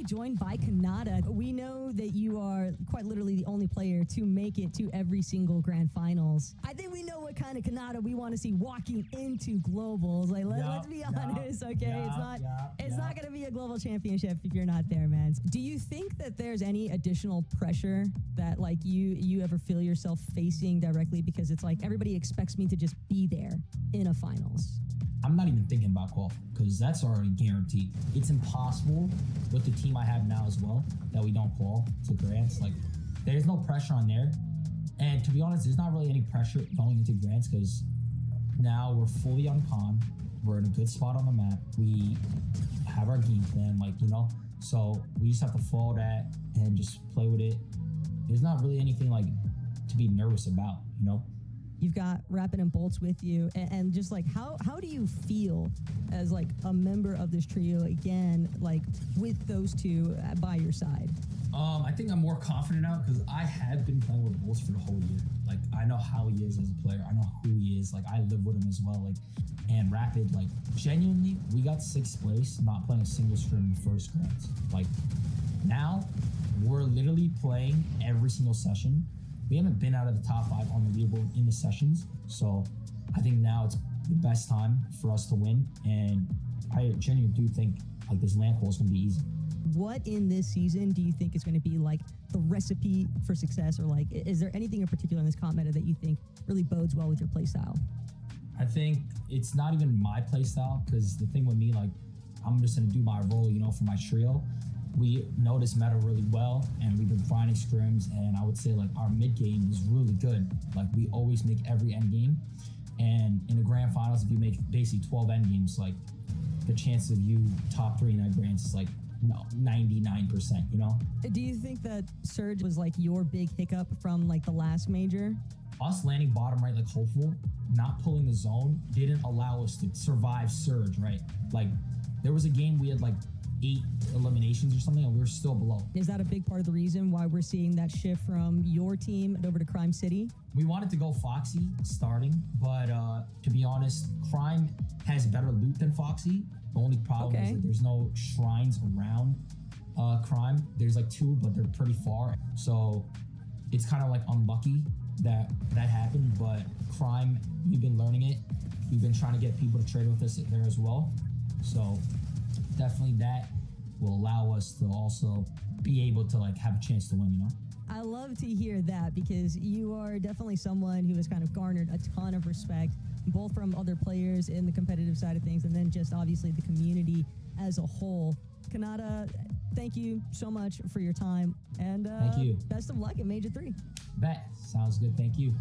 joined by Kanata. We know that you are quite literally the only player to make it to every single grand finals. I think we know what kind of Kanata we want to see walking into globals. Like, let's be honest, okay? It's not going to be a global championship if you're not there, man. Do you think that there's any additional pressure that like you ever feel yourself facing directly, because it's like everybody expects me to just be there in a finals? I'm not even thinking about qualifying because that's already guaranteed. It's impossible with the team I have now as well that we don't qual to Grants. Like, there's no pressure on there. And to be honest, there's not really any pressure going into Grants because now we're fully on con. We're in a good spot on the map. We have our game plan, so we just have to follow that and just play with it. There's not really anything like to be nervous about, You've got Rapid and Bolts with you, and just like how do you feel as like a member of this trio again, like with those two by your side? I think I'm more confident now because I have been playing with Bolts for the whole year. Like, I know how he is as a player. I know who he is. Like, I live with him as well. Like, and Rapid, like, genuinely, we got 6th place, not playing a single scrim in the first Grants. Like, now we're literally playing every single session. We haven't been out of the top 5 on the leaderboard in the sessions, so I think now it's the best time for us to win, and I genuinely do think like this land call is going to be easy. What in this season do you think is going to be like the recipe for success, or like is there anything in particular in this comp meta that you think really bodes well with your playstyle? I think it's not even my playstyle, because the thing with me, like, I'm just going to do my role, for my trio. We know this meta really well, and we've been grinding scrims, and I would say like our mid game is really good. Like, we always make every end game, and in the grand finals, if you make basically 12 end games, like the chance of you top 3 in that Grants is like 99%. Do you think that Surge was like your big hiccup from like the last major? Us landing bottom right like Hopeful, not pulling the zone, didn't allow us to survive Surge, right? Like, there was a game we had like 8 eliminations or something, and we were still below. Is that a big part of the reason why we're seeing that shift from your team over to Crime City? We wanted to go Foxy starting, but to be honest, Crime has better loot than Foxy. The only problem is that there's no shrines around Crime. There's like 2, but they're pretty far. So it's kind of like unlucky that happened, but Crime, we've been learning it. We've been trying to get people to trade with us there as well. So definitely that will allow us to also be able to like have a chance to win, I love to hear that, because you are definitely someone who has kind of garnered a ton of respect, both from other players in the competitive side of things, and then just obviously the community as a whole. Kanata, thank you so much for your time, and thank you. Best of luck at Major 3. Bet. Sounds good. Thank you.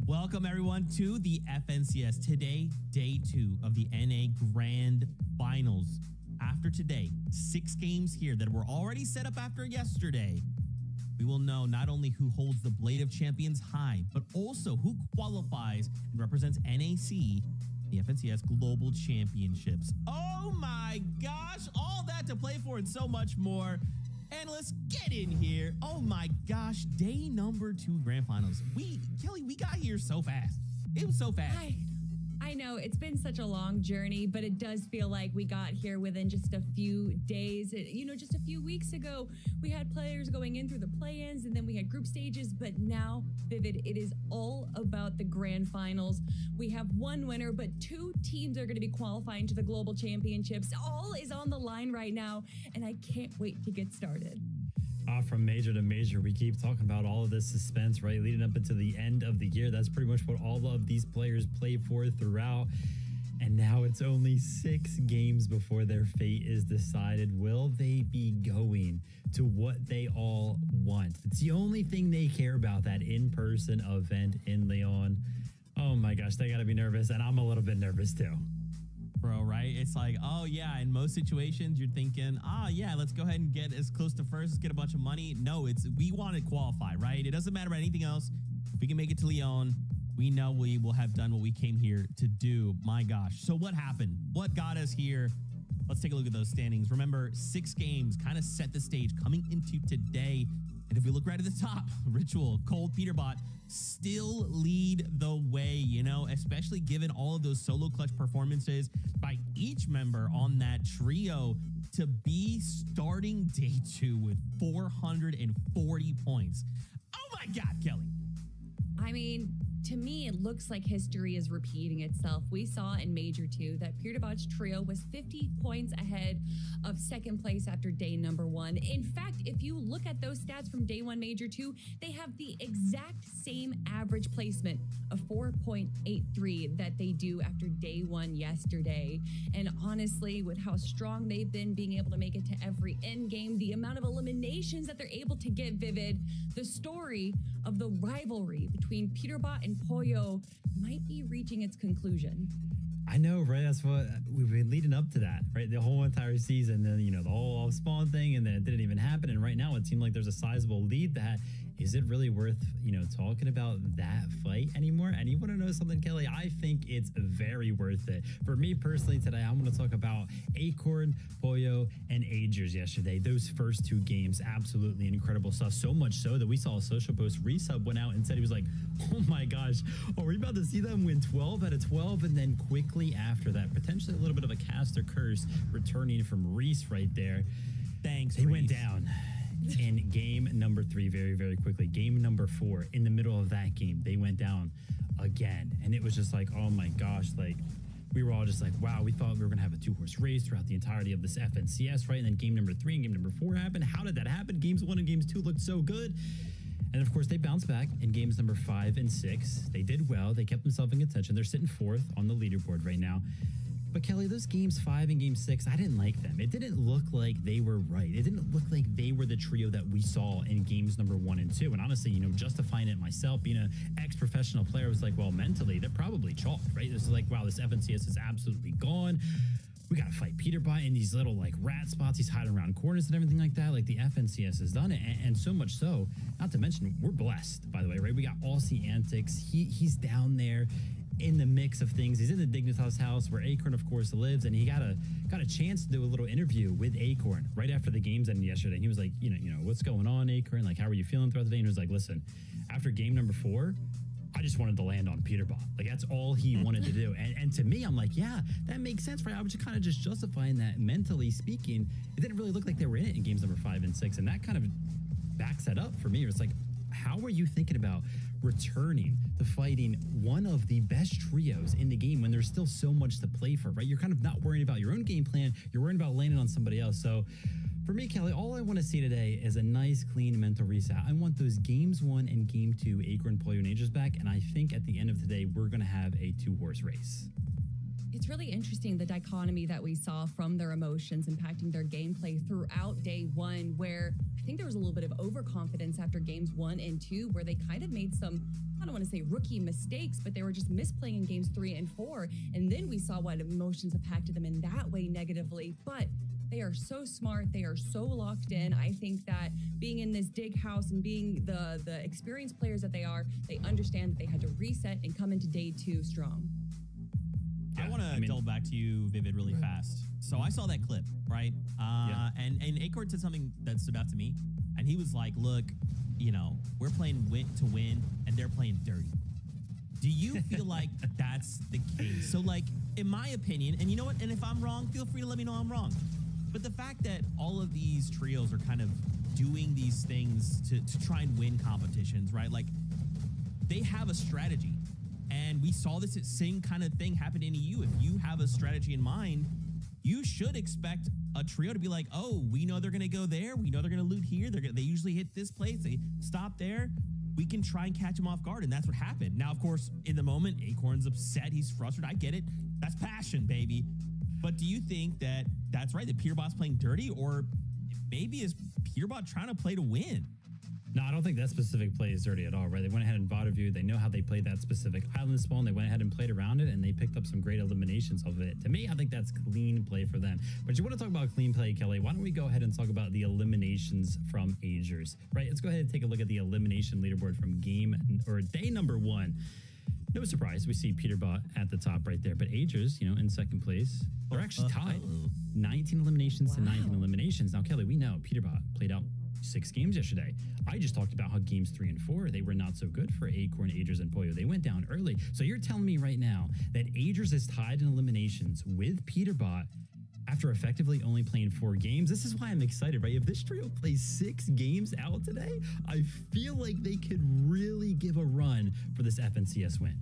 Welcome, everyone, to the FNCS. Today, day 2 of the NA Grand Finals. After today, 6 games here that were already set up after yesterday. We will know not only who holds the Blade of Champions high, but also who qualifies and represents NAC, the FNCS Global Championships. Oh my gosh, all that to play for and so much more. Analysts, get in here. Oh my gosh, day number 2 Grand Finals. Kelly, we got here so fast. It was so fast. I know it's been such a long journey, but it does feel like we got here within just a few days. Just a few weeks ago, we had players going in through the play-ins, and then we had group stages. But now, Vivid, it is all about the grand finals. We have one winner, but 2 teams are going to be qualifying to the global championships. All is on the line right now, and I can't wait to get started. From major to major, we keep talking about all of this suspense, right? Leading up until the end of the year. That's pretty much what all of these players play for throughout. And now it's only 6 games before their fate is decided. Will they be going to what they all want? It's the only thing they care about, that in-person event in Leon. Oh my gosh, they got to be nervous. And I'm a little bit nervous too. Bro, right? It's like, oh yeah, in most situations you're thinking, let's go ahead and get as close to first, let's get a bunch of money. No, we want to qualify, right? It doesn't matter about anything else. If we can make it to Leon, we know we will have done what we came here to do. My gosh. So what happened? What got us here? Let's take a look at those standings. Remember, 6 games kind of set the stage coming into today. And if we look right at the top, Ritual, Cold, Peterbot still lead the way, especially given all of those solo clutch performances by each member on that trio to be starting day 2 with 440 points. Oh my God, Kelly. I mean, to me, it looks like history is repeating itself. We saw in Major 2 that Peterbot's trio was 50 points ahead of second place after day number 1. In fact, if you look at those stats from day 1 Major 2, they have the exact same average placement of 4.83 that they do after day 1 yesterday. And honestly, with how strong they've been, being able to make it to every end game, the amount of eliminations that they're able to get, Vivid, the story of the rivalry between Peterbot and Pollo might be reaching its conclusion. I know, right? That's what we've been leading up to that, right? The whole entire season, then, the whole off spawn thing, and then it didn't even happen. And right now it seemed like there's a sizable lead. That is it really worth, talking about that fight anymore? And you want to know something, Kelly? I think it's very worth it. For me personally today, I'm going to talk about Acorn, Pollo, and Agers yesterday. Those first 2 games, absolutely incredible stuff. So much so that we saw a social post. Resub went out and said, he was like, oh my gosh, are we about to see them win 12 out of 12? And then quickly after that, potentially a little bit of a caster curse returning from Reese right there. Thanks, They Reese. went down in game number 3 very, very quickly. Game number 4, in the middle of that game, they went down again. And it was just like, oh my gosh, like we were all just like, wow, we thought we were going to have a 2-horse race throughout the entirety of this FNCS, right? And then game number 3 and game number 4 happened. How did that happen? Games 1 and games 2 looked so good. And of course, they bounced back in games number 5 and 6. They did well. They kept themselves in contention. They're sitting 4th on the leaderboard right now. But Kelly, those games 5 and game 6, I didn't like them. It didn't look like they were right. It didn't look like they were the trio that we saw in games number 1 and 2. And honestly, justifying it myself, being an ex-professional player, was like, well, mentally, they're probably chalked, right? This is like, wow, this FNCS is absolutely gone. We got to fight Peterbot in these little rat spots. He's hiding around corners and everything like that. Like the FNCS has done it. And so much so, not to mention, we're blessed, by the way, right? We got Aussie Antics. He's down there in the mix of things. He's in the Dignitas house where Acorn, of course, lives, and he got a chance to do a little interview with Acorn right after the games ended yesterday. And he was like, what's going on, Acorn? Like, how are you feeling throughout the day? And he was like, listen, after game number 4, I just wanted to land on Peterbot. Like that's all he wanted to do. And to me, I'm like, yeah, that makes sense, right? I was just kind of just justifying that mentally speaking. It didn't really look like they were in it in games number 5 and 6. And that kind of backs that up for me. It's like, how are you thinking about returning to fighting one of the best trios in the game when there's still so much to play for, right? You're kind of not worrying about your own game plan. You're worrying about landing on somebody else. So for me, Kelly, all I want to see today is a nice, clean mental reset. I want those games 1 and game 2 Acorn, Polio, and Aegis back. And I think at the end of today, we're going to have a 2-horse race. It's really interesting, the dichotomy that we saw from their emotions impacting their gameplay throughout day 1, where I think there was a little bit of overconfidence after games 1 and 2, where they kind of made some, I don't want to say rookie mistakes, but they were just misplaying in games 3 and 4. And then we saw what emotions impacted them in that way negatively. But they are so smart. They are so locked in. I think that being in this dig house and being the experienced players that they are, they understand that they had to reset and come into day 2 strong. I want to delve back to you, Vivid, really fast. So I saw that clip, right? And Acorn said something that stood out to me. And he was like, look, you know, we're playing win to win and they're playing dirty. Do you feel like that's the case? So like, in my opinion, and you know what? And if I'm wrong, feel free to let me know I'm wrong. But the fact that all of these trios are kind of doing these things to try and win competitions, right? Like they have a strategy. And we saw this same kind of thing happen in EU. If you have a strategy in mind, you should expect a trio to be like, oh, we know they're going to go there. We know they're going to loot here. They usually hit this place. They stop there. We can try and catch them off guard. And that's what happened. Now, of course, in the moment, Acorn's upset. He's frustrated. I get it. That's passion, baby. But do you think that that's right, that Peterbot's playing dirty? Or maybe is Peterbot trying to play to win? No, I don't think that specific play is dirty at all, right? They went ahead and bought a view. They know how they played that specific island spawn. They went ahead and played around it, and they picked up some great eliminations of it. To me, I think that's clean play for them. But you want to talk about clean play, Kelly? Why don't we go ahead and talk about the eliminations from Agers, right? Let's go ahead and take a look at the elimination leaderboard from day number 1. No surprise, we see Peterbot at the top right there. But Agers, you know, in second place, they're actually tied. 19 eliminations to 19 eliminations. Now, Kelly, we know Peterbot played out 6 games yesterday. I just talked about how games 3 and 4, they were not so good for Acorn, Agers, and Polio. They went down early. So you're telling me right now that Agers is tied in eliminations with Peterbot after effectively only playing 4 games? This is why I'm excited, right? If this trio plays 6 games out today, I feel like they could really give a run for this FNCS win.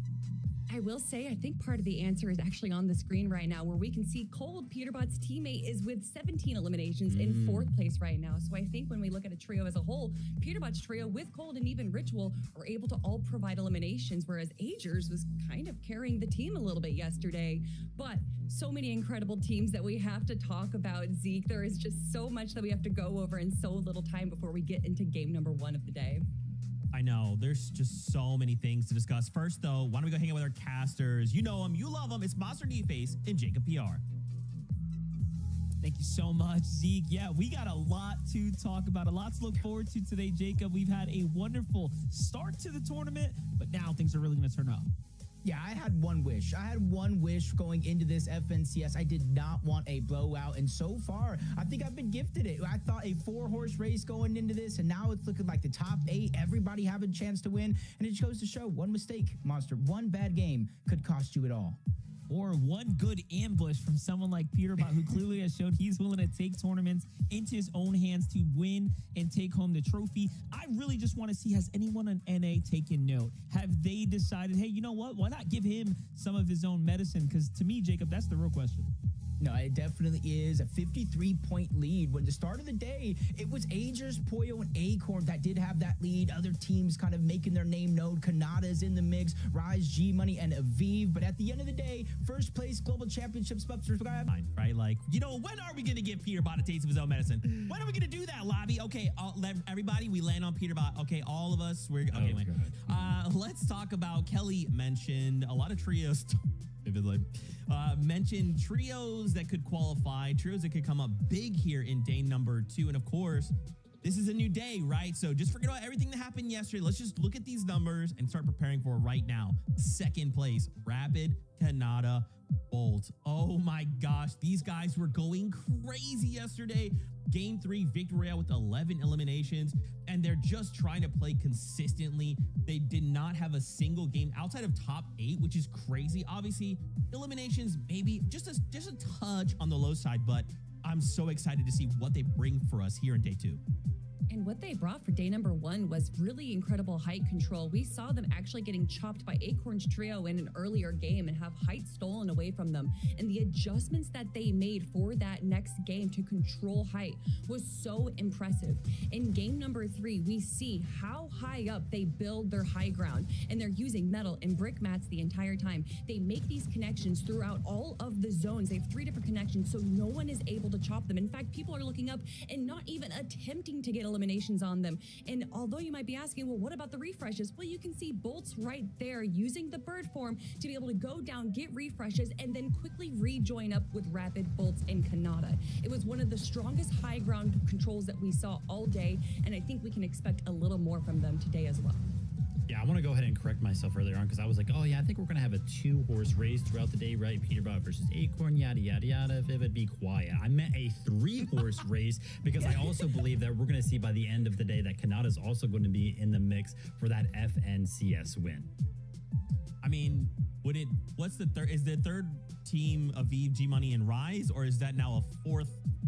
I will say, I think part of the answer is actually on the screen right now, where we can see Cold, Peterbot's teammate, is with 17 eliminations in 4th place right now. So I think when we look at a trio as a whole, Peterbot's trio with Cold and even Ritual are able to all provide eliminations, whereas Agers was kind of carrying the team a little bit yesterday. But so many incredible teams that we have to talk about, Zeke. There is just so much that we have to go over in so little time before we get into game number 1 of the day. I know. There's just so many things to discuss. First, though, why don't we go hang out with our casters? You know them. You love them. It's Monster D-Face and Jacob PR. Thank you so much, Zeke. Yeah, we got a lot to talk about, a lot to look forward to today, Jacob. We've had a wonderful start to the tournament, but now things are really going to turn up. Yeah, I had one wish. I had one wish going into this FNCS. I did not want a blowout, and so far, I think I've been gifted it. I thought a 4-horse race going into this, and now it's looking like the top 8, everybody having a chance to win, and it goes to show one mistake, Monster, one bad game could cost you it all. Or one good ambush from someone like Peterbot, who clearly has showed he's willing to take tournaments into his own hands to win and take home the trophy. I really just want to see, has anyone on NA taken note? Have they decided, hey, you know what? Why not give him some of his own medicine? Because to me, Jacob, that's the real question. No, it definitely is a 53-point lead. When the start of the day, it was Agers, Polio, and Acorn that did have that lead. Other teams kind of making their name known. Kanata is in the mix, Rise, G-Money, and Aviv. But at the end of the day, first place Global Championship subscribe. Right? Like, you know, when are we going to give Peterbot a taste of his own medicine? When are we going to do that, Lobby? Okay, everybody, we land on Peterbot. Okay, all of us, we're okay. Let's talk about, Kelly mentioned a lot of trios. Vividly mentioned trios that could qualify, trios that could come up big here in day number 2. And of course, this is a new day, right? So just forget about everything that happened yesterday. Let's just look at these numbers and start preparing for right now. Second place, Rapid, Kanata, Bolt. Oh my gosh, these guys were going crazy yesterday. Game 3 victory royale with 11 eliminations, and they're just trying to play consistently. They did not have a single game outside of top 8, which is crazy. Obviously, eliminations maybe just a touch on the low side, but I'm so excited to see what they bring for us here in day 2. And what they brought for day number 1 was really incredible height control. We saw them actually getting chopped by Acorn's trio in an earlier game and have height stolen away from them. And the adjustments that they made for that next game to control height was so impressive. In game number 3, we see how high up they build their high ground, and they're using metal and brick mats the entire time. They make these connections throughout all of the zones. They have 3 different connections, so no one is able to chop them. In fact, people are looking up and not even attempting to get eliminations on them. And although you might be asking, well, what about the refreshes? Well, you can see Bolts right there using the bird form to be able to go down, get refreshes, and then quickly rejoin up with Rapid, Bolts, and Kanata. It was one of the strongest high ground controls that we saw all day, and I think we can expect a little more from them today as well. Yeah, I want to go ahead and correct myself earlier on because I was like, oh yeah, I think we're going to have a 2-horse race throughout the day, right? Peterbot versus Acorn, yada, yada, yada. If it would be quiet. I meant a 3-horse race because I also believe that we're going to see by the end of the day that Kanata is also going to be in the mix for that FNCS win. I mean, what's the third? Is the third team Aviv, G Money, and Rise, or is that now a 4th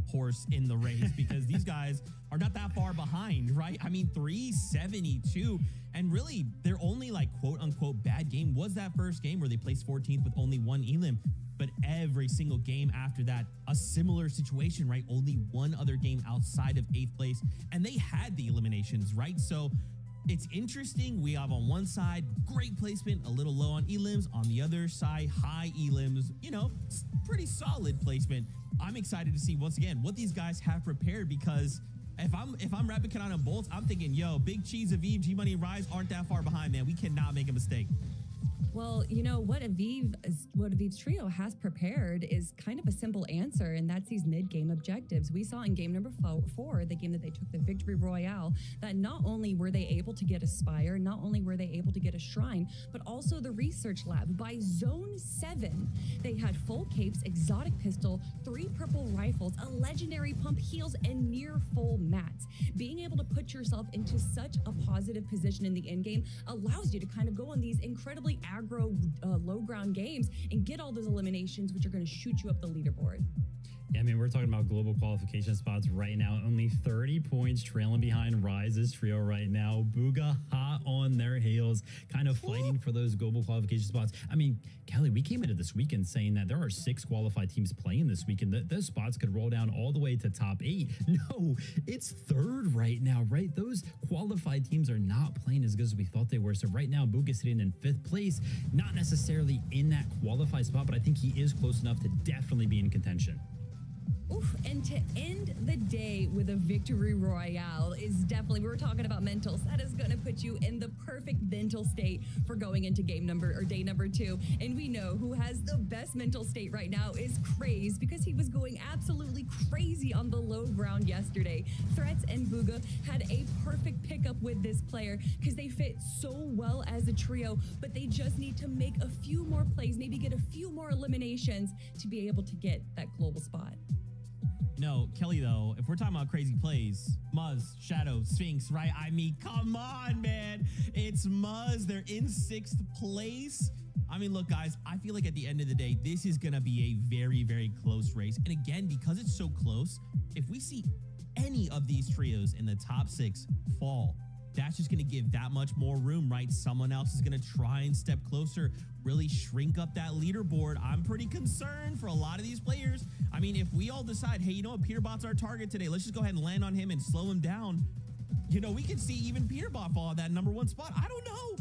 horse in the race? Because these guys are not that far behind, right? I mean, 372, and really their only like quote unquote bad game was that first game where they placed 14th with only 1 elim. But every single game after that, a similar situation, right? Only one other game outside of 8th place, and they had the eliminations, right? So it's interesting. We have on one side, great placement, a little low on elims. On the other side, high elims, pretty solid placement. I'm excited to see once again what these guys have prepared, because if I'm Rapid, Kanata, and Bolts, I'm thinking, yo, Big Cheese, Aviv, G Money, and Rise aren't that far behind, man. We cannot make a mistake. Well, what Aviv's trio has prepared is kind of a simple answer, and that's these mid-game objectives. We saw in game number 4, the game that they took the victory royale, that not only were they able to get a Spire, not only were they able to get a Shrine, but also the research lab. By zone 7, they had full capes, exotic pistol, 3 purple rifles, a legendary pump heals, and near full mats. Being able to put yourself into such a positive position in the end game allows you to kind of go on these incredibly aggro low ground games and get all those eliminations, which are going to shoot you up the leaderboard. Yeah, I mean, we're talking about global qualification spots right now. Only 30 points trailing behind Rise's trio right now. Bugha hot on their heels, kind of fighting for those global qualification spots. I mean, Kelly, we came into this weekend saying that there are 6 qualified teams playing this weekend. Those spots could roll down all the way to top 8. No, it's 3rd right now, right? Those qualified teams are not playing as good as we thought they were. So right now, Bugha's sitting in 5th place, not necessarily in that qualified spot, but I think he is close enough to definitely be in contention. Oof, and to end the day with a victory royale is definitely, we were talking about mentals. That is going to put you in the perfect mental state for going into day number 2. And we know who has the best mental state right now is Craze, because he was going absolutely crazy on the low ground yesterday. Threats and Bugha had a perfect pickup with this player because they fit so well as a trio, but they just need to make a few more plays, maybe get a few more eliminations to be able to get that global spot. No, Kelly, though, if we're talking about crazy plays, Muzz, Shadow, Sphinx, right? I mean, come on, man. It's Muzz. They're in 6th place. I mean, look, guys, I feel like at the end of the day, this is going to be a very, very close race. And again, because it's so close, if we see any of these trios in the top 6 fall, that's just going to give that much more room, right? Someone else is going to try and step closer, really shrink up that leaderboard. I'm pretty concerned for a lot of these players. I mean, if we all decide, hey, you know what, Peterbot's our target today, let's just go ahead and land on him and slow him down. We could see even Peterbot fall at that number 1 spot. I don't know.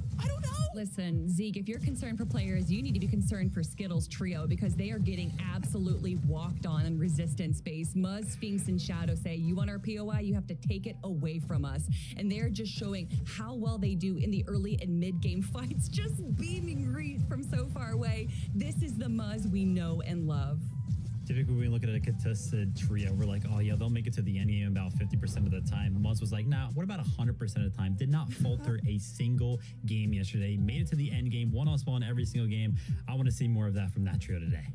Listen, Zeke, if you're concerned for players, you need to be concerned for Skittles trio, because they are getting absolutely walked on in resistance space. Muzz, Sphinx, and Shadow say, you want our POI, you have to take it away from us. And they're just showing how well they do in the early and mid-game fights, just beaming green from so far away. This is the Muzz we know and love. Typically, when we look at a contested trio, we're like, oh, yeah, they'll make it to the end game about 50% of the time. Muzz was like, nah, what about 100% of the time? Did not falter a single game yesterday. Made it to the end game, 1 on spawn every single game. I want to see more of that from that trio today.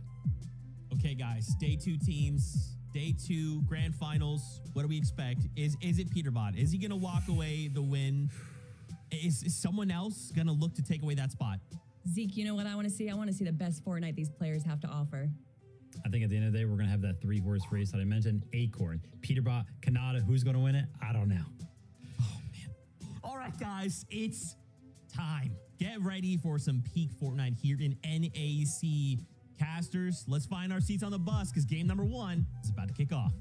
Okay, guys, day 2 teams. Day 2, grand finals. What do we expect? Is it Peterbot? Is he going to walk away the win? Is someone else going to look to take away that spot? Zeke, you know what I want to see? I want to see the best Fortnite these players have to offer. I think at the end of the day, we're going to have that 3-horse race that I mentioned. Acorn, Peterbot, Kanata. Who's going to win it? I don't know. Oh, man. All right, guys, it's time. Get ready for some peak Fortnite here in NAC. Casters, let's find our seats on the bus because game number 1 is about to kick off.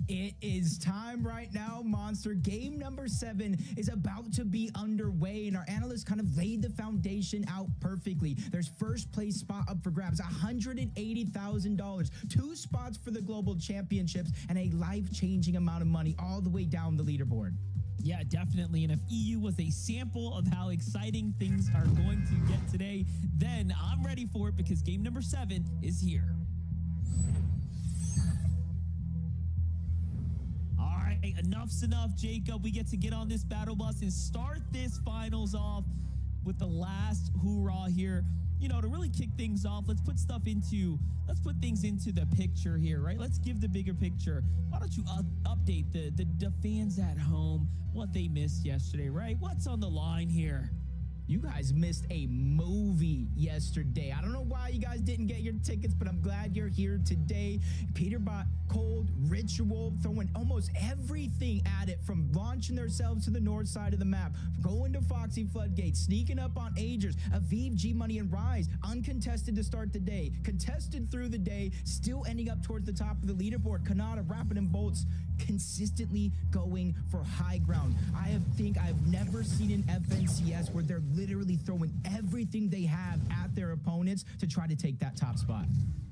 It is time right now, Monster. Game number 7 is about to be underway, and our analysts kind of laid the foundation out perfectly. There's first place spot up for grabs, $180,000, 2 spots for the global championships, and a life-changing amount of money all the way down the leaderboard. Yeah, definitely. And if EU was a sample of how exciting things are going to get today, then I'm ready for it because game number 7 is here. All right, enough's enough, Jacob. We get to get on this battle bus and start this finals off with the last hoorah here. You know, to really kick things off, let's put things into the picture here, right? Let's give the bigger picture. Why don't you update the fans at home, what they missed yesterday, right? What's on the line here? You guys missed a movie yesterday. I don't know why you guys didn't get your tickets, but I'm glad you're here today. Peterbot, Cold, Ritual, throwing almost everything at it, from launching themselves to the north side of the map, going to Foxy Floodgate, sneaking up on Agers, Aviv, G-Money, and Rise, uncontested to start the day, contested through the day, still ending up towards the top of the leaderboard. Kanata, Rapid, and Bolts consistently going for high ground. I've never seen an FNCS where they're literally throwing everything they have at their opponents to try to take that top spot.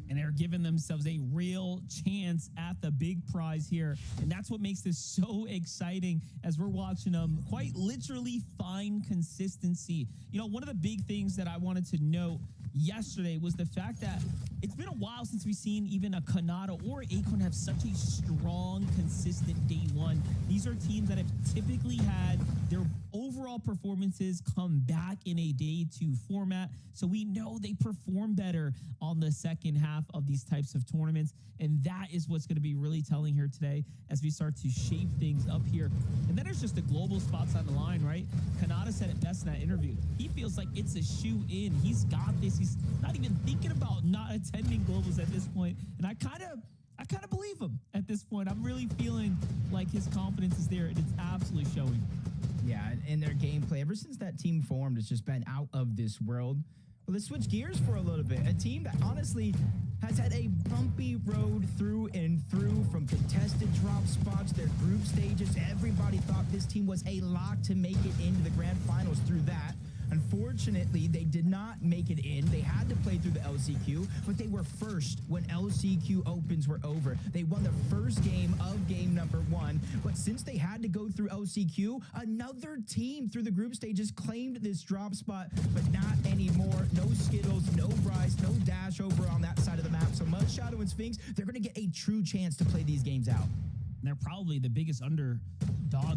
And they're giving themselves a real chance at the big prize here. And that's what makes this so exciting as we're watching them quite literally find consistency. You know, one of the big things that I wanted to note yesterday was the fact that it's been a while since we've seen even a Kanata or Acorn have such a strong, consistent day one. These are teams that have typically had their overall performances come back in a day 2 format. So we know they perform better on the second half of these types of tournaments. And that is what's going to be really telling here today as we start to shape things up here. And then there's just the global spots on the line, right? Kanata said it best in that interview. He feels like it's a shoe in. He's got this. He's not even thinking about not attending globals at this point. And I kind of believe him at this point. I'm really feeling like his confidence is there, and it's absolutely showing. Yeah, and their gameplay, ever since that team formed, has just been out of this world. Well, let's switch gears for a little bit. A team that honestly has had a bumpy road through and through, from contested drop spots, their group stages. Everybody thought this team was a lock to make it into the grand finals through that. Unfortunately, they did not make it in. They had to play through the LCQ, but they were first when LCQ opens were over. They won the first game of game number 1, but since they had to go through LCQ, another team through the group stages claimed this drop spot, but not anymore. No Skittles, no Bryce, no Dash over on that side of the map. So Mud, Shadow, and Sphinx, they're going to get a true chance to play these games out. And they're probably the biggest underdog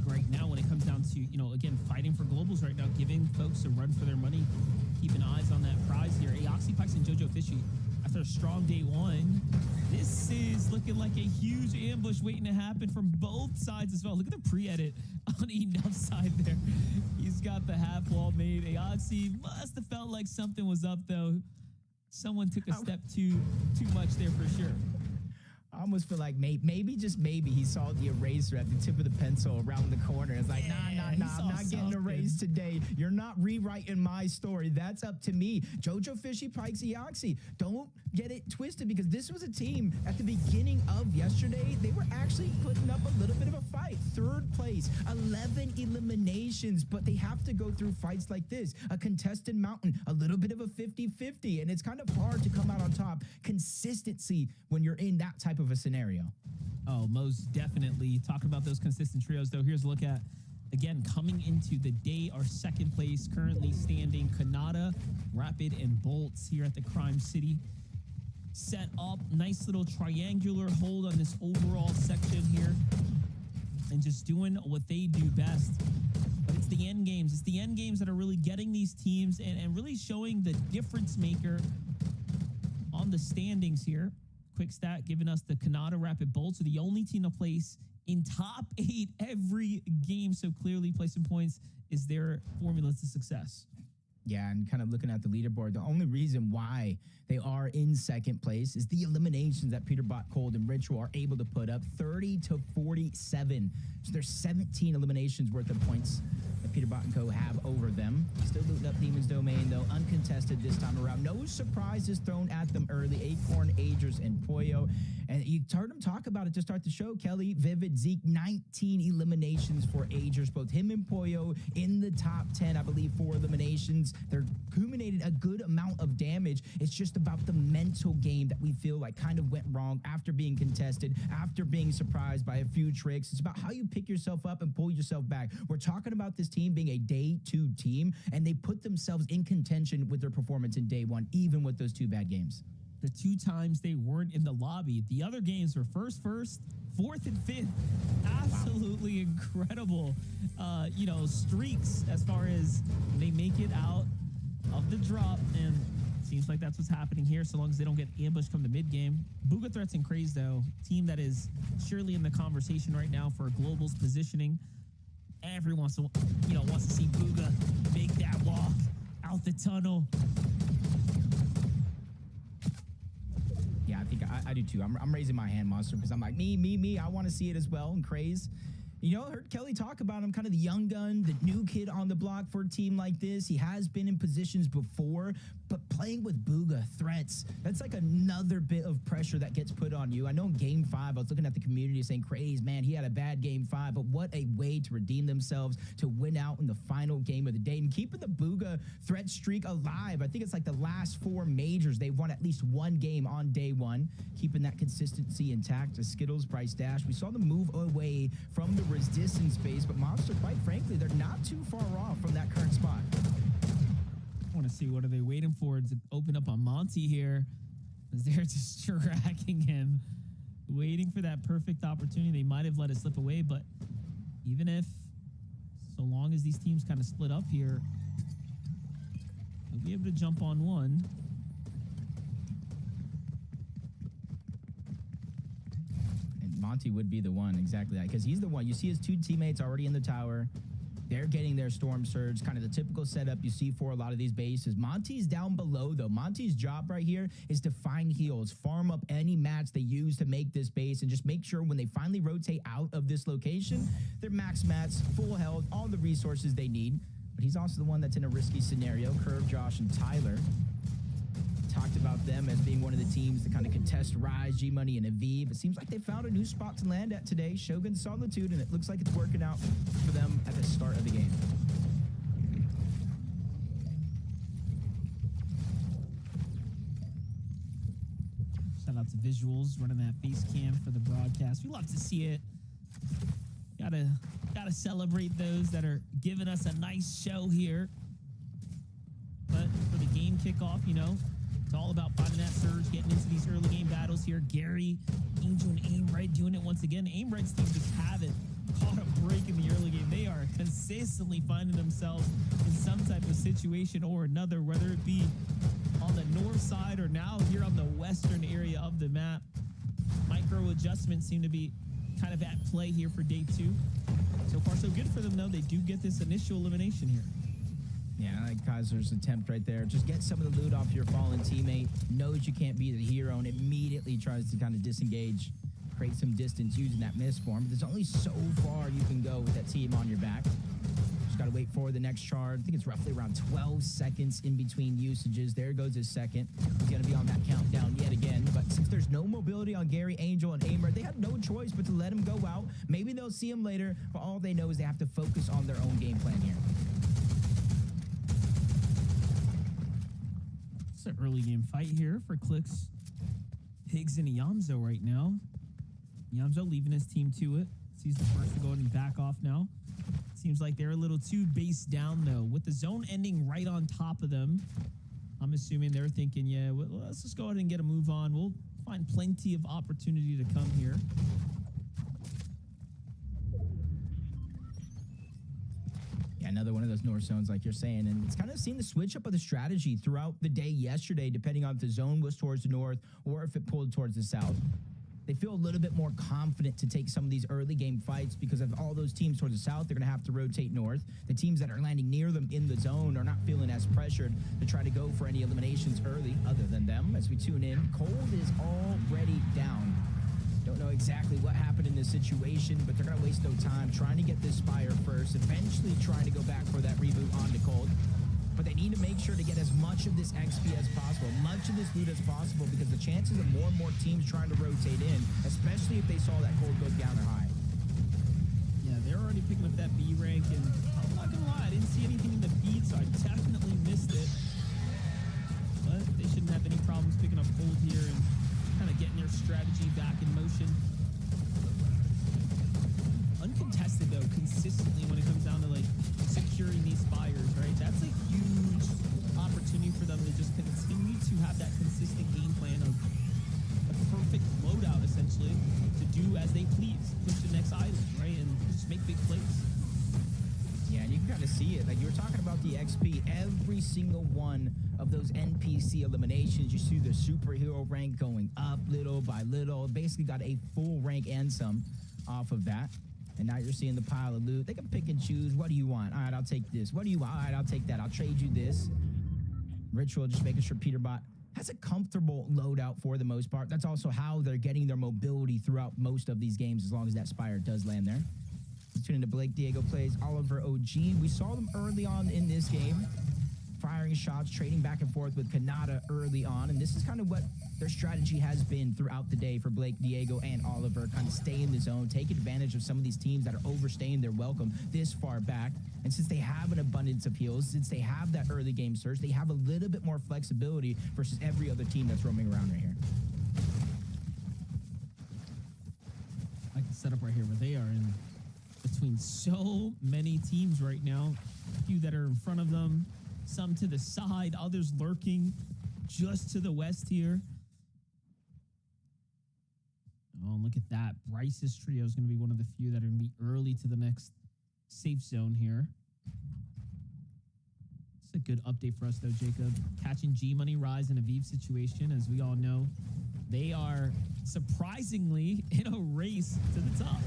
right now when it comes down to, you know, again, fighting for globals right now, giving folks a run for their money, keeping eyes on that prize here. Aoxy Pikes and Jojo Fishy, after a strong day 1, this is looking like a huge ambush waiting to happen from both sides as well. Look at the pre-edit on Enough's side there. He's got the half wall made. Aoxy must have felt like something was up, though. Someone took a step too much there for sure. I almost feel like maybe, just maybe, he saw the eraser at the tip of the pencil around the corner. It's like, nah, I'm not getting erased today. You're not rewriting my story. That's up to me. Jojo Fishy, Pikes, Eoxy. Don't get it twisted, because this was a team at the beginning of yesterday. They were actually putting up a little bit of a fight. 3rd place, 11 eliminations, but they have to go through fights like this. A contested mountain, a little bit of a 50-50, and it's kind of hard to come out on top. Consistency when you're in that type of a scenario. Oh, most definitely. Talking about those consistent trios, though, here's a look at, again, coming into the day, our 2nd place, currently standing Kanata, Rapid, and Bolts here at the Crime City. Set up, nice little triangular hold on this overall section here, and just doing what they do best. But it's the end games. It's the end games that are really getting these teams and really showing the difference maker on the standings here. quick stat giving us the Kanata Rapid Bolts are the only team to place in top 8 every game. So clearly placing points is their formula to success. Yeah, and kind of looking at the leaderboard, the only reason why they are in second place is the eliminations that Peterbot, Cold, and Ritual are able to put up, 30 to 47. So there's 17 eliminations worth of points that Peterbot and Co. have over them. Still looting up Demon's Domain, though, uncontested this time around. No surprises thrown at them early. Acorn, Agers, and Poyo. And you heard him talk about it to start the show, Kelly, Vivid, Zeke, 19 eliminations for Agers, both him and Poyo in the top 10, I believe, 4 eliminations. They're accumulating a good amount of damage. It's just about the mental game that we feel like kind of went wrong after being contested, after being surprised by a few tricks. It's about how you pick yourself up and pull yourself back. We're talking about this team being a day 2 team, and they put themselves in contention with their performance in day 1, even with those 2 bad games. The 2 times they weren't in the lobby. The other games were first, 4th, and 5th. Absolutely incredible, streaks as far as they make it out of the drop. And seems like that's what's happening here, so long as they don't get ambushed from the mid game. Bugha Threats and Craze, though, team that is surely in the conversation right now for Global's positioning. Everyone wants to see Bugha make that walk out the tunnel. Yeah, I think I do too. I'm raising my hand, Monster, because I'm like, me. I want to see it as well. And Craze, I heard Kelly talk about him, kind of the young gun, the new kid on the block for a team like this. He has been in positions before, but playing with Bugha Threats, that's like another bit of pressure that gets put on you. I know in Game 5, I was looking at the community saying, Craze, man, he had a bad Game 5, but what a way to redeem themselves, to win out in the final game of the day, and keeping the Bugha Threat streak alive. I think it's like the last 4 majors, they've won at least 1 game on day 1, keeping that consistency intact. As Skittles, Bryce Dash, we saw them move away from the resistance space, but Monster, quite frankly, they're not too far off from that current spot. I want to see what are they waiting for to open up on Monty here, as they're just tracking him, waiting for that perfect opportunity. They might have let it slip away, but even if, so long as these teams kind of split up here, they'll be able to jump on one. Monty would be the one, exactly that, because he's the one. You see his 2 teammates already in the tower. They're getting their Storm Surge, kind of the typical setup you see for a lot of these bases. Monty's down below, though. Monty's job right here is to find heals, farm up any mats they use to make this base, and just make sure when they finally rotate out of this location, they're max mats, full health, all the resources they need. But he's also the one that's in a risky scenario. Curve, Josh, and Tyler talked about them as being one of the teams to kind of contest Rise, G-Money, and Aviv. It seems like they found a new spot to land at today, Shogun Solitude, and it looks like it's working out for them at the start of the game. Shout out to Visuals running that face cam for the broadcast. We love to see it. Gotta celebrate those that are giving us a nice show here. But for the game kickoff, it's all about finding that surge, getting into these early game battles here. Gary, Angel, and Aimred doing it once again. Aimred's team just haven't caught a break in the early game. They are consistently finding themselves in some type of situation or another, whether it be on the north side or now here on the western area of the map. Micro adjustments seem to be kind of at play here for day 2. So far, so good for them, though. They do get this initial elimination here. Yeah, I like Kaiser's attempt right there. Just get some of the loot off your fallen teammate. Knows you can't be the hero and immediately tries to kind of disengage, create some distance using that misform. But there's only so far you can go with that team on your back. Just got to wait for the next charge. I think it's roughly around 12 seconds in between usages. There goes his second. He's going to be on that countdown yet again. But since there's no mobility on Gary, Angel, and Aimred, they have no choice but to let him go out. Maybe they'll see him later, but all they know is they have to focus on their own game plan here. It's an early game fight here for Clix, Higgs, and Yamzo right now. Yamzo leaving his team to it. He's the first to go ahead and back off now. Seems like they're a little too base down, though. With the zone ending right on top of them, I'm assuming they're thinking, yeah, well, let's just go ahead and get a move on. We'll find plenty of opportunity to come here. Yeah, Another one of those north zones, like you're saying, and it's kind of seen the switch up of the strategy throughout the day yesterday, depending on if the zone was towards the north or if it pulled towards the south. They feel a little bit more confident to take some of these early game fights because of all those teams towards the south, they're going to have to rotate north. The teams that are landing near them in the zone are not feeling as pressured to try to go for any eliminations early other than them. As we tune in, Cold is already down. Don't know exactly what happened in this situation, but they're going to waste no time trying to get this Spire first, eventually trying to go back for that reboot onto Cold. But they need to make sure to get as much of this XP as possible, much of this loot as possible, because the chances of more and more teams trying to rotate in, especially if they saw that Cold go down, are high. Yeah, they're already picking up that B rank, and I'm not gonna lie, I didn't see anything in the feed, so I definitely missed it. But they shouldn't have any problems picking up Cold here and kind of getting their strategy back in motion. Uncontested though, consistently when it comes down to like securing these Spires, right? That's a huge opportunity for them to just continue to have that consistent game plan of a perfect loadout, essentially, to do as they please, push the next island, right, and just make big plays. Yeah, and you can kind of see it. Like you were talking about the XP, every single one of those NPC eliminations, you see the superhero rank going up little by little. Basically got a full rank and some off of that. And now you're seeing the pile of loot. They can pick and choose. What do you want? All right, I'll take this. What do you want? All right, I'll take that. I'll trade you this. Ritual just making sure Peterbot has a comfortable loadout for the most part. That's also how they're getting their mobility throughout most of these games, as long as that Spire does land there. Tune into Blake Diego plays Oliver OG. We saw them early on in this game, firing shots, trading back and forth with Kanata early on. And this is kind of what their strategy has been throughout the day for Blake, Diego, and Oliver. Kind of stay in the zone, take advantage of some of these teams that are overstaying their welcome this far back. And since they have an abundance of heals, since they have that early game surge, they have a little bit more flexibility versus every other team that's roaming around right here. I can set up right here where they are in between so many teams right now. A few that are in front of them, some to the side, others lurking just to the west here. Oh, look at that. Bryce's trio is going to be one of the few that are going to be early to the next safe zone here. It's a good update for us, though, Jacob. Catching G-Money, Rise, and Aviv situation. As we all know, they are surprisingly in a race to the top.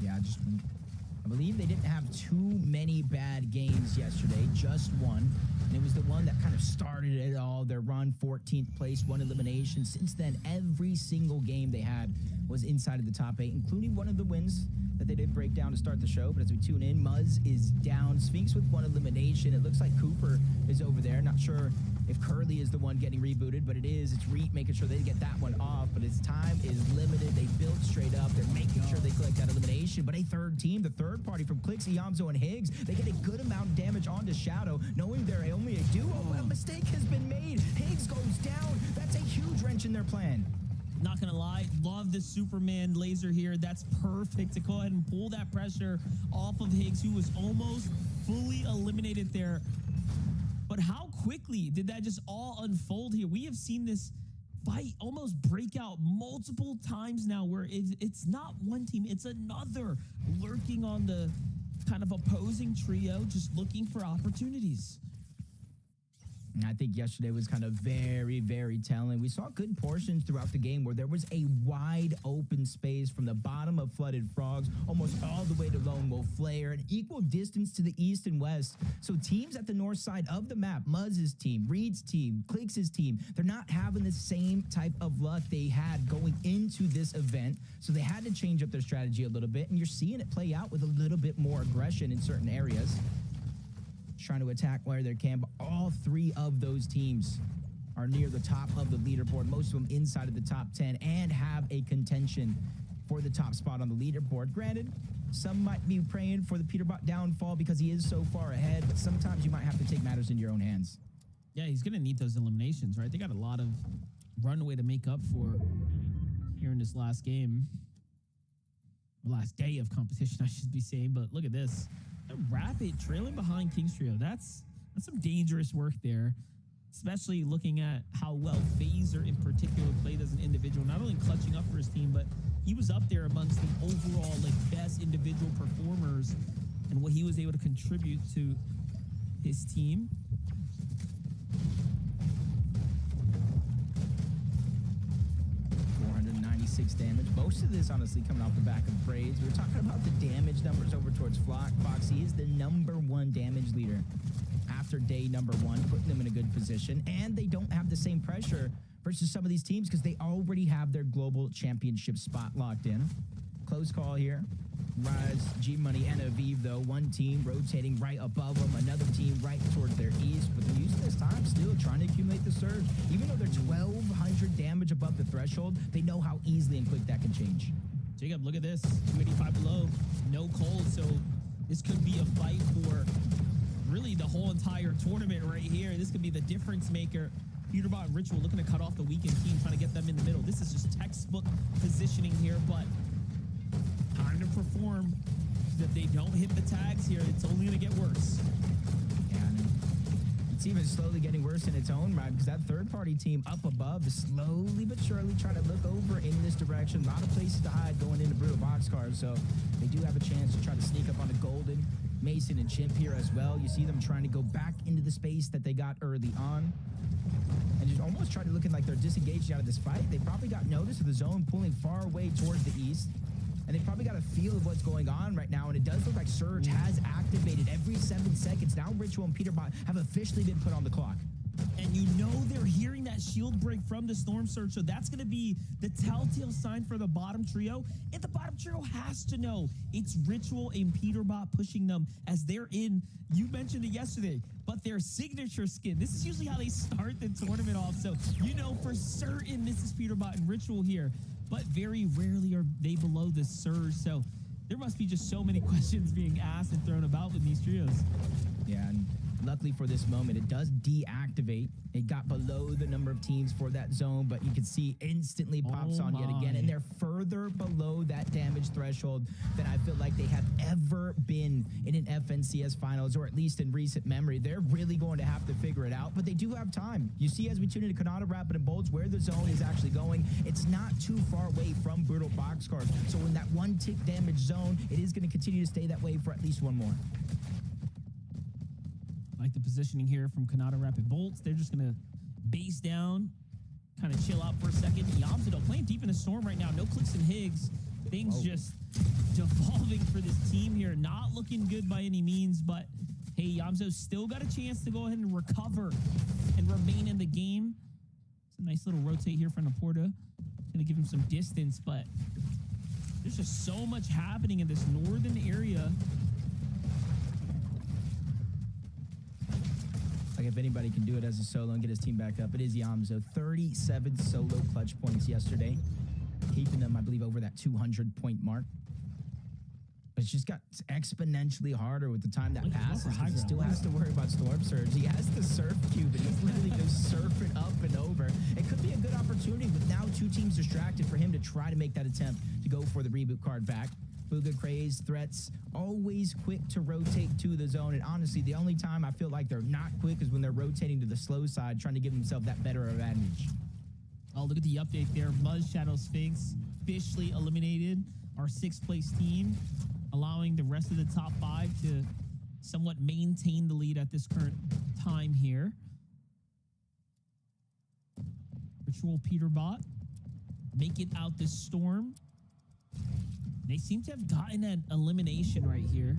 Yeah, I believe they didn't have too many bad games yesterday, just one. And it was the one that kind of started it all. Their run, 14th place, one elimination. Since then, every single game they had was inside of the top 8, including one of the wins that they did break down to start the show. But as we tune in, Muzz is down. Sphinx with one elimination. It looks like Cooper is over there. Not sure if Curly is the one getting rebooted, but it is. It's Reet making sure they get that one off. But his time is limited. They built straight up. They're making sure they collect that elimination. But a third team, the third party from Clicks, Iamzo, and Higgs, they get a good amount of damage onto Shadow, knowing they're only a duo. A mistake has been made. Higgs goes down. That's a huge wrench in their plan. Not gonna lie, love the Superman laser here. That's perfect to go ahead and pull that pressure off of Higgs, who was almost fully eliminated there. But how quickly did that just all unfold here? We have seen this fight almost break out multiple times now, where it's not one team, it's another lurking on the kind of opposing trio, just looking for opportunities. I think yesterday was kind of very, very telling. We saw good portions throughout the game where there was a wide open space from the bottom of Flooded Frogs almost all the way to Lone Wolf Flare, an equal distance to the east and west. So teams at the north side of the map, Muzz's team, Reed's team, Clicks' team, they're not having the same type of luck they had going into this event. So they had to change up their strategy a little bit, and you're seeing it play out with a little bit more aggression in certain areas. Trying to attack where they can, but all three of those teams are near the top of the leaderboard, most of them inside of the top 10, and have a contention for the top spot on the leaderboard. Granted, some might be praying for the Peterbot downfall because he is so far ahead, but sometimes you might have to take matters into your own hands. Yeah, he's gonna need those eliminations, right? They got a lot of runway to make up for here in this last game. Last day of competition, I should be saying, but look at this. Rapid trailing behind King's Trio. That's some dangerous work there, especially looking at how well Phaser in particular played as an individual, not only clutching up for his team, but he was up there amongst the overall best individual performers and what he was able to contribute to his team. 496 damage. Most of this, honestly, coming off the back of Braids. We were talking about the damage numbers over towards Foxy. Is the #1 damage leader after day #1, putting them in a good position. And they don't have the same pressure versus some of these teams because they already have their global championship spot locked in. Close call here. Rise, G-Money, and Aviv, though. One team rotating right above them, another team right towards their east. But they're using this time still trying to accumulate the surge. Even though they're 1,200 damage above the threshold, they know how easily and quick that can change. Jacob, look at this. 285 below, no cold. So this could be a fight for really the whole entire tournament right here. This could be the difference maker. Peterbot and Ritual looking to cut off the weakened team, trying to get them in the middle. This is just textbook positioning here, but time to perform. If they don't hit the tags here, it's only going to get worse. And it's even slowly getting worse in its own right because that third-party team up above is slowly but surely trying to look over in this direction. A lot of places to hide going into Brutal Boxcars, so they do have a chance to try to sneak up on the Golden, Mason, and Chimp here as well. You see them trying to go back into the space that they got early on and just almost try to look like they're disengaged out of this fight. They probably got notice of the zone pulling far away towards the east. And they probably got a feel of what's going on right now. And it does look like Surge has activated every 7 seconds. Now Ritual and Peterbot have officially been put on the clock. And you know they're hearing that shield break from the Storm Surge, so that's going to be the telltale sign for the bottom trio. And the bottom trio has to know it's Ritual and Peterbot pushing them as they're in, you mentioned it yesterday, but their signature skin. This is usually how they start the tournament off, so you know for certain this is Peterbot and Ritual here. But very rarely are they below the surge. So there must be just so many questions being asked and thrown about with these trios. Yeah, and luckily for this moment, it does deactivate. It got below the number of teams for that zone, but you can see instantly pops on yet again. And they're further below that damage threshold than I feel like they have ever been in an FNCS finals, or at least in recent memory. They're really going to have to figure it out, but they do have time. You see, as we tune into Kanata, Rapid, and Bolts, where the zone is actually going, it's not too far away from Brutal Boxcars. So in that 1-tick damage zone, it is going to continue to stay that way for at least one more. Like the positioning here from Kanata Rapid Bolts. They're just going to base down, kind of chill out for a second. Yamza playing deep in the storm right now. No Clicks and Higgs. Things just devolving for this team here. Not looking good by any means, but hey, Yamzo's still got a chance to go ahead and recover and remain in the game. It's a nice little rotate here from Laporta. Going to give him some distance, but there's just so much happening in this northern area. Like if anybody can do it as a solo and get his team back up, it is Yamzo. 37 solo clutch points yesterday, keeping them, I believe, over that 200-point mark. But it's just got exponentially harder with the time that passes. He still has to worry about Storm Surge. He has the surf cube, and he's literally just surfing up and over. It could be a good opportunity with now two teams distracted for him to try to make that attempt to go for the reboot card back. Booga Craze, Threats, always quick to rotate to the zone. And honestly, the only time I feel like they're not quick is when they're rotating to the slow side, trying to give themselves that better advantage. Oh, look at the update there. Muzz Shadow Sphinx officially eliminated our 6th place team, allowing the rest of the top 5 to somewhat maintain the lead at this current time here. Ritual Peterbot make it out this storm. They seem to have gotten an elimination right here.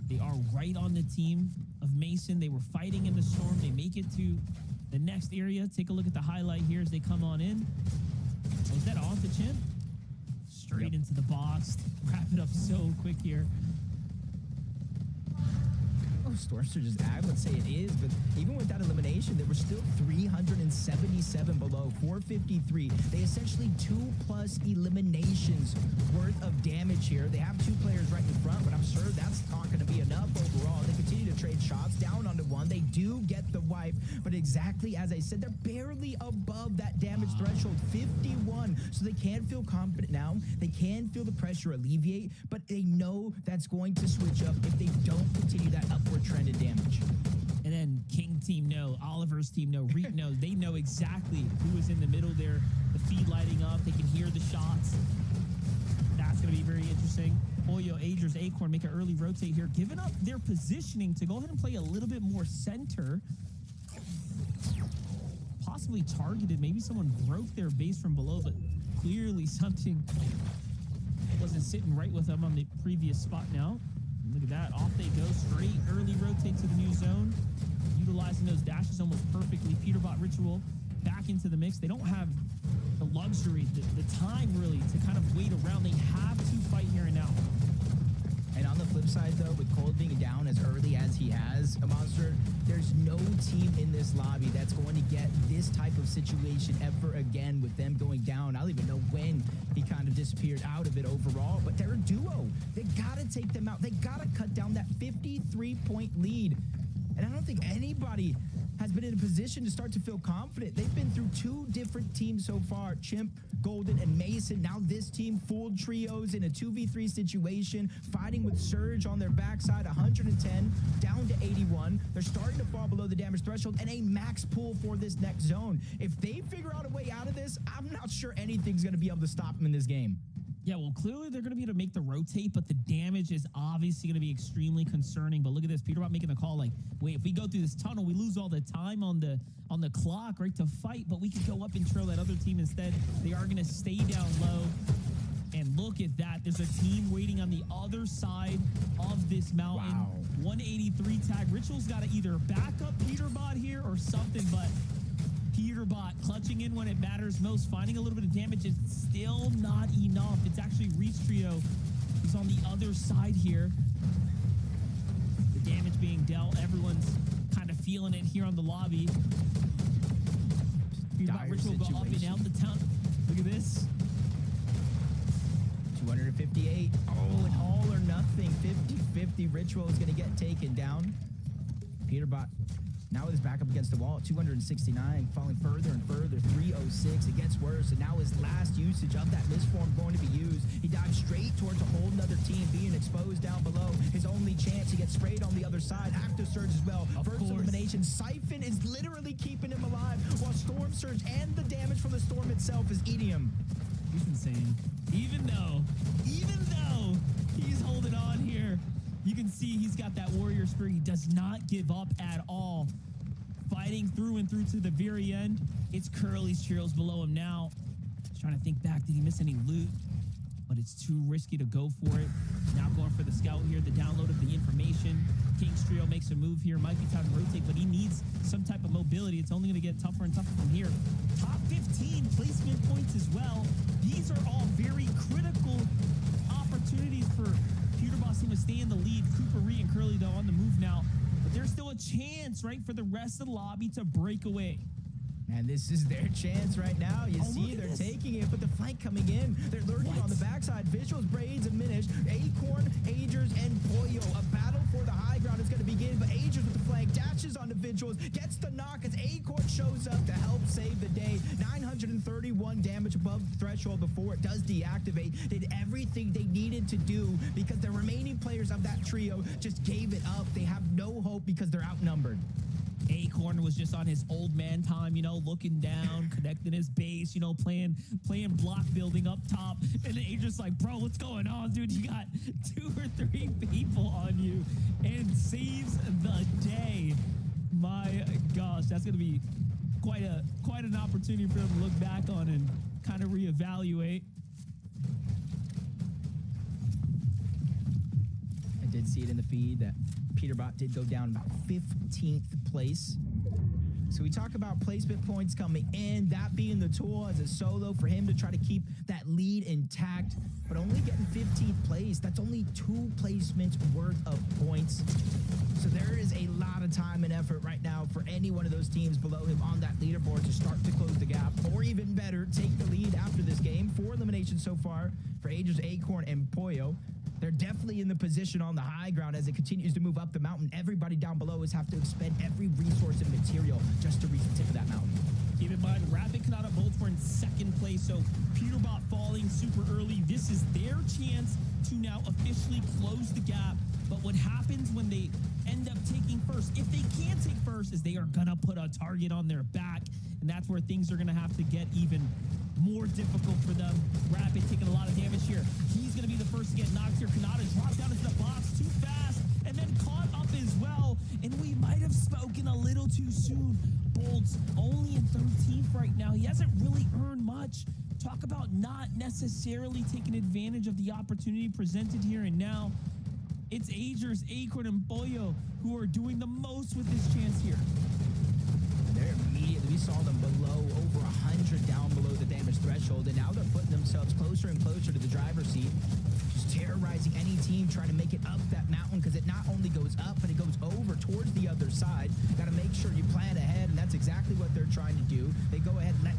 They are right on the team of Mason. They were fighting in the storm. They make it to the next area. Take a look at the highlight here as they come on in. Oh, is that on to Chimp? Straight into the box. Wrap it up so quick here. Oh, Storm Surge is ag. Let's say it is, but even with that elimination, there were still 377 below, 453. They essentially 2+ eliminations worth of damage here. They have 2 players right in front, but I'm sure that's not going to be enough overall. They continue to trade shots down onto one. They do get the wipe, but exactly as I said, they're barely above that damage threshold, 51. So they can feel confident now. They can feel the pressure alleviate, but they know that's going to switch up if they don't continue that upward trend in damage. And then King team know, Oliver's team know, Reek knows. They know exactly who is in the middle there. The feed lighting up. They can hear the shots. That's going to be very interesting. Pollo, Agers, Acorn make an early rotate here, giving up their positioning to go ahead and play a little bit more center. Possibly targeted. Maybe someone broke their base from below, but clearly something wasn't sitting right with them on the previous spot now. Look at that. Off they go. Straight early rotate to the new zone. Utilizing those dashes almost perfectly. Peterbot Ritual back into the mix. They don't have the luxury, the time really to kind of wait around. They have to fight here and now. And on the flip side, though, with Cold being down as early as he has, a monster, there's no team in this lobby that's going to get this type of situation ever again with them going down. I don't even know when he kind of disappeared out of it overall, but they're a duo. They got to take them out. They got to cut down that 53-point lead. And I don't think anybody has been in a position to start to feel confident. They've been through two different teams so far, Chimp, Golden, and Mason. Now this team full trios in a 2v3 situation, fighting with Surge on their backside, 110 down to 81. They're starting to fall below the damage threshold and a max pull for this next zone. If they figure out a way out of this, I'm not sure anything's going to be able to stop them in this game. Yeah, well, clearly they're going to be able to make the rotate, but the damage is obviously going to be extremely concerning. But look at this, Peterbot making the call like, wait, if we go through this tunnel, we lose all the time on the clock, right, to fight, but we could go up and trail that other team instead. They are going to stay down low. And look at that. There's a team waiting on the other side of this mountain. Wow. 183 tag. Ritual's got to either back up Peterbot here or something, but Peterbot clutching in when it matters most, finding a little bit of damage is still not enough. It's actually Reach Trio who's on the other side here. The damage being dealt, everyone's kind of feeling it here on the lobby. Peterbot Ritual go up and out the town. Look at this. 258. Oh, an all or nothing. 50-50. Ritual is going to get taken down. Peterbot now is back up against the wall at 269, falling further and further. 306. It gets worse. And now his last usage of that Mistform going to be used. He dives straight towards a whole nother team being exposed down below. His only chance, he gets sprayed on the other side. Active Surge as well. First elimination. Siphon is literally keeping him alive, while Storm Surge and the damage from the storm itself is eating him. He's insane. Even though he's holding on here, you can see he's got that warrior spirit. He does not give up at all. Fighting through and through to the very end. It's Curly's Trios below him now. Just trying to think back. Did he miss any loot? But it's too risky to go for it. Now going for the scout here, the download of the information. King's Trio makes a move here. Might be time to rotate, but he needs some type of mobility. It's only going to get tougher and tougher from here. Top 15 placement points as well. These are all very critical opportunities for Peterbot team to stay in the lead. Cooper, Ree, and Curly, though, on the move now. But there's still a chance, right, for the rest of the lobby to break away. And this is their chance right now. You see, they're this. taking it, but the flank coming in. They're lurking on the backside. Visuals, Braids, and Minish. Acorn, Agers, and Pollo. A battle for the high ground is going to begin, but Agers with the flank dashes onto Visuals, gets the knock as Acorn shows up to help save the day. 931 damage above the threshold before it does deactivate. Did everything they needed to do because the remaining players of that trio just gave it up. They have no hope because they're outnumbered. Acorn was just on his old man time, you know, looking down, connecting his base, you know, playing block building up top. And then Adrian's like, bro, what's going on, dude? You got 2 or 3 people on you, and saves the day. My gosh, that's going to be quite an opportunity for him to look back on and kind of reevaluate. I did see it in the feed that Peterbot did go down about 15th place. So we talk about placement points coming in, that being the tool as a solo for him to try to keep that lead intact, but only getting 15th place. That's only 2 placements worth of points. So there is a lot of time and effort right now for any one of those teams below him on that leaderboard to start to close the gap, or even better, take the lead after this game. 4 eliminations so far for Agers, Acorn, and Pollo. They're definitely in the position on the high ground as it continues to move up the mountain. Everybody down below is have to expend every resource and material just to reach the tip of that mountain. Keep in mind, Rapid Kanata Bolts were in 2nd place, so Peterbot falling super early. This is their chance to now officially close the gap. But what happens when they end up taking first, if they can take first, is they are going to put a target on their back, and that's where things are going to have to get even more difficult for them. Rapid taking a lot of damage here. He's going to be the first to get knocked here. Kanata dropped down into the box too fast and then caught up as well. And we might have spoken a little too soon. Bolts only in 13th right now. He hasn't really earned much. Talk about not necessarily taking advantage of the opportunity presented here and now. It's Agers, Acorn, and Boyo who are doing the most with this chance here. They're immediately, we saw them below, over 100 down below the damage threshold, and now they're putting themselves closer and closer to the driver's seat, just terrorizing any team trying to make it up that mountain, because it not only goes up, but it goes over towards the other side. Got to make sure you plan ahead, and that's exactly what they're trying to do. They go ahead and let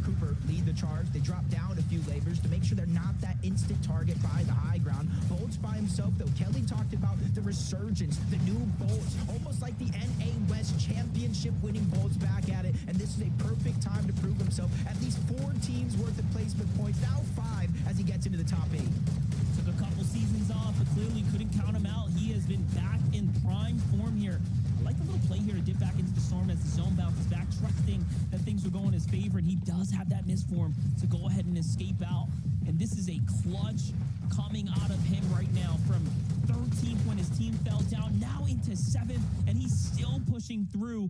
Cooper lead the charge. They drop down a few labors to make sure they're not that instant target by the high ground. Bolts by himself, though. Kelly talked about the resurgence, the new Bolts, almost like the NA West championship winning Bolts back at it, and this is a perfect time to prove himself. At least 4 teams worth of placement points, now 5 as he gets into the top 8. Took a couple seasons off, but clearly couldn't count him out. He has been back in prime form here. I like the little play here to dip back into the storm as the zone bounces back, trusting that things will go in his favor, and he does have that miss for him to go ahead and escape out. And this is a clutch coming out of him right now from 13th when his team fell down, now into 7th, and he's still pushing through.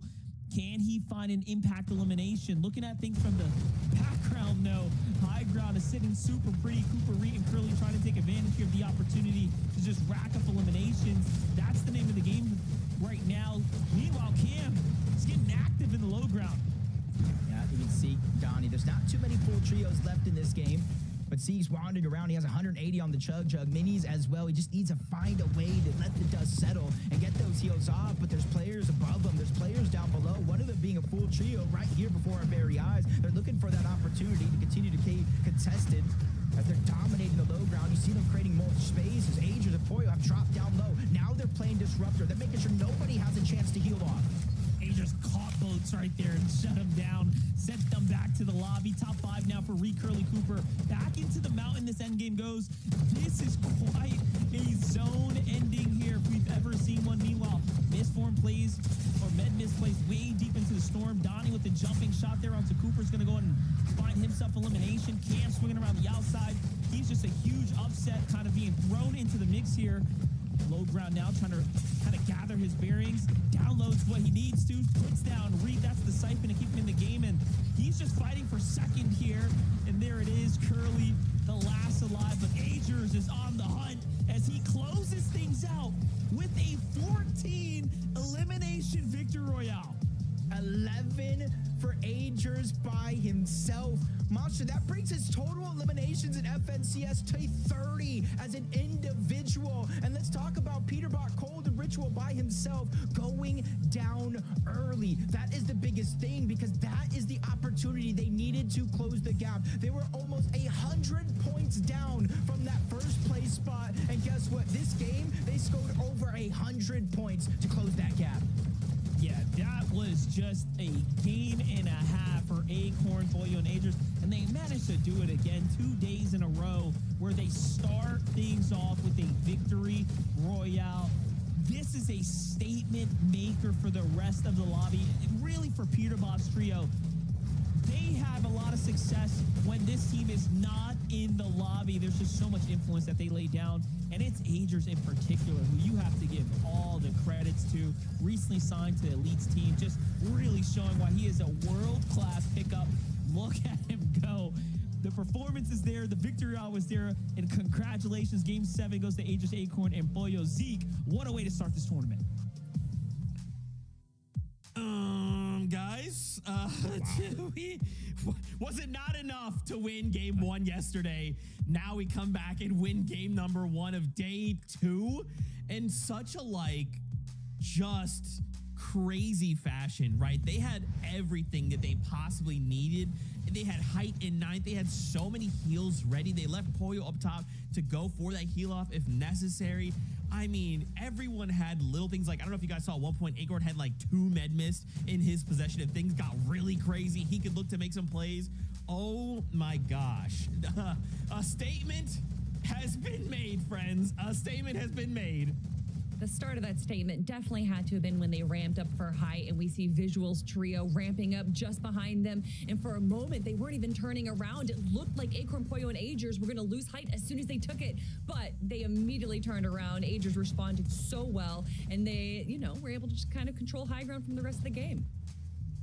Can he find an impact elimination? Looking at things from the background, though, high ground is sitting super pretty. Cooper, Reed, and Curly trying to take advantage of the opportunity to just rack up eliminations. That's the name of the game right now. Meanwhile, Cam is getting active in the low ground. Yeah, you can see, Donnie, there's not too many full trios left in this game, but Sieg's wandering around. He has 180 on the Chug. Minis as well. He just needs to find a way to let the dust settle and get those heals off, but there's players above them. There's players down below. One of them being a full trio right here before our very eyes. They're looking for that opportunity to continue to be contested as they're dominating the low ground. You see them creating more spaces. Agers and Poyo have dropped down low. Now they're playing Disruptor. They're making sure nobody has a chance to heal off. Agers caught Bolts right there and shut him down, sent them back to the lobby. Top 5 now for Curly Cooper. Back into the mountain this endgame goes. This is quite a zone ending here if we've ever seen one. Meanwhile, Misform plays, or Med Miss plays way deep into the storm. Donnie with the jumping shot there onto Cooper's going to go and find himself elimination. Cam swinging around the outside. He's just a huge upset kind of being thrown into the mix here. Low ground now, trying to kind of gather his bearings, downloads what he needs to, puts down Reed. That's the siphon to keep him in the game, and he's just fighting for second here. And there it is, Curly, the last alive, but Agers is on the hunt as he closes things out with a 14 elimination victory royale. 11 for Agers by himself. Monster, that brings his total eliminations in FNCS to 30 as an individual. And let's talk about Peterbot, Cold, and Ritual by himself going down early. That is the biggest thing, because that is the opportunity they needed to close the gap. They were almost 100 points down from that first place spot. And guess what? This game, they scored over 100 points to close that gap. Yeah, that was just a game and a half for Acorn, Boyo, and Agers, and they managed to do it again 2 days in a row where they start things off with a victory royale. This is a statement maker for the rest of the lobby, really for Peterbot's trio. They have a lot of success when this team is not in the lobby. There's just so much influence that they lay down, and it's Agers in particular who you have to give all the credits to. Recently signed to the Elites team, just really showing why he is a world-class pickup. Look at him go. The performance is there, the victory was there, and congratulations. Game 7 goes to Agers, Acorn, and Boyo. Zeke, what a way to start this tournament. Guys, was it not enough to win game 1 yesterday? Now we come back and win game number 1 of day 2 in such a just crazy fashion, right? They had everything that they possibly needed. They had height in 9th. They had so many heals ready. They left Poyo up top to go for that heal off if necessary. I mean, everyone had little things I don't know if you guys saw at one point, Acorn had 2 med mist in his possession. If things got really crazy, he could look to make some plays. Oh my gosh. A statement has been made, friends. A statement has been made. the start of that statement definitely had to have been when they ramped up for height, and we see Visuals Trio ramping up just behind them. And for a moment, they weren't even turning around. It looked like Acorn, Pollo, and Agers were going to lose height as soon as they took it, but they immediately turned around. Agers responded so well, and they, were able to just kind of control high ground from the rest of the game.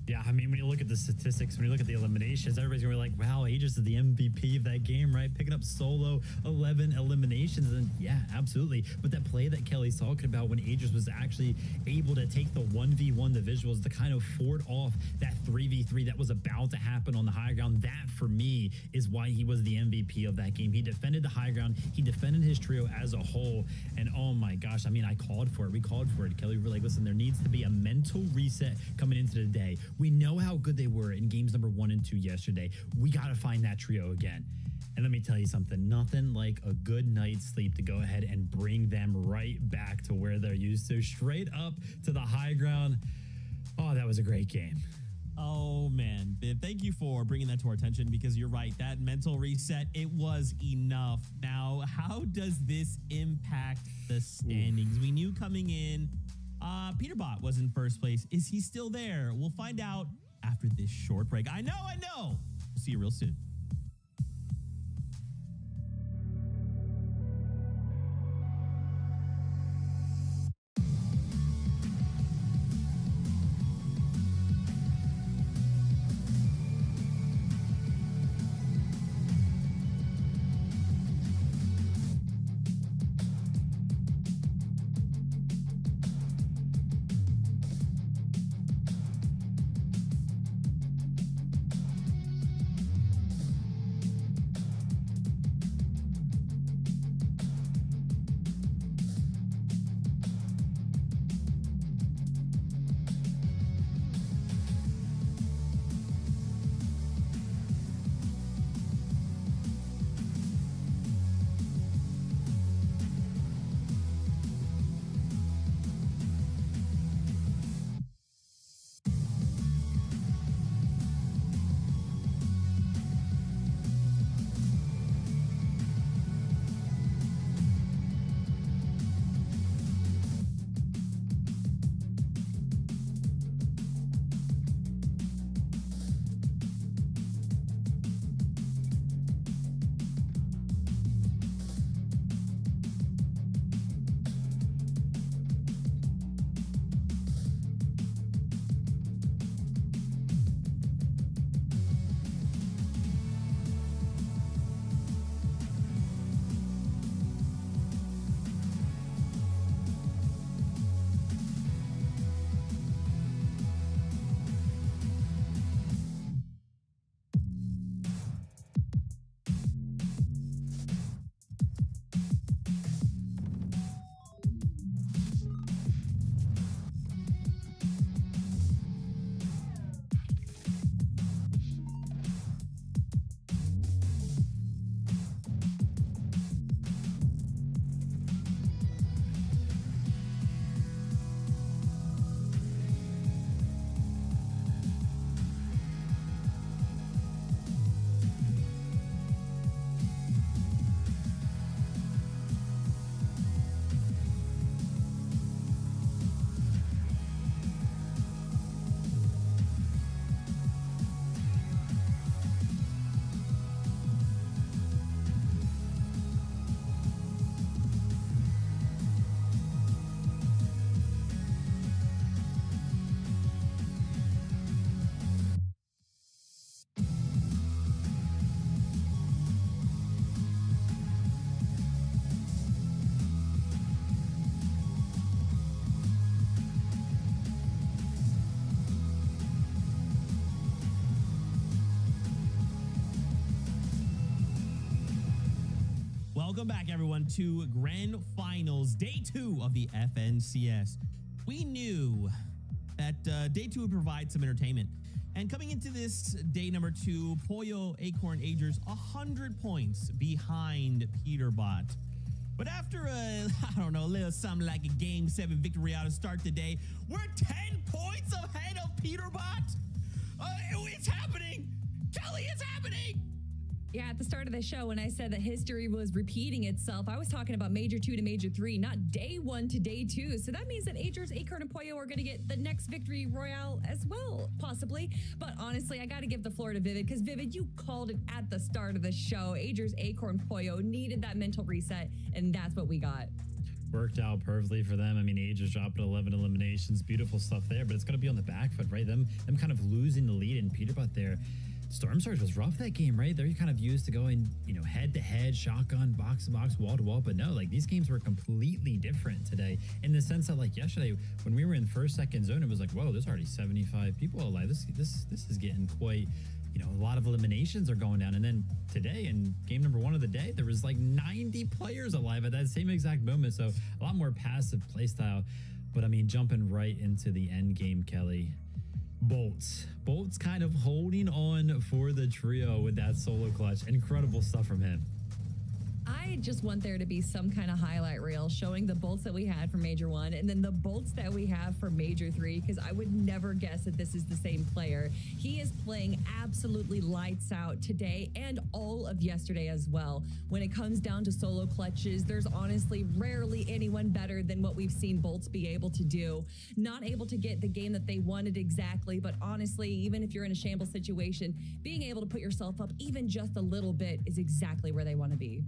Yeah, I mean, when you look at the statistics, when you look at the eliminations, everybody's going to be like, wow, Agers is the MVP of that game, right? Picking up solo 11 eliminations. And yeah, absolutely. But that play that Kelly's talking about when Agers was actually able to take the 1v1, the Visuals, to kind of ford off that 3v3 that was about to happen on the high ground, that for me is why he was the MVP of that game. He defended the high ground. He defended his trio as a whole. And oh my gosh, I mean, I called for it. We called for it. Kelly, we were like, listen, there needs to be a mental reset coming into the day. We know how good they were in games number 1 and 2 yesterday. We got to find that trio again. And let me tell you something, nothing like a good night's sleep to go ahead and bring them right back to where they're used to, straight up to the high ground. Oh, that was a great game. Oh, man. Viv, thank you for bringing that to our attention, because you're right. That mental reset, it was enough. Now, how does this impact the standings? We knew coming in, Peterbot was in first place. Is he still there? We'll find out after this short break. I know. We'll see you real soon. Welcome back, everyone, to Grand Finals, Day 2 of the FNCS. We knew that Day 2 would provide some entertainment. And coming into this day number 2, Pollo, Acorn, Agers, 100 points behind Peterbot. But after a little something like a Game 7 victory out to start the day, we're 10 points ahead of Peterbot. It's happening. Kelly, it's happening. Yeah, at the start of the show, when I said that history was repeating itself, I was talking about Major 2 to Major 3, not day 1 to day 2. So that means that Agers, Acorn, and Pollo are going to get the next victory royale as well, possibly. But honestly, I got to give the floor to Vivid, because Vivid, you called it at the start of the show. Agers, Acorn, Pollo needed that mental reset, and that's what we got. Worked out perfectly for them. I mean, Age is dropping 11 eliminations. Beautiful stuff there, but it's going to be on the back foot, right? Them kind of losing the lead in Peterbutt there. Storm Surge was rough that game, right? They're kind of used to going, head to head, shotgun, box to box, wall to wall. But no, like these games were completely different today in the sense that, like yesterday, when we were in first, second zone, it was like, whoa, there's already 75 people alive. This is getting quite, a lot of eliminations are going down. And then today, in game number 1 of the day, there was like 90 players alive at that same exact moment. So a lot more passive play style. But I mean, jumping right into the end game, Kelly. Bolts kind of holding on for the trio with that solo clutch. Incredible stuff from him. I just want there to be some kind of highlight reel showing the bolts that we had for Major 1 and then the bolts that we have for Major 3, because I would never guess that this is the same player. He is playing absolutely lights out today and all of yesterday as well. When it comes down to solo clutches, there's honestly rarely anyone better than what we've seen bolts be able to do. Not able to get the game that they wanted exactly, but honestly, even if you're in a shambles situation, being able to put yourself up even just a little bit is exactly where they want to be.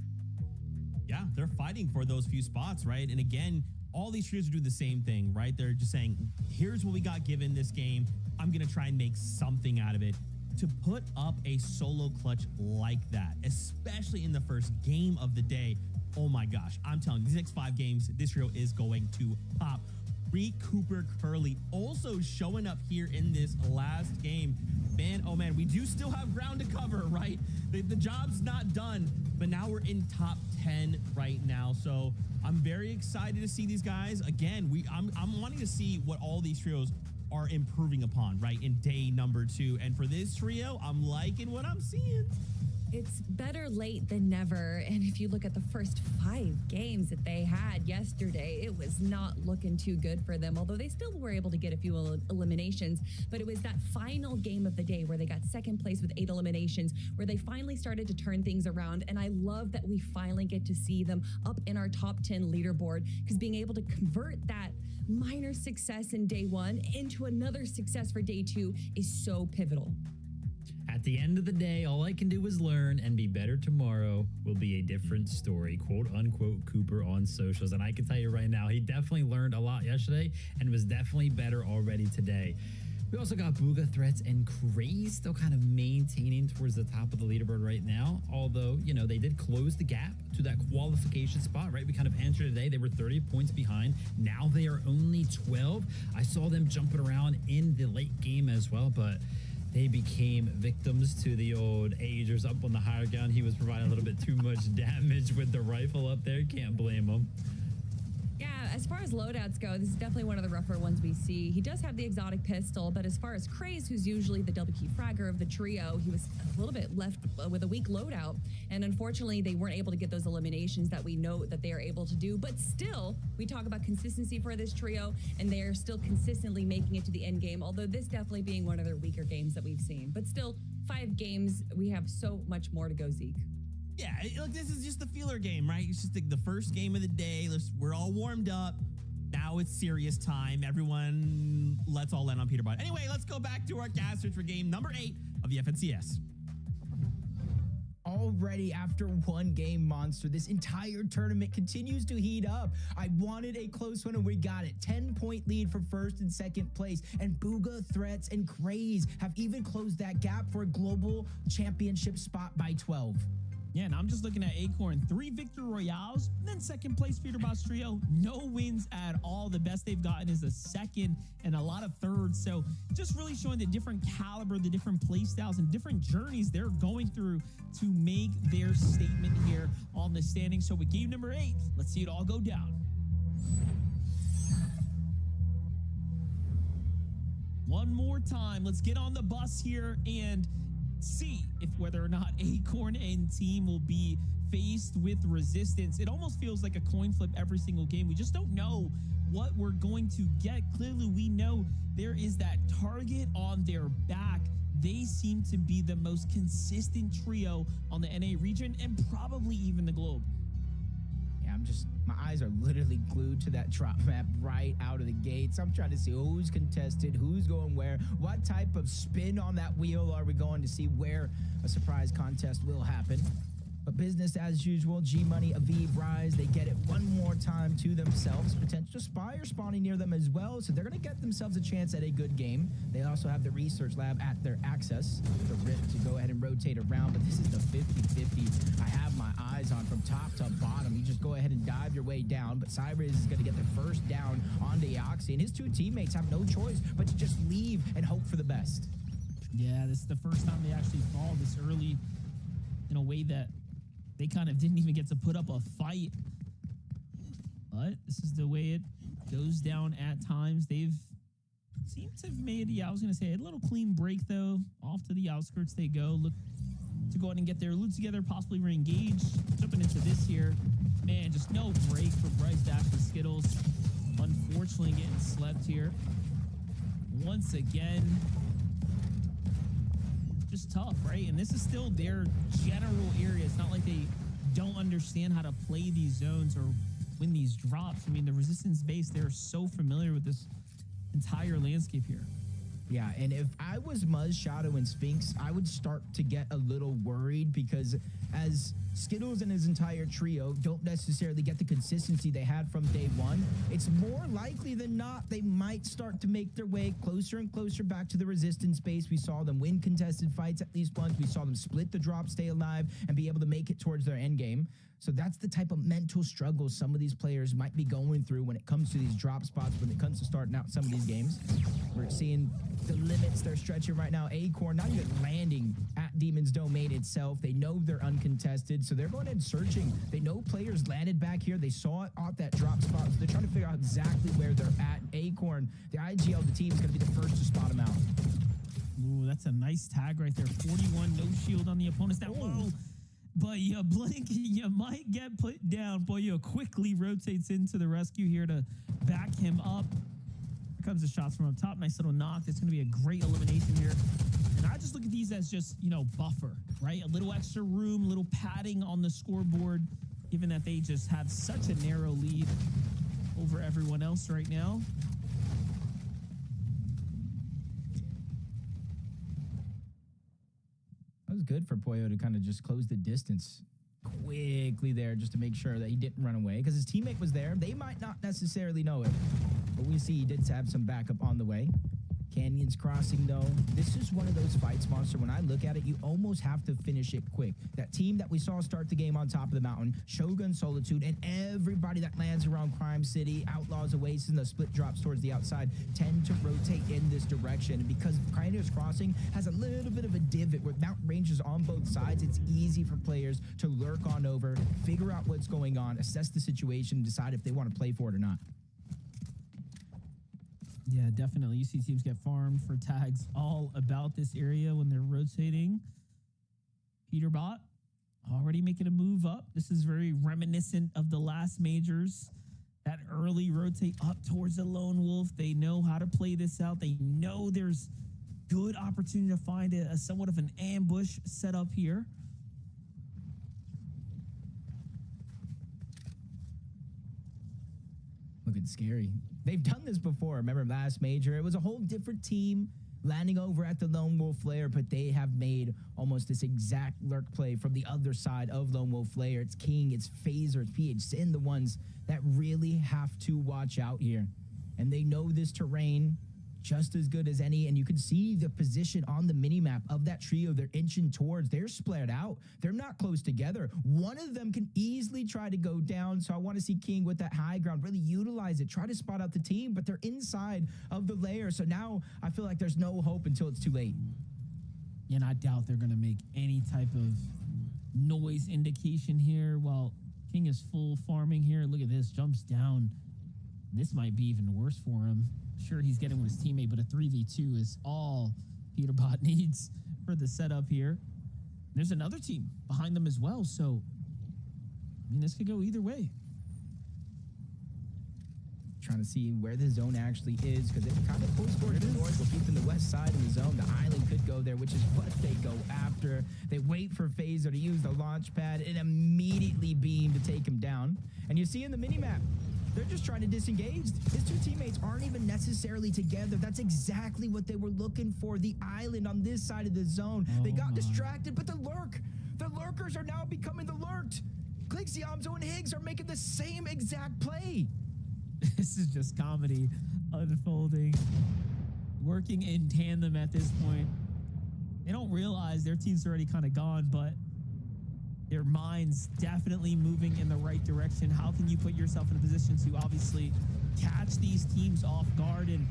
Yeah, they're fighting for those few spots, right? And again, all these trios do the same thing, right? They're just saying, here's what we got given this game. I'm going to try and make something out of it. To put up a solo clutch like that, especially in the first game of the day, oh my gosh, I'm telling you, these next 5 games, this trio is going to pop. Bree Cooper Curley also showing up here in this last game. Man, oh man, we do still have ground to cover, right? The job's not done, but now we're in top 10 right now. So I'm very excited to see these guys. Again, I'm wanting to see what all these trios are improving upon, right, in day number 2. And for this trio, I'm liking what I'm seeing. It's better late than never. And if you look at the first 5 games that they had yesterday, it was not looking too good for them, although they still were able to get a few eliminations. But it was that final game of the day where they got second place with 8 eliminations, where they finally started to turn things around. And I love that we finally get to see them up in our top 10 leaderboard, because being able to convert that minor success in day 1 into another success for day 2 is so pivotal. At the end of the day, all I can do is learn, and be better tomorrow will be a different story, quote unquote Cooper on socials. And I can tell you right now, he definitely learned a lot yesterday and was definitely better already today. We also got Booga, Threats, and Craze still kind of maintaining towards the top of the leaderboard right now. Although, they did close the gap to that qualification spot, right? We kind of entered today. They were 30 points behind. Now they are only 12. I saw them jumping around in the late game as well, but they became victims to the old Agers up on the higher ground. He was providing a little bit too much damage with the rifle up there. Can't blame him. Yeah, as far as loadouts go, this is definitely one of the rougher ones we see. He does have the exotic pistol, but as far as Craze, who's usually the double key fragger of the trio, he was a little bit left with a weak loadout. And unfortunately, they weren't able to get those eliminations that we know that they are able to do. But still, we talk about consistency for this trio, and they are still consistently making it to the end game, although this definitely being one of their weaker games that we've seen. But still, 5 games, we have so much more to go, Zeke. Yeah, look, this is just the feeler game, right? It's just the first game of the day. We're all warmed up. Now it's serious time. Everyone, let's all land on Peterbot. Anyway, let's go back to our casters for game number 8 of the FNCS. Already after 1 game, Monster, this entire tournament continues to heat up. I wanted a close one and we got it. 10-point lead for first and second place. And Booga, Threats, and Craze have even closed that gap for a global championship spot by 12. Yeah, and I'm just looking at Acorn, 3 victory royales, then second place Peterbots trio, no wins at all. The best they've gotten is a second and a lot of thirds. So just really showing the different caliber, the different play styles and different journeys they're going through to make their statement here on the standings. So with game number 8, let's see it all go down. One more time, let's get on the bus here and see if whether or not Acorn and team will be faced with resistance. It almost feels like a coin flip every single game. We just don't know what we're going to get. Clearly, we know there is that target on their back they seem to be the most consistent trio on the NA region and probably even the globe. Yeah, my eyes are literally glued to that drop map right out of the gates. I'm trying to see who's contested, who's going where, what type of spin on that wheel are we going to see, where a surprise contest will happen. But business as usual, G-Money, Aviv, Rise, they get it one more time to themselves. Potential Spire spawning near them as well, so they're going to get themselves a chance at a good game. They also have the research lab at their access, the RIP to go ahead and rotate around, but this is the 50-50 I have my eyes on from top to bottom. You just go ahead and dive your way down, but Cyrus is going to get the first down on Deoxy, and his two teammates have no choice but to just leave and hope for the best. Yeah, this is the first time they actually fall this early in a way that they kind of didn't even get to put up a fight. But this is the way it goes down at times. They've seemed to have made, I was going to say, a little clean break, though. Off to the outskirts they go. Look to go ahead and get their loot together, possibly re-engage. Jumping into this here. Man, just no break for Bryce Dash and Skittles. Unfortunately, getting slept here. Once again, just tough, right? And this is still their general area. It's not like they don't understand how to play these zones or win these drops. I mean, the Resistance base, they're so familiar with this entire landscape here. Yeah, and if I was Muzz, Shadow, and Sphinx, I would start to get a little worried because as Skittles and his entire trio don't necessarily get the consistency they had from day one, it's more likely than not they might start to make their way closer and closer back to the Resistance base. We saw them win contested fights at least once. We saw them split the drop, stay alive, and be able to make it towards their end game. So that's the type of mental struggles some of these players might be going through when it comes to these drop spots, when it comes to starting out some of these games. We're seeing the limits they're stretching right now. Acorn not even landing at Demon's Domain itself. They know they're uncontested, so they're going in searching. They know players landed back here. They saw it at that drop spot, so they're trying to figure out exactly where they're at. Acorn, the IGL of the team, is going to be the first to spot them out. Ooh, that's a nice tag right there. 41, no shield on the opponents. That low. But you blink, you might get put down. Boyo quickly rotates into the rescue here to back him up. Here comes the shots from up top. Nice little knock. It's going to be a great elimination here. And I just look at these as just, buffer, right? A little extra room, a little padding on the scoreboard, given that they just have such a narrow lead over everyone else right now. That was good for Pollo to kind of just close the distance quickly there just to make sure that he didn't run away because his teammate was there. They might not necessarily know it, but we see he did have some backup on the way. Canyons Crossing, though, this is one of those fights, Monster. When I look at it, you almost have to finish it quick. That team that we saw start the game on top of the mountain, Shogun Solitude, and everybody that lands around Crime City, Outlaws Oasis, and the split drops towards the outside tend to rotate in this direction. And because Canyons Crossing has a little bit of a divot with mountain ranges on both sides, it's easy for players to lurk on over, figure out what's going on, assess the situation, and decide if they want to play for it or not. Yeah, definitely. You see teams get farmed for tags all about this area when they're rotating. Peterbot already making a move up. This is very reminiscent of the last majors. That early rotate up towards the Lone Wolf. They know how to play this out. They know there's good opportunity to find a somewhat of an ambush set up here. Looking scary. They've done this before. Remember last major? It was a whole different team landing over at the Lone Wolf Lair, but they have made almost this exact lurk play from the other side of Lone Wolf Lair. It's King, it's Phaser, it's PH, the ones that really have to watch out here. And they know this terrain just as good as any, and you can see the position on the minimap of that trio they're inching towards. They're split out. They're not close together. One of them can easily try to go down, so I want to see King with that high ground really utilize it, try to spot out the team, but they're inside of the layer, so now I feel like there's no hope until it's too late. And I doubt they're going to make any type of noise indication here while King is full farming here. Look at this, jumps down. This might be even worse for him. Sure, he's getting with his teammate, but a 3v2 is all Peterbot needs for the setup here. There's another team behind them as well, so I mean, this could go either way. Trying to see where the zone actually is, because if it kind of pulls towards the north, we'll keep in the west side of the zone. The island could go go there, which is what they go after. They wait for Phaser to use the launch pad and immediately beam to take him down. And you see in the minimap, they're just trying to disengage. His two teammates aren't even necessarily together. That's exactly what they were looking for. The island on this side of the zone. They got distracted, but the lurkers are now becoming the lurked. Clixie, Amzo, and Higgs are making the same exact play. This is just comedy unfolding, working in tandem at this point. They don't realize their team's already kind of gone, but their minds definitely moving in the right direction. How can you put yourself in a position to obviously catch these teams off guard? And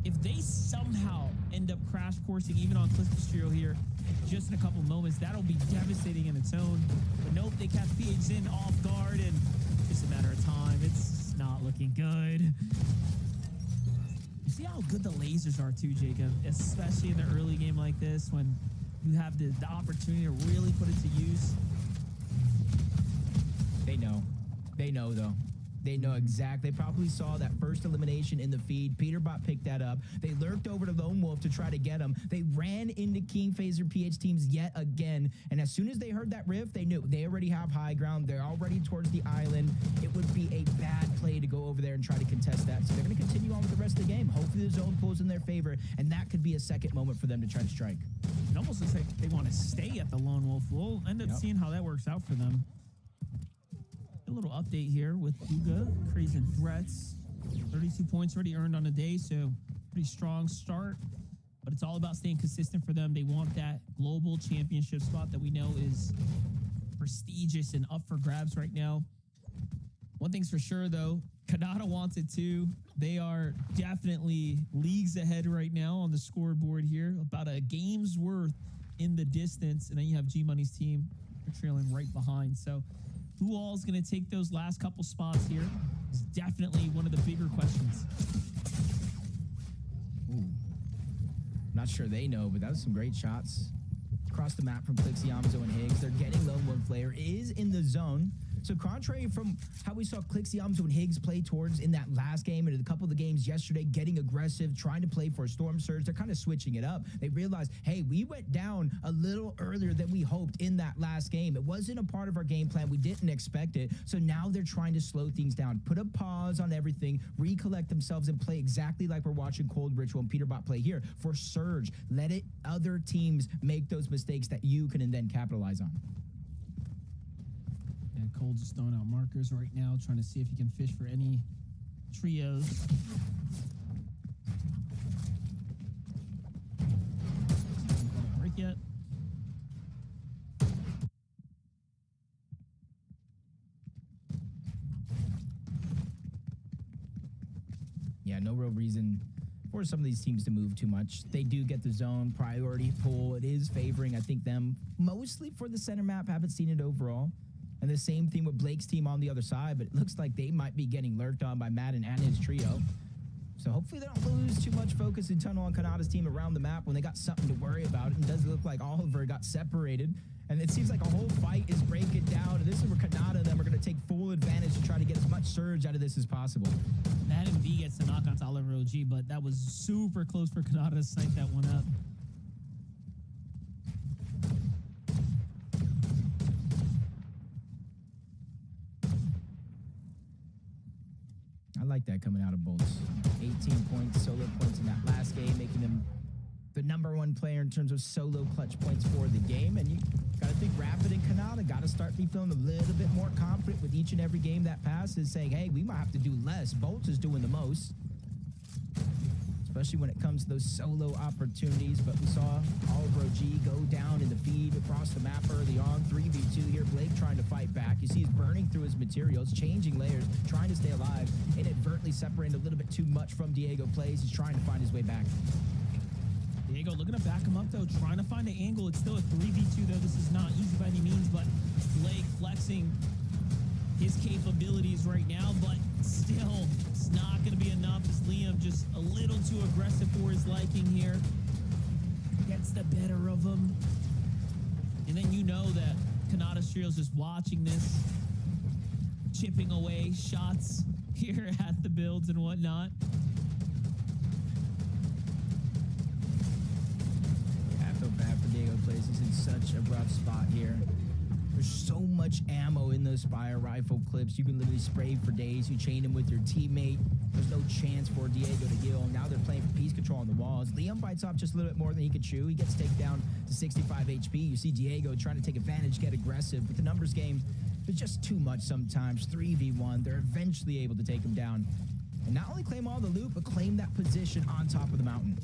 if they somehow end up crash coursing even on Clixie Trio here just in a couple moments, that'll be devastating in its own. But nope, they catch PHZ off guard, and it's a matter of time. It's not looking good. You see how good the lasers are too, Jacob, especially in the early game like this when you have the opportunity to really put it to use. They know. They know, though. They know exactly. They probably saw that first elimination in the feed. Peterbot picked that up. They lurked over to Lone Wolf to try to get him. They ran into King Phaser PH teams yet again. And as soon as they heard that riff, they knew they already have high ground. They're already towards the island. It would be a bad play to go over there and try to contest that. So they're going to continue on with the rest of the game. Hopefully the zone pulls in their favor, and that could be a second moment for them to try to strike. It almost looks like they want to stay at the Lone Wolf. We'll end up seeing how that works out for them. A little update here with Uga, Crazy Threats. 32 points already earned on the day, so pretty strong start. But it's all about staying consistent for them. They want that global championship spot that we know is prestigious and up for grabs right now. One thing's for sure, though, Kanata wants it too. They are definitely leagues ahead right now on the scoreboard here, about a game's worth in the distance. And then you have G Money's team, they're trailing right behind. So who all is going to take those last couple spots here is definitely one of the bigger questions. Ooh. Not sure they know, but that was some great shots across the map from Clixie, Amzo, and Higgs. They're getting Lone Wolf Player is in the zone. So contrary from how we saw Clixie, Amzo, and Higgs play towards in that last game and a couple of the games yesterday, getting aggressive, trying to play for a Storm Surge, they're kind of switching it up. They realized, hey, we went down a little earlier than we hoped in that last game. It wasn't a part of our game plan. We didn't expect it. So now they're trying to slow things down, put a pause on everything, recollect themselves, and play exactly like we're watching Cold Ritual and Peterbot play here for Surge. Let it other teams make those mistakes that you can then capitalize on. And Cole's just throwing out markers right now, trying to see if he can fish for any trios. Hasn't got a break yet. Yeah, no real reason for some of these teams to move too much. They do get the zone priority pull. It is favoring, I think, them mostly for the center map. Haven't seen it overall. And the same thing with Blake's team on the other side, but it looks like they might be getting lurked on by Madden and his trio. So hopefully they don't lose too much focus and tunnel on Kanata's team around the map when they got something to worry about. It does look like Oliver got separated, and it seems like a whole fight is breaking down. And this is where Kanata and them are going to take full advantage to try to get as much surge out of this as possible. Madden V gets the knock onto Oliver OG, but that was super close for Kanata to snipe that one up. I like that coming out of Bolts. 18 points, solo points in that last game, making them the #1 player in terms of solo clutch points for the game. And you got to think Rapid and Kanata got to start be feeling a little bit more confident with each and every game that passes, saying, hey, we might have to do less. Bolts is doing the most, especially when it comes to those solo opportunities. But we saw Oliver OG go down in the feed across the map early on. 3v2 here. Blake trying to fight back. You see he's burning through his materials, changing layers, trying to stay alive, inadvertently separating a little bit too much from Diego plays. He's trying to find his way back. Diego looking to back him up, though, trying to find an angle. It's still a 3v2, though. This is not easy by any means, but Blake flexing his capabilities right now, but still, it's not going to be enough as Liam just a little too aggressive for his liking here. Gets the better of him. And then you know that Kanata Strio's just watching this, chipping away shots here at the builds and whatnot. I feel such a rough spot here. There's so much ammo in those Spire rifle clips. You can literally spray for days. You chain him with your teammate. There's no chance for Diego to heal. Now they're playing for piece control on the walls. Liam bites off just a little bit more than he could chew. He gets taken down to 65 HP. You see Diego trying to take advantage, get aggressive. But the numbers game, there's just too much sometimes. 3v1. They're eventually able to take him down. And not only claim all the loot, but claim that position on top of the mountain.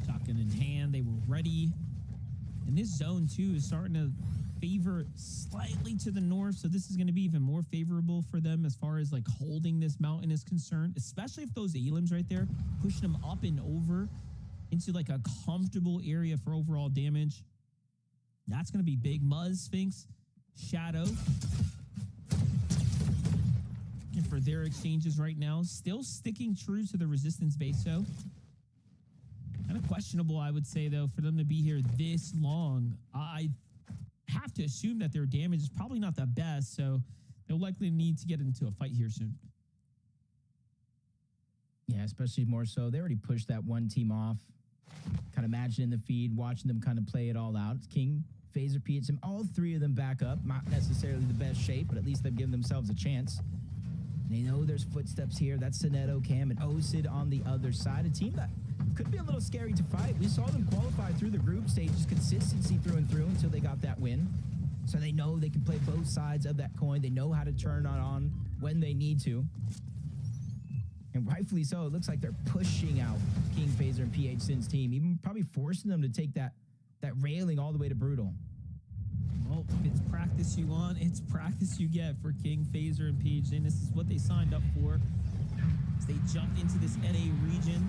Shotgun in hand, they were ready. And this zone, too, is starting to favor slightly to the north. So this is going to be even more favorable for them as far as like holding this mountain is concerned, especially if those Elims right there, pushing them up and over into like a comfortable area for overall damage. That's going to be big. Muzz, Sphinx, Shadow. Looking for their exchanges right now. Still sticking true to the resistance base, though. Kind of questionable, I would say, though, for them to be here this long. I have to assume that their damage is probably not the best, so they'll likely need to get into a fight here soon. Yeah, especially more so. They already pushed that one team off. Kind of imagining the feed, watching them kind of play it all out. It's King, Phaser, PHM, all three of them back up. Not necessarily the best shape, but at least they've given themselves a chance. And they know there's footsteps here. That's Sinetto, Cam, and Osid on the other side. A team that could be a little scary to fight. We saw them qualify through the group stages, consistency through and through until they got that win. So they know they can play both sides of that coin. They know how to turn it on when they need to. And rightfully so, it looks like they're pushing out King, Phaser, and PH Sin's team, even probably forcing them to take that railing all the way to Brutal. Well, if it's practice you want, it's practice you get for King, Phaser, and PH Sin. This is what they signed up for as they jumped into this NA region.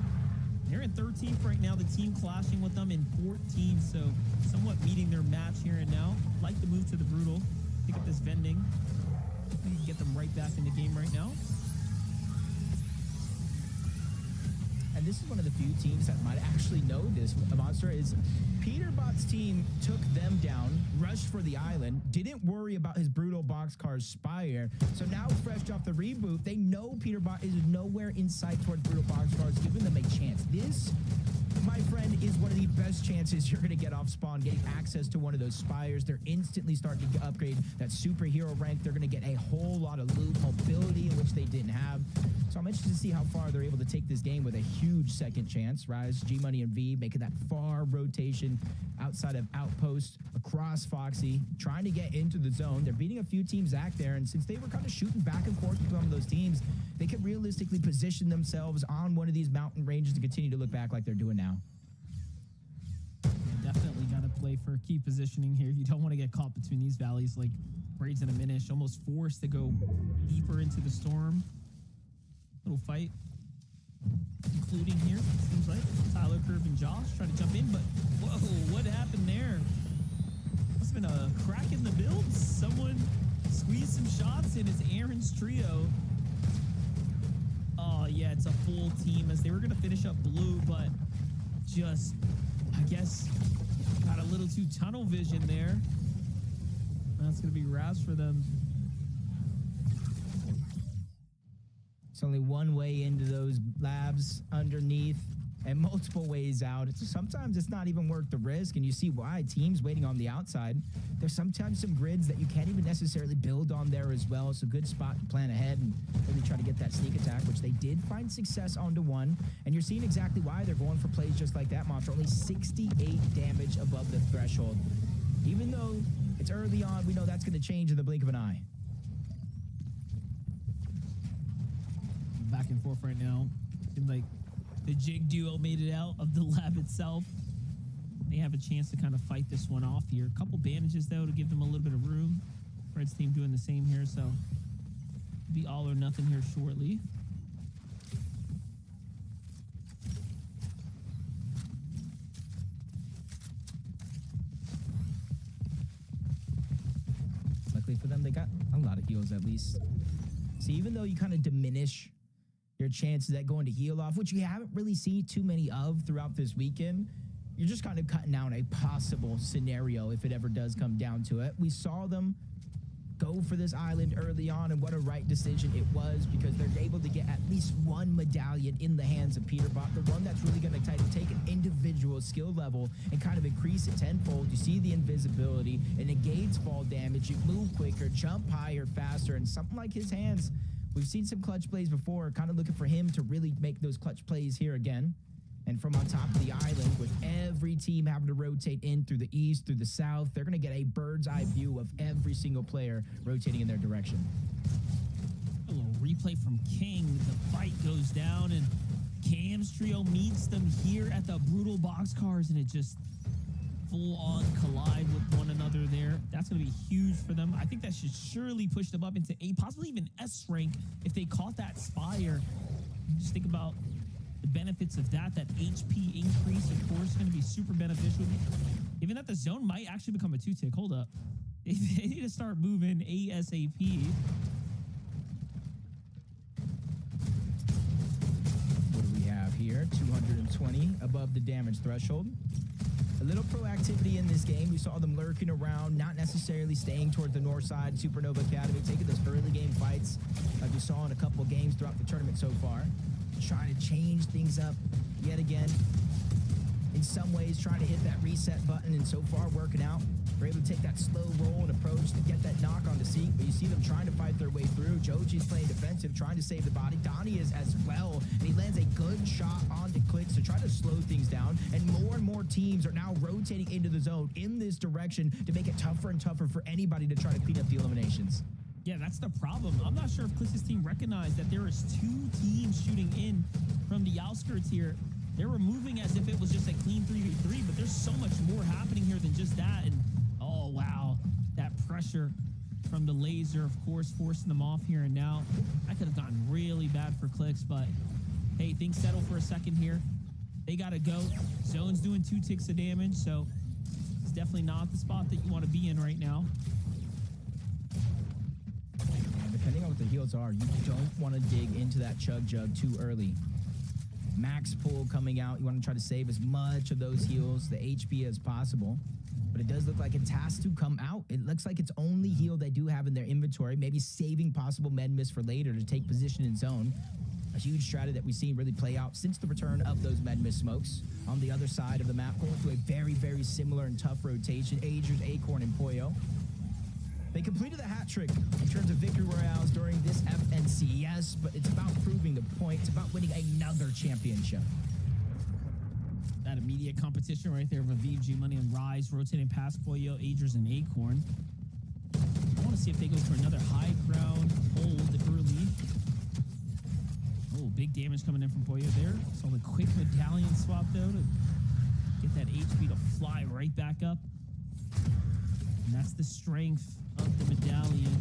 They're in 13th right now, the team clashing with them in 14th, so somewhat meeting their match here and now. Like to move to the Brutal, pick up this vending, and get them right back in the game right now. And this is one of the few teams that might actually know this. Monster is Peterbot's team took them down, rushed for the island, didn't worry about his Brutal Boxcar Spire. So now, fresh off the reboot, they know Peterbot is nowhere in sight towards Brutal Boxcars, giving them a chance. This, my friend, is one of the best chances you're going to get off spawn, getting access to one of those Spires. They're instantly starting to upgrade that superhero rank. They're going to get a whole lot of loot, mobility, in which they didn't have. So I'm interested to see how far they're able to take this game with a huge second chance. Rise, G-Money, and V making that far rotation outside of Outpost, across Foxy, trying to get into the zone. They're beating a few teams back there, and since they were kind of shooting back and forth with some of those teams, they could realistically position themselves on one of these mountain ranges to continue to look back like they're doing now. Definitely got to play for key positioning here. You don't want to get caught between these valleys like Braids and Diminish, almost forced to go deeper into the storm. Little fight, including here, seems like Tyler, Curve, and Josh trying to jump in, but whoa, what happened there? Must have been a crack in the build. Someone squeezed some shots, and it's Aaron's trio. Oh, yeah, it's a full team as they were going to finish up blue, but just, I guess, got a little too tunnel vision there. That's going to be Raz for them. It's only one way into those labs underneath and multiple ways out. Sometimes it's not even worth the risk, and you see why. Teams waiting on the outside. There's sometimes some grids that you can't even necessarily build on there as well. It's a good spot to plan ahead and really try to get that sneak attack, which they did find success onto one. And you're seeing exactly why they're going for plays just like that, Monster. Only 68 damage above the threshold. Even though it's early on, we know that's going to change in the blink of an eye. Back and forth right now. Seems like the Jig duo made it out of the lab itself. They have a chance to kind of fight this one off here. A couple bandages, though, to give them a little bit of room. Fred's team doing the same here, so be all or nothing here shortly. Luckily for them, they got a lot of heals at least. See, even though you kind of diminish your chances at going to heal off, which you haven't really seen too many of throughout this weekend, you're just kind of cutting down a possible scenario if it ever does come down to it. We saw them go for this island early on, and what a right decision it was, because they're able to get at least one medallion in the hands of Peterbot, the one that's really going to take an individual skill level and kind of increase it tenfold. You see the invisibility, it negates fall damage, you move quicker, jump higher, faster, and something like his hands. We've seen some clutch plays before, kind of looking for him to really make those clutch plays here again. And from on top of the island, with every team having to rotate in through the east, through the south, they're going to get a bird's eye view of every single player rotating in their direction. A little replay from King. The fight goes down, and Cam's trio meets them here at the Brutal Boxcars, and it just full-on collide with one another there. That's going to be huge for them. I think that should surely push them up into A, possibly even S rank if they caught that Spire. Just think about the benefits of that. That HP increase, of course, is going to be super beneficial. Even that the zone might actually become a 2-tick. Hold up. They need to start moving ASAP. What do we have here? 220 above the damage threshold. A little proactivity in this game. We saw them lurking around, not necessarily staying towards the north side. Supernova Academy taking those early game fights like we saw in a couple games throughout the tournament so far. Trying to change things up yet again. In some ways, trying to hit that reset button, and so far working out. We're able to take that slow roll and approach to get that knock on the seat, but you see them trying to fight their way through. Joji's playing defensive, trying to save the body. Donnie is as well, and he lands a good shot onto Clix to try to slow things down, and more teams are now rotating into the zone in this direction to make it tougher and tougher for anybody to try to clean up the eliminations. Yeah, that's the problem. I'm not sure if Clix's team recognized that there is 2 teams shooting in from the outskirts here. They were moving as if it was just a clean 3v3, but there's so much more happening here than just that. And oh, wow, that pressure from the laser, of course, forcing them off here. And now that could have gotten really bad for Clix, but hey, things settle for a second here. They got to go. Zone's doing 2 ticks of damage, so it's definitely not the spot that you want to be in right now. Depending on what the heals are, you don't want to dig into that chug jug too early. Max pull coming out. You want to try to save as much of those heals, the HP as possible. But it does look like it has to come out. It looks like it's only heal they do have in their inventory, maybe saving possible med miss for later to take position in zone. A huge strategy that we've seen really play out since the return of those med miss smokes. On the other side of the map, going through a very similar and tough rotation. Agers, Acorn, and Poyo. They completed the hat trick in terms of victory royales during this FNCS, but it's about proving the point. It's about winning another championship. That immediate competition right there of Aviv, G Money, and Rise rotating past Poyo, Agers, and Acorn. I want to see if they go for another high ground hold early. Oh, big damage coming in from Poyo there. So a quick medallion swap though to get that HP to fly right back up. And that's the strength of the medallion.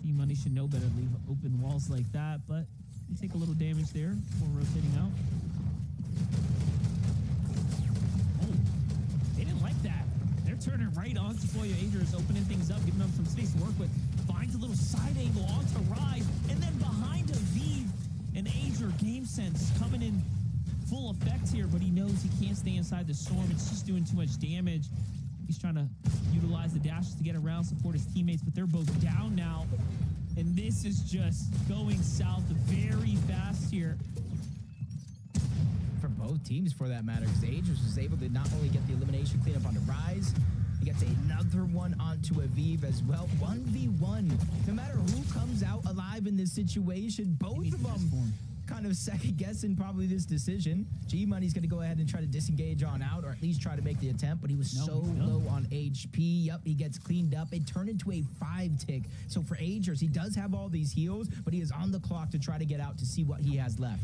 G-Money should know better to leave open walls like that, but they take a little damage there before rotating out. Oh, they didn't like that. They're turning right onto Poyo. Agers, opening things up, giving them some space to work with. Finds a little side angle onto Rise, and then behind Aviv, an Ager game sense coming in full effect here, but he knows he can't stay inside the storm. It's just doing too much damage. He's trying to utilize the dashes to get around, support his teammates, but they're both down now. And this is just going south very fast here. For both teams, for that matter, because Agers was able to not only get the elimination cleanup on the Rise, he gets another one onto Aviv as well. 1v1. No matter who comes out alive in this situation, both of them kind of second guessing probably this decision. G-Money's going to go ahead and try to disengage on out, or at least try to make the attempt, but he was so low on HP. Yep, he gets cleaned up. It turned into a 5-tick. So for Agers, he does have all these heals, but he is on the clock to try to get out to see what he has left.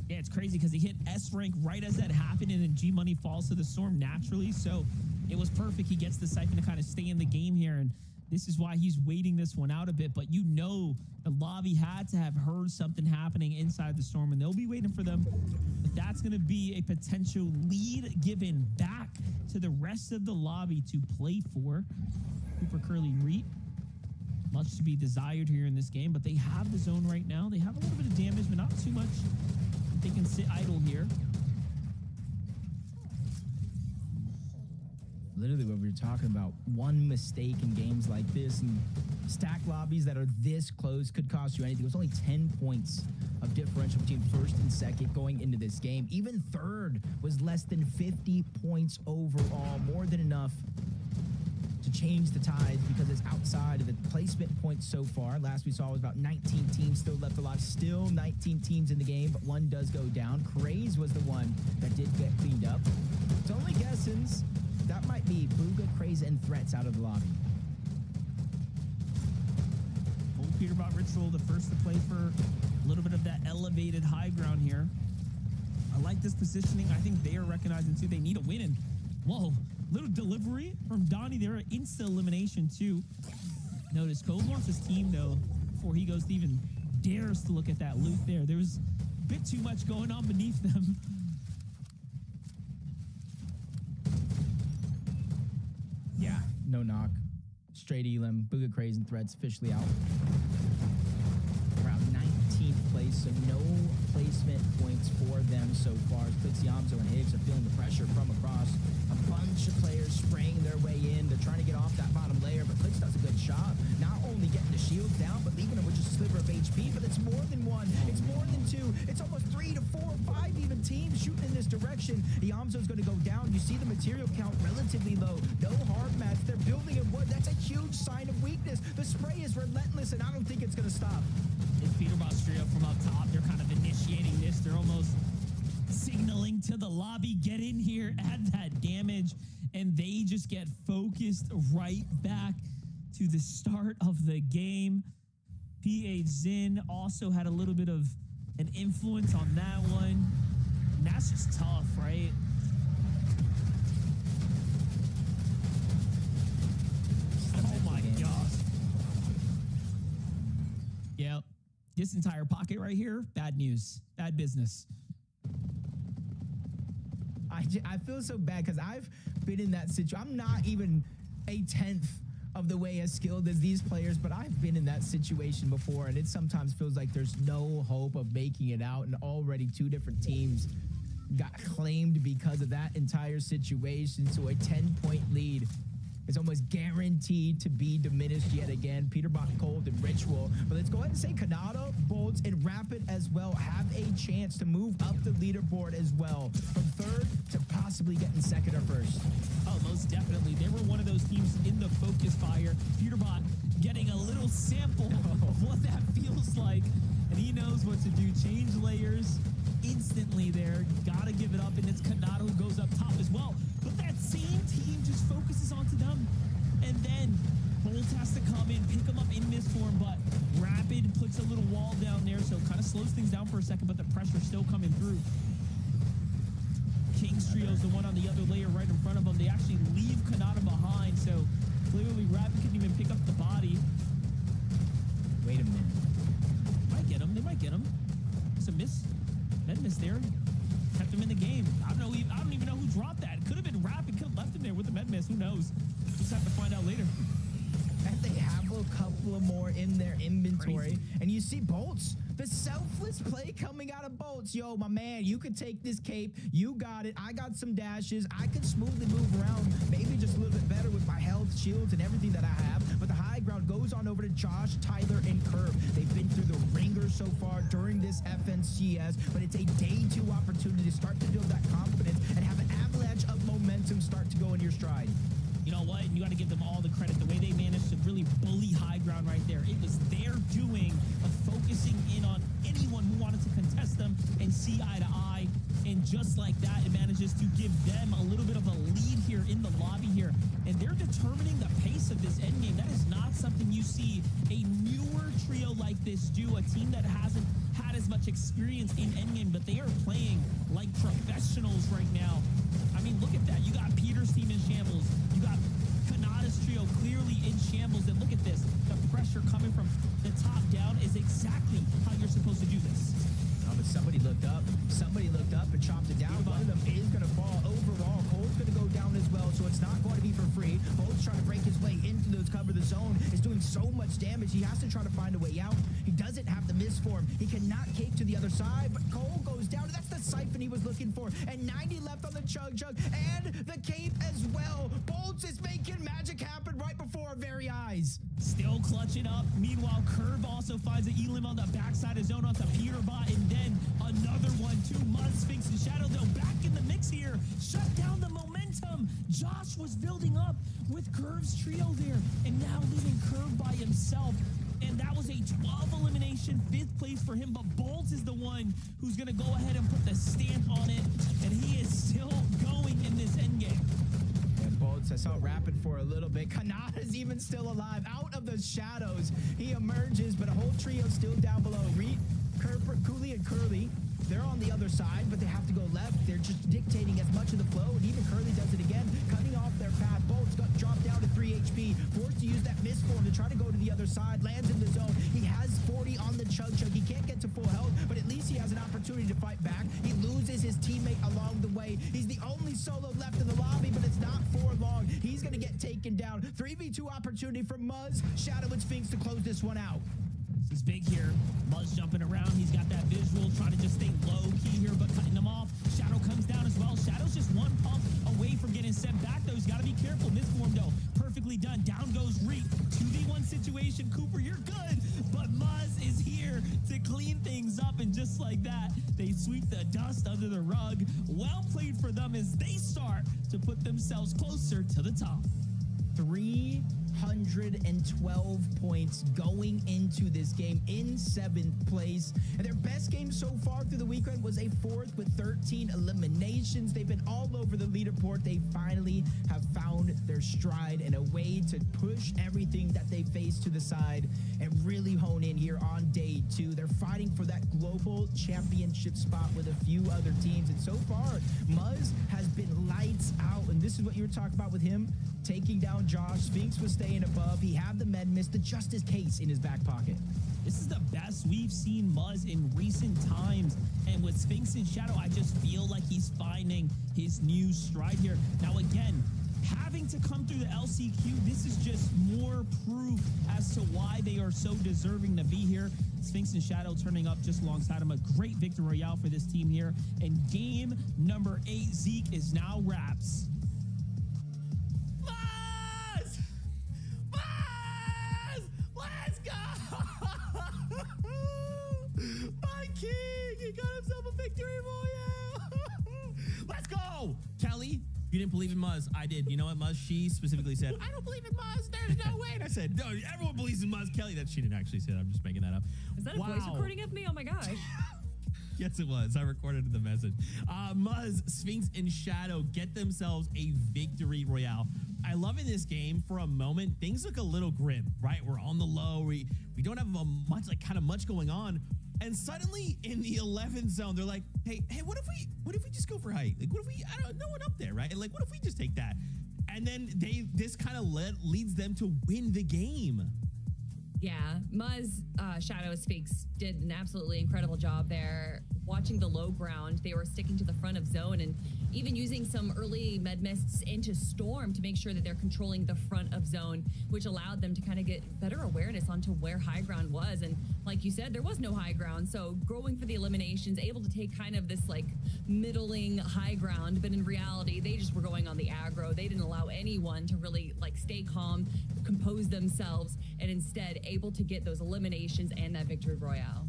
Yeah, it's crazy because he hit S rank right as that happened, and then G-Money falls to the storm naturally. So it was perfect. He gets the Siphon to kind of stay in the game here, and this is why he's waiting this one out a bit. But you know the lobby had to have heard something happening inside the storm, and they'll be waiting for them. But that's going to be a potential lead given back to the rest of the lobby to play for. Cooper Curly Reet. Much to be desired here in this game, but they have the zone right now. They have a little bit of damage, but not too much. They can sit idle here. A literally what we were talking about. One mistake in games like this and stack lobbies that are this close could cost you anything. It was only 10 points of differential between first and second going into this game. Even third was less than 50 points overall, more than enough to change the tides because it's outside of the placement points so far. Last we saw was about 19 teams still left alive. Still 19 teams in the game, but one does go down. Craze was the one that did get cleaned up. It's only guessings. That might be Bugha, Craze, and Threats out of the lobby. Old Peterbot Ritual, the first to play for a little bit of that elevated high ground here. I like this positioning. I think they are recognizing too they need a win. And whoa, little delivery from Donnie there. Insta elimination too. Notice Code wants his team though before he goes to even dares to look at that loot there. There was a bit too much going on beneath them. Yeah, no knock. Straight Elim, Bugha, Craze, and Threats officially out. Around 19th place, so no placement points for them so far. Clix, Yamzo, and Higgs are feeling the pressure from across. A bunch of players spraying their way in. They're trying to get off that bottom layer, but Clix does a good job. Not only getting the shields down, but leaving them with just a sliver of HP, but it's more than one. It's more than two. It's almost 3 to 4 or 5 even teams shooting in this direction. Yamzo's going to go down. You see the material count relatively low. No hard mats. They're building in wood. That's a huge sign of weakness. The spray is relentless, and I don't think it's going to stop. It's Peterbot straight up from up top. They're kind of initiating this. They're almost signaling to the lobby, get in here, add that damage, and they just get focused right back to the start of the game. PH Zin also had a little bit of an influence on that one. And that's just tough, right? Oh my gosh. Yeah. This entire pocket right here, bad news, bad business. I feel so bad because I've been in that situation. I'm not even a 10th of the way as skilled as these players, but I've been in that situation before, and it sometimes feels like there's no hope of making it out, and already 2 different teams got claimed because of that entire situation. So a 10-point lead is almost guaranteed to be diminished yet again. Peterbot, Cold, and Ritual. But let's go ahead and say Kanata, Bolts, and Rapid as well have a chance to move up the leaderboard as well. From third to possibly getting second or first. Oh, most definitely. They were one of those teams in the focus fire. Peterbot getting a little sample of what that feels like. And he knows what to do. Change layers instantly there. Gotta give it up. And it's Kanata who goes up top as well. But that same team just focuses onto them. And then Bolt has to come in, pick them up in this form, but Rapid puts a little wall down there, so kind of slows things down for a second, but the pressure's still coming through. King's Trio's the one on the other layer right in front of them. They actually leave Kanata behind, so clearly Rapid couldn't even pick up the body. Wait a minute. Might get him. They might get him. It's a miss. Med miss there. Kept him in the game. I don't even know who dropped that. It could have been Rapid. Could have left him there with the med miss. Who knows? Just have to find out later. And they have a couple of more in their inventory. Crazy. And you see Bolts, the selfless play coming out of Bolts. Yo, my man, you could take this cape. You got it. I got some dashes. I could smoothly move around, maybe just a little bit better with my health, shields, and everything that I have. But the high ground goes on over to Josh, Tyler, and Curve. They've been through the ringer so far during this FNCS, but it's a day 2 opportunity to start to build that confidence and have an avalanche of momentum start to go in your stride. You know what? You got to give them all the credit. The way they managed to really bully high ground right there. It was their doing of focusing in on anyone who wanted to contest them and see eye to eye. And just like that, it manages to give them a little bit of a lead here in the lobby here. And they're determining the pace of this endgame. That is not something you see a newer trio like this do. A team that hasn't had as much experience in endgame, but they are playing like professionals right now. I mean, look at that. You got Peter's team in shambles. You got Kanata's trio clearly in shambles. And look at this. The pressure coming from the top down is exactly how you're supposed to do this. Oh, but somebody looked up. Somebody looked up and chopped it down. One of them is going to fall overall. Cole's going to go down as well, so it's not going to be for free. Cole's trying to break his way into those cover the zone. Is doing so much damage. He has to try to find a way out. He doesn't have the misfire. Mistform. He cannot cake to the other side, but Cole goes down. That's the siphon he was looking for. And 90 left on the Chug Chug and the cape as well. Bolts is making magic happen right before our very eyes. Still clutching up. Meanwhile, Curve also finds an Elim on the backside of zone onto Peterbot, and then another one to Muzz, Sphinx, and Shadow. Though back in the mix here, shut down the momentum. Josh was building up with Curve's trio there, and now leaving Curve by himself. And that was a 12 elimination, 5th place for him. But Bolt is the one who's going to go ahead and put the stamp on it, and he is still going in this endgame. And Bolts, I saw Rapid for a little bit. Kanata's even still alive. Out of the shadows, he emerges, but a whole trio still down below. Reet, Cooley, and Curly, they're on the other side, but they have to go left. They're just dictating as much of the flow, and even Curly does it again, cutting off their path. Bolts got dropped down to 3 HP, forced to use that Mistform to try to go to the other side, lands in the zone. He has 40 on the Chug Chug. He can't get to full health, but at least he has an opportunity to fight back. He loses his teammate along the way. He's the only solo left in the lobby, but it's not for long. He's going to get taken down. 3v2 opportunity for Muzz, Shadow, and Sphinx to close this one out. This is big here. Muzz jumping around. He's got that visual, trying to just stay low key here, but cutting them off. Shadow comes down as well. Shadow's just one pump away from getting sent back, though. He's got to be careful. Mistform, though, perfectly done. Down goes Reet. 2v1 situation. Cooper, you're good. But Muzz is here to clean things up, and just like that, they sweep the dust under the rug. Well played for them as they start to put themselves closer to the top. 312 points going into this game in 7th place. And their best game so far through the weekend was a 4th with 13 eliminations. They've been all over the leaderboard. They finally have found their stride and a way to push everything that they face to the side and really hone in here on day 2. They're fighting for that global championship spot with a few other teams. And so far, Muzz has been lights out. And this is what you were talking about with him taking down Josh. Sphinx was staying above. He had the med miss, the justice case in his back pocket. This is the best we've seen Muzz in recent times. And with Sphinx and Shadow, I just feel like he's finding his new stride here. Now, again, having to come through the LCQ, this is just more proof as to why they are so deserving to be here. Sphinx and Shadow turning up just alongside him. A great victory royale for this team here. And game number 8, Zeke, is now wraps. Muzz! Muzz! Let's go! My king! He got himself a victory royale! Let's go! Kelly, you didn't believe in Muzz. I did. You know what, Muzz? She specifically said, I don't believe in Muzz. There's no way. And I said, no, everyone believes in Muzz. Kelly, that she didn't actually say that. I'm just making that up. Is that a voice recording of me? Oh my gosh. Yes, it was. I recorded the message. Muzz, Sphinx, and Shadow get themselves a victory royale. I love in this game, for a moment, things look a little grim, right? We're on the low. We don't have much going on. And suddenly in the 11th zone, they're like, hey, what if we just go for height? Like, what if I don't know what up there, right? Like, what if we just take that? And then this kind of leads them to win the game. Yeah, Muzz, Shadow, Sphinx did an absolutely incredible job there. Watching the low ground, they were sticking to the front of zone and even using some early med mists into Storm to make sure that they're controlling the front of zone, which allowed them to kind of get better awareness onto where high ground was. And like you said, there was no high ground. So going for the eliminations, able to take kind of this like middling high ground, but in reality, they just were going on the aggro. They didn't allow anyone to really like stay calm, compose themselves, and instead able to get those eliminations and that victory royale.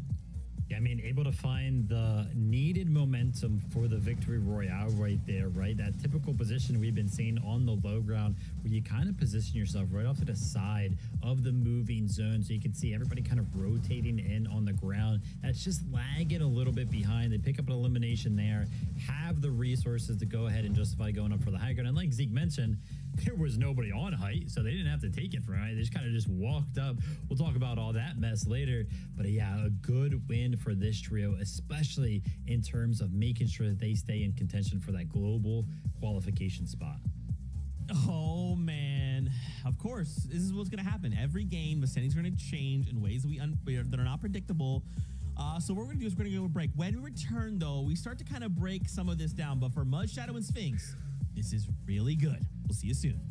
Yeah, I mean, able to find the needed momentum for the victory royale right there, right? That typical position we've been seeing on the low ground where you kind of position yourself right off to the side of the moving zone so you can see everybody kind of rotating in on the ground. That's just lagging a little bit behind. They pick up an elimination there, have the resources to go ahead and justify going up for the high ground. And like Zeke mentioned, there was nobody on height, so they didn't have to take it from height. They just kind of just walked up. We'll talk about all that mess later. But yeah, a good win for this trio, especially in terms of making sure that they stay in contention for that global qualification spot. Oh, man. Of course, this is what's going to happen. Every game, the settings are going to change in ways that are not predictable. So what we're going to do is we're going to go to a break. When we return, though, we start to kind of break some of this down. But for Muzz, Shadow, and Sphinx, this is really good. We'll see you soon.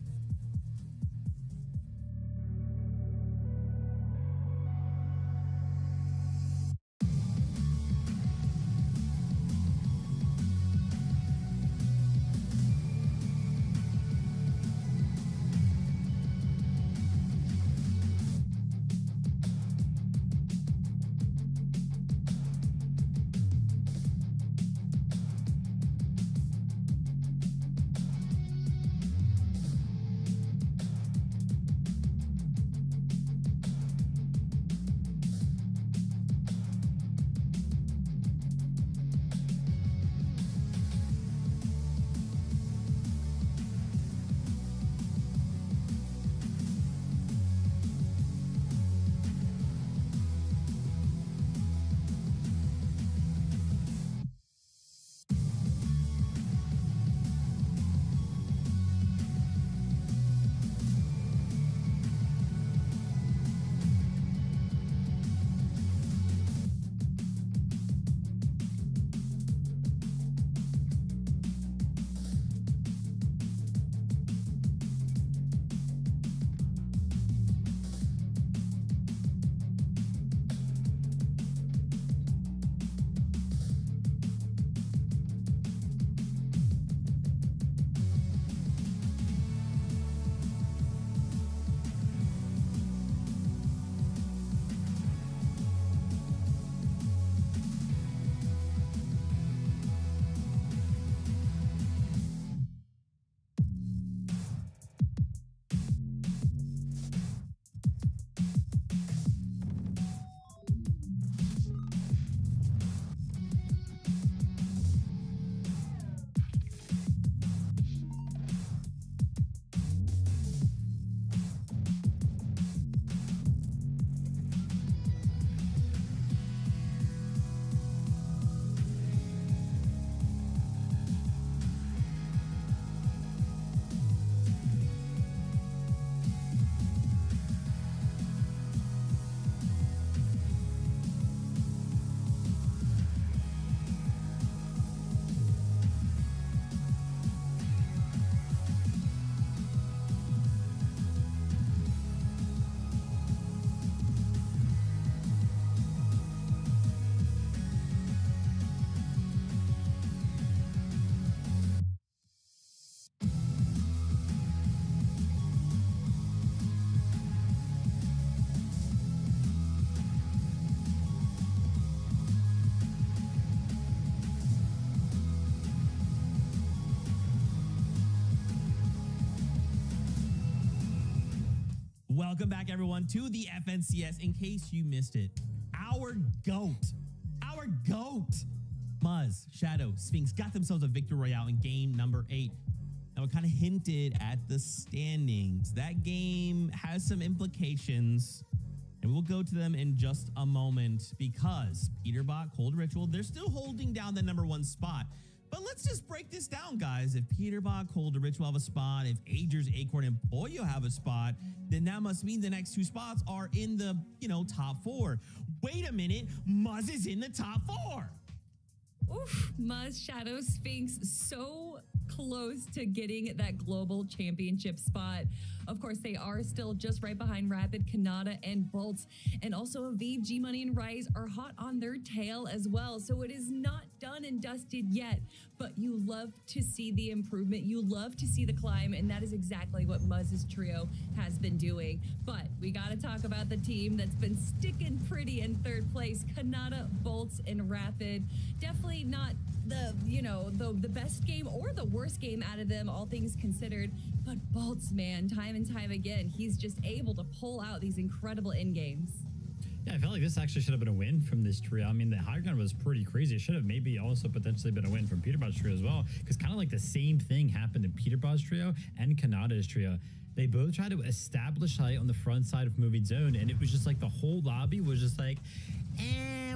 Welcome back, everyone, to the FNCS. In case you missed it, our GOAT, Muzz, Shadow, Sphinx got themselves a victory royale in game number 8. Now, we kind of hinted at the standings. That game has some implications, and we'll go to them in just a moment because Peterbot, Cold Ritual, they're still holding down the number 1 spot. But let's just break this down, guys. If Peterbot, Cold Ritual have a spot, if Agers, Acorn, and Pollo have a spot, then that must mean the next 2 spots are in the, top 4. Wait a minute, Muzz is in the top 4. Oof, Muzz, Shadow, Sphinx, so close to getting that global championship spot. Of course, they are still just right behind Rapid, Kanata, and Bolts. And also Aviv, G-Money, and Rise are hot on their tail as well. So it is not done and dusted yet, but you love to see the improvement. You love to see the climb, and that is exactly what Muzz's trio has been doing. But we got to talk about the team that's been sticking pretty in 3rd place, Kanata, Bolts, and Rapid. Definitely not the best game or the worst game out of them, all things considered. But Bolts, man, time and time again, he's just able to pull out these incredible end games. Yeah, I felt like this actually should have been a win from this trio. I mean, the high ground was pretty crazy. It should have maybe also potentially been a win from Peterbot's trio as well, because kind of like the same thing happened in Peterbot's trio and Kanata's trio. They both tried to establish height on the front side of moving zone, and it was just like the whole lobby was just like,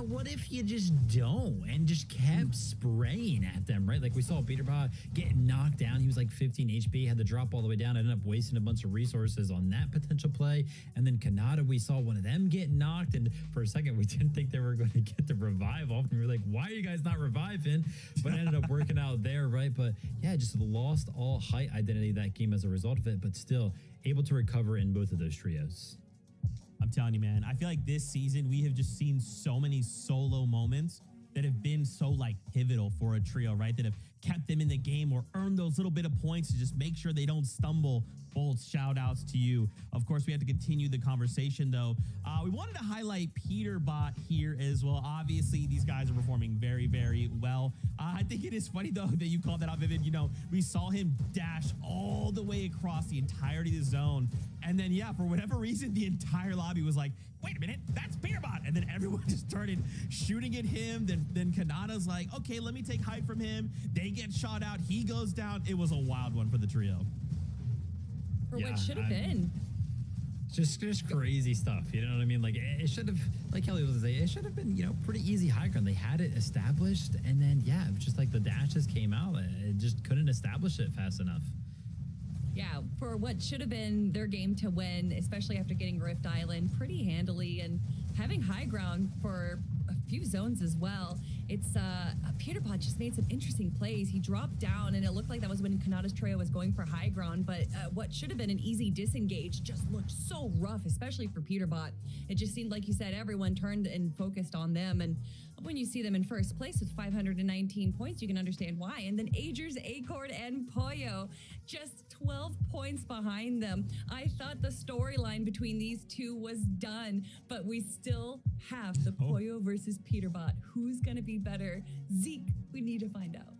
what if you just don't? And just kept spraying at them, right? Like we saw Peterbot get knocked down. He was like 15 HP, had to drop all the way down, ended up wasting a bunch of resources on that potential play. And then Kanata, we saw one of them get knocked, and for a second we didn't think they were going to get the revive off. And we were like, why are you guys not reviving? But it ended up working out there, right? But yeah, just lost all height identity that game as a result of it, but still able to recover in both of those trios. I'm telling you, man, I feel like this season we have just seen so many solo moments that have been so pivotal for a trio, right? That have kept them in the game or earned those little bit of points to just make sure they don't stumble. Bolts, shout outs to you. Of course, we have to continue the conversation though. We wanted to highlight Peterbot here as well. Obviously, these guys are performing very, very well. I think it is funny though that you called that out, Vivid. We saw him dash all the way across the entirety of the zone. And then, yeah, for whatever reason, the entire lobby was like, wait a minute, that's Peterbot. And then everyone just started shooting at him. Then Kanata's like, okay, let me take height from him. They get shot out. He goes down. It was a wild one for the trio. For what should have been. Just crazy stuff. You know what I mean? Like it should have, like Kelly was saying, it should have been, pretty easy high ground. They had it established, and then it was just like the dashes came out. It just couldn't establish it fast enough. Yeah, for what should have been their game to win, especially after getting Rift Island pretty handily and having high ground for a few zones as well. It's Peterbot just made some interesting plays. He dropped down, and it looked like that was when Kanata's trio was going for high ground, but what should have been an easy disengage just looked so rough, especially for Peterbot. It just seemed like you said everyone turned and focused on them, and when you see them in first place with 519 points, you can understand why. And then Agers, Acorn, and Pollo just 12 points behind them. I thought the storyline between these two was done, but we still have the Pollo versus Peterbot. Who's going to be better? Zeke, we need to find out.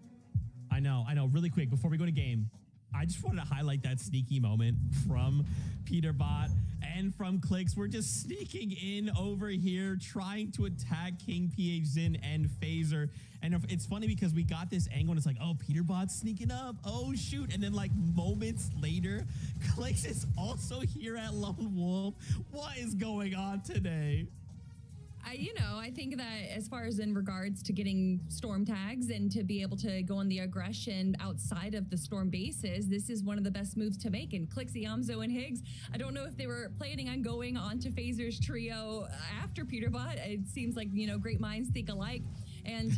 I know. Really quick, before we go to game, I just wanted to highlight that sneaky moment from Peterbot and from Clicks. We're just sneaking in over here, trying to attack King PH Zin and Phaser. And it's funny because we got this angle and it's like, oh, Peterbot's sneaking up. Oh, shoot. And then moments later, Clicks is also here at Lone Wolf. What is going on today? I think that as far as in regards to getting storm tags and to be able to go on the aggression outside of the storm bases, this is one of the best moves to make. And Clix, Iamzo, and Higgs, I don't know if they were planning on going onto Phaser's trio after Peterbot. It seems like, great minds think alike. And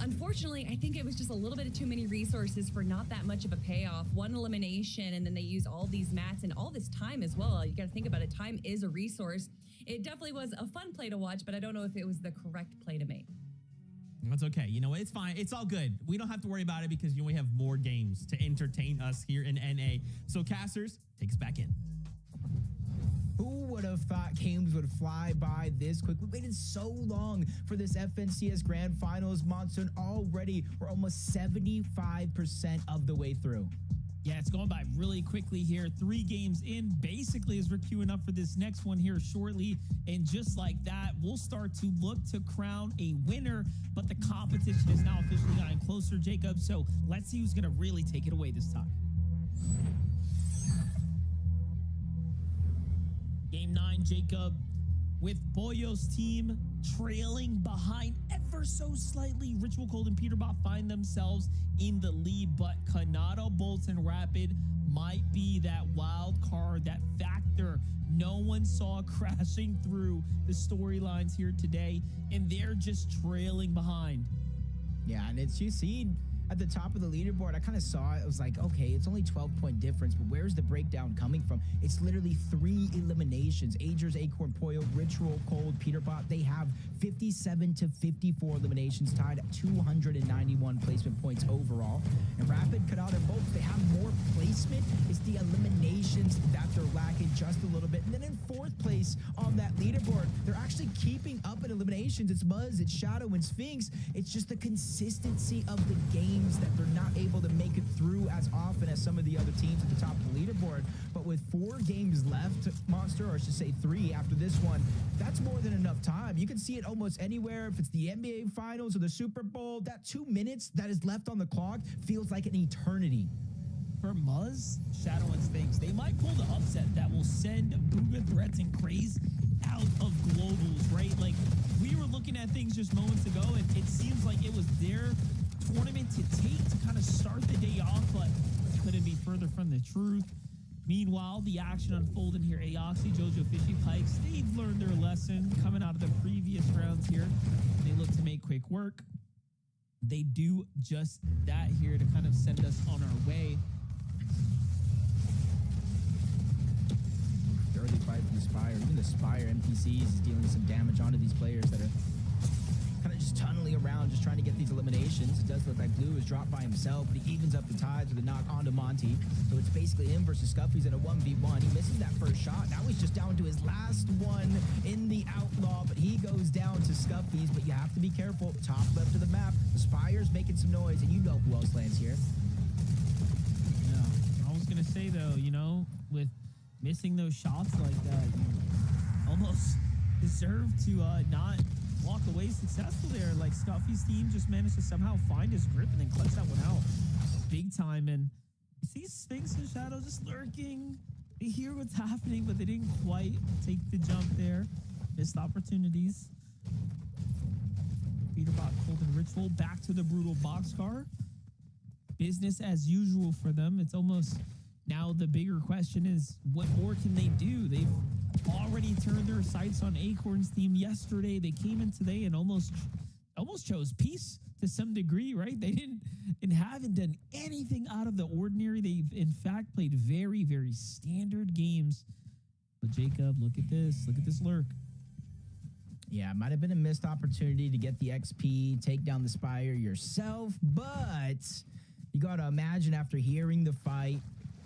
unfortunately, I think it was just a little bit of too many resources for not that much of a payoff. One elimination, and then they use all these mats and all this time as well. You got to think about it. Time is a resource. It definitely was a fun play to watch, but I don't know if it was the correct play to make. That's okay. It's fine. It's all good. We don't have to worry about it because we have more games to entertain us here in NA. So, casters, take us back in. Who would have thought games would fly by this quick? We waited so long for this FNCS Grand Finals, Monsoon. Already, we're almost 75% of the way through. Yeah, it's going by really quickly here. 3 games in, basically, as we're queuing up for this next one here shortly. And just like that, we'll start to look to crown a winner. But the competition is now officially getting closer, Jacob. So let's see who's going to really take it away this time. Game 9, Jacob, with Boyo's team trailing behind ever so slightly. Ritual Cold and Peterbot find themselves in the lead, but Kanata, Bolton, Rapid might be that wild card, that factor no one saw crashing through the storylines here today, and they're just trailing behind. Yeah, and it's, you see at the top of the leaderboard, I kind of saw it. I was like, okay, it's only 12-point difference, but where's the breakdown coming from? It's literally 3 eliminations. Agers, Acorn, Poyo, Ritual, Cold, Peterbot, they have 57 to 54 eliminations, tied at 291 placement points overall. And Rapid, Kanata, and Bolts, they have more placement. It's the eliminations that they're lacking just a little bit. And then in 4th place on that leaderboard, they're actually keeping up in eliminations. It's Muzz, it's Shadow, and Sphinx. It's just the consistency of the game that they're not able to make it through as often as some of the other teams at the top of the leaderboard. But with 4 games left, Monster, or I should say 3 after this one, that's more than enough time. You can see it almost anywhere. If it's the NBA Finals or the Super Bowl, that 2 minutes that is left on the clock feels like an eternity. For Muzz, Shadow, and Sphinx, they might pull the upset that will send Booga, Threats, and Craze out of globals, right? Like, we were looking at things just moments ago, and it seems like it was their tournament to take to kind of start the day off, but couldn't be further from the truth. Meanwhile, the action unfolding here. Aoxy, Jojo, Fishy Pikes, they've learned their lesson coming out of the previous rounds here. They look to make quick work. They do just that here to kind of send us on our way. The early fight for the Spire, even the Spire NPCs is dealing some damage onto these players that are kind of just tunneling around, just trying to get these eliminations. It does look like Blue is dropped by himself, but he evens up the tides with a knock onto Monty. So it's basically him versus Scuffy's in a 1v1. He misses that first shot. Now he's just down to his last one in the Outlaw, but he goes down to Scuffy's. But you have to be careful. Top left of the map, the Spire's making some noise, and you know who else lands here. Yeah, I was going to say, though, you know, with missing those shots like that, you almost deserve to not walk away successful there. Like, Scuffy's team just managed to somehow find his grip and then clutch that one out big time. And you see Sphinx and Shadow just lurking. They hear what's happening, but they didn't quite take the jump there. Missed opportunities. Peterbot, Cold, and Ritual back to the brutal boxcar. Business as usual for them. It's almost now the bigger question is, what more can they do? They've already turned their sights on Acorn's team yesterday. They came in today and almost chose peace to some degree, right? They haven't done anything out of the ordinary. They've in fact played very, very standard games. But Jacob, look at this lurk. Yeah, it might have been a missed opportunity to get the XP, take down the Spire yourself, but you got to imagine after hearing the fight,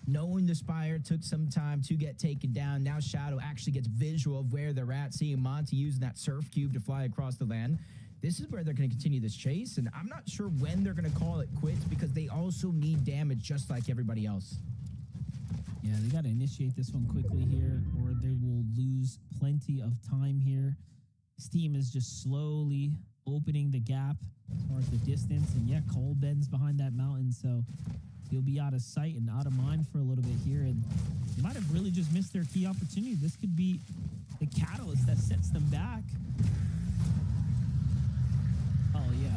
knowing the Spire took some time to get taken down, now Shadow actually gets visual of where they're at, seeing Monty using that surf cube to fly across the land. This is where they're going to continue this chase, and I'm not sure when they're going to call it quits because they also need damage just like everybody else. Yeah, they got to initiate this one quickly here, or they will lose plenty of time here. This team is just slowly opening the gap as far as the distance, and yeah, Cole bends behind that mountain, so he'll be out of sight and out of mind for a little bit here, and they might have really just missed their key opportunity. This could be the catalyst that sets them back. Oh, yeah.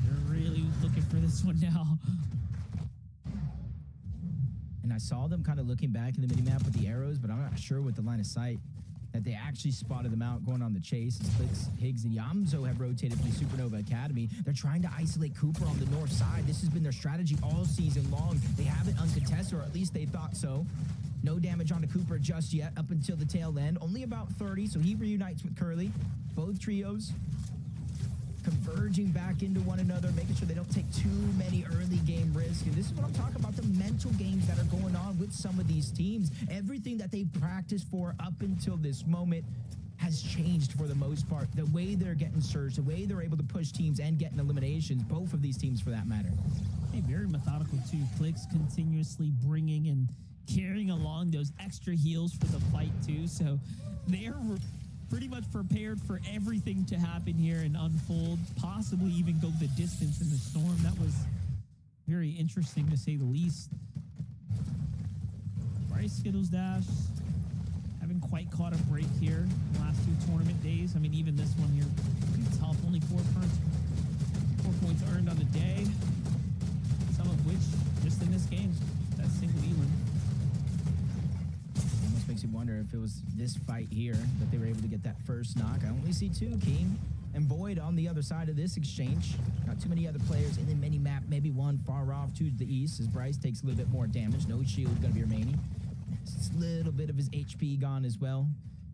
They're really looking for this one now. And I saw them kind of looking back in the minimap with the arrows, but I'm not sure with the line of sight that they actually spotted them out going on the chase. Splix, Higgs, and Yamzo have rotated from the Supernova Academy. They're trying to isolate Cooper on the north side. This has been their strategy all season long. They have it uncontested, or at least they thought so. No damage onto Cooper just yet up until the tail end. Only about 30, so he reunites with Curly. Both trios converging back into one another, making sure they don't take too many early game risks. And this is what I'm talking about, the mental games that are going on with some of these teams. Everything that they practiced for up until this moment has changed for the most part. The way they're getting surged, the way they're able to push teams and getting eliminations, both of these teams for that matter. They very very methodical too. Clicks continuously bringing and carrying along those extra heals for the fight too. So they're pretty much prepared for everything to happen here and unfold, possibly even go the distance in the storm. That was very interesting to say the least. Bryce Skittles Dash haven't quite caught a break here in the last 2 tournament days. I mean, even this one here, pretty tough. Only 4 points earned on the day. Some of which just in this game. That single Eland. Almost makes you wonder if it was this fight here that they were able to get that first knock. I only see 2, King and Void on the other side of this exchange. Not too many other players in the mini map. Maybe one far off to the east as Bryce takes a little bit more damage. No shield going to be remaining. Just a little bit of his HP gone as well.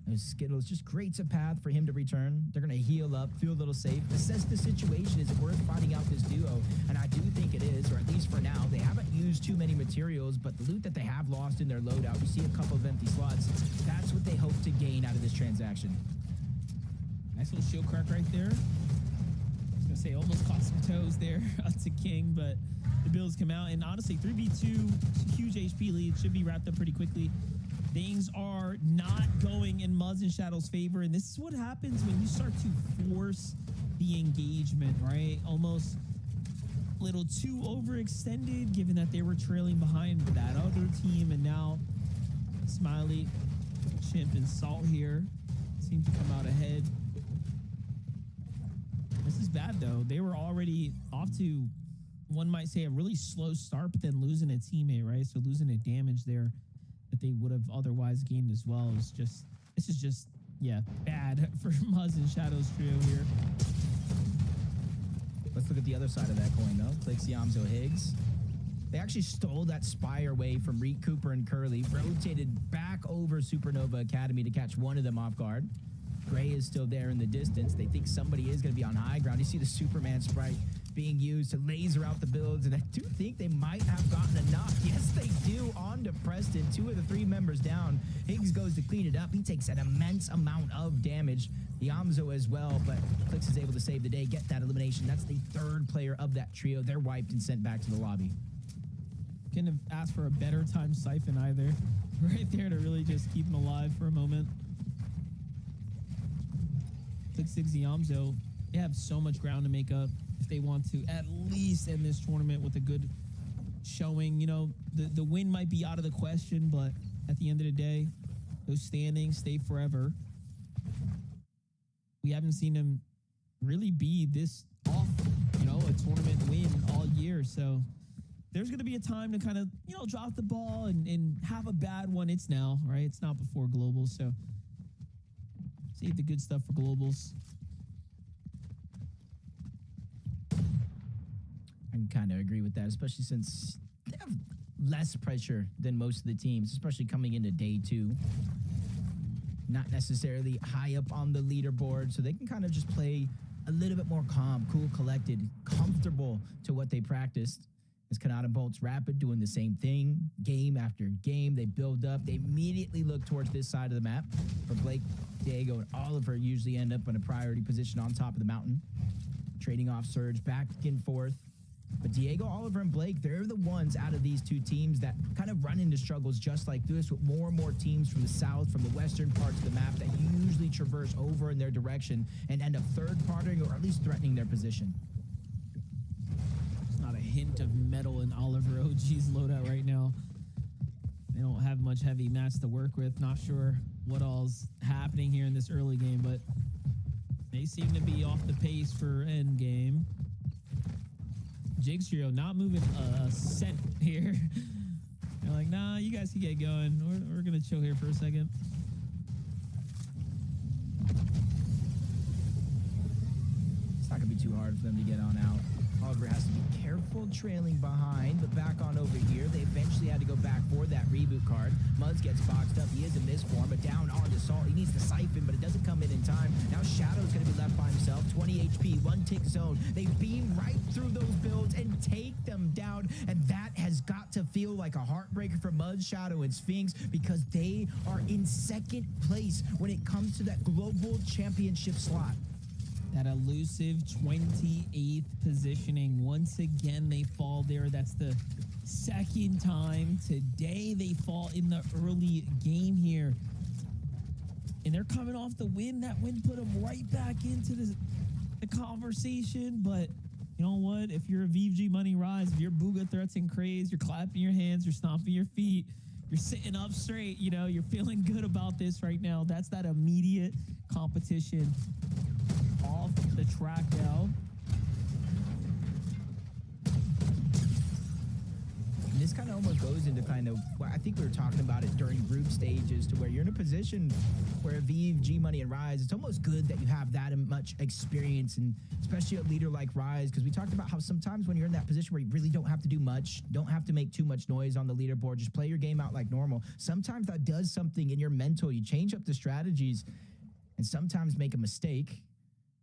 Those Skittles just creates a path for him to return. They're going to heal up, feel a little safe, assess the situation. Is it worth fighting out this duo? And I do think it is, or at least for now. They haven't used too many materials, but the loot that they have lost in their loadout, you see a couple of empty slots. That's what they hope to gain out of this transaction. Nice little shield crack right there. I was going to say almost caught some toes there to King, but the builds come out. And honestly, 3v2, huge HP lead, should be wrapped up pretty quickly. Things are not going in Muzz and Shadow's favor, and this is what happens when you start to force the engagement, right? Almost a little too overextended, given that they were trailing behind that other team, and now Smiley, Chimp, and Salt here seem to come out ahead. This is bad, though. They were already off to, one might say, a really slow start, but then losing a teammate, right? So losing a damage there that they would have otherwise gained as well. This is just bad for Muzz and Shadow's trio here. Let's look at the other side of that coin, though. Clicks Yamzo Higgs. They actually stole that Spire away from Reek, Cooper, and Curly, rotated back over Supernova Academy to catch one of them off guard. Gray is still there in the distance. They think somebody is going to be on high ground. You see the Superman sprite being used to laser out the builds, and I do think they might have gotten a knock. Yes, they do. On to Preston. 2 of the 3 members down. Higgs goes to clean it up. He takes an immense amount of damage. Yamzo as well, but Clicks is able to save the day, get that elimination. That's the 3rd player of that trio. They're wiped and sent back to the lobby. Couldn't have asked for a better time Siphon either. Right there to really just keep him alive for a moment. Click 6 Yamzo. They have so much ground to make up if they want to at least end this tournament with a good showing. You know, the win might be out of the question, but at the end of the day, those standings stay forever. We haven't seen them really be this off, you know, a tournament win all year. So there's going to be a time to kind of, you know, drop the ball and have a bad one. It's now, right? It's not before globals. So save the good stuff for globals. I can kind of agree with that, especially since they have less pressure than most of the teams, especially coming into day 2. Not necessarily high up on the leaderboard, so they can kind of just play a little bit more calm, cool, collected, comfortable to what they practiced. As Kanata Bolts Rapid doing the same thing, game after game, they build up. They immediately look towards this side of the map. For Blake, Diego, and Oliver usually end up in a priority position on top of the mountain, trading off Surge back and forth. But Diego, Oliver, and Blake, they're the ones out of these 2 teams that kind of run into struggles just like this, with more and more teams from the south, from the western parts of the map that usually traverse over in their direction and end up third-partying or at least threatening their position. There's not a hint of metal in Oliver OG's loadout right now. They don't have much heavy mats to work with. Not sure what all's happening here in this early game, but they seem to be off the pace for end game. Jigs trio not moving a cent here. They're like, nah, you guys can get going. We're going to chill here for a second. It's not going to be too hard for them to get on out. Oliver has to be careful trailing behind, but back on over here. They eventually had to go back for that reboot card. Muzz gets boxed up. He is in this form, but down onto Salt. He needs the Siphon, but it doesn't come in time. Now Shadow's going to be left by himself. 20 HP, 1 tick zone. They beam right through those builds and take them down, and that has got to feel like a heartbreaker for Muzz, Shadow, and Sphinx, because they are in 2nd place when it comes to that global championship slot. That elusive 28th positioning. Once again, they fall there. That's the second time today they fall in the early game here. And they're coming off the win. That win put them right back into the conversation. But you know what? If you're a VG Money Rise, if you're Bugha, Threats, and Craze, you're clapping your hands, you're stomping your feet, you're sitting up straight, you know, you're feeling good about this right now. That's that immediate competition off the track now. And this kind of almost goes into kind of, well, I think we were talking about it during group stages, to where you're in a position where Vive, G Money, and Rise, it's almost good that you have that much experience, and especially a leader like Rise, because we talked about how sometimes when you're in that position where you really don't have to do much, don't have to make too much noise on the leaderboard, just play your game out like normal. Sometimes that does something in your mental. You change up the strategies and sometimes make a mistake.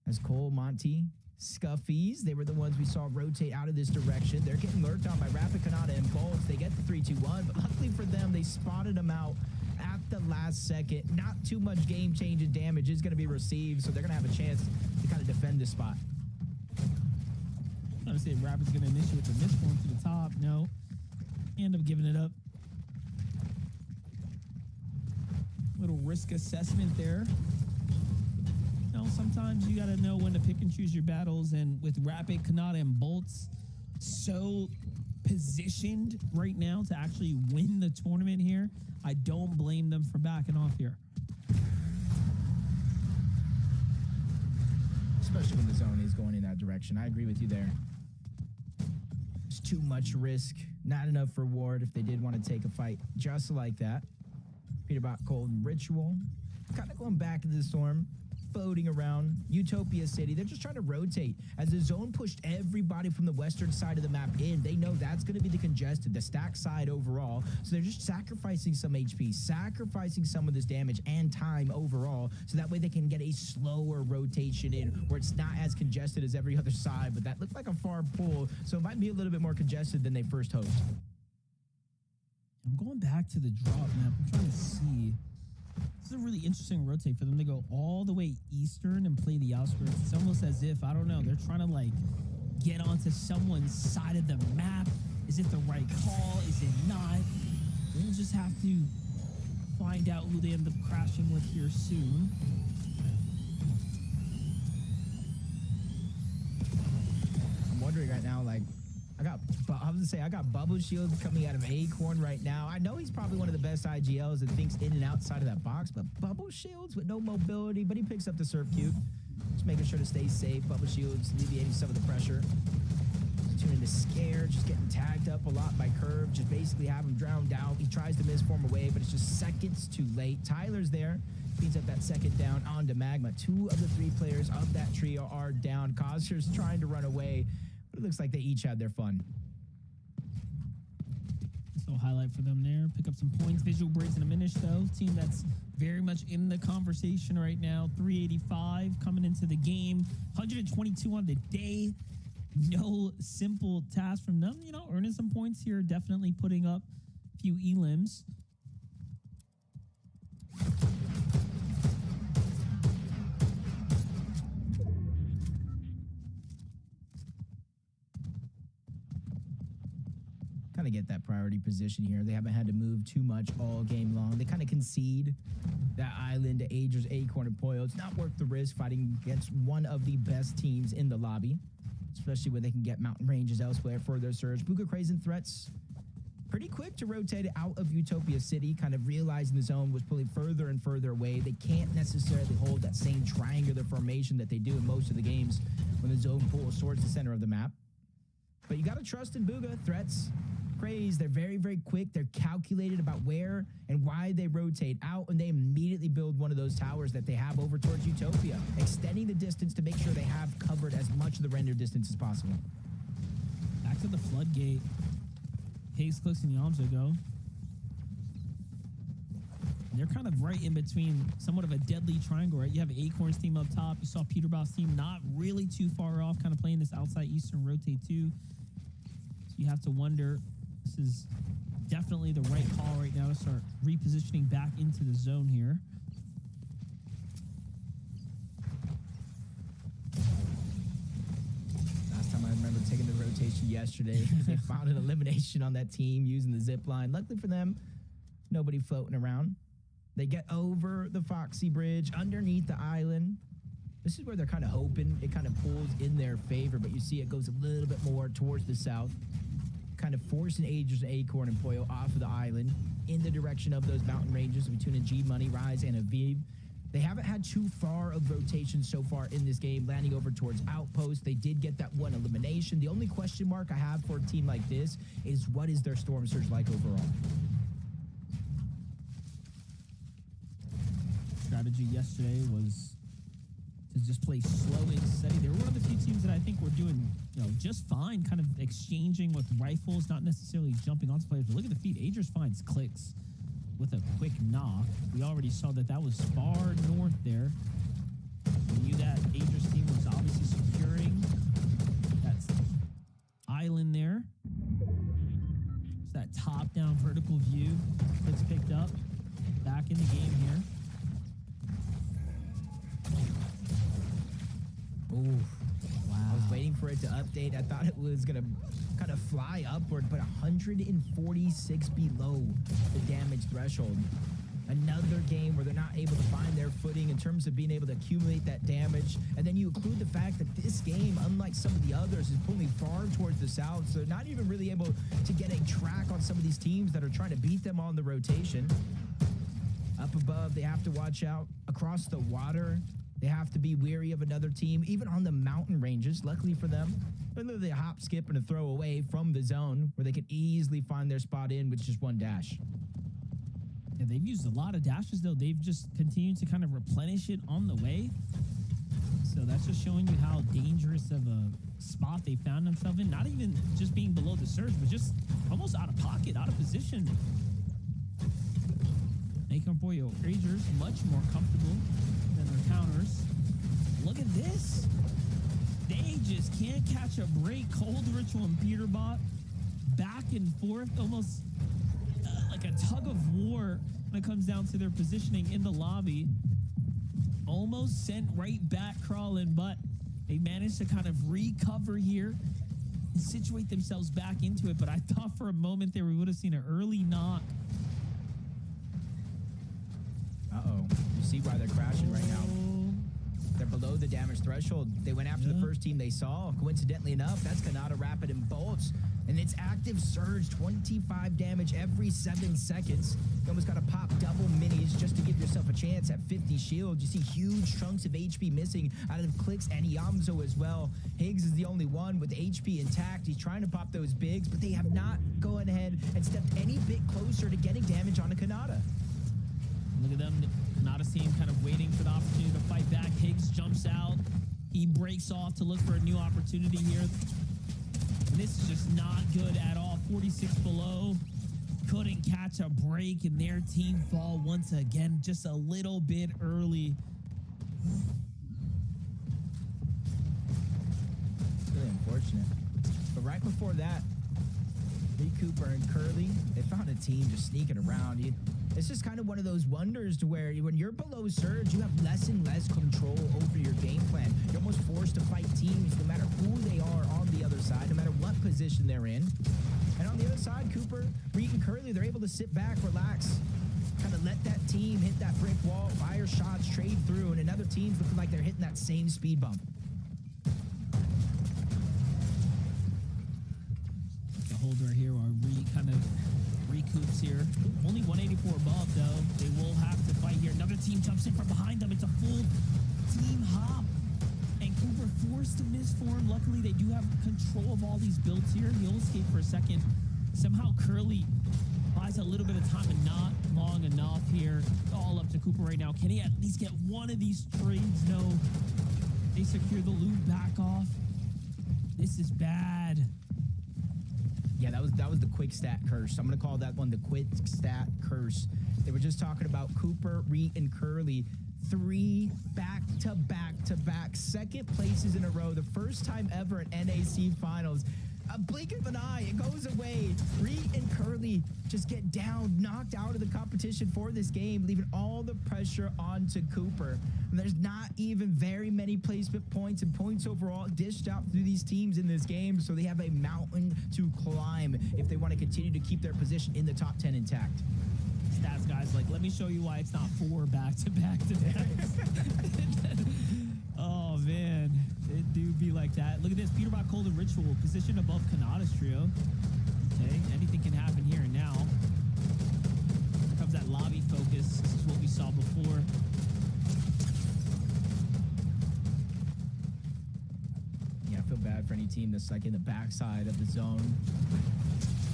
As Cole, Monty, Scuffies, they were the ones we saw rotate out of this direction. They're getting lurked on by Rapid, Kanata, and Bolts. They get the 3-2-1, but luckily for them, they spotted them out at the last second. Not too much game-changing damage is going to be received, so they're going to have a chance to kind of defend this spot. I was saying Rapid's going to initiate the misform to the top. No. End up giving it up. Little risk assessment there. Sometimes you got to know when to pick and choose your battles, and with Rapid, Kanata, and Bolts so positioned right now to actually win the tournament here, I don't blame them for backing off here. Especially when the zone is going in that direction. I agree with you there. It's too much risk, not enough reward if they did want to take a fight just like that. Peterbot, Cold, and Ritual kind of going back into the storm. Floating around Utopia City. They're just trying to rotate. As the zone pushed everybody from the western side of the map in, they know that's going to be the congested, the stack side overall. So they're just sacrificing some HP, sacrificing some of this damage and time overall, so that way they can get a slower rotation in where it's not as congested as every other side. But that looked like a far pull, so it might be a little bit more congested than they first hoped. I'm going back to the drop map. I'm trying to see. This is a really interesting rotate for them to go all the way eastern and play the outskirts. It's almost as if, I don't know, they're trying to like get onto someone's side of the map. Is it the right call? Is it not? We'll just have to find out who they end up crashing with here soon. I'm wondering right now, like, I got Bubble Shield coming out of Acorn right now. I know he's probably one of the best IGLs that thinks in and outside of that box, but Bubble Shields with no mobility, but he picks up the Surf Cube. Just making sure to stay safe. Bubble Shields alleviating some of the pressure. Tuning to Scare, just getting tagged up a lot by Curve, just basically have him drowned out. He tries to misform away, but it's just seconds too late. Tyler's there, cleans up that second down onto Magma. 2 of the 3 players of that trio are down. Kozier's trying to run away, but it looks like they each had their fun. So highlight for them there. Pick up some points. Visual Braids and a Minish, though. Team that's very much in the conversation right now. 385 coming into the game. 122 on the day. No simple task from them. You know, earning some points here. Definitely putting up a few elims. Kind of get that priority position here. They haven't had to move too much all game long. They kind of concede that island to Agers, Acorn, and Poyo. It's not worth the risk fighting against one of the best teams in the lobby, especially where they can get mountain ranges elsewhere for their surge. Bugha, Craze, and Threats pretty quick to rotate out of Utopia City, kind of realizing the zone was pulling further and further away. They can't necessarily hold that same triangular formation that they do in most of the games when the zone pulls towards the center of the map. But you got to trust in Bugha, Threats, Craze. They're very, very quick. They're calculated about where and why they rotate out, and they immediately build one of those towers that they have over towards Utopia, extending the distance to make sure they have covered as much of the render distance as possible. Back to the floodgate. Haze Clicks and Yamzo go. They're kind of right in between somewhat of a deadly triangle, right? You have Acorn's team up top. You saw Peterbot's team not really too far off, kind of playing this outside eastern rotate too. So you have to wonder, this is definitely the right call right now to start repositioning back into the zone here. yesterday. They found an elimination on that team using the zip line. Luckily for them, nobody floating around. They get over the Foxy Bridge underneath the island. This is where they're kind of hoping it kind of pulls in their favor, but you see it goes a little bit more towards the south, kind of forcing Aegis and Acorn and Poyo off of the island in the direction of those mountain ranges between G Money, Rise, and Aviv. They haven't had too far of rotation so far in this game, landing over towards Outpost. They did get that one elimination. The only question mark I have for a team like this is what is their Storm Surge like overall? Strategy yesterday was to just play slow and steady. They were one of the few teams that I think were doing, just fine, kind of exchanging with rifles, not necessarily jumping onto players. But look at the feed. Aegis finds Clicks with a quick knock. We already saw that was far north there. We knew that Aegis team was obviously securing that island there. It's that top-down vertical view that's picked up. Back in the game here. Ooh, wow. I was waiting for it to update. I thought it was going to kind of fly upward, but 146 below the damage threshold. Another game where they're not able to find their footing in terms of being able to accumulate that damage. And then you include the fact that this game, unlike some of the others, is pulling far towards the south. So not even really able to get a track on some of these teams that are trying to beat them on the rotation. Up above, they have to watch out. Across the water, they have to be wary of another team, even on the mountain ranges. Luckily for them, they're literally a hop, skip, and a throw away from the zone where they can easily find their spot in with just one dash. Yeah, they've used a lot of dashes, though. They've just continued to kind of replenish it on the way. So that's just showing you how dangerous of a spot they found themselves in. Not even just being below the surge, but just almost out of pocket, out of position. Acorn Poyo Rangers much more comfortable than their counters. Look at this. They just can't catch a break. Cold Ritual and Peterbot back and forth, almost like a tug of war when it comes down to their positioning in the lobby. Almost sent right back crawling, but they managed to kind of recover here and situate themselves back into it. But I thought for a moment there we would have seen an early knock. Uh-oh. You see why they're crashing right now. They're below the damage threshold. They went after the first team they saw. Coincidentally enough, that's Kanata Rapid and Bolts. And it's active surge, 25 damage every 7 seconds. You almost got to pop double minis just to give yourself a chance at 50 shield. You see huge chunks of HP missing out of Clicks and Yamzo as well. Higgs is the only one with HP intact. He's trying to pop those bigs, but they have not gone ahead and stepped any bit closer to getting damage on a Kanata. Look at them. Kanata's team kind of waiting for the opportunity to fight back. Higgs jumps out. He breaks off to look for a new opportunity here. And this is just not good at all. 46 below. Couldn't catch a break, and their team fall once again just a little bit early. It's really unfortunate. But right before that, Lee Cooper and Curly, they found a team just sneaking around. It's just kind of one of those wonders to where when you're below surge, you have less and less control over your game plan. You're almost forced to fight teams no matter who they are on the other side, no matter what position they're in. And on the other side, Cooper, Reed, and Curly, they're able to sit back, relax, kind of let that team hit that brick wall, fire shots, trade through, and another team's looking like they're hitting that same speed bump. The holder here while Reed kind of recoups here. Only 184 above, though. They will have to fight here. Another team jumps in from behind them. It's a full team hop. And Cooper forced to miss for him. Luckily, they do have control of all these builds here. He'll escape for a second. Somehow, Curly buys a little bit of time and not long enough here. All up to Cooper right now. Can he at least get one of these trades? No. They secure the loot back off. This is bad. Yeah, that was the quick stat curse. I'm going to call that one the quick stat curse. They were just talking about Cooper, Reed, and Curly. 3 back-to-back second places in a row. The first time ever in NAC finals. A blink of an eye, it goes away. Reed and Curly really just get down, knocked out of the competition for this game, leaving all the pressure onto Cooper. And there's not even very many placement points and points overall dished out through these teams in this game, so they have a mountain to climb if they want to continue to keep their position in the top 10 intact. Stats guys, like, let me show you why it's not 4 back-to-back-to-backs. Oh man, it do be like that. Look at this, Peterbot, Cold, and Ritual positioned above Kanata's trio. Okay, anything can happen here and now. Here comes that lobby focus. This is what we saw before. Yeah, I feel bad for any team that's like in the backside of the zone.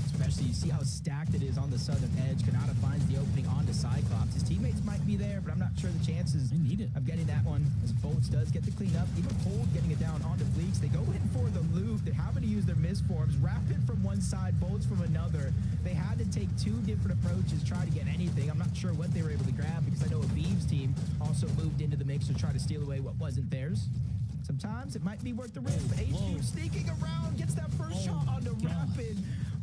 Especially, you see how stacked it is on the southern edge. Kanata finds the opening onto Cyclops. His teammates might be there, but I'm not sure the chances They need it. of getting that one. As Bolts does get the cleanup. Even Cold getting it down onto Fleeks. They go in for the loop. They're having to use their misforms. Rapid from one side, Bolts from another. They had to take 2 different approaches, try to get anything. I'm not sure what they were able to grab because I know Aviv's team also moved into the mix to try to steal away what wasn't theirs. Sometimes it might be worth the risk. But Whoa. HQ sneaking around, gets that first shot onto God. Rapid.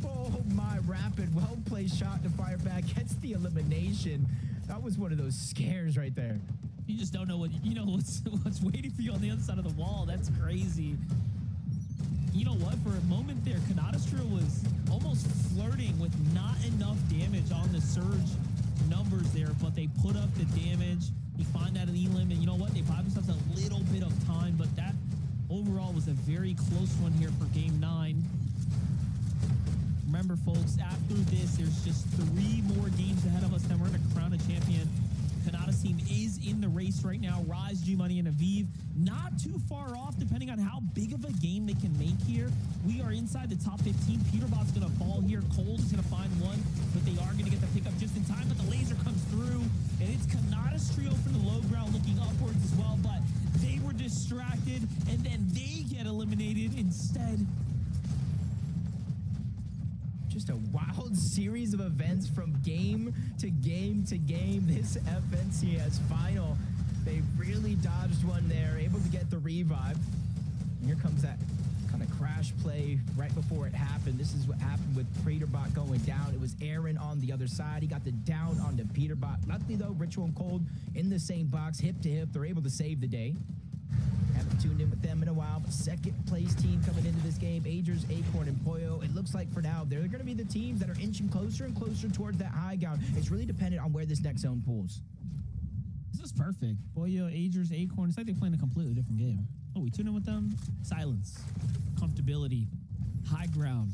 Oh my, Rapid, well placed shot to fire back, gets the elimination. That was one of those scares right there. You just don't know what's waiting for you on the other side of the wall. That's crazy. You know what? For a moment there, Kanata's trio was almost flirting with not enough damage on the surge numbers there, but they put up the damage. You find that elim, and you know what? They buy themselves a little bit of time, but that overall was a very close one here for game 9. Remember, folks, after this, there's just 3 more games ahead of us, then we're going to crown a champion. Kanata's team is in the race right now. Rise, G-Money, and Aviv not too far off, depending on how big of a game they can make here. We are inside the top 15. Peterbot's going to fall here. Cold is going to find one, but they are going to get the pickup just in time. But the laser comes through, and it's Kanata's trio from the low ground looking upwards as well. But they were distracted, and then they get eliminated instead. Just a wild series of events from game to game to game. This FNCS final, they really dodged one there, able to get the revive. And here comes that kind of crash play right before it happened. This is what happened with Peterbot going down. It was Aaron on the other side. He got the down onto Peterbot. Luckily though, Ritual and Cold in the same box, hip to hip. They're able to save the day. Haven't tuned in with them in a while, but second place team coming into this game, Agers, Acorn, and Pollo. It looks like for now, they're going to be the teams that are inching closer and closer towards that high ground. It's really dependent on where this next zone pulls. This is perfect. Boyo, Agers, Acorn. It's like they're playing a completely different game. Oh, we tune in with them? Silence, comfortability, high ground,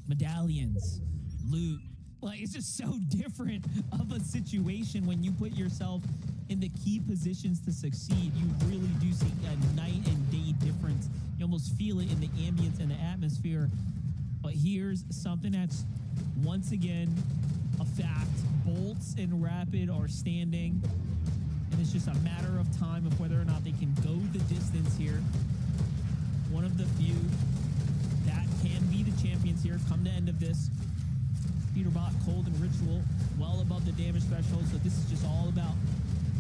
medallions, loot. Like, it's just so different of a situation when you put yourself in the key positions to succeed. You really do see a night and day difference. You almost feel it in the ambience and the atmosphere. But here's something that's, once again, a fact. Bolts and Rapid are standing, and it's just a matter of time of whether or not they can go the distance here. One of the few that can be the champions here come the end of this. Peterbot, Cold, and Ritual well above the damage threshold, so this is just all about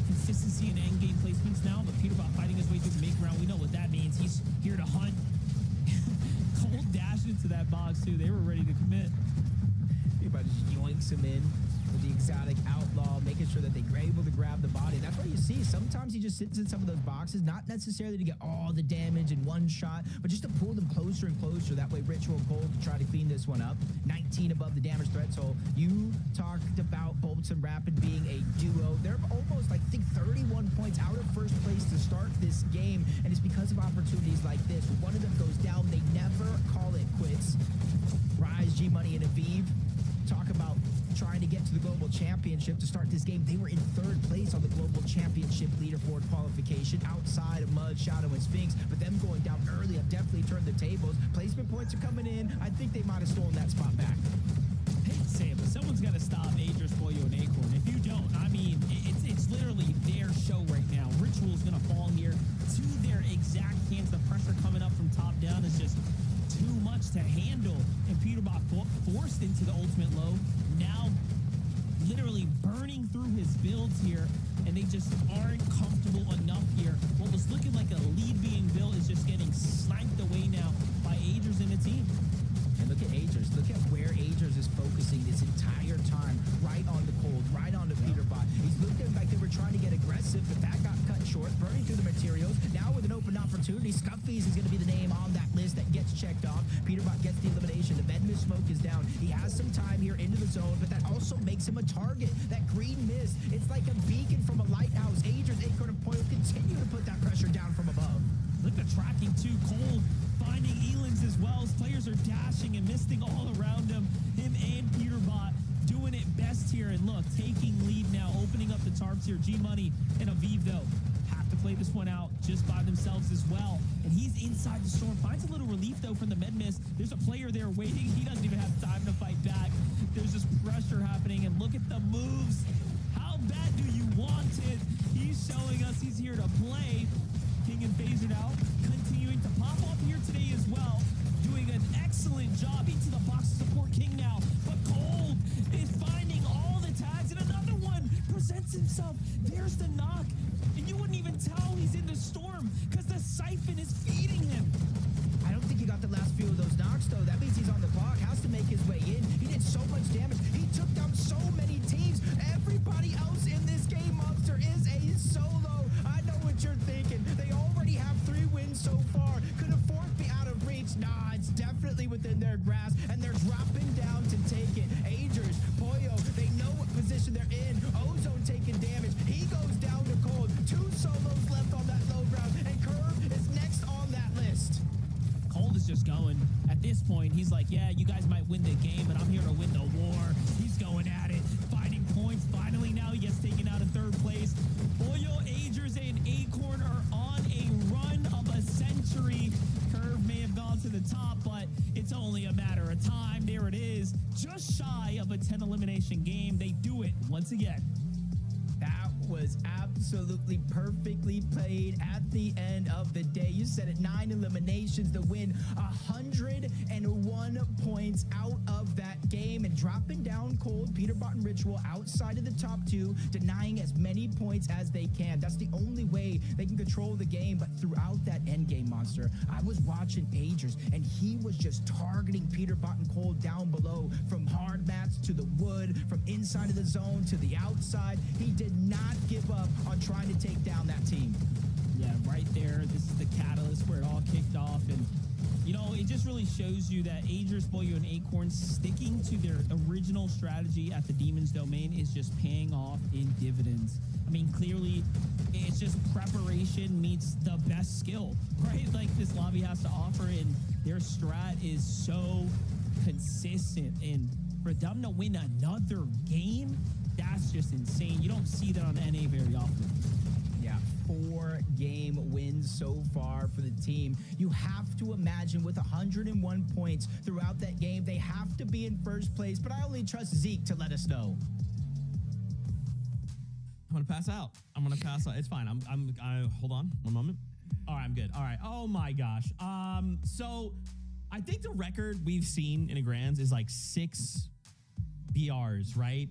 consistency and end game placements now. But Peterbot fighting his way through the make round. We know what that means. He's here to hunt. Cold dashed into that box too. They were ready to commit. Peterbot just yoinks him in with the exotic outlaw, making sure that they're able to grab the body. That's why you see sometimes he just sits in some of those boxes, not necessarily to get all the damage in one shot, but just to pull them closer and closer. That way Ritual and Cold to try to clean this one up. 19 above the damage threshold. You talked about Bolts and Rapid being a duo. They're almost, I think, 31 points out of first place to start this game, and it's because of opportunities like this. When one of them goes down, they never call it quits. Rise, G-Money, and Aviv talk about trying to get to the global championship to start this game. They were in 3rd place on the global championship leaderboard qualification outside of Mud, Shadow, and Sphinx, but them going down early have definitely turned the tables. Placement points are coming in. I think they might have stolen that spot back. I hate to say it, but someone's got to stop Agers, Boyo, and Acorn. If you don't, I mean, it's literally their show right now. Ritual's going to fall here to their exact hands. The pressure coming up from top down is just too much to handle, and Peterbot forced into the ultimate low, now literally burning through his builds here, and they just aren't comfortable enough here. What was looking like a lead being built is just getting slanked away now by Agers and the team. And look at Agers. Look at where Agers is focusing this entire Blaze is going to be the name on that list that gets checked off. Peterbot gets the elimination. The Medmist smoke is down. He has some time here into the zone, but that also makes him a target. That green mist, it's like a beacon from a lighthouse. Agers, Acorn, and Poyo continue to put that pressure down from above. Look at the tracking too. Cole finding Elins as well. As players are dashing and misting all around him. Him and Peterbot doing it best here. And look, taking lead now, opening up the tarps here. G-Money and Aviv, though, have to play this one out just by themselves as well. And he's inside the storm. Finds a little relief, though, from the Medmist. There's a player there waiting. He doesn't even have time to fight back. There's just pressure happening. And look at the moves. How bad do you want it? He's showing us he's here to play. King and Phaser now continuing to pop off here today as well. Doing an excellent job into the box to support King now. But Cold is finding all the tags, and another one presents himself. There's the knock. And you wouldn't even tell he's in the storm because the siphon is feeding him. I don't think he got the last few of those knocks, though. That means he's on the clock, has to make his way in. He did so much damage. He took down so many teams. Everybody else in this game, Monster, is a solo. I know what you're thinking. They already have 3 wins so far. Could a 4th be out of reach? Nah, it's definitely within their grasp, and they're dropping down to take it. Agers, Poyo, they know what position they're in. Ozone taking damage. He goes down to Cold. 2 solos left on that low ground, and Curve is next on that list. Cold is just going. At this point, he's like, yeah, you guys might win the game, but I'm here to win the war. He's going at it, finding points. Finally, now he gets taken out in 3rd place. Boyo, Agers, and Acorn are on a run of a century. Curve may have gone to the top, but it's only a matter of time. There it is, just shy of a 10 elimination game. They do it once again. That was absolutely perfectly played at the end of the day. You said it, 9 eliminations to win 101 points out of that game, and dropping down Cold, Peterbot, and Ritual outside of the top 2, denying as many points as they can. That's the only way they can control the game. But throughout that end game, Monster, I was watching Agers, and he was just targeting Peterbot and Cold down below, from hard mats to the wood, from inside of the zone to the outside. He did not give up on trying to take down that team. Yeah, right there. This is the catalyst where it all kicked off. And, you know, it just really shows you that Agers, Boyo, and Acorn sticking to their original strategy at the Demon's Domain is just paying off in dividends. I mean, clearly, it's just preparation meets the best skill, right? Like this lobby has to offer, and their strat is so consistent. And for them to win another game, that's just insane. You don't see that on NA very often. Yeah, 4 game wins so far for the team. You have to imagine with 101 points throughout that game, they have to be in 1st place, but I only trust Zeke to let us know. I'm gonna pass out. It's fine. I hold on one moment. All right, I'm good. All right. Oh my gosh. So I think the record we've seen in a Grands is like 6 BRs, right?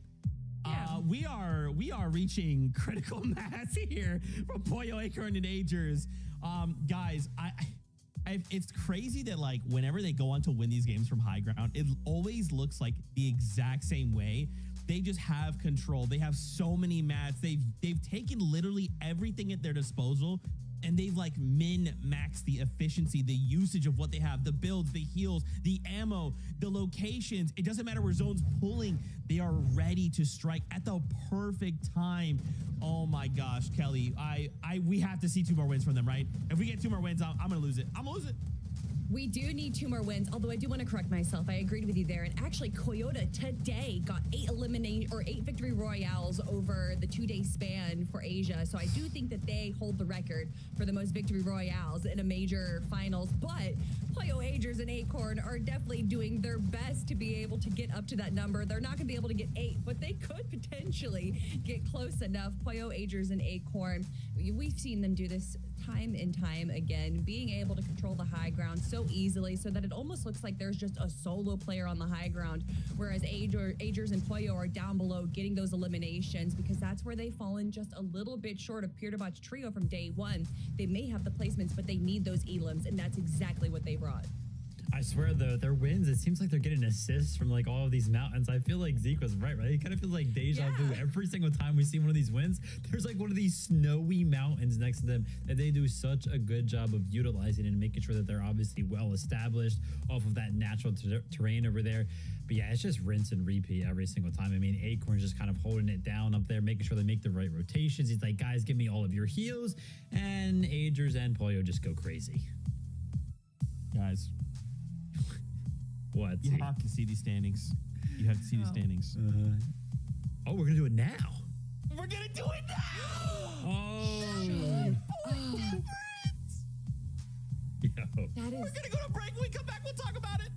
Yeah. We are reaching critical mass here from Poyo, Acorn, and Agers. Guys, it's crazy that like whenever they go on to win these games from high ground, it always looks like the exact same way. They just have control. They have so many mats. They've taken literally everything at their disposal, and they've like min-maxed the efficiency, the usage of what they have, the builds, the heals, the ammo, the locations. It doesn't matter where zone's pulling. They are ready to strike at the perfect time. Oh my gosh, Kelly, we have to see 2 more wins from them, right? If we get 2 more wins, I'm gonna lose it. I'm gonna lose it. We do need 2 more wins, although I do want to correct myself. I agreed with you there. And actually, Coyote today got 8 victory royales over the 2-day span for Asia. So I do think that they hold the record for the most victory royales in a major finals. But Poyo, Agers, and Acorn are definitely doing their best to be able to get up to that number. They're not going to be able to get 8, but they could potentially get close enough. Poyo, Agers, and Acorn, we've seen them do this time and time again, being able to control the high ground so easily so that it almost looks like there's just a solo player on the high ground, whereas Agers and Poyo are down below getting those eliminations, because that's where they've fallen just a little bit short of Peterbot's trio from day one. They may have the placements, but they need those elims, and that's exactly what they brought. I swear though, their wins, it seems like they're getting assists from like all of these mountains. I feel like Zeke was right? It kind of feels like deja vu. Every single time we see one of these wins, there's like one of these snowy mountains next to them that they do such a good job of utilizing and making sure that they're obviously well established off of that natural terrain over there. But yeah, it's just rinse and repeat every single time. I mean, Acorn's just kind of holding it down up there, making sure they make the right rotations. He's like, guys, give me all of your heals. And Agers and Pollo just go crazy. Guys, What? you have to see these standings. You have to see these standings. Oh, we're going to do it now. We're going to do it now! Oh. Yo. That is. We're going to go to break. When we come back, we'll talk about it.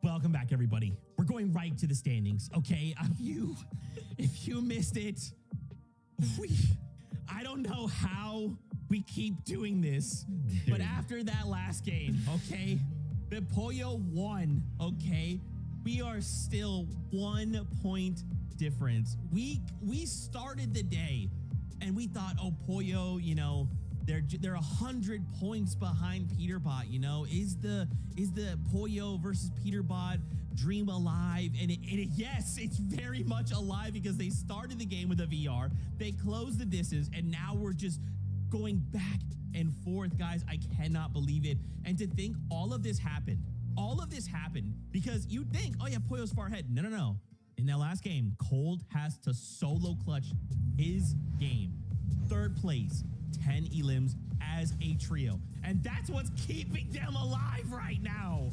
Welcome back, everybody. We're going right to the standings, okay? If you missed it, I don't know how we keep doing this, but after that last game, okay, the Pollo won, okay? We are still 1 point difference. We started the day and we thought, oh, Pollo, you know, they're 100 points behind Peterbot. You know, is the Pollo versus Peterbot dream alive? And yes, it's very much alive because they started the game with a VR, they closed the distance, and now we're just going back and forth, guys. I cannot believe it. And to think all of this happened because you think, oh yeah, Pollo's far ahead. No. In that last game, Cold has to solo clutch his game. Third place. 10 elims as a trio. And that's what's keeping them alive right now.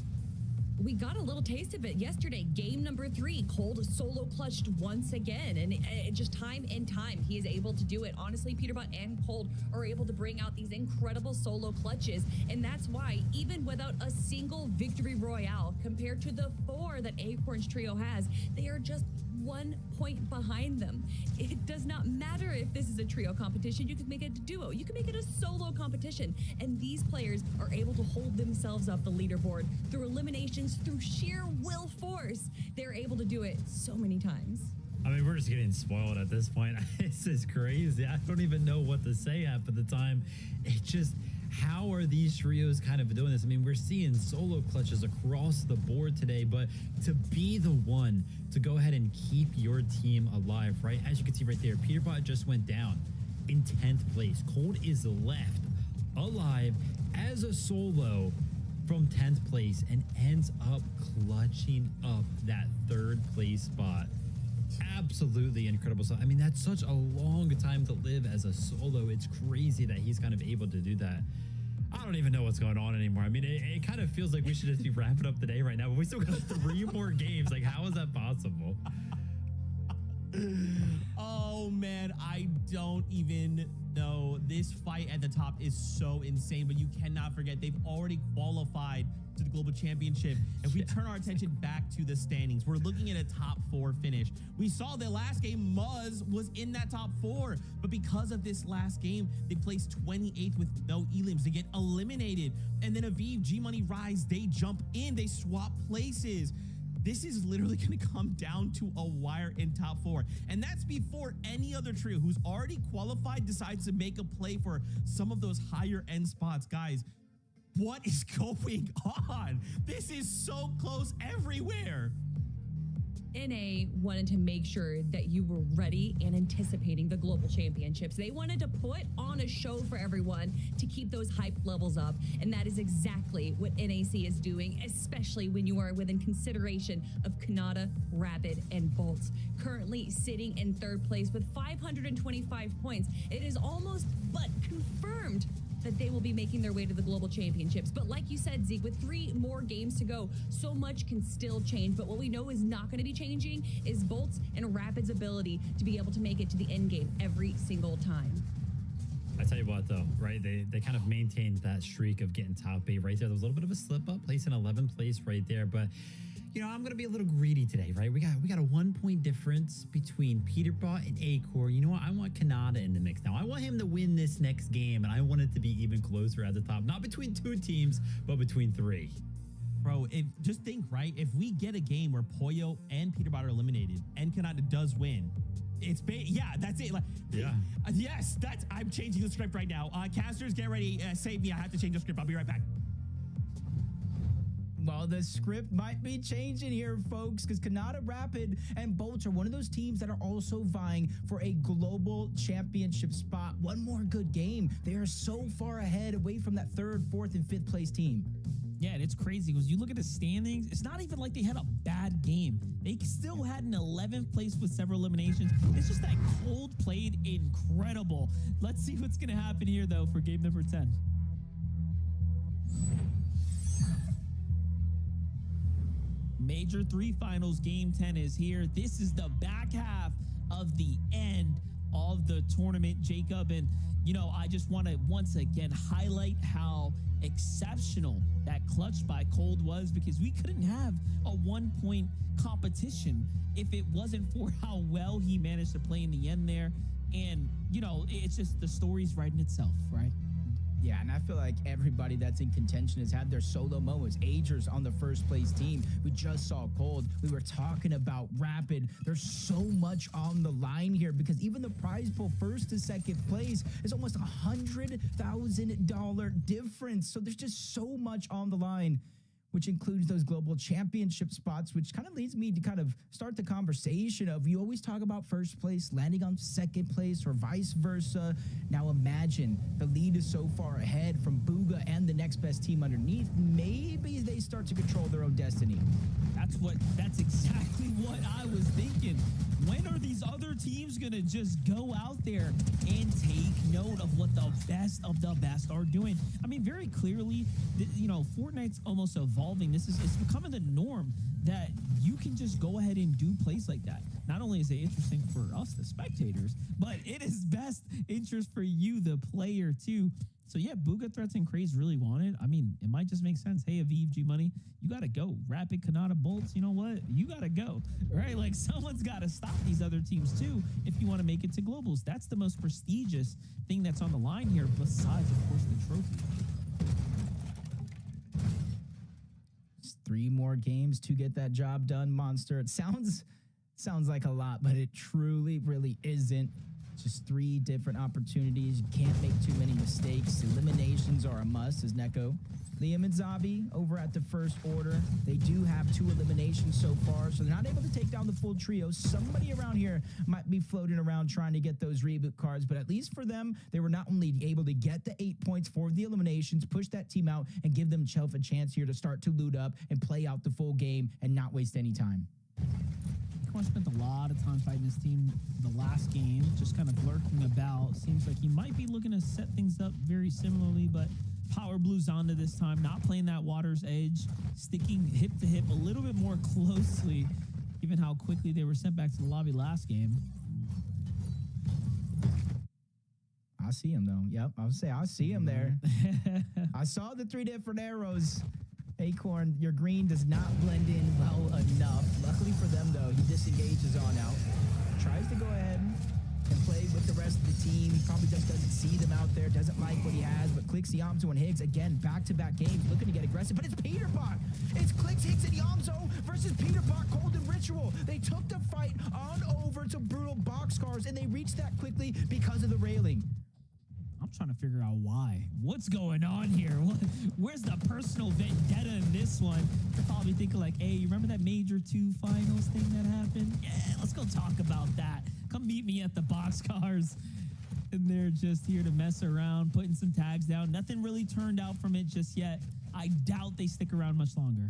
we got a little taste of it yesterday. Game number 3, Cold solo clutched once again, and just time and time he is able to do it. Honestly, Peterbot and Cold are able to bring out these incredible solo clutches, and that's why even without a single victory royale compared to the 4 that Acorn's trio has, they are just 1 point behind them. It does not matter if this is a trio competition. You can make it a duo. You can make it a solo competition. And these players are able to hold themselves up the leaderboard through eliminations, through sheer will force. They're able to do it so many times. I mean, we're just getting spoiled at this point. This is crazy. I don't even know what to say half of the time. It just, how are these trios kind of doing this? I mean, we're seeing solo clutches across the board today, but to be the one to go ahead and keep your team alive, right? As you can see right there, Peterbot just went down in 10th place. Cold is left alive as a solo from 10th place and ends up clutching up that 3rd place spot. Absolutely incredible. So, I mean, that's such a long time to live as a solo. It's crazy that he's kind of able to do that. I don't even know what's going on anymore. I mean, it kind of feels like we should just be wrapping up the day right now, but we still got 3 more games. Like, how is that possible? Oh man, I don't even know. This fight at the top is so insane, but you cannot forget they've already qualified to the Global Championship. If we turn our attention back to the standings, we're looking at a top 4 finish. We saw the last game, Muzz was in that top 4, but because of this last game, they placed 28th with no elims. They get eliminated. And then Aviv, G-Money, Rise, they jump in, they swap places. This is literally going to come down to a wire in top 4. And that's before any other trio who's already qualified decides to make a play for some of those higher end spots. Guys, what is going on? This is so close everywhere. NA wanted to make sure that you were ready and anticipating the global championships. They wanted to put on a show for everyone to keep those hype levels up. And that is exactly what NAC is doing, especially when you are within consideration of Kanata, Rapid, and Bolts. Currently sitting in 3rd place with 525 points. It is almost but confirmed that they will be making their way to the global championships. But like you said, Zeke, with 3 more games to go, so much can still change. But what we know is not going to be changing is Bolts and Rapid's ability to be able to make it to the end game every single time. I tell you what, though, right? They kind of maintained that streak of getting top 8 right there. There was a little bit of a slip up, place in 11th place right there, but you know, I'm going to be a little greedy today, right? We got a 1 point difference between Peterbot and Acorn. You know what? I want Kanata in the mix now. I want him to win this next game, and I want it to be even closer at the top. Not between 2 teams, but between 3. Bro, just think, right? If we get a game where Poyo and Peterbot are eliminated and Kanata does win, yeah, that's it. Like, yeah. Yes, I'm changing the script right now. Casters, get ready. Save me. I have to change the script. I'll be right back. Well, the script might be changing here, folks, because Kanata, Rapid, and Bolts are one of those teams that are also vying for a global championship spot. One more good game. They are so far ahead, away from that 3rd, 4th, and 5th place team. Yeah, and it's crazy because you look at the standings, it's not even like they had a bad game. They still had an 11th place with several eliminations. It's just that Cold played incredible. Let's see what's going to happen here, though, for game number 10. Major 3 finals, game 10 is here. This is the back half of the end of the tournament, Jacob. And, you know, I just want to once again highlight how exceptional that clutch by Cold was, because we couldn't have a 1 point competition if it wasn't for how well he managed to play in the end there. And, you know, it's just the story's writing itself, right? Yeah, and I feel like everybody that's in contention has had their solo moments. Agers on the 1st place team. We just saw Cold. We were talking about Rapid. There's so much on the line here, because even the prize pool 1st to 2nd place is almost $100,000 difference. So there's just so much on the line, which includes those global championship spots, which kind of leads me to kind of start the conversation of, you always talk about 1st place landing on 2nd place or vice versa. Now imagine the lead is so far ahead from Bugha and the next best team underneath. Maybe they start to control their own destiny. That's exactly what I was thinking. When are these other teams gonna just go out there and take note of what the best of the best are doing? I mean, very clearly, Fortnite's almost evolving. It's becoming the norm that you can just go ahead and do plays like that. Not only is it interesting for us, the spectators, but it is best interest for you, the player, too. So yeah, Bugha Threats and Craze really wanted. I mean, it might just make sense. Hey, Aviv, G Money, you got to go. Rapid, Kanata, Bolts, you know what? You got to go, right? Like someone's got to stop these other teams too if you want to make it to globals. That's the most prestigious thing that's on the line here, besides, of course, the trophy. Just 3 more games to get that job done, Monster. It sounds like a lot, but it truly, really isn't. Just 3 different opportunities. You can't make too many mistakes. Eliminations are a must, as Neko. Liam and Zabi over at the First Order. They do have 2 eliminations so far, so they're not able to take down the full trio. Somebody around here might be floating around trying to get those reboot cards, but at least for them, they were not only able to get the 8 points for the eliminations, push that team out, and give themselves a chance here to start to loot up and play out the full game and not waste any time. Quan spent a lot of time fighting his team the last game, just kind of lurking about. Seems like he might be looking to set things up very similarly, but Power Blues onto this time, not playing that Water's Edge, sticking hip to hip a little bit more closely, given how quickly they were sent back to the lobby last game. I see him, though. Yep, I would say I see him there. I saw the 3 different arrows. Acorn, your green does not blend in well enough. Luckily for them, though, he disengages on out. Tries to go ahead and play with the rest of the team. He probably just doesn't see them out there, doesn't like what he has, but Clix, Yamzo, and Higgs, again, back-to-back games, looking to get aggressive, but it's Peterbot! It's Clix, Higgs, and Yamzo versus Peterbot, Cold, and Ritual. They took the fight on over to Brutal Boxcars, and they reached that quickly because of the railing. I'm trying to figure out why. What's going on here? Where's the personal vendetta in this one? You're probably thinking like, hey, you remember that Major 2 finals thing that happened? Yeah, let's go talk about that. Come meet me at the Boxcars. And they're just here to mess around, putting some tags down. Nothing really turned out from it just yet. I doubt they stick around much longer.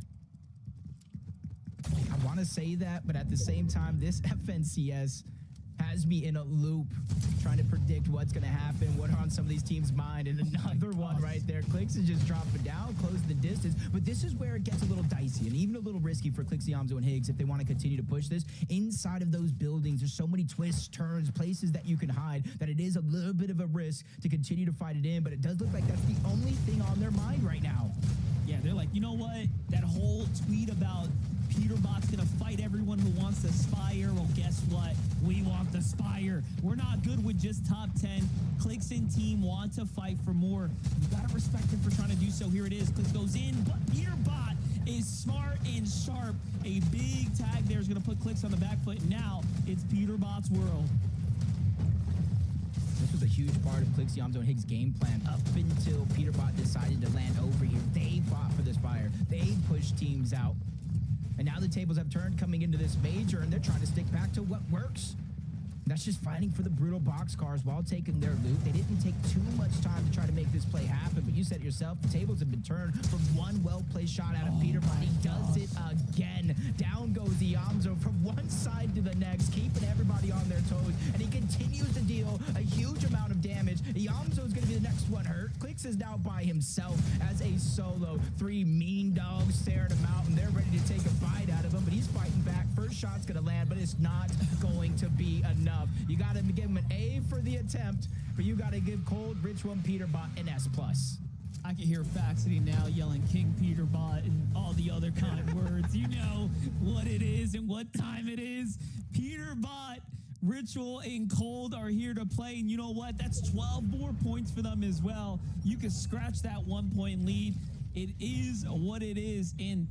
I want to say that, but at the same time, this FNCS has me in a loop trying to predict what's going to happen, what are on some of these teams' mind, and another one right there. Clix is just dropping down, closing the distance, but this is where it gets a little dicey and even a little risky for Clix, Yamzo, and Higgs if they want to continue to push this. Inside of those buildings, there's so many twists, turns, places that you can hide that it is a little bit of a risk to continue to fight it in, but it does look like that's the only thing on their mind right now. Yeah, they're like, you know what? That whole tweet about Peterbot's gonna fight everyone who wants the Spire. Well, guess what? We want the Spire. We're not good with just top 10. Clix and team want to fight for more. You gotta respect him for trying to do so. Here it is. Clix goes in, but Peterbot is smart and sharp. A big tag there is gonna put Clix on the back foot. Now it's Peterbot's world. This was a huge part of Clix, Yamzo, and Higgs' game plan up until Peterbot decided to land over here. They fought for this Spire. They pushed teams out. And now the tables have turned coming into this major, and they're trying to stick back to what works. That's just fighting for the Brutal Boxcars while taking their loot. They didn't take too much time to try to make this play happen, but you said it yourself, the tables have been turned from one well-placed shot out of Peterbot. He does it again. Down goes the Yamzo from one side to the next, keeping everybody on their toes, and he continues to deal a huge amount of damage. Yamzo is going to be the next one hurt. Clix is now by himself as a solo. 3 mean dogs staring him out, and they're ready to take a bite out of him, but he's fighting back. First shot's going to land, but it's not going to be enough. You got to give him an A for the attempt, but you got to give Cold, Ritual, and Peterbot an S+. I can hear Faxity now yelling King Peterbot and all the other kind words. You know what it is and what time it is. Peterbot, Ritual, and Cold are here to play, and you know what? That's 12 more points for them as well. You can scratch that 1-point lead. It is what it is, and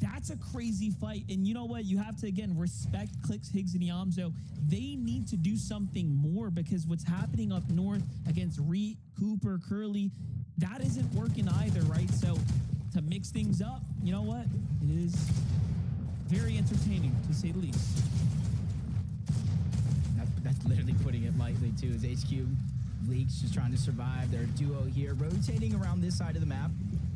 that's a crazy fight. And you know what? You have to, again, respect Clix, Higgs, and Yamzo. They need to do something more because what's happening up north against Reet, Cooper, Curly, that isn't working either, right? So to mix things up, you know what? It is very entertaining, to say the least. That's literally putting it lightly, too, as HQ Leaks just trying to survive. Their duo here rotating around this side of the map.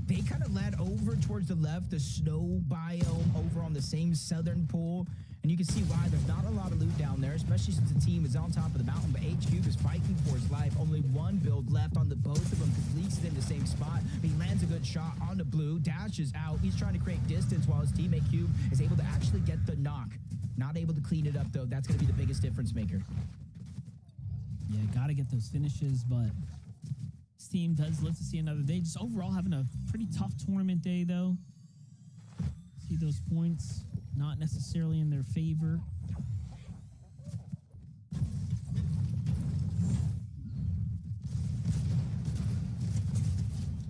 they kind of led over towards the left, the snow biome over on the same southern pool. And you can see why there's not a lot of loot down there, especially since the team is on top of the mountain. But HCube is fighting for his life. Only one build left on the both of them because Leaks is in the same spot. He lands a good shot on the blue, dashes out. He's trying to create distance while his teammate Cube is able to actually get the knock. Not able to clean it up, though. That's going to be the biggest difference maker. Yeah, got to get those finishes, but this team does live to see another day. Just overall having a pretty tough tournament day, though. See those points not necessarily in their favor.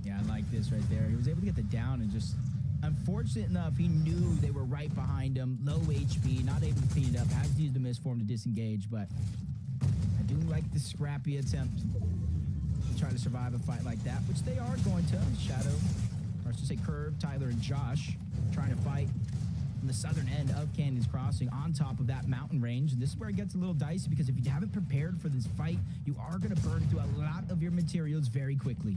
Yeah, I like this right there. He was able to get the down and just, unfortunate enough, he knew they were right behind him. Low HP, not able to clean it up. Has to use the misform to disengage, but I do like the scrappy attempt to try to survive a fight like that, which they are going to. Shadow, or I should say Curve, Tyler, and Josh trying to fight on the southern end of Canyons Crossing on top of that mountain range. And this is where it gets a little dicey because if you haven't prepared for this fight, you are going to burn through a lot of your materials very quickly.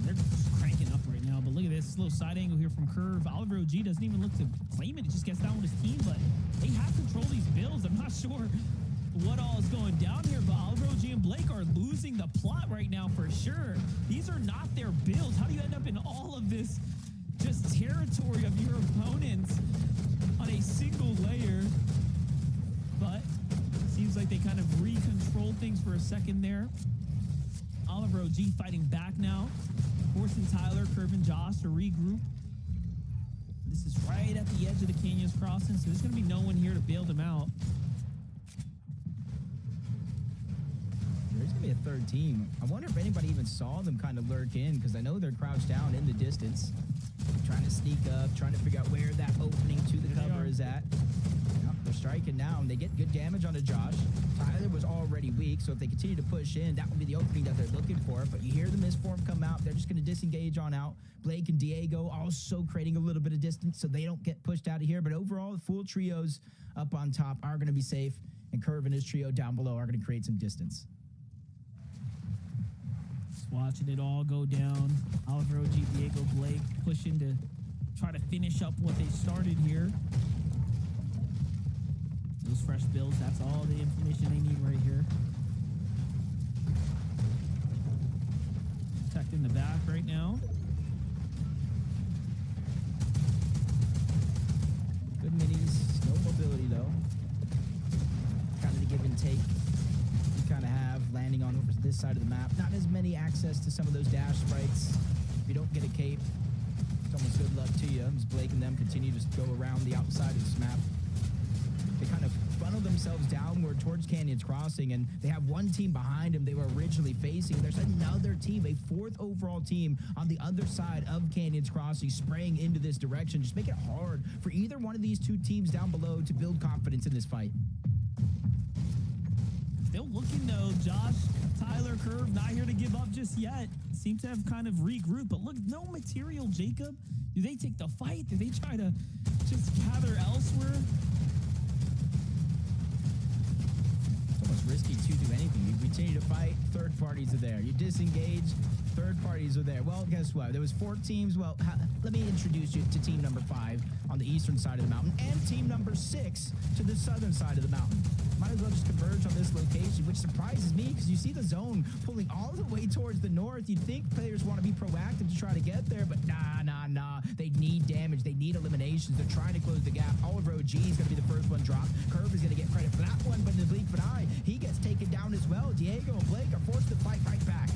They're just cranking up right now, but look at this little side angle here from Curve. Oliver OG doesn't even look to claim it. It just gets down with his team, but they have control of these builds. I'm not sure what all is going down here, but Oliver OG and Blake are losing the plot right now for sure. These are not their builds. How do you end up in all of this just territory of your opponents on a single layer? But it seems like they kind of re-control things for a second there. Oliver OG fighting back now, forcing Tyler, Curve, and Josh to regroup. This is right at the edge of the Canyons Crossing, so there's going to be no one here to bail them out. There's going to be a third team. I wonder if anybody even saw them kind of lurk in because I know they're crouched down in the distance, trying to sneak up, trying to figure out where that opening to the cover is at. Yep, they're striking now, and they get good damage onto Josh. Tyler was already weak, so if they continue to push in, that will be the opening that they're looking for. But you hear the misform come out. They're just going to disengage on out. Blake and Diego also creating a little bit of distance so they don't get pushed out of here. But overall, the full trios up on top are going to be safe, and Curve and his trio down below are going to create some distance. Just watching it all go down. Oliver OG, Diego, Blake pushing to try to finish up what they started here. Those fresh builds, that's all the information they need right here. Protecting the back right now. Good minis, no mobility though. Kind of the give and take you kind of have landing on this side of the map. Not as many access to some of those dash sprites. If you don't get a cape, it's almost good luck to you as Blake and them continue to go around the outside of this map. They kind of funnel themselves downward towards Canyons Crossing, and they have one team behind them they were originally facing. There's another team, a fourth overall team on the other side of Canyons Crossing spraying into this direction. Just make it hard for either one of these two teams down below to build confidence in this fight. Still looking though, Josh, Tyler, Curve, not here to give up just yet. Seem to have kind of regrouped, but look, no material, Jacob. Do they take the fight? Do they try to just gather elsewhere? Risky to do anything. You continue to fight, third parties are there. You disengage, third parties are there. Well, guess what? There was 4 teams. Well, let me introduce you to team number 5 on the eastern side of the mountain and team number 6 to the southern side of the mountain. Might as well just converge on this location, which surprises me because you see the zone pulling all the way towards the north. You'd think players want to be proactive to try to get there, but nah. They need damage. They need eliminations. They're trying to close the gap. Oliver OG is going to be the first one dropped. Curve is going to get credit for that one, but in the blink of an eye, he gets taken down as well. Diego and Blake are forced to fight right back.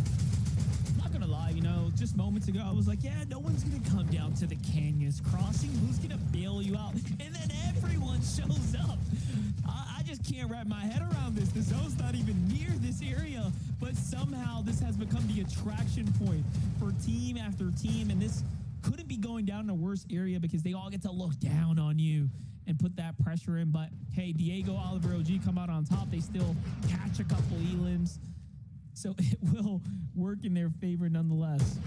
Not gonna lie, just moments ago, I was like, yeah, no one's gonna come down to the Canyons Crossing. Who's gonna bail you out? And then everyone shows up. I just can't wrap my head around this. The zone's not even near this area, but somehow this has become the attraction point for team after team, and this couldn't be going down in a worse area because they all get to look down on you and put that pressure in. But hey, Diego, Oliver OG come out on top. They still catch a couple elims, so it will work in their favor nonetheless.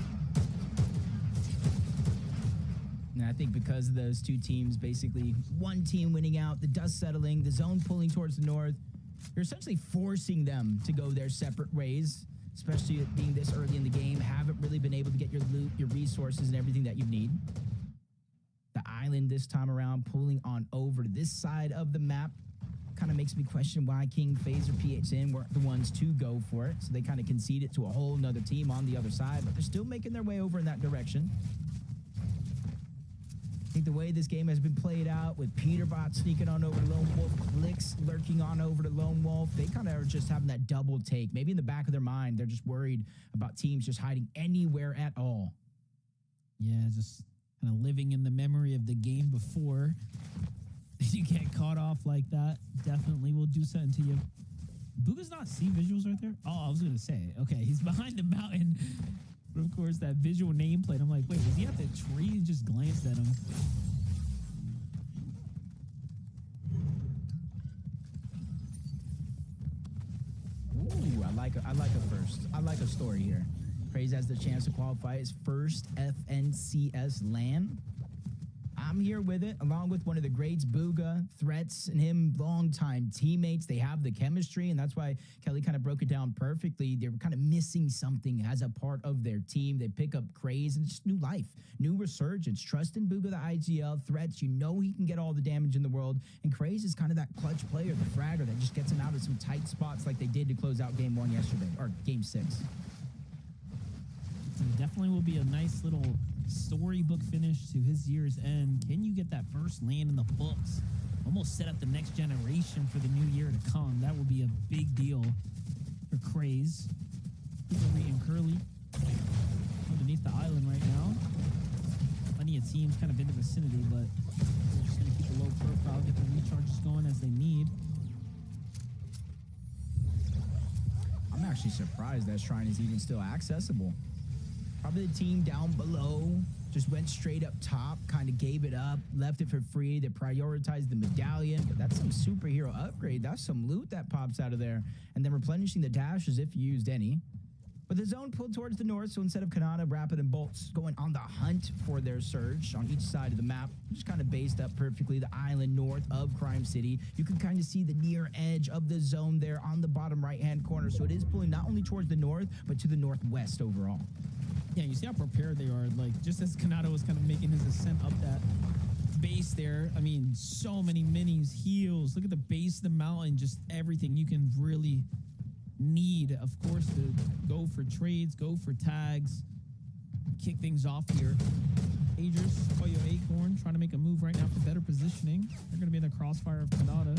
And I think because of those two teams, basically one team winning out, the dust settling, the zone pulling towards the north, you're essentially forcing them to go their separate ways. especially it being this early in the game. Haven't really been able to get your loot, your resources, and everything that you need. The island this time around pulling on over to this side of the map kind of makes me question why King, FaZe, or PHN weren't the ones to go for it. So they kind of concede it to a whole nother team on the other side, but they're still making their way over in that direction. I think the way this game has been played out with Peterbot sneaking on over to Lone Wolf, Clicks lurking on over to Lone Wolf, they kind of are just having that double take. Maybe in the back of their mind, they're just worried about teams just hiding anywhere at all. Yeah, just kind of living in the memory of the game before. You get caught off like that, definitely will do something to you. Booga's not see visuals right there? Oh, I was going to say, okay, he's behind the mountain. But of course, that visual nameplate, I'm like, wait, was he at the tree? He just glanced at him. Ooh, I like a first. I like a story here. Craze has the chance to qualify his first FNCS LAN. I'm here with it, along with one of the greats, Booga, Threats, and him, longtime teammates. They have the chemistry, and that's why Kelly kind of broke it down perfectly. They were kind of missing something as a part of their team. They pick up Craze and just new life, new resurgence. Trust in Booga, the IGL. Threats, you know he can get all the damage in the world. And Craze is kind of that clutch player, the fragger that just gets him out of some tight spots like they did to close out Game 1 yesterday, or Game 6. It definitely will be a nice little storybook finish to his year's end. Can you get that first LAN in the books? Almost set up the next generation for the new year to come. That will be a big deal for Craze. Hickory and Curly underneath the island right now. Plenty of teams kind of in the vicinity, but we're just going to keep a low profile, get the recharges going as they need. I'm actually surprised that Shrine is even still accessible. Probably the team down below just went straight up top, kind of gave it up, left it for free. They prioritized the medallion, but that's some superhero upgrade. That's some loot that pops out of there. And then replenishing the dashes if you used any. But the zone pulled towards the north, so instead of Kanata, Rapid, and Bolts going on the hunt for their surge on each side of the map, just kind of based up perfectly the island north of Crime City. You can kind of see the near edge of the zone there on the bottom right-hand corner. So it is pulling not only towards the north, but to the northwest overall. Yeah, you see how prepared they are. Like, just as Kanata was kind of making his ascent up that base there, I mean, so many minis, heals. Look at the base of the mountain, just everything you can really need, of course, to go for trades, go for tags, kick things off here. Agers, Koyo Acorn trying to make a move right now for better positioning. They're going to be in the crossfire of Kanata.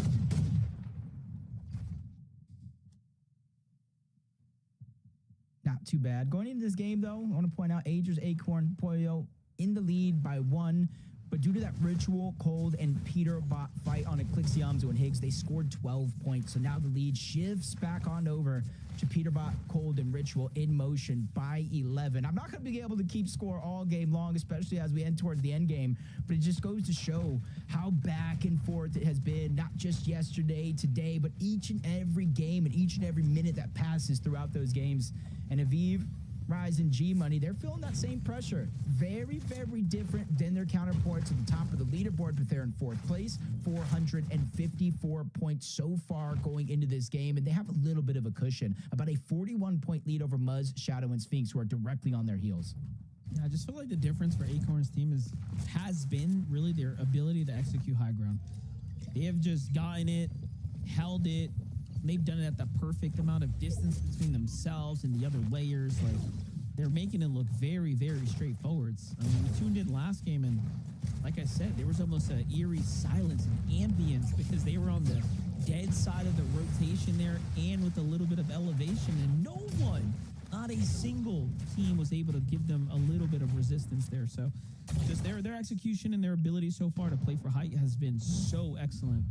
Not too bad. Going into this game, though, I want to point out Agers, Acorn, Poyo in the lead by 1. But due to that Ritual, Cold, and Peter bot fight on Eclixiamzo and Higgs, they scored 12 points. So now the lead shifts back on over to Peterbot, Cold, and Ritual in motion by 11. I'm not going to be able to keep score all game long, especially as we end towards the end game. But it just goes to show how back and forth it has been, not just yesterday, today, but each and every game and each and every minute that passes throughout those games. And Aviv, Rise, and G-Money, they're feeling that same pressure. Very, very different than their counterparts at the top of the leaderboard, but they're in 4th place. 454 points so far going into this game, and they have a little bit of a cushion. About a 41-point lead over Muzz, Shadow, and Sphinx, who are directly on their heels. Yeah, I just feel like the difference for Acorn's team has been really their ability to execute high ground. They have just gotten it, held it. They've done it at the perfect amount of distance between themselves and the other layers. Like, they're making it look very, very straightforward. I mean, we tuned in last game, and like I said, there was almost an eerie silence and ambience because they were on the dead side of the rotation there and with a little bit of elevation, and no one, not a single team was able to give them a little bit of resistance there. So just their execution and their ability so far to play for height has been so excellent.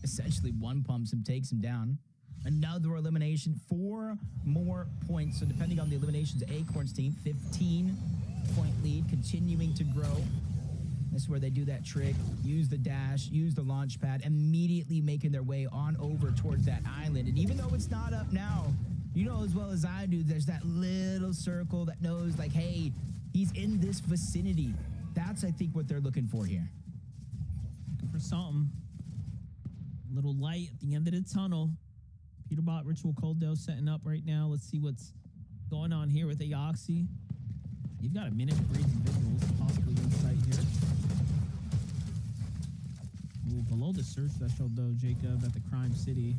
Essentially one pumps him, takes him down. Another elimination, 4 more points. So depending on the eliminations, Acorn's team, 15-point lead, continuing to grow. This is where they do that trick, use the dash, use the launch pad, immediately making their way on over towards that island. And even though it's not up now, you know as well as I do, there's that little circle that knows, like, hey, he's in this vicinity. That's, I think, what they're looking for here. Looking for something. Little light at the end of the tunnel. Peterbot, Ritual Coldo setting up right now. Let's see what's going on here with Aoxy. You've got a minute to breathe some visuals, possibly insight here. Ooh, below the surge threshold though, Jacob, at the Crime City.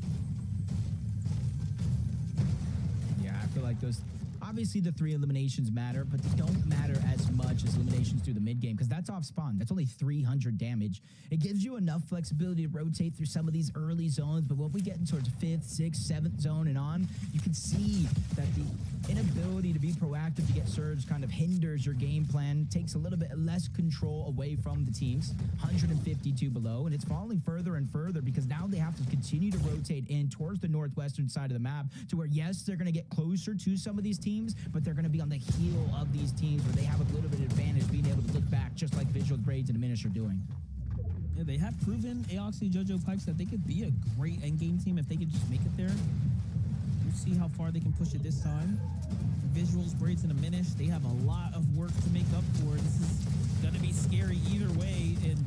Yeah, I feel like those. Obviously, the 3 eliminations matter, but they don't matter as much as eliminations through the mid game because that's off spawn. That's only 300 damage. It gives you enough flexibility to rotate through some of these early zones, but when we get towards 5th, 6th, 7th zone and on, you can see that the inability to be proactive to get surge kind of hinders your game plan, takes a little bit less control away from the teams. 152 below, and it's falling further and further because now they have to continue to rotate in towards the northwestern side of the map to where, yes, they're going to get closer to some of these teams, but they're going to be on the heel of these teams where they have a little bit of advantage being able to look back, just like Visual Braids and Diminish are doing. Yeah, they have proven, Aoxy, JoJo Pipes, that they could be a great endgame team if they could just make it there. We'll see how far they can push it this time. Visuals, Braids, and Diminish, they have a lot of work to make up for. This is going to be scary either way, and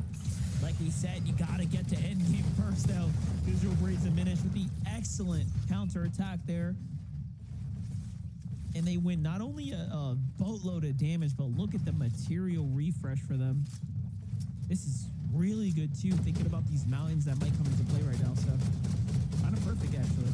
like we said, you got to get to endgame first, though. Visual, Braids, and Diminish with the excellent counter-attack there. And they win not only a boatload of damage, but look at the material refresh for them. This is really good, too, thinking about these mountains that might come into play right now. So, kind of perfect, actually.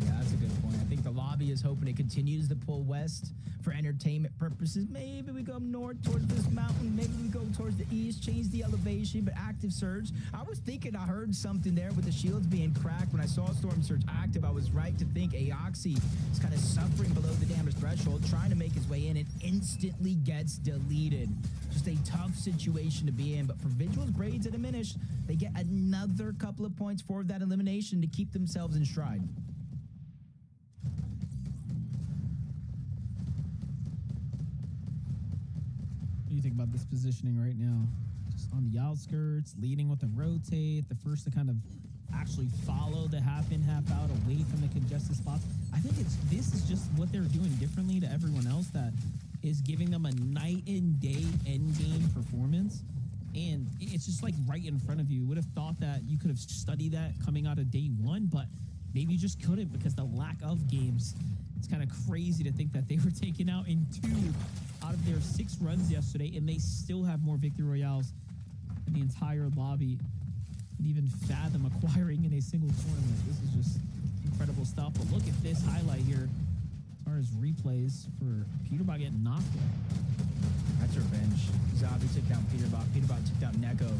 Yeah, that's a good point. I think the lobby is hoping it continues to pull west for entertainment purposes. Maybe we go north towards this mountain. Maybe we go towards the east, change the elevation, but active surge. I was thinking I heard something there with the shields being cracked. When I saw Storm Surge active, I was right to think Aoxy is kind of suffering below the damage threshold, trying to make his way in, and instantly gets deleted. Just a tough situation to be in, but for Visuals, Braids, and Diminish, they get another couple of points for that elimination to keep themselves in stride. What do you think about this positioning right now? Just on the outskirts, leading with the rotate, the first to kind of actually follow the half in, half out away from the congested spots. I think this is just what they're doing differently to everyone else that is giving them a night and day end game performance. And it's just like right in front of you. Would have thought that you could have studied that coming out of day one, but maybe you just couldn't because the lack of games. It's kind of crazy to think that they were taken out in 2 out of their 6 runs yesterday, and they still have more victory royales in the entire lobby. And even fathom acquiring in a single tournament. This is just incredible stuff. But look at this highlight here as far as replays for Peterbot getting knocked out. That's revenge. Zabi took down Peterbot. Peterbot took down Neko,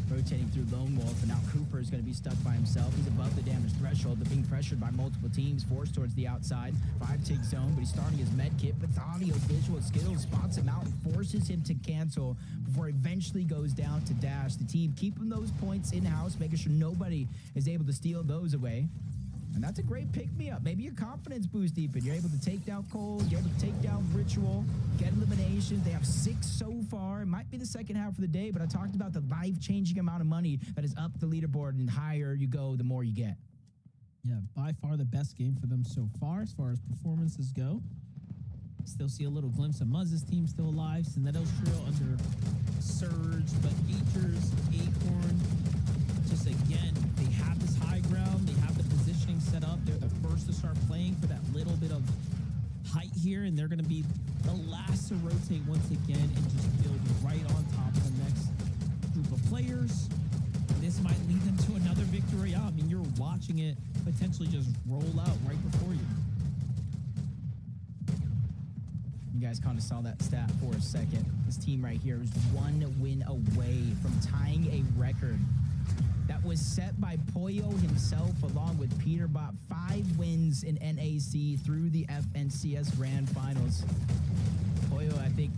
rotating through Lone Wolf, and now Cooper is going to be stuck by himself. He's above the damage threshold. They're being pressured by multiple teams, forced towards the outside. 5-tick zone, but he's starting his med kit. But the audio visual skills spots him out and forces him to cancel before he eventually goes down to dash. The team keeping those points in-house, making sure nobody is able to steal those away. And that's a great pick-me-up. Maybe your confidence boost deepen. You're able to take down Cold. You're able to take down Ritual. Get eliminations. They have 6 so far. It might be the second half of the day, but I talked about the life-changing amount of money that is up the leaderboard, and higher you go, the more you get. Yeah, by far the best game for them so far as performances go. Still see a little glimpse of Muzz's team still alive. Sinetto's trio under Surge, but Features, Acorn, just again, they have this high ground. They have the positioning set up. They're the first to start playing for that little bit of height here, and they're going to be the last to rotate once again and just build right on top of the next group of players. This might lead them to another victory. I mean, you're watching it potentially just roll out right before you. You guys kind of saw that stat for a second. This team right here is 1 win away from tying a record that was set by Pollo himself along with Peterbot. 5 wins in NAC through the FNCS Grand Finals. Pollo, I think,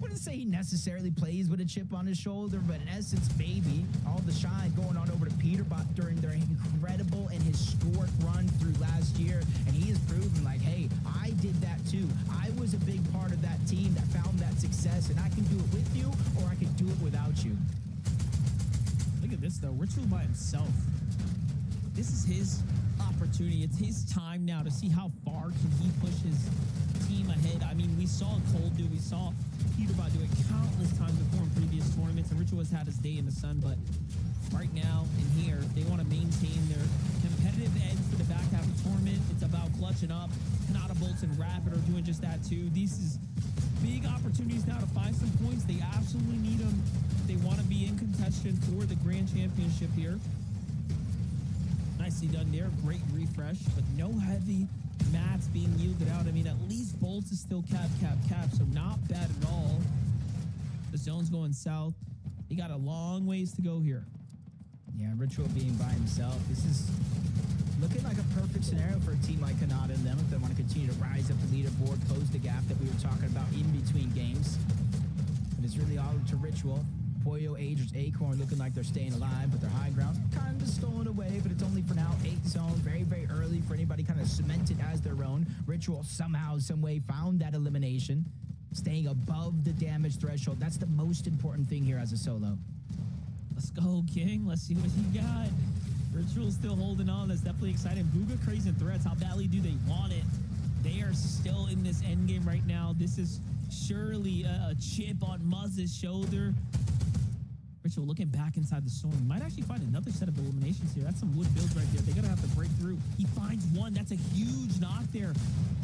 wouldn't say he necessarily plays with a chip on his shoulder, but in essence, maybe all the shine going on over to Peterbot during their incredible and historic run through last year. And he has proven like, hey, I did that too. I was a big part of that team that found that success, and I can do it with you or I can do it without you. Look at this, though. Ritual by himself. This is his opportunity. It's his time now to see how far can he push his team ahead. I mean, we saw saw Cold do, we saw Peterbot do it countless times before in previous tournaments, and Ritual has had his day in the sun, but right now and here, if they want to maintain their competitive edge for the back half of the tournament, it's about clutching up. Kanata, Bolts, and Rapid are doing just that too. These is big opportunities now to find some points. They absolutely need them. They want to be in contention for the Grand Championship here. Nicely done there. Great refresh, but no heavy mats being yielded out. I mean, at least Bolts is still cap, so not bad at all. The zone's going south. He got a long ways to go here. Yeah, Ritual being by himself. This is looking like a perfect scenario for a team like Kanata and them if they want to continue to rise up the leaderboard, close the gap that we were talking about in between games. But it's really all to Ritual. Pollo, Agers, Acorn looking like they're staying alive, but their high ground kind of stolen away, but it's only for now. 8 zone, very, very early for anybody kind of cemented as their own. Ritual somehow, some way found that elimination, staying above the damage threshold. That's the most important thing here as a solo. Let's go, King. Let's see what he got. Ritual's still holding on. That's definitely exciting. Booga, Craze, and Threats. How badly do they want it? They are still in this end game right now. This is surely a chip on Muzz's shoulder. Ritual looking back inside the storm. Might actually find another set of eliminations here. That's some wood builds right there. They're going to have to break through. He finds one. That's a huge knock there.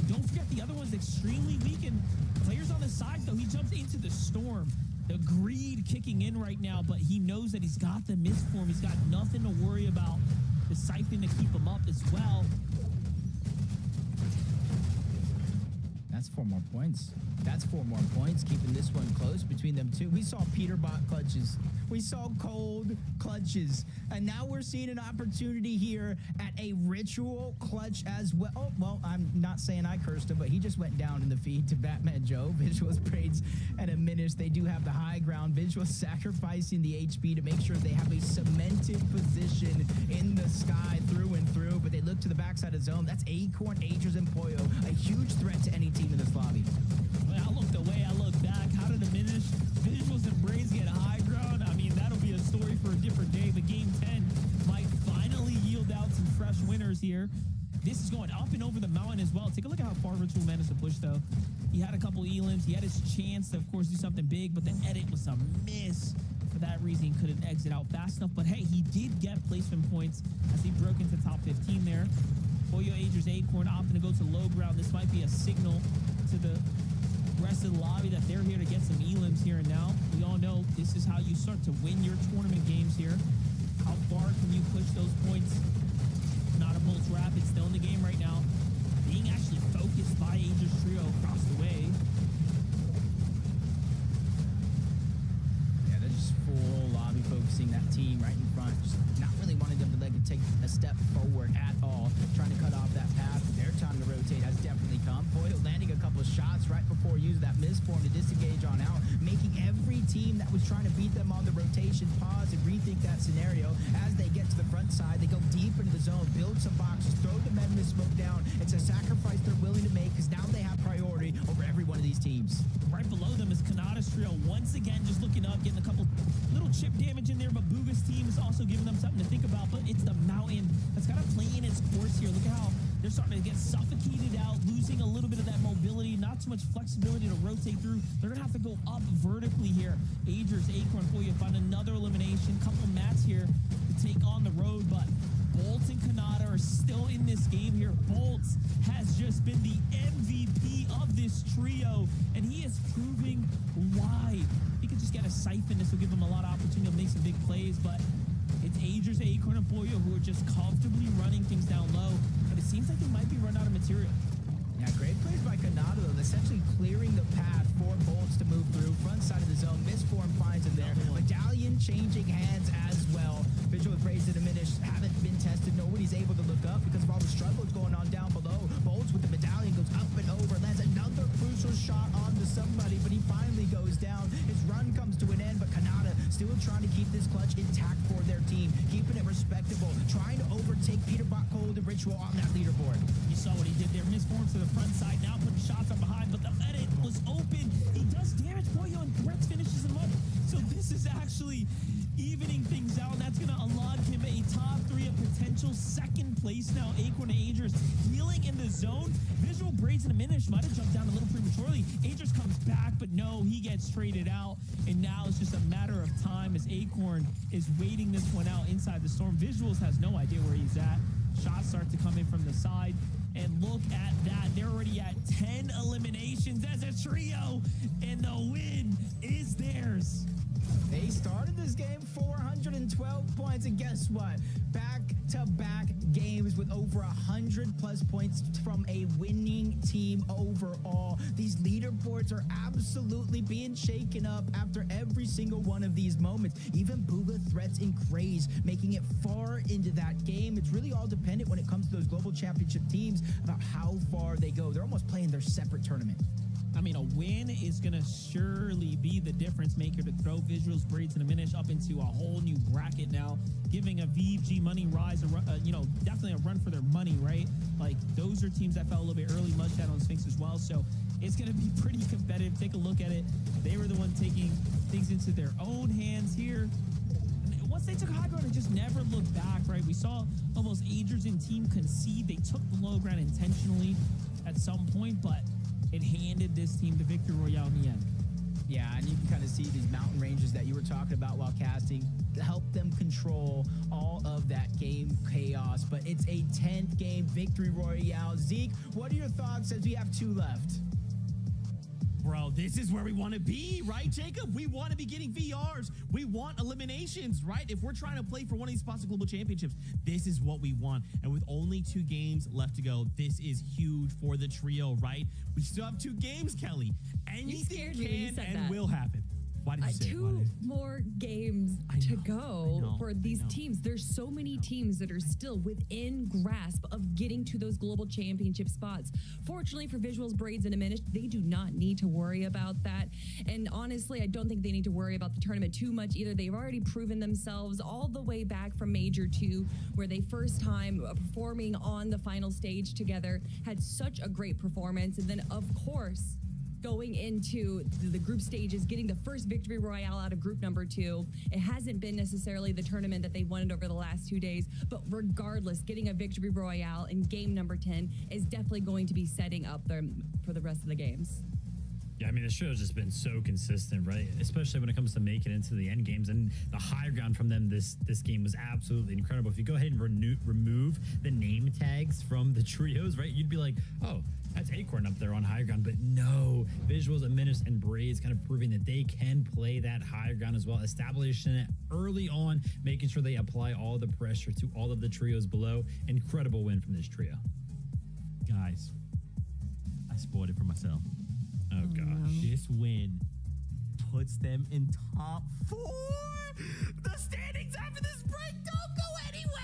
Don't forget the other one's extremely weak. And players on the sides, though, he jumps into the storm. The greed kicking in right now, but he knows that he's got the misform. He's got nothing to worry about. The siphon to keep him up as well. That's 4 more points. That's 4 more points, keeping this one close between them two. We saw Peterbot clutches. We saw Cold clutches. And now we're seeing an opportunity here at a Ritual clutch as well. Oh, well, I'm not saying I cursed him, but he just went down in the feed to Batman Joe. Visuals, Braids, and Aminish. They do have the high ground. Visuals sacrificing the HP to make sure they have a cemented position in the sky through and through. But they look to the backside of zone. That's Acorn, Agers, and Pollo. A huge threat to any team in this lobby. Well, I looked away, I looked back. How did Diminish Visuals and Braids get high ground? I mean, that'll be a story for a different day, but game 10 might finally yield out some fresh winners here. This is going up and over the mountain as well. Take a look at how far Ritual managed to push, though. He had a couple elims. He had his chance to, of course, do something big, but the edit was a miss. For that reason, he couldn't exit out fast enough. But hey, he did get placement points as he broke into top 15 there. Pollo, Agers, Acorn opting to go to low ground. This might be a signal to the rest of the lobby that they're here to get some elims here and now. We all know this is how you start to win your tournament games here. How far can you push those points? Not a Bolts Rapid still in the game right now. Being actually focused by Agers Trio across the way. Yeah, they're just full lobby focusing that team right in front. Just not really wanting them to take a step forward at all. Trying to cut off that path. Their time to rotate has definitely come. Boyle landing a couple of shots right before using that misform to disengage on out, making every team that was trying to beat them on the rotation pause and rethink that scenario. As they get to the front side, they go deep into the zone, build some boxes, throw the Medemus smoke down. It's a sacrifice they're willing to make because now they have priority over every one of these teams. Right below them is Kanata's Trio once again just looking up, getting a couple little chip damage in there, but Booga's team is also giving them something to think about. But it's the mountain that's kind of playing its course here. Look at how they're starting to get suffocated out, losing a little bit of that mobility, not too much flexibility to rotate through. They're going to have to go up vertically here. Agers, Acorn, Pollo find another elimination. Couple mats here to take on the road, but Bolts and Kanata are still in this game here. Bolts has just been the MVP of this trio, and he is proving why. He could just get a siphon. This will give him a lot of opportunity to make some big plays, but it's Agers, Acorn, and Pollo who are just comfortably running things down low, but it seems like they might be run out of material. Yeah, great plays by Kanata, though, essentially clearing the path for Bolts to move through. Front side of the zone, misform finds him there. Medallion changing hands as well. Visual Braids and Diminish haven't been tested. Nobody's able to look up because of all the struggles going on down below. Bolts with the medallion goes up and over, lands another crucial shot onto somebody, but he finally goes down. His run comes to an end, but Kanata still trying to keep this clutch intact for their team, keeping it respectable, trying to overtake Peterbot, Cold, and Ritual on that leaderboard. You saw what he did there. Misform to the front side, now putting shots up behind, but the edit was open. He does damage. Pollo and Threats finishes him up. So this is actually evening things out. That's going to unlock him a top 3, a potential second place now. Acorn and Agers healing in the zone. Visual Braids and Diminish might have jumped down a little prematurely. Aegis comes back, but no, he gets traded out. And now it's just a matter of time as Acorn is waiting this one out inside the Storm. Visuals has no idea where he's at. Shots start to come in from the side. And look at that. They're already at 10 eliminations as a trio. And the win is theirs. They started this game 412 points, and guess what? Back-to-back games with over 100+ points from a winning team overall. These leaderboards are absolutely being shaken up after every single one of these moments. Even Booga, Threats, and Craze making it far into that game. It's really all dependent when it comes to those global championship teams about how far they go. They're almost playing their separate tournament. I mean, a win is going to surely be the difference maker to throw Visuals, Braids, and Diminish up into a whole new bracket now, giving a VG Money Rise, definitely a run for their money, right? Like, those are teams that fell a little bit early, Mudshadow and Sphinx as well, so it's going to be pretty competitive. Take a look at it. They were the one taking things into their own hands here. Once they took high ground, they just never looked back, right? We saw almost Agers and team concede. They took the low ground intentionally at some point, but it handed this team the victory royale in the end. Yeah, and you can kind of see these mountain ranges that you were talking about while casting to help them control all of that game chaos. But it's a 10th game victory royale. Zeke, what are your thoughts as we have 2 left? Bro, this is where we want to be, right, Jacob? We want to be getting VRs. We want eliminations, right? If we're trying to play for one of these spots of global championships, this is what we want. And with only 2 games left to go, this is huge for the trio, right? We still have 2 games, Kelly. Anything scared me when you can said and that. will happen. Why did you say it? Why 2 did- more games I to know, go I know, for these teams. There's so many teams that are still within grasp of getting to those global championship spots. Fortunately for Visuals, Braids, and Diminished, they do not need to worry about that. And honestly, I don't think they need to worry about the tournament too much either. They've already proven themselves all the way back from Major 2, where they first time performing on the final stage together, had such a great performance. And then, of course, going into the group stages, getting the first victory royale out of group number 2. It hasn't been necessarily the tournament that they wanted over the last 2 days, but regardless, getting a victory royale in game number 10 is definitely going to be setting up them for the rest of the games. Yeah, I mean, the show's just been so consistent, right? Especially when it comes to making it into the end games. And the high ground from them this game was absolutely incredible. If you go ahead and remove the name tags from the trios, right, you'd be like, oh, that's Acorn up there on high ground. But no, Visuals, Diminish, and Braids kind of proving that they can play that higher ground as well, establishing it early on, making sure they apply all the pressure to all of the trios below. Incredible win from this trio. Guys, I spoiled it for myself. Oh, gosh. This win puts them in top 4. The standings after this break don't go anywhere.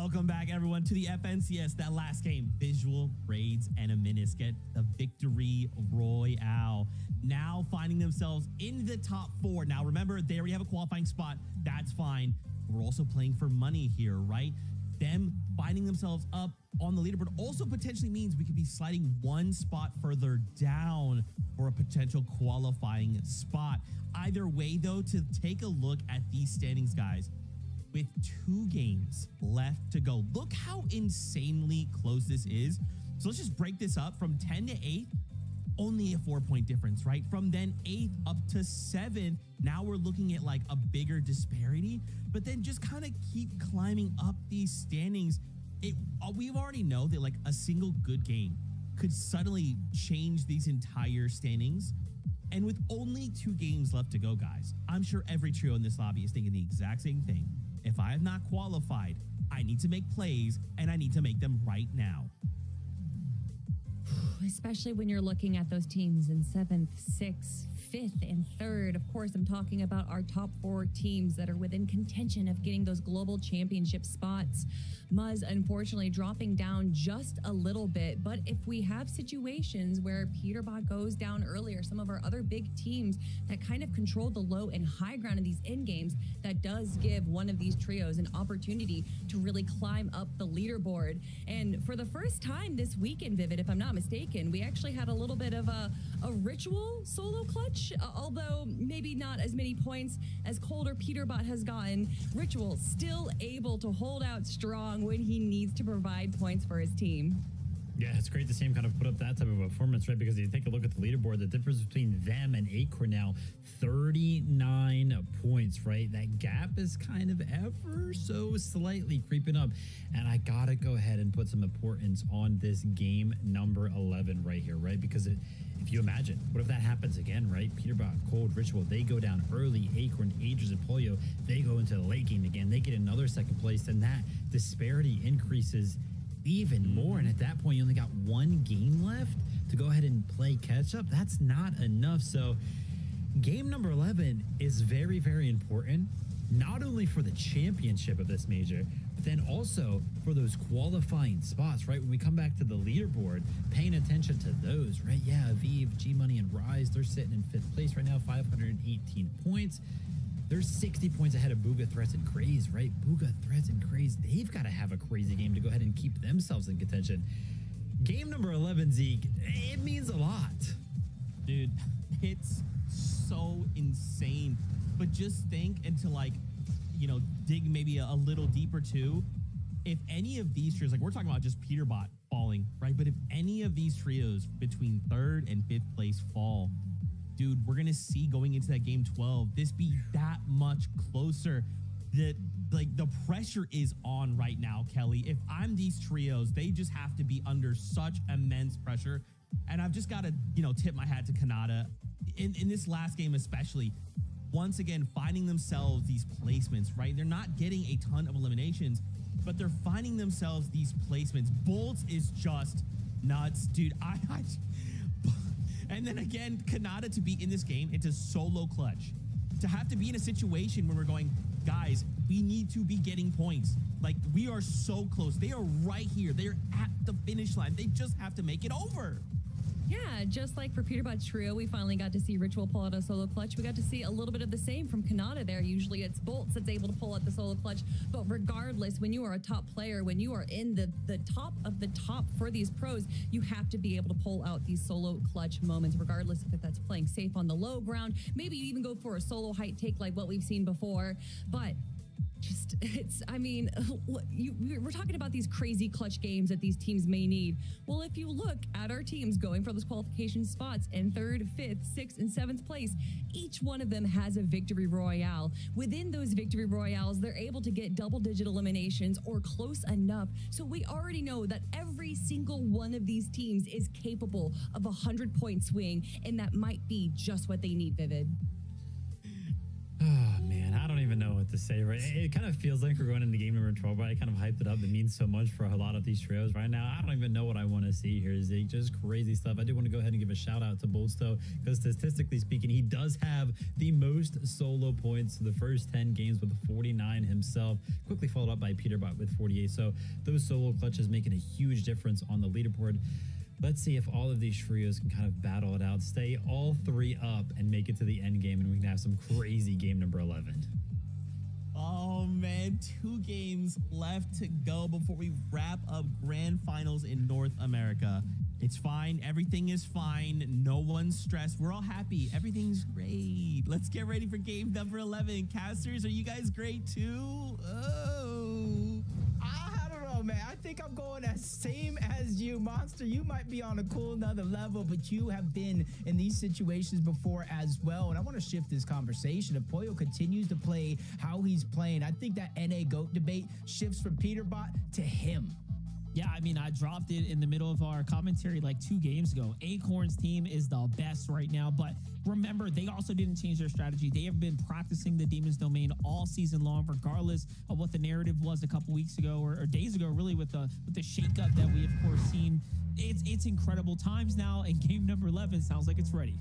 Welcome back, everyone, to the FNCS. That last game, Visual, Braids, and Aminis get the victory royale. Now finding themselves in the top 4. Now, remember, they already have a qualifying spot. That's fine. We're also playing for money here, right? Them finding themselves up on the leaderboard also potentially means we could be sliding one spot further down for a potential qualifying spot. Either way, though, to take a look at these standings, guys, with 2 games left to go. Look how insanely close this is. So let's just break this up from 10 to 8. Only a 4-point difference, right? From then 8th up to 7th. Now we're looking at like a bigger disparity, but then just kind of keep climbing up these standings. We already know that like a single good game could suddenly change these entire standings. And with only 2 games left to go, guys, I'm sure every trio in this lobby is thinking the exact same thing. If I have not qualified, I need to make plays, and I need to make them right now. Especially when you're looking at those teams in 7th, 6th, 5th, and 3rd. Of course, I'm talking about our top 4 teams that are within contention of getting those global championship spots. Muzz, unfortunately, dropping down just a little bit. But if we have situations where Peterbot goes down earlier, some of our other big teams that kind of control the low and high ground in these end games, that does give one of these trios an opportunity to really climb up the leaderboard. And for the first time this weekend, Vivid, if I'm not mistaken, we actually had a little bit of a ritual solo clutch, although maybe not as many points as Colder Peterbot has gotten. Ritual still able to hold out strong when he needs to provide points for his team. Yeah, it's great to see him kind of put up that type of performance, right? Because if you take a look at the leaderboard, the difference between them and Acorn now, 39 points, right? That gap is kind of ever so slightly creeping up. And I got to go ahead and put some importance on this game number 11 right here, right? Because if you imagine, what if that happens again, right? Peterbot, Cold, Ritual, they go down early. Acorn, Aegis, and Polio, they go into the late game again. They get another second place, and that disparity increases even more. And at that point, you only got 1 game left to go ahead and play catch up. That's not enough. So game number 11 is very, very important, not only for the championship of this major, but then also for those qualifying spots, right? When we come back to the leaderboard, paying attention to those, right? Yeah, Aviv, G Money, and Rise, they're sitting in 5th place right now, 518 points. They're 60 points ahead of Booga, Threats, and Craze, right? Booga, Threats, and Craze, they've got to have a crazy game to go ahead and keep themselves in contention. Game number 11, Zeke, it means a lot. Dude, it's so insane. But just think and to like, you know, dig maybe a little deeper too. If any of these trios, like we're talking about just Peterbot falling, right? But if any of these trios between 3rd and 5th place fall, dude, we're gonna see going into that game 12, this be that much closer. That like the pressure is on right now, Kelly. If I'm these trios, they just have to be under such immense pressure. And I've just got to, you know, tip my hat to Kanata in this last game, especially. Once again, finding themselves these placements, right? They're not getting a ton of eliminations, but they're finding themselves these placements. Bolts is just nuts, dude. And then again, Kanata to be in this game, it's a solo clutch. To have to be in a situation where we're going, guys, we need to be getting points. Like, we are so close. They are right here. They're at the finish line. They just have to make it over. Yeah, just like for Peterbot's trio, we finally got to see Ritual pull out a solo clutch. We got to see a little bit of the same from Kanata there. Usually it's Bolts that's able to pull out the solo clutch. But regardless, when you are a top player, when you are in the top of the top for these pros, you have to be able to pull out these solo clutch moments, regardless if that's playing safe on the low ground. Maybe you even go for a solo height take like what we've seen before. But just, it's, I mean, we're talking about these crazy clutch games that these teams may need. Well, if you look at our teams going for those qualification spots in 3rd, 5th, 6th, and 7th place, each one of them has a victory royale. Within those victory royales, they're able to get double-digit eliminations or close enough. So we already know that every single one of these teams is capable of a 100-point swing, and that might be just what they need, Vivid. Oh, man, I don't even know what to say, right? It kind of feels like we're going into game number 12, right? I kind of hyped it up. It means so much for a lot of these trios right now. I don't even know what I want to see here, Zeke. Just crazy stuff. I do want to go ahead and give a shout out to Bolts, though, because statistically speaking, he does have the most solo points to the first 10 games with 49 himself, quickly followed up by Peterbot with 48. So those solo clutches making a huge difference on the leaderboard. Let's see if all of these trios can kind of battle it out, stay all three up, and make it to the end game, and we can have some crazy game number 11. Oh man, 2 games left to go before we wrap up grand finals in North America. It's fine. Everything is fine. No one's stressed. We're all happy. Everything's great. Let's get ready for game number 11. Casters, are you guys great too? Oh. I don't know, man. I think I'm going as same as you, Monster. You might be on a cool another level, but you have been in these situations before as well. And I want to shift this conversation. If Poyo continues to play how he's playing, I think that NA GOAT debate shifts from Peterbot to him. Yeah, I mean, I dropped it in the middle of our commentary like 2 games ago. Acorn's team is the best right now, but remember, they also didn't change their strategy. They have been practicing the Demon's Domain all season long, regardless of what the narrative was a couple weeks ago or days ago, really, with the shakeup that we, of course, seen. It's incredible times now, and game number 11 sounds like it's ready.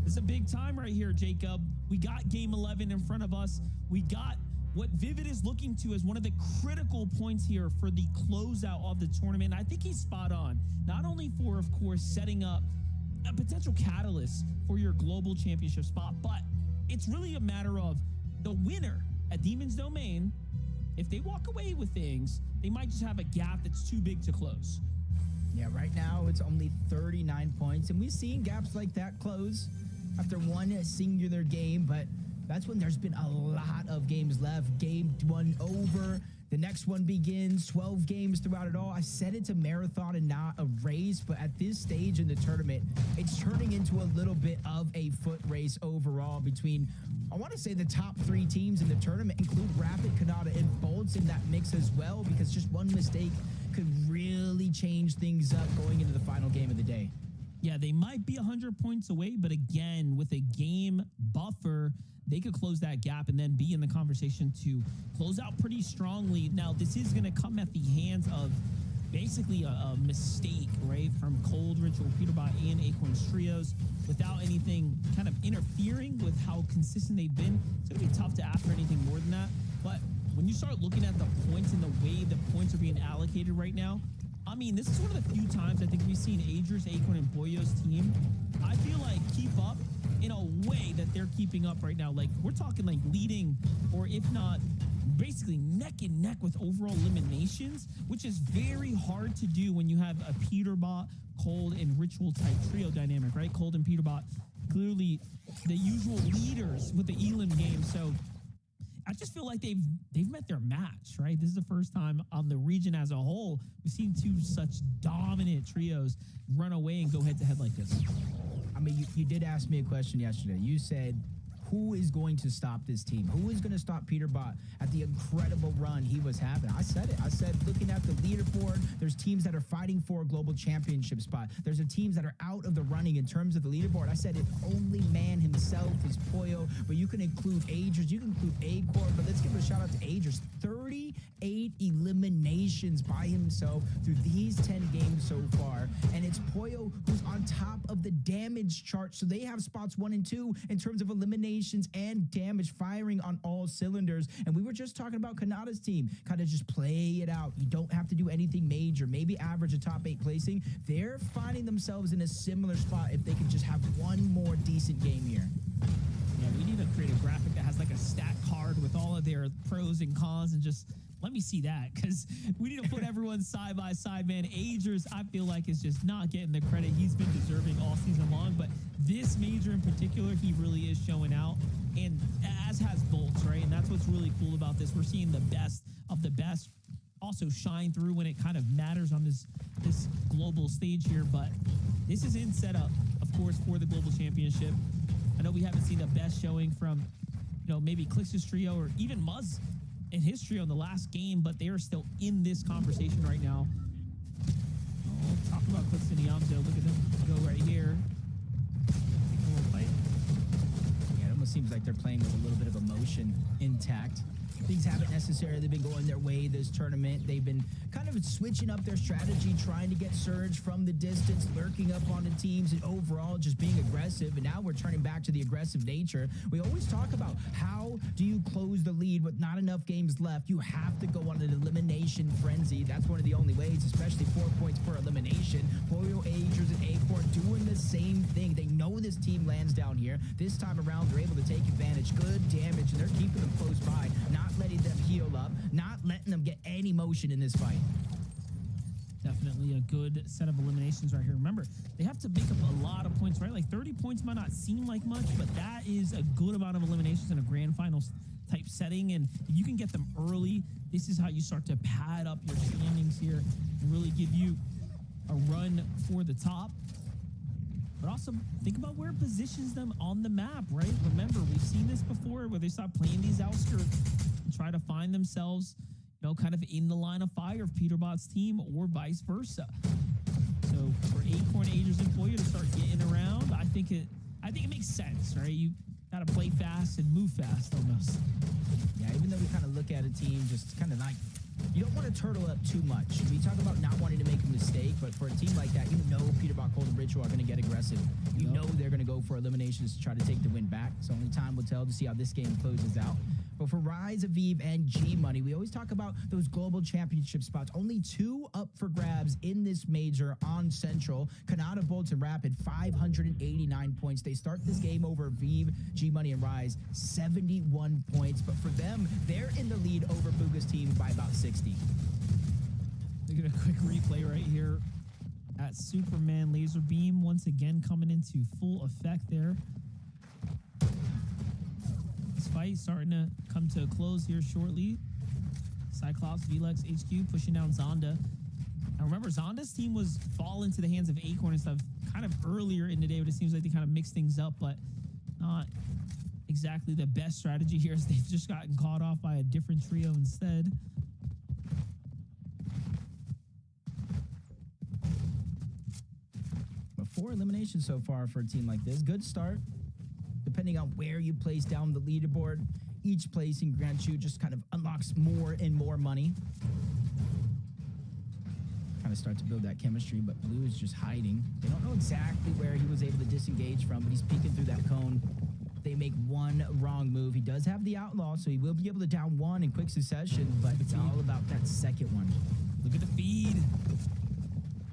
It's a big time right here, Jacob. We got game 11 in front of us. We got what Vivid is looking to as one of the critical points here for the closeout of the tournament. I think he's spot on, not only for, of course, setting up a potential catalyst for your global championship spot, but it's really a matter of the winner at Demon's Domain. If they walk away with things, they might just have a gap that's too big to close. Yeah, right now it's only 39 points, and we've seen gaps like that close after one singular game, but that's when there's been a lot of games left. Game 1 over, the next one begins, 12 games throughout it all. I said it's a marathon and not a race, but at this stage in the tournament, it's turning into a little bit of a foot race overall between, I want to say, the top 3 teams in the tournament include Rapid, Kanata, and Bolts in that mix as well, because just one mistake could really change things up going into the final game of the day. Yeah, they might be 100 points away, but again, with a game buffer, they could close that gap and then be in the conversation to close out pretty strongly. Now, this is going to come at the hands of basically a mistake, right, from Cold, Ritual, Peterbot, and Acorn's trios without anything kind of interfering with how consistent they've been. It's going to be tough to ask for anything more than that. But when you start looking at the points and the way the points are being allocated right now, I mean, this is one of the few times I think we've seen Aegis, Acorn, and Poyo's team, I feel like, keep up in a way that they're keeping up right now. Like, we're talking like leading, or if not, basically neck and neck with overall eliminations, which is very hard to do when you have a Peterbot, Cold, and Ritual type trio dynamic, right? Cold and Peterbot, clearly the usual leaders with the Elim game. So I just feel like they've met their match, right? This is the first time on the region as a whole we've seen 2 such dominant trios run away and go head to head like this. I mean, you did ask me a question yesterday. You said, who is going to stop this team? Who is going to stop Peterbot at the incredible run he was having? I said it. I said, looking at the leaderboard, there's teams that are fighting for a global championship spot. There's teams that are out of the running in terms of the leaderboard. I said, if only man himself is Poyo, but you can include Aegis, you can include Acorn, but let's give a shout out to Aegis. 38 eliminations by himself through these 10 games so far, and it's Poyo who's on top of the damage chart. So they have spots 1 and 2 in terms of eliminations and damage, firing on all cylinders. And we were just talking about Kanata's team, kind of just play it out. You don't have to do anything major, maybe average a top 8 placing. They're finding themselves in a similar spot if they could just have one more decent game here. Yeah, we need to create a graphic that has like a stat card with all of their pros and cons, and just let me see that, because we need to put everyone side by side, man. Aegis, I feel like, is just not getting the credit he's been deserving all season long, but this major in particular, he really is showing out, and as has Bolts, right? And that's what's really cool about this. We're seeing the best of the best also shine through when it kind of matters on this global stage here, but this is in setup, of course, for the global championship. I know we haven't seen the best showing from, maybe Clix's trio or even Muzz in his trio in the last game, but they are still in this conversation right now. Oh, talk about Clix and Yamzo. Look at them go right here. Take a little fight. almost seems like they're playing with a little bit of emotion intact. Things haven't necessarily been going their way this tournament. They've been kind of switching up their strategy, trying to get Surge from the distance, lurking up on the teams, and overall just being aggressive. And now we're turning back to the aggressive nature. We always talk about how do you close the lead with not enough games left. You have to go on an elimination frenzy. That's one of the only ways, especially 4 points per elimination. Polio, Agers, and Acorn doing the same thing. They know this team lands down here. This time around, they're able to take advantage. Good damage, and they're keeping them close by, not letting them heal up, not letting them get any motion in this fight. Definitely a good set of eliminations right here. Remember, they have to make up a lot of points, right? Like 30 points might not seem like much, but that is a good amount of eliminations in a grand finals type setting. And if you can get them early, this is how you start to pad up your standings here and really give you a run for the top. But also think about where it positions them on the map, right? Remember, we've seen this before where they stop playing these outskirts and try to find themselves, you know, kind of in the line of fire of Peterbot's team or vice versa. So for Acorn, Agers, and Pollo to start getting around, I think it makes sense, right? You got to play fast and move fast almost. Yeah, even though we kind of look at a team just kind of like, you don't want to turtle up too much. We talk about not wanting to make a mistake, but for a team like that, you know Peterbot, Cold, and Ritual are going to get aggressive. You know they're going to go for eliminations to try to take the win back. So only time will tell to see how this game closes out. But for Rise, Aviv, and G Money, we always talk about those global championship spots. Only 2 up for grabs in this major on Central. Kanata, Bolts, and Rapid, 589 points. They start this game over Aviv, G Money, and Rise, 71 points. But for them, they're in the lead over Buga's team by about 60. Look at a quick replay right here at Superman Laser Beam once again coming into full effect there. This fight starting to come to a close here shortly. Cyclops, VLEX, HQ pushing down Zonda. Now remember, Zonda's team was fall into the hands of Acorn and stuff kind of earlier in the day, but it seems like they kind of mixed things up, but not exactly the best strategy here as they've just gotten caught off by a different trio instead. But 4 eliminations so far for a team like this. Good start. Depending on where you place down the leaderboard, each placing grants you just kind of unlocks more and more money. Kind of start to build that chemistry, but Blue is just hiding. They don't know exactly where he was able to disengage from, but he's peeking through that cone. They make one wrong move. He does have the outlaw, so he will be able to down 1 in quick succession, but it's all about that second one. Look at the feed.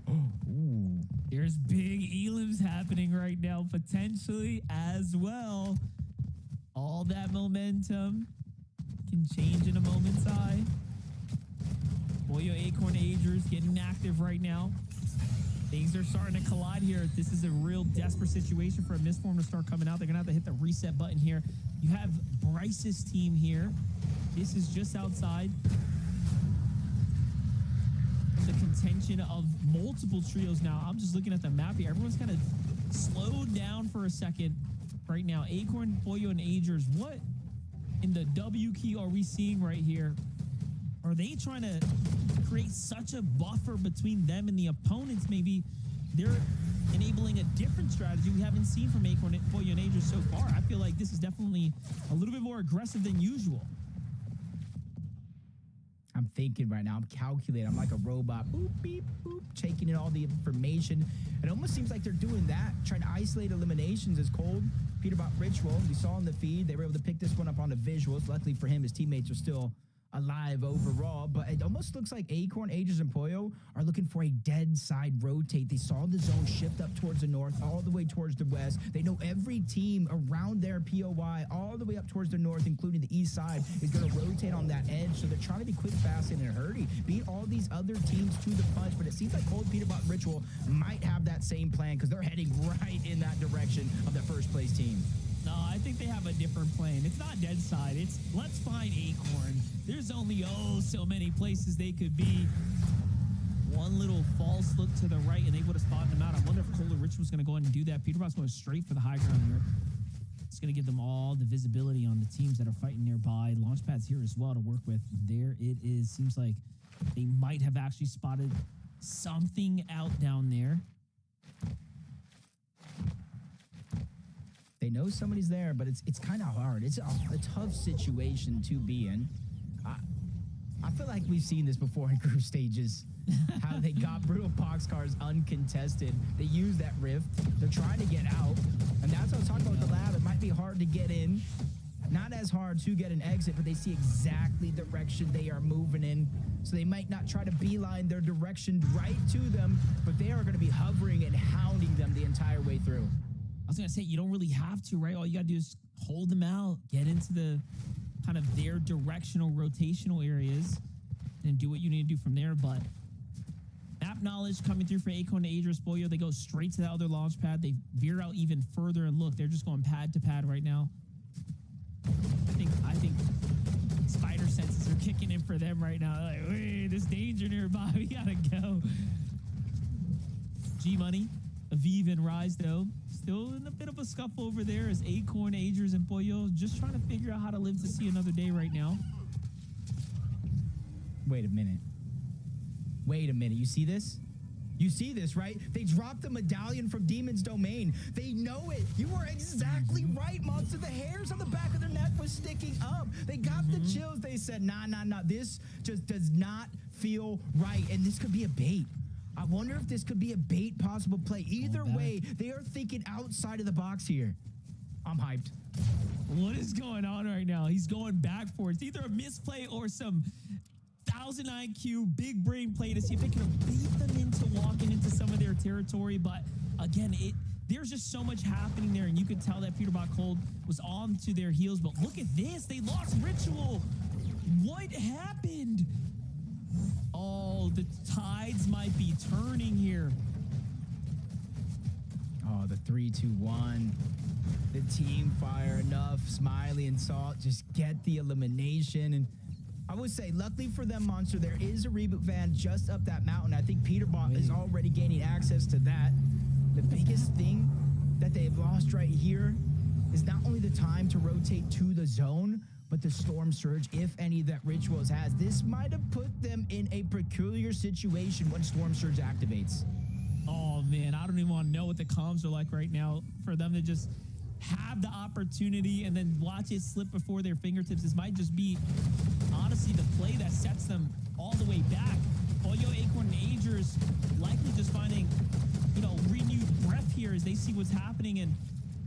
Ooh. There's big elims happening right now, potentially as well. All that momentum can change in a moment's eye. Pollo, Acorn, Agers getting active right now. Things are starting to collide here. This is a real desperate situation for a Mistform to start coming out. They're going to have to hit the reset button here. You have Bryce's team here. This is just outside the contention of multiple trios now. I'm just looking at the map here. Everyone's kind of slowed down for a second right now. Acorn, Pollo, and Agers. What in the W key are we seeing right here? Are they trying to create such a buffer between them and the opponents? Maybe they're enabling a different strategy we haven't seen from Acorn, Pollo, and Agers so far. I feel like this is definitely a little bit more aggressive than usual. I'm thinking right now. I'm calculating. I'm like a robot. Boop, beep, boop, taking in all the information. It almost seems like they're doing that, trying to isolate eliminations as Cold. Peterbot Ritual, we saw in the feed, they were able to pick this one up on the visuals. Luckily for him, his teammates are still alive overall, but it almost looks like Acorn, Agers, and Pollo are looking for a dead side rotate. They saw the zone shift up towards the north, all the way towards the west. They know every team around their POI, all the way up towards the north, including the east side, is going to rotate on that edge. So they're trying to be quick, fast, and in a hurry. Beat all these other teams to the punch, but it seems like Cold, Peterbot, Ritual might have that same plan because they're heading right in that direction of the first place team. No, I think they have a different plan. It's not dead side. It's let's find Acorn. There's only so many places they could be. One little false look to the right and they would have spotted them out. I wonder if Cold and Rich was going to go ahead and do that. Peterbot's going straight for the high ground here. It's going to give them all the visibility on the teams that are fighting nearby. Launchpad's here as well to work with. There it is. Seems like they might have actually spotted something out down there. They know somebody's there, but it's kind of hard. It's a tough situation to be in. I feel like we've seen this before in group stages. How they got Brutal Boxcars uncontested. They use that rift. They're trying to get out. And that's what I was talking about with the lab. It might be hard to get in. Not as hard to get an exit, but they see exactly the direction they are moving in. So they might not try to beeline their direction right to them, but they are going to be hovering and hounding them the entire way through. I was going to say, you don't really have to, right? All you got to do is hold them out, get into the kind of their directional, rotational areas, and do what you need to do from there. But map knowledge coming through for Acon and Aegis Pollo. They go straight to the other launch pad. They veer out even further, and look, they're just going pad to pad right now. I think spider senses are kicking in for them right now. Like, wait, there's danger nearby. We gotta go. G Money, Aviv, and Rise though still in a bit of a scuffle over there as Acorn, Agers, and Pollo just trying to figure out how to live to see another day right now. Wait a minute. You see this? You see this, right? They dropped the medallion from Demon's Domain. They know it. You were exactly right, Monster. The hairs on the back of their neck was sticking up. They got the chills. They said, nah. This just does not feel right. And this could be a bait. I wonder if this could be a bait possible play. Either way, they are thinking outside of the box here. I'm hyped. What is going on right now? He's going back for it. It's either a misplay or some 1,000 IQ big brain play to see if they can beat them into walking into some of their territory. But again, there's just so much happening there, and you could tell that Peterbot Cold was on to their heels. But look at this. They lost Ritual. What happened? Oh, the tides might be turning here. Oh, the 3-2-1. The team fire enough. Smiley and Salt just get the elimination. And I would say, luckily for them, Monster, there is a reboot van just up that mountain. I think Peterbot is already gaining access to that. The biggest thing that they've lost right here is not only the time to rotate to the zone, but the storm surge, if any, that Rituals has. This might have put them in a peculiar situation when storm surge activates. Oh, man, I don't even want to know what the comms are like right now for them to just have the opportunity and then watch it slip before their fingertips. This might just be, honestly, the play that sets them all the way back. Pollo, Acorn, and Agers likely just finding, renewed breath here as they see what's happening. And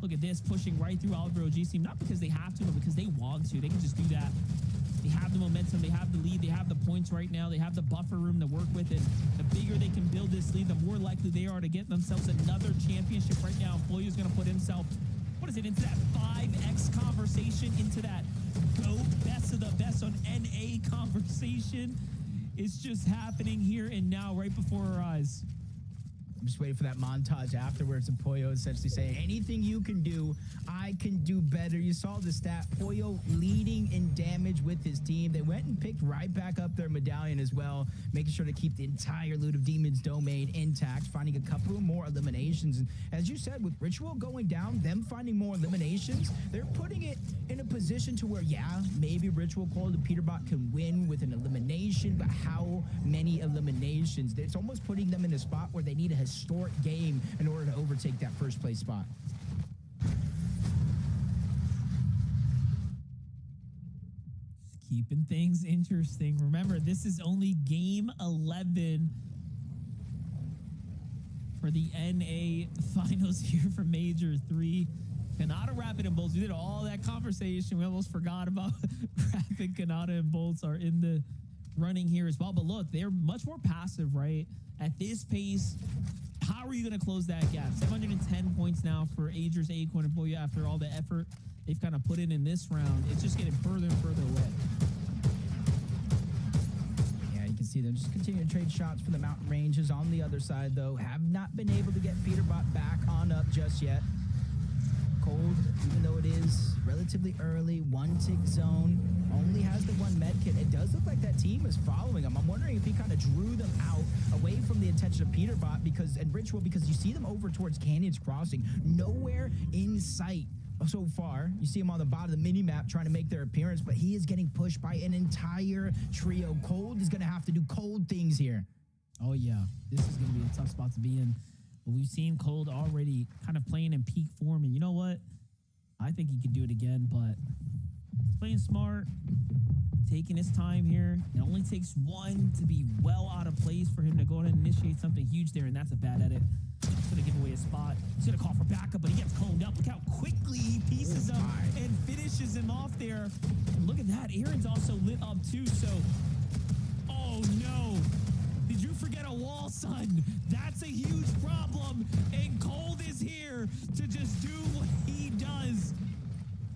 look at this, pushing right through Oliver OG team, not because they have to, but because they want to. They can just do that. They have the momentum, they have the lead, they have the points right now, they have the buffer room to work with, and the bigger they can build this lead, the more likely they are to get themselves another championship right now. Pollo's going to put himself, into that 5X conversation, into that best of the best on NA conversation. It's just happening here and now, right before our eyes. I'm just waiting for that montage afterwards of Pollo essentially saying, anything you can do, I can do better. You saw the stat, Pollo leading in damage with his team. They went and picked right back up their medallion as well, making sure to keep the entire loot of Demon's Domain intact, finding a couple more eliminations. And as you said, with Ritual going down, them finding more eliminations, they're putting it in a position to where, yeah, maybe Ritual Cold and Peterbot can win with an elimination, but how many eliminations? It's almost putting them in a spot where they need a historic game in order to overtake that first place spot. Keeping things interesting. Remember, this is only game 11 for the NA finals here for Major 3. Kanata, Rapid, and Bolts. We did all that conversation. We almost forgot about Rapid, Kanata, and Bolts are in the running here as well. But look, they're much more passive, right? At this pace, how are you going to close that gap? 710 points now for Agers, Acorn, and Pollo after all the effort they've kind of put in this round. It's just getting further and further away. Yeah, you can see them just continuing to trade shots for the mountain ranges. On the other side, though, have not been able to get Peterbot back on up just yet. Cold, even though it is relatively early, one tick zone, only has the one med kit. It does look like that team is following him. I'm wondering if he kind of drew them out away from the attention of Peterbot and Ritual, because you see them over towards Canyons Crossing, nowhere in sight. So far, you see him on the bottom of the mini-map trying to make their appearance, but he is getting pushed by an entire trio. Cold is going to have to do cold things here. Oh, yeah. This is going to be a tough spot to be in. But we've seen Cold already kind of playing in peak form. And you know what? I think he could do it again, but he's playing smart, taking his time here. It only takes one to be well out of place for him to go ahead and initiate something huge there, and that's a bad edit. He's gonna give away a spot. He's gonna call for backup, but he gets coned up. Look how quickly he pieces him and finishes him off there. And look at that. Aaron's also lit up too, so. Oh no. Did you forget a wall, son? That's a huge problem. And Cold is here to just do what he does.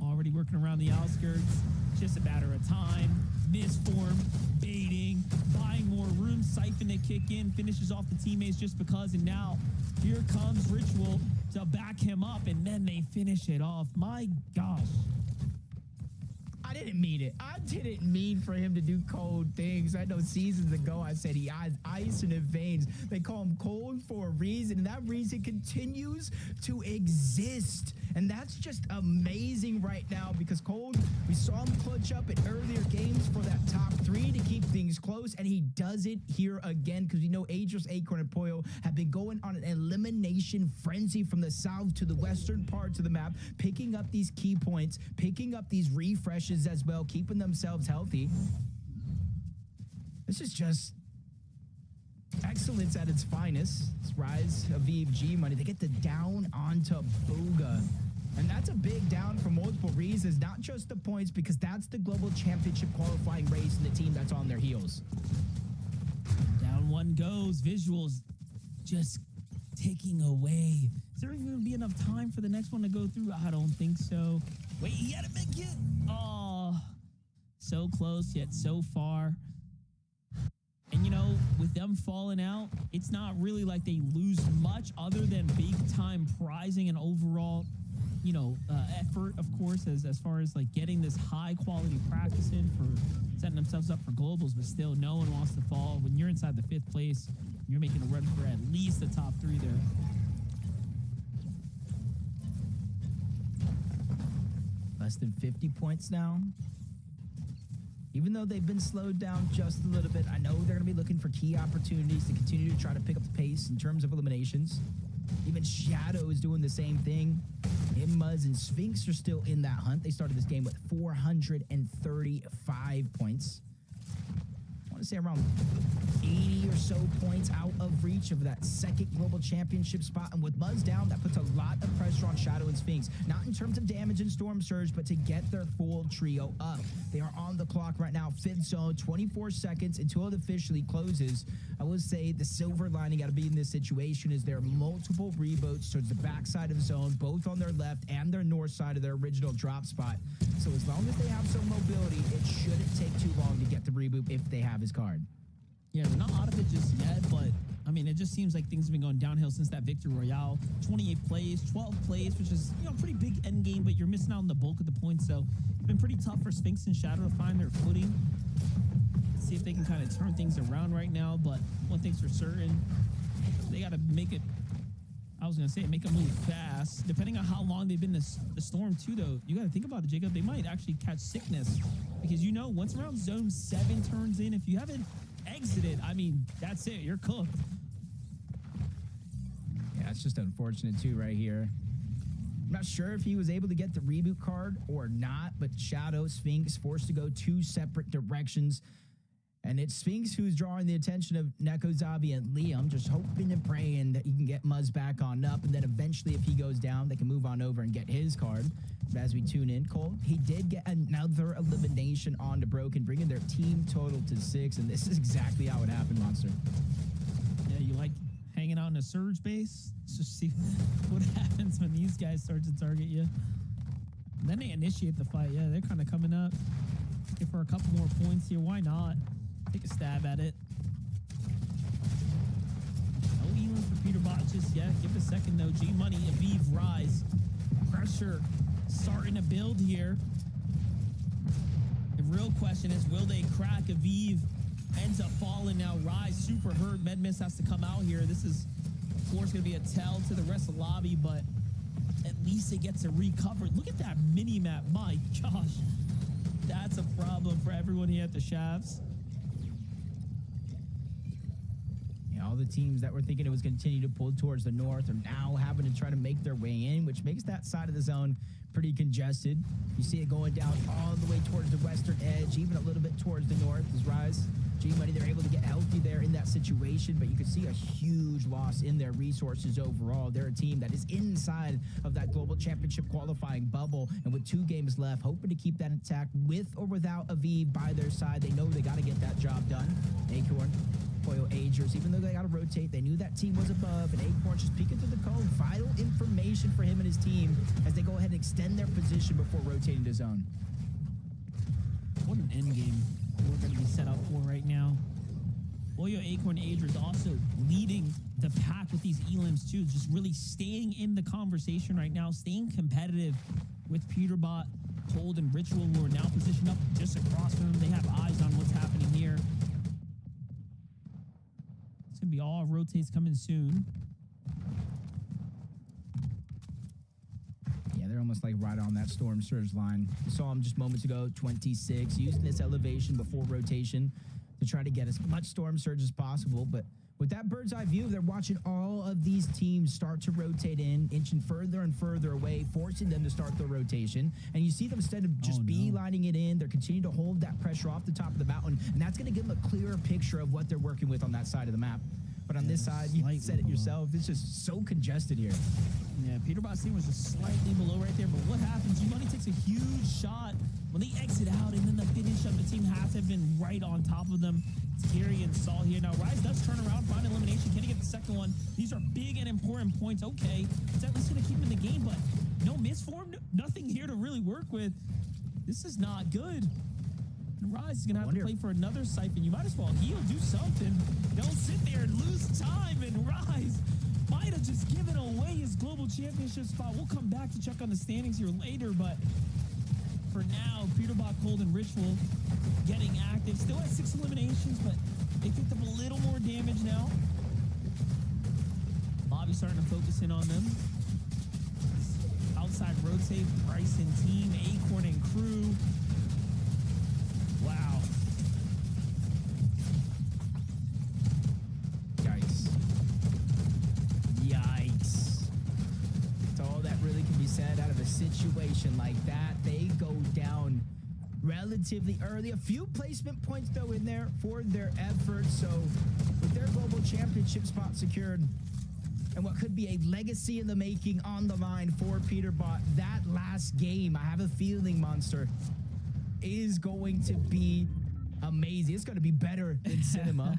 Already working around the outskirts. Just a matter of time. Misform, baiting, buying more room, Siphon to kick in, finishes off the teammates just because. And now here comes Ritual to back him up, and then they finish it off. My gosh. I didn't mean it. I didn't mean for him to do cold things. I know seasons ago I said he has ice in his veins. They call him cold for a reason, and that reason continues to exist. And that's just amazing right now because Cold, we saw him clutch up in earlier games for that top 3 to keep things close, and he does it here again because we know Aegis, Acorn, and Pollo have been going on an elimination frenzy from the south to the western parts of the map, picking up these key points, picking up these refreshes as well, keeping themselves healthy. This is just excellence at its finest. It's Rise of VFG money. They get the down onto Booga. And that's a big down for multiple reasons, not just the points, because that's the global championship qualifying race and the team that's on their heels. Down one goes. Visuals just ticking away. Is there even going to be enough time for the next one to go through? I don't think so. Wait, he had a big hit. Oh, so close yet so far. And, you know, with them falling out, it's not really like they lose much other than big-time prizing and overall, you know, effort, of course, as far as, like, getting this high-quality practice in for setting themselves up for globals. But still, no one wants to fall. When you're inside the 5th place, you're making a run for at least the top 3 there. Less than 50 points now. Even though they've been slowed down just a little bit, I know they're going to be looking for key opportunities to continue to try to pick up the pace in terms of eliminations. Even Shadow is doing the same thing. Muzz and Sphinx are still in that hunt. They started this game with 435 points. I want to say around 80 or so points out of reach of that second global championship spot. And with Muzz down, that puts a lot of pressure on Shadow and Sphinx. Not in terms of damage and Storm Surge, but to get their full trio up. They are on the clock right now, 5th zone, 24 seconds until it officially closes. I will say the silver lining got to be in this situation is there are multiple reboats towards the backside of the zone, both on their left and their north side of their original drop spot. So as long as they have some mobility, it shouldn't take too long to get the reboot if they have his card. Yeah, they're not out of it just yet, but I mean, it just seems like things have been going downhill since that Victory Royale. 28 plays, 12 plays, which is, you know, pretty big end game, but you're missing out on the bulk of the points. So it's been pretty tough for Sphinx and Shadow to find their footing. Let's see if they can kind of turn things around right now. But one thing's for certain, they got to make it. I was going to say, make a move fast. Depending on how long they've been in the storm, too, though, you got to think about it, Jacob. They might actually catch sickness because, you know, once around zone 7 turns in, if you haven't exited, I mean, that's it. You're cooked. Yeah, it's just unfortunate, too, right here. I'm not sure if he was able to get the reboot card or not, but Shadow, Sphinx, forced to go 2 separate directions. And it's Sphinx who's drawing the attention of Neko, Zabi, and Liam, just hoping and praying that he can get Muzz back on up. And then eventually, if he goes down, they can move on over and get his card. But as we tune in, Cole, he did get another elimination on to Broken, bringing their team total to 6. And this is exactly how it happened, Monster. Yeah, you like hanging out in a surge base? Let's just see what happens when these guys start to target you. And then they initiate the fight. Yeah, they're kind of coming up. Looking for a couple more points here. Why not? Take a stab at it. No healing for Peterbot just yet. Give it a second, though. G-Money, Aviv, Rise. Pressure starting to build here. The real question is, will they crack? Aviv ends up falling now. Rise, super hurt. Medmiss has to come out here. This is, of course, going to be a tell to the rest of the lobby, but at least it gets it recovered. Look at that mini-map. My gosh. That's a problem for everyone here at the Shafts. All the teams that were thinking it was going to continue to pull towards the north are now having to try to make their way in, which makes that side of the zone pretty congested. You see it going down all the way towards the western edge, even a little bit towards the north as Rise. G-Money, they're able to get healthy there in that situation, but you can see a huge loss in their resources overall. They're a team that is inside of that global championship qualifying bubble, and with 2 games left, hoping to keep that intact with or without Aviv by their side. They know they got to get that job done. Acorn, Pollo Agers, even though they got to rotate, they knew that team was above, and Acorn just peeking through the cone. Vital information for him and his team as they go ahead and extend their position before rotating to zone. What an end game we're going to be set up for right now. Pollo, Acorn, Agers also leading the pack with these elims too, just really staying in the conversation right now, staying competitive with Peterbot, Cold, and Ritual, who are now positioned up just across from them. They have eyes on what's happening here. It's going to be all rotates coming soon. Yeah, they're almost like right on that Storm Surge line. We saw him just moments ago, 26, using this elevation before rotation to try to get as much Storm Surge as possible. But with that bird's eye view, they're watching all of these teams start to rotate in, inching further and further away, forcing them to start their rotation. And you see them, instead of just beelining it in, they're continuing to hold that pressure off the top of the mountain. And that's going to give them a clearer picture of what they're working with on that side of the map. But on this side, you said it yourself, it's just so congested here. Yeah, Peterbot's team was just slightly below right there, but what happens? G-Money takes a huge shot when they exit out, and then the finish of the team has to have been right on top of them. It's Gary and Saul here. Now, Rise does turn around, find elimination. Can he get the second one? These are big and important points. Okay, it's at least going to keep him in the game, but no misform, nothing here to really work with. This is not good. And Rise is going to have to play for another siphon. You might as well heal, do something. Don't sit there and lose time. And Rise might have just given away his global championship spot. We'll come back to check on the standings here later, but for now, Peterbot, Cold, and Ritual getting active. Still has 6 eliminations, but they picked up a little more damage now. Bobby's starting to focus in on them. Outside rotate, Bryce and team, Acorn and crew. Wow. Yikes. Yikes. That's all that really can be said out of a situation like that. They go down relatively early. A few placement points, though, in there for their efforts. So with their global championship spot secured and what could be a legacy in the making on the line for Peterbot, that last game, I have a feeling, Monster, is going to be amazing. It's going to be better than cinema.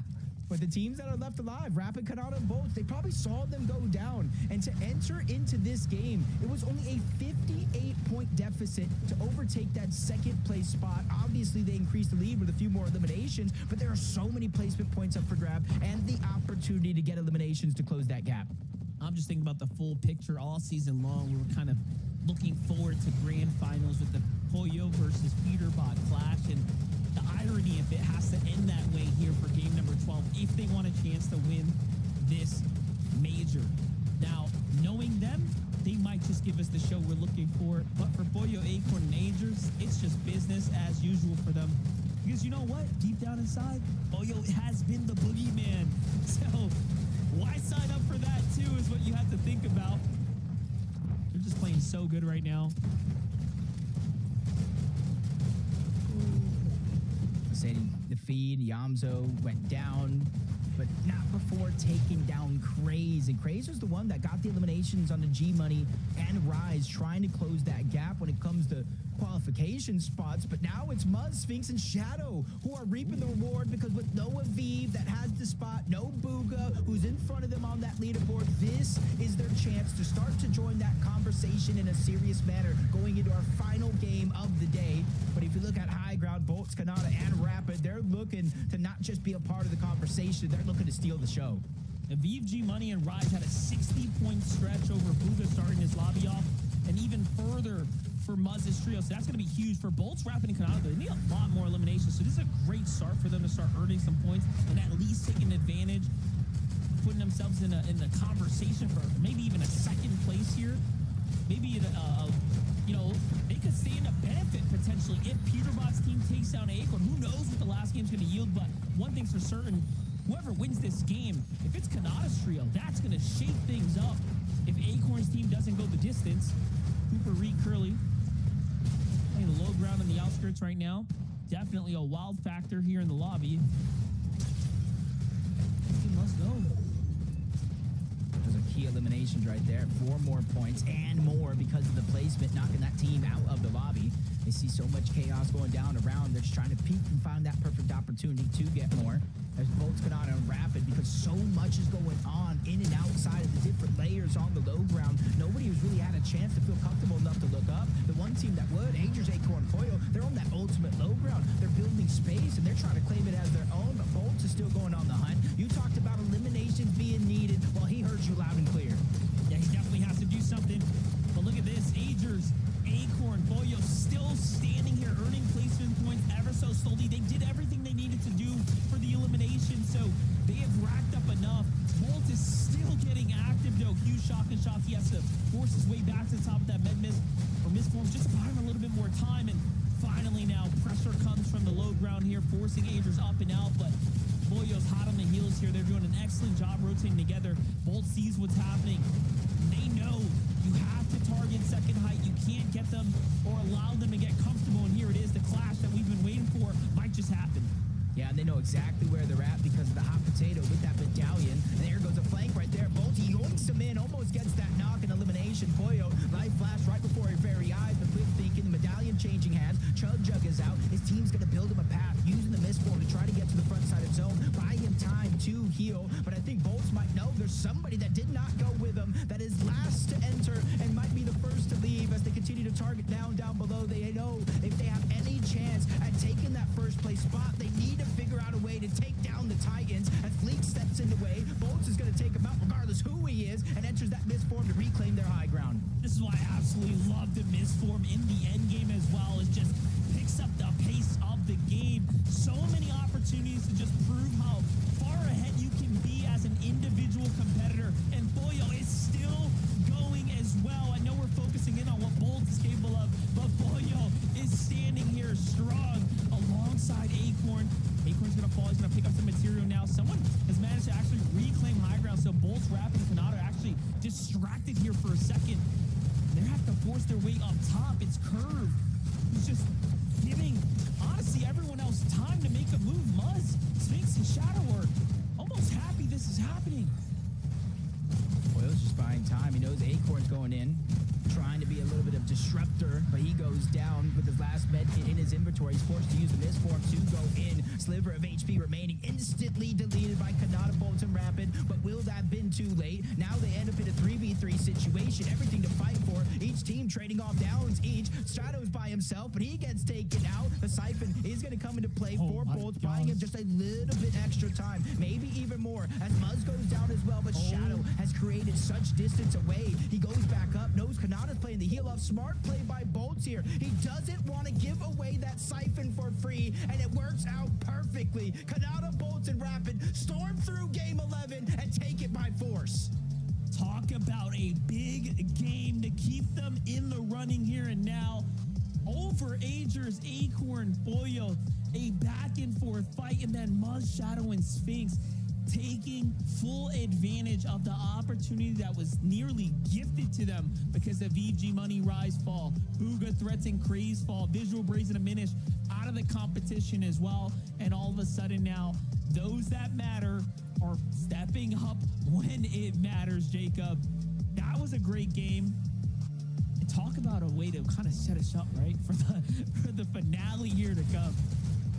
But the teams that are left alive, Rapid, Canada, and Bolts, they probably saw them go down. And to enter into this game, it was only a 58-point deficit to overtake that second place spot. Obviously, they increased the lead with a few more eliminations, but there are so many placement points up for grab and the opportunity to get eliminations to close that gap. I'm just thinking about the full picture all season long. We were kind of looking forward to grand finals with the Pollo versus Peterbot clash, and the irony if it has to end that way here for game number 12 if they want a chance to win this major. Now, knowing them, they might just give us the show we're looking for, but for Pollo, Acorn, and Agers, it's just business as usual for them. Because you know what? Deep down inside, Pollo has been the boogeyman. So why sign up for that too is what you have to think about. They're just playing so good right now. Saying the feed, Yamzo went down, but not before taking down Craze. And Craze was the one that got the eliminations on the G-Money and Rise, trying to close that gap when it comes to qualification spots. But now it's Muzz, Sphinx, and Shadow who are reaping the reward, because with no Aviv that has the spot, no Booga who's in front of them on that leaderboard, this is their chance to start to join that conversation in a serious manner going into our final game of the day. But if you look at High Ground, Bolts, Canada, and Rapid, they're looking to not just be a part of the conversation, they're looking to steal the show. Aviv, G-Money, and Rise had a 60-point stretch over Booga starting his lobby off, and even further for Muzz's trio. So that's going to be huge for Bolts, Rapid, and Canada. They need a lot more eliminations. So this is a great start for them to start earning some points and at least taking advantage, putting themselves in the conversation for maybe even a second place here. Maybe you know, they could stand to benefit potentially if Peterbot's team takes down Acorn. Who knows what the last game's going to yield? But one thing's for certain: whoever wins this game, if it's Canada's trio, that's going to shake things up. If Acorn's team doesn't go the distance, Cooper, Reed, Curly, playing the low ground on the outskirts right now. Definitely a wild factor here in the lobby. He must go. Those are key eliminations right there. 4 more points and more because of the placement, knocking that team out of the lobby. They see so much chaos going down around. They're just trying to peek and find that perfect opportunity to get more. There's Bolts Kanata and Rapid because so much is going on in and outside of the different layers on the low ground. Nobody has really had a chance to feel comfortable enough to look up. The one team that would, Angers, Acorn, Foyo, they're on that ultimate low ground. They're building space and they're trying to claim it as their own, but Bolts is still going on the hunt. You talked about eliminations being needed. Well, he heard you loud and clear. Yeah, he definitely has to do something. But look at this. Agers, Acorn, Boyo still standing here, earning placement points ever so slowly. They did everything they needed to do for the elimination, so they have racked up enough. Bolt is still getting active, though. Huge shotgun shots. He has to force his way back to the top of that misform just to buy him a little bit more time. And finally now, pressure comes from the low ground here, forcing Agers up and out, but Boyo's hot on the heels here. They're doing an excellent job rotating together. Bolt sees what's happening. They know you have to target second height. You can't get them or allow them to get comfortable. And here it is, the clash that we've been waiting for might just happen. Yeah, and they know exactly where they're at because of the hot potato with that medallion. And there goes a flank right there. Bolty yoinks him in, almost gets that knock and elimination. Boyo, life flash right before her very eyes, but quick thinking, the medallion changing hands. Chug Jug is out. His team's going to build him a path, using the misform to try to get to the front side of zone, buy him time to heal. But I think Bolts might know there's somebody that did not go with him, that is last to enter and might be the first to leave as they continue to target down below. They know if they have any chance at taking that first place spot, they need to figure out a way to take down the Titans. As Fleek steps in the way, Bolts is going to take him out regardless who he is and enters that misform to reclaim their high ground. This is why I absolutely love the misform in the end game as well. It just picks up the pace of the game. So many opportunities to just prove how far ahead you can be as an individual competitor. And Boyo is still going as well. I know we're focusing in on what Bolt is capable of, but Boyo is standing here strong alongside Acorn. Acorn's going to fall. He's going to pick up some material now. Someone has managed to actually reclaim high ground, so Bolts, Rapid, and Kanata are actually distracted here for a second. They have to force their way up top. It's Curve. He's just giving, honestly, everyone else time to make a move. Muzz, Sphinx, and Shadow are almost happy this is happening. Boyo's just buying time. He knows Acorn's going in, trying to be a little bit of disruptor, but he goes down with his last med kit in his inventory. He's forced to use the misform to go in. Sliver of HP remaining, instantly deleted by Kanata, Bolts, and Rapid, but will that have been too late? Now they end up in a 3v3 situation, everything to fight for. Each team trading off downs each. Shadow's by himself, but he gets taken out. The Siphon is going to come into play for Bolts, buying him just a little bit extra time, maybe even more, as Muzz goes down as well, but Shadow has created such distance away. He goes back up, knows Kanata's playing the heal off. Smart play by Bolts here. He doesn't want to give away that Siphon for free, and it works out perfectly. Kanata, Bolts, and Rapid storm through game 11 and take it by force. Talk about a big game to keep them in the running here and now. Over Agers, Acorn, Boyo, a back and forth fight, and then Muzz, Shadow, and Sphinx taking full advantage of the opportunity that was nearly gifted to them because of VG Money Rise fall, Booga Threats and Craze fall, Visual Brazen Diminish out of the competition as well. And all of a sudden now, those that matter are stepping up when it matters, Jacob. That was a great game. And talk about a way to kind of set us up, right, for the finale here to come.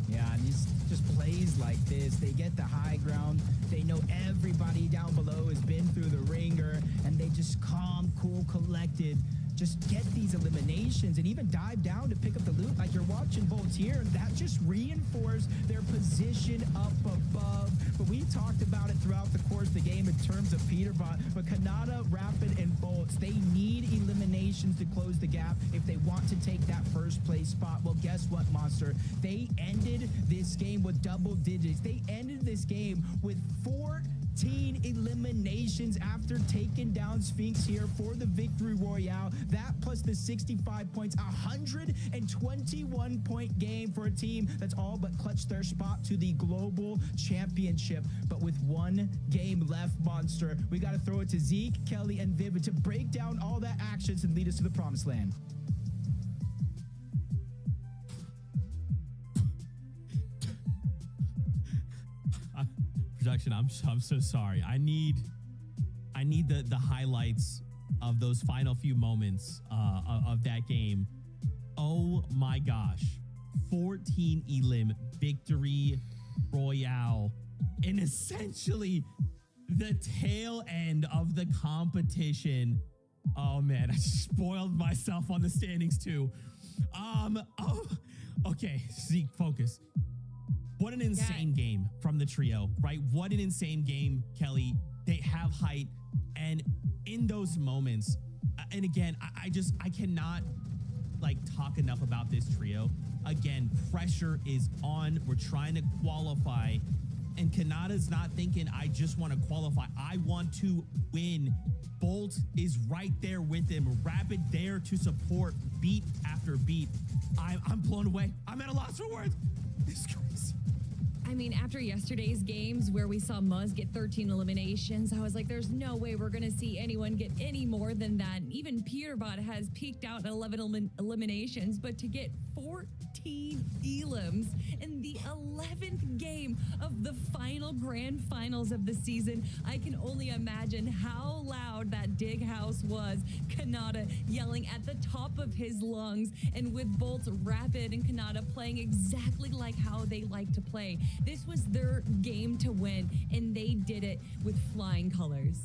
Yeah, and just plays like this. They get the high ground. They know everybody down below has been through the ringer, and they just calm, cool, collected. Just get these eliminations and even dive down to pick up the loot like you're watching Bolts here. That just reinforced their position up above. But we talked about it throughout the course of the game in terms of Peterbot. But Kanata, Rapid, and Bolts, they need eliminations to close the gap if they want to take that first place spot. Well, guess what, Monster? They ended this game with double digits. They ended this game with 14 eliminations after taking down Sphinx here for the victory royale. That plus the 65 points, 121 point game for a team that's all but clutched their spot to the global championship. But with one game left, Monster, we got to throw it to Zeke, Kelly, and Vivid to break down all that actions and lead us to the promised land. Production, I'm so sorry. I need the highlights of those final few moments of that game. Oh my gosh. 14 elim victory royale, and essentially the tail end of the competition. Oh man, I spoiled myself on the standings too. Okay, Zeke, focus. What an insane game from the trio, right? What an insane game, Kelly. They have height, and in those moments, and again, I cannot like talk enough about this trio. Again, pressure is on. We're trying to qualify, and Kanata's not thinking, I just want to qualify. I want to win. Bolt is right there with him. Rapid there to support beat after beat. I'm blown away. I'm at a loss for words. It's crazy. I mean, after yesterday's games where we saw Muzz get 13 eliminations, I was like, there's no way we're going to see anyone get any more than that. And even Peterbot has peaked out at 11 eliminations, but to get 14 elims in the 11th game of the final grand finals of the season, I can only imagine how loud that dig house was. Kanata yelling at the top of his lungs, and with Bolt, Rapid, and Kanata playing exactly like how they like to play. This was their game to win, and they did it with flying colors.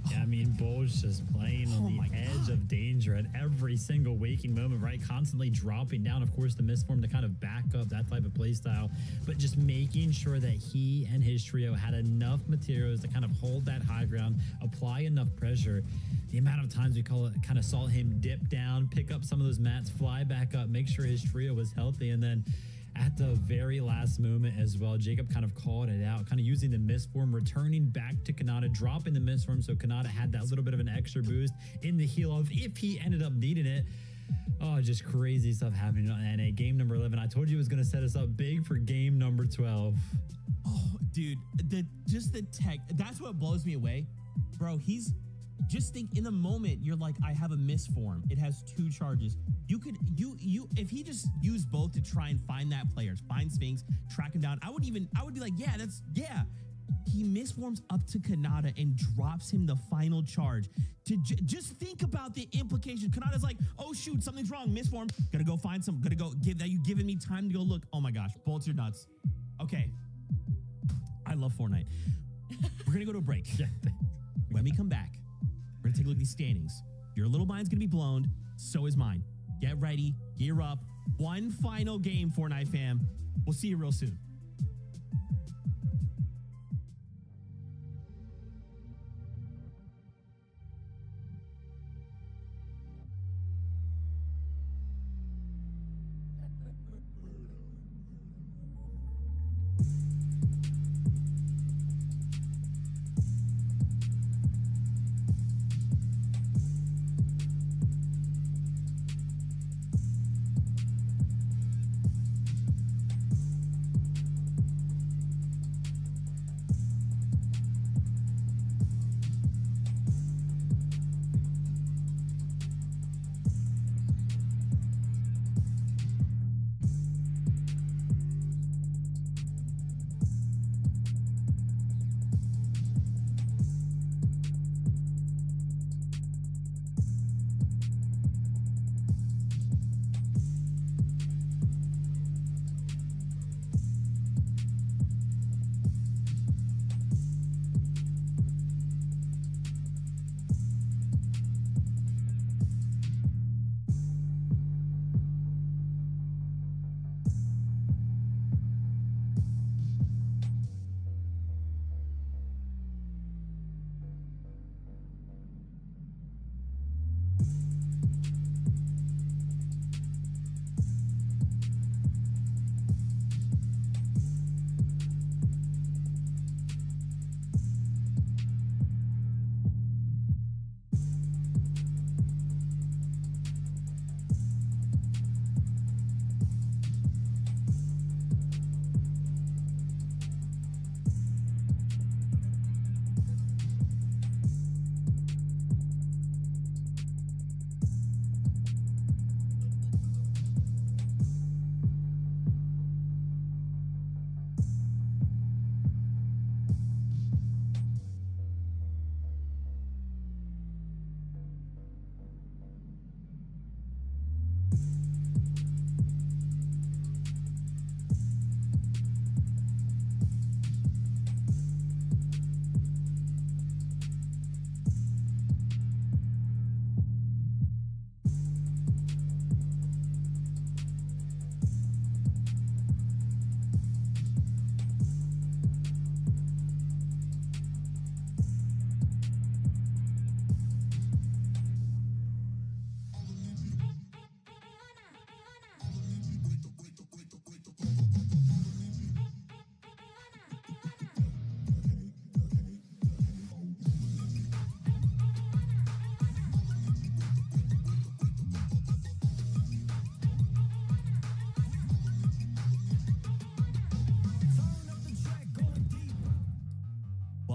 Yeah, I mean, Bolt's just playing on the edge of danger at every single waking moment, right? Constantly dropping down, of course, the misform to kind of back up that type of play style, but just making sure that he and his trio had enough materials to kind of hold that high ground, apply enough pressure. The amount of times we kind of saw him dip down, pick up some of those mats, fly back up, make sure his trio was healthy, and then at the very last moment as well, Jacob kind of called it out, kind of using the misform, returning back to Kanata, dropping the misform, so Kanata had that little bit of an extra boost in the heal of if he ended up needing it. Oh, just crazy stuff happening on NA. Game number 11. I told you it was going to set us up big for game number 12. Oh, dude, the tech, that's what blows me away. Bro, just think in the moment, you're like, I have a misform. It has 2 charges. You could, if he just used both to try and find that player, find Sphinx, track him down, I would be like, yeah. He misforms up to Kanata and drops him the final charge. To just think about the implication. Kanata's like, oh shoot, something's wrong. Misform. Gotta go find some. Gotta go give that. You giving me time to go look. Oh my gosh, Bolts, you're nuts. Okay, I love Fortnite. We're gonna go to a break. When we come back, we're gonna take a look at these standings. Your little mind's gonna be blown. So is mine. Get ready. Gear up. One final game, Fortnite fam. We'll see you real soon.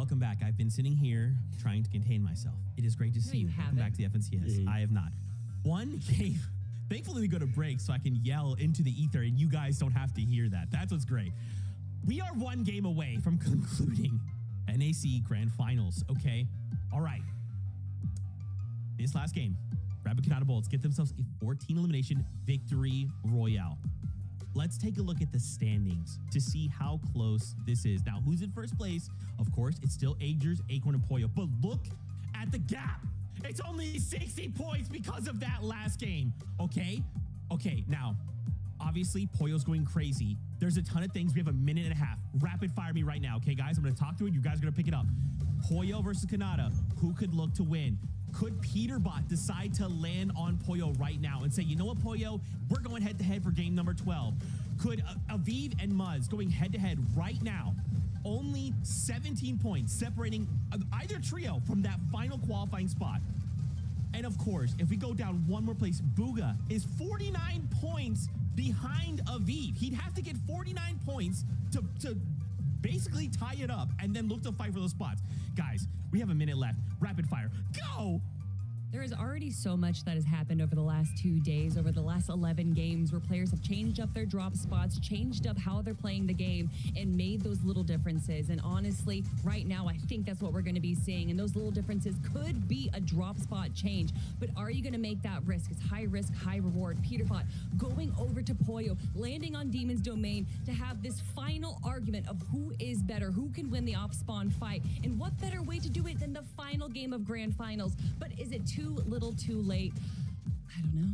Welcome back. I've been sitting here trying to contain myself. It is great to see you you. Welcome haven't. back to the FNCS. I have not. One game. Thankfully, we go to break so I can yell into the ether and you guys don't have to hear that. That's what's great. We are one game away from concluding NAC Grand Finals, okay? All right. This last game, Rapid Canada Bolts get themselves a 14 elimination victory royale. Let's take a look at the standings to see how close this is. Now, who's in first place? Of course, it's still Agers, Acorn, and Pollo. But look at the gap. It's only 60 points because of that last game. Okay? Okay, now, obviously, Pollo's going crazy. There's a ton of things. We have a minute and a half. Rapid fire me right now, okay, guys? I'm going to talk to it. You guys are going to pick it up. Pollo versus Canada. Who could look to win? Could Peterbot decide to land on Pollo right now and say, you know what, Pollo, we're going head-to-head for game number 12? Could Aviv and Muzz going head-to-head right now? Only 17 points separating either trio from that final qualifying spot. And of course, if we go down one more place, Booga is 49 points behind Aviv. He'd have to get 49 points to basically tie it up and then look to fight for those spots. Guys, we have a minute left. Rapid fire. Go! There is already so much that has happened over the last 2 days, over the last 11 games, where players have changed up their drop spots, changed up how they're playing the game, and made those little differences. And honestly, right now, I think that's what we're going to be seeing. And those little differences could be a drop spot change. But are you going to make that risk? It's high risk, high reward. Peterbot going over to Pollo, landing on Demon's Domain to have this final argument of who is better, who can win the off spawn fight. And what better way to do it than the final game of Grand Finals? But is it too little too late? I don't know.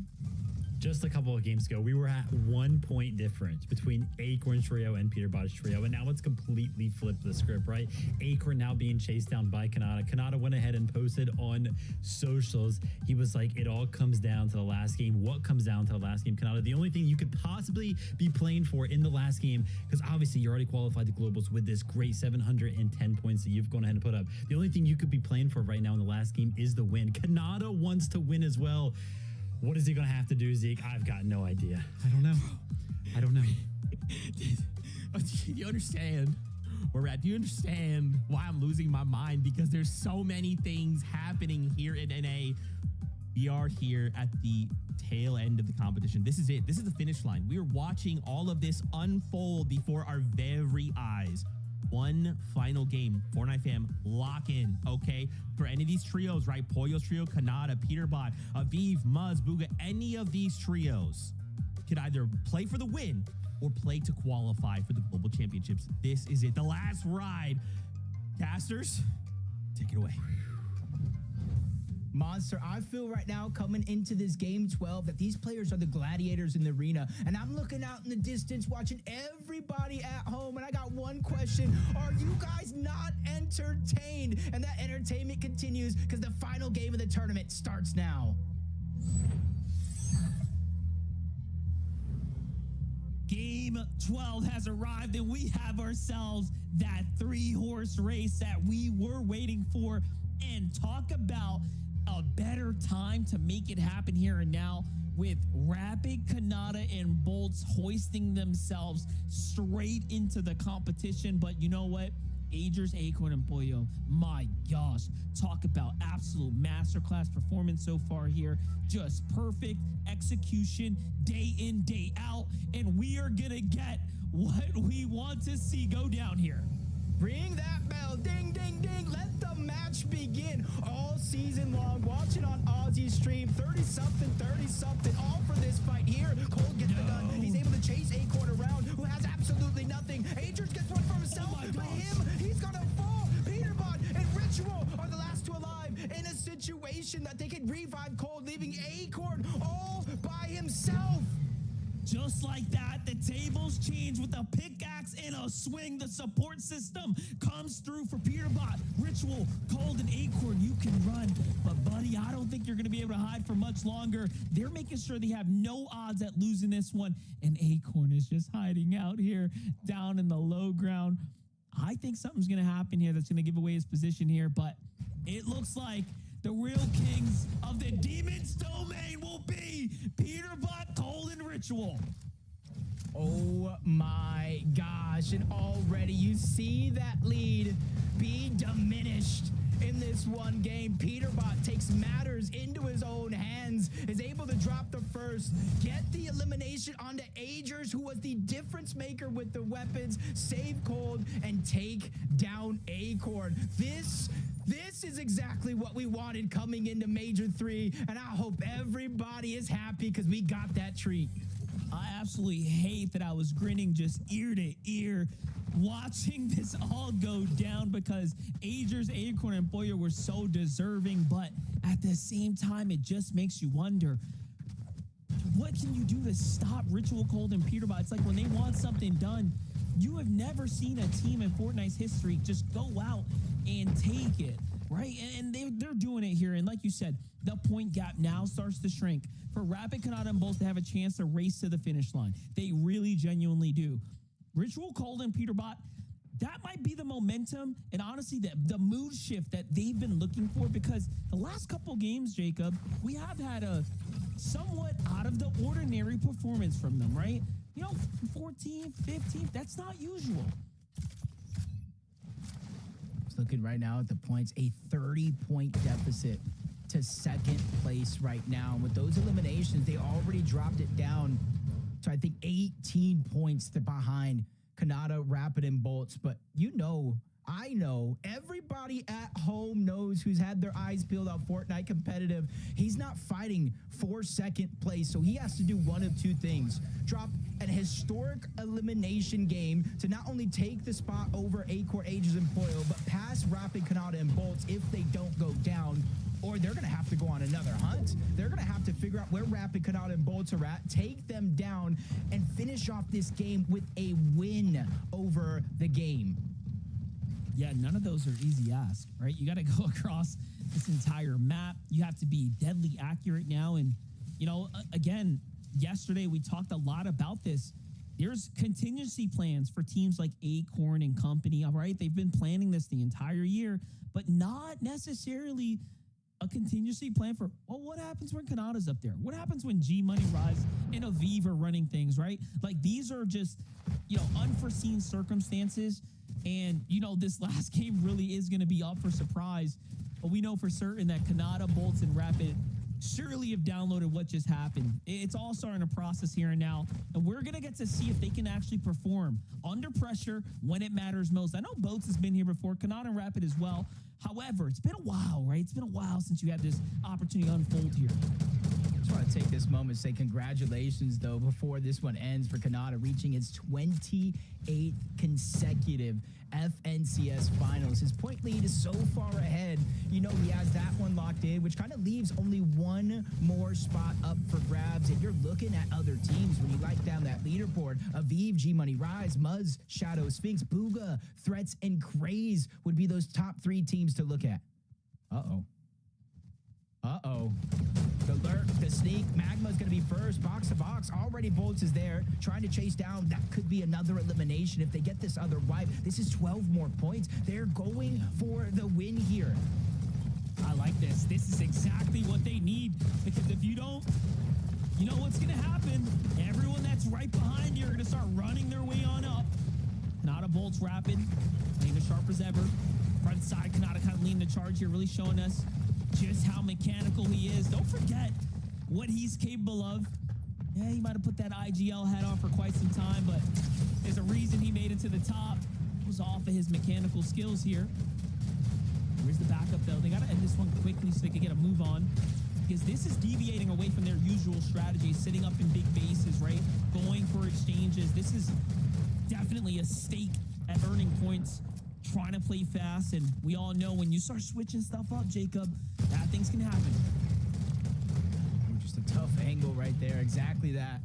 Just a couple of games ago, we were at 1 point difference between Acorn Trio and Peterbot's Trio, and now it's completely flipped the script, right? Acorn now being chased down by Canada. Canada went ahead and posted on socials. He was like, it all comes down to the last game. What comes down to the last game, Canada? The only thing you could possibly be playing for in the last game, because obviously you're already qualified to Globals with this great 710 points that you've gone ahead and put up. The only thing you could be playing for right now in the last game is the win. Canada wants to win as well. What is he going to have to do, Zeke? I've got no idea. I don't know. I don't know. Do you understand where we're at? Do you understand why I'm losing my mind? Because there's so many things happening here in NA. We are here at the tail end of the competition. This is it. This is the finish line. We are watching all of this unfold before our very eyes. One final game. Fortnite fam, lock in, okay? For any of these trios, right? Pollo's trio, Canada, Peterbot, Aviv, Muzz, Booga, any of these trios could either play for the win or play to qualify for the Global Championships. This is it. The last ride. Casters, take it away. Monster, I feel right now coming into this game 12 that these players are the gladiators in the arena. And I'm looking out in the distance, watching everybody at home. And I got one question. Are you guys not entertained? And that entertainment continues because the final game of the tournament starts now. Game 12 has arrived, and we have ourselves that 3-horse race that we were waiting for. And talk about a better time to make it happen here and now, with Rapid, Canada, and Bolts hoisting themselves straight into the competition. But you know what? Agers, Acorn, and Pollo, my gosh, talk about absolute masterclass performance so far here. Just perfect execution day in, day out. And we are going to get what we want to see go down here. Ring that bell, ding, ding, ding. Let the match begin. All season long, watching on Aussie's stream. 30-something, all for this fight here. Cole gets the gun. He's able to chase Acorn around, who has absolutely nothing. Agers gets one for himself. But him, he's gonna fall. Peterbot and Ritual are the last two alive in a situation that they could revive Cole, leaving Acorn all by himself. Just like that, the tables change with a pickaxe and a swing. The support system comes through for Peterbot, Ritual, Cold, and Acorn. You can run, but buddy, I don't think you're going to be able to hide for much longer. They're making sure they have no odds at losing this one, and Acorn is just hiding out here down in the low ground. I think something's going to happen here that's going to give away his position here, but it looks like the real kings of the Demon's Domain will be Peterbot, Cold, and Ritual. Oh my gosh, and already you see that lead be diminished. in this one game. Peterbot takes matters into his own hands, is able to drop the first, get the elimination onto Agers, who was the difference maker with the weapons, save Cold, and take down Acorn. This is exactly what we wanted coming into Major 3, and I hope everybody is happy because we got that treat. I absolutely hate that I was grinning just ear to ear watching this all go down because Agers, Acorn, and Boyer were so deserving, but at the same time, it just makes you wonder, what can you do to stop Ritual Cold and Peterbot? It's like when they want something done, you have never seen a team in Fortnite's history just go out and take it, right? And they're doing it here. And like you said, the point gap now starts to shrink for Rapid, Kanata, and Bolts to have a chance to race to the finish line. They really genuinely do. Ritual Cold and Peterbot, that might be the momentum and honestly the mood shift that they've been looking for, because the last couple games, Jacob, we have had a somewhat out of the ordinary performance from them, right? 14th, 15th, that's not usual. Just looking right now at the points, a 30-point deficit to second place right now. And with those eliminations, they already dropped it down to, I think, 18 points behind Kanata, Rapid, and Bolts. But I know, everybody at home knows who's had their eyes peeled on Fortnite competitive. He's not fighting for second place, so he has to do one of two things. Drop an historic elimination game to not only take the spot over Acorn, Agers, and Poyo, but pass Rapid, Kanata, and Bolts if they don't go down, or they're going to have to go on another hunt. They're going to have to figure out where Rapid, Kanata, and Bolts are at, take them down, and finish off this game with a win over the game. Yeah, none of those are easy asks, right? You got to go across this entire map. You have to be deadly accurate now. And, again, yesterday we talked a lot about this. There's contingency plans for teams like Acorn and company, all right? They've been planning this the entire year, but not necessarily a contingency plan for, what happens when Kanata's up there? What happens when G Money Rise and Aviv are running things, right? Like, these are just, unforeseen circumstances. And, this last game really is going to be up for surprise. But we know for certain that Kanata, Bolts, and Rapid surely have downloaded what just happened. It's all starting to process here and now. And we're going to get to see if they can actually perform under pressure when it matters most. I know Bolts has been here before, Kanata and Rapid as well. However, it's been a while, right? It's been a while since you had this opportunity to unfold here. I just want to take this moment to say congratulations, though, before this one ends, for Kanata reaching its 28th consecutive FNCS finals. His point lead is so far ahead. He has that one locked in, which kind of leaves only one more spot up for grabs. And you're looking at other teams when you light down that leaderboard. Aviv, G Money Rise, Muzz, Shadow, Sphinx, Booga, Threats, and Craze would be those top three teams to look at. The lurk, the sneak, Magma's going to be first. Box to box, already Bolts is there, trying to chase down. That could be another elimination if they get this other wipe. This is 12 more points. They're going for the win here. I like this. This is exactly what they need, because if you don't, you know what's going to happen. Everyone that's right behind you are going to start running their way on up. Kanata, Bolts, Rapid, playing as sharp as ever. Front side, Kanata kind of leading the charge here, really showing us just how mechanical he is. Don't forget what he's capable of. Yeah, he might have put that IGL hat on for quite some time, but there's a reason he made it to the top. It was off of his mechanical skills here. Where's the backup, though? They got to end this one quickly so they can get a move on, because this is deviating away from their usual strategy, sitting up in big bases, right? Going for exchanges. This is definitely a stake at earning points, trying to play fast. And we all know when you start switching stuff up, Jacob, bad things can happen. Just a tough angle right there. Exactly that.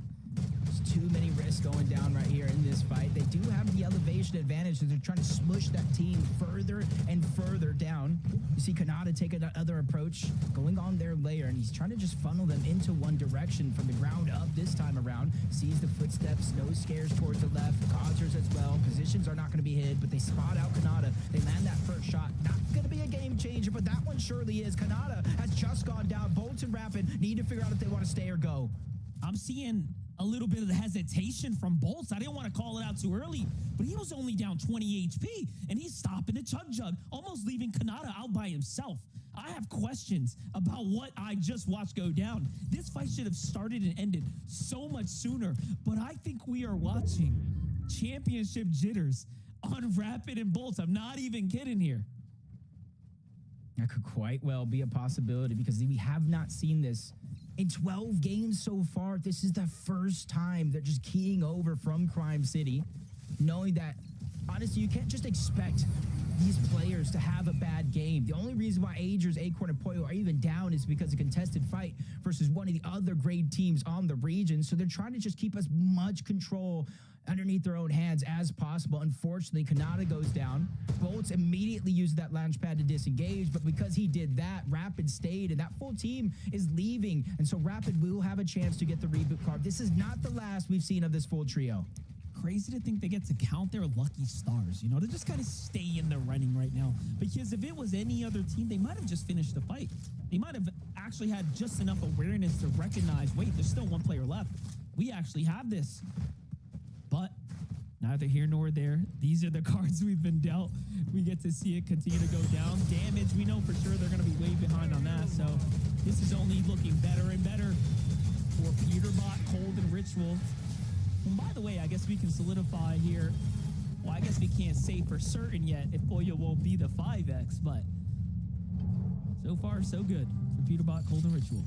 There's too many risks going down right here in this fight. They do have the elevation advantage, so they're trying to smush that team further and further down. You see Kanata take another approach, going on their layer, and he's trying to just funnel them into one direction from the ground up this time around. Sees the footsteps, no scares towards the left, Codgers as well. Positions are not going to be hid, but they spot out Kanata. They land that first shot. Not going to be a game changer, but that one surely is. Kanata has just gone down. Bolts and Rapid need to figure out if they want to stay or go. I'm seeing a little bit of the hesitation from Bolts. I didn't want to call it out too early, but he was only down 20 HP, and he's stopping the Chug Jug, almost leaving Kanata out by himself. I have questions about what I just watched go down. This fight should have started and ended so much sooner, but I think we are watching championship jitters on Rapid and Bolts. I'm not even kidding here. That could quite well be a possibility because we have not seen this in 12 games so far. This is the first time they're just keying over from Crime City, knowing that, honestly, you can't just expect these players to have a bad game. The only reason why Agers, Acorn, and Poyo are even down is because of contested fight versus one of the other grade teams on the region. So they're trying to just keep as much control underneath their own hands as possible. Unfortunately, Kanata goes down. Bolts immediately used that launch pad to disengage, but because he did that, Rapid stayed, and that full team is leaving. And so Rapid will have a chance to get the reboot card. This is not the last we've seen of this full trio. Crazy to think they get to count their lucky stars, you know, to just kind of stay in the running right now. Because if it was any other team, they might have just finished the fight. They might have actually had just enough awareness to recognize, wait, there's still one player left. We actually have this. But neither here nor there. These are the cards we've been dealt. We get to see it continue to go down. Damage, we know for sure they're going to be way behind on that. So this is only looking better and better for Peterbot, Cold, and Ritual. And by the way, I guess we can solidify here. Well, I guess we can't say for certain yet if Poyo won't be the 5X, but so far, so good for Peterbot, Cold, and Ritual.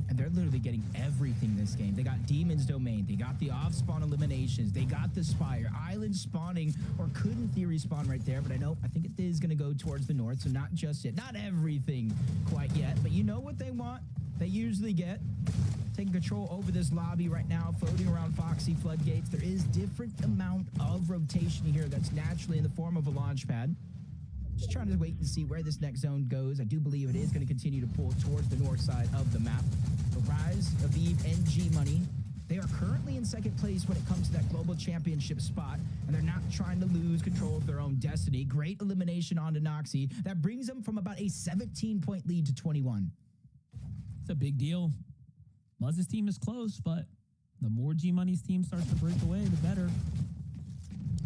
And they're literally getting everything this game. They got Demon's Domain. They got the off-spawn eliminations. They got the Spire. Island spawning, or could in theory spawn right there, but I think it is going to go towards the north, so not just yet. Not everything quite yet, but you know what they want. They usually get. Taking control over this lobby right now, floating around Foxy Floodgates. There is different amount of rotation here that's naturally in the form of a launch pad. Just trying to wait and see where this next zone goes. I do believe it is going to continue to pull towards the north side of the map. The Rise, Aviv, and G-Money, they are currently in second place when it comes to that global championship spot, and they're not trying to lose control of their own destiny. Great elimination onto Noxie. That brings them from about a 17-point lead to 21. It's a big deal. Buzz's team is close, but the more G-Money's team starts to break away, the better.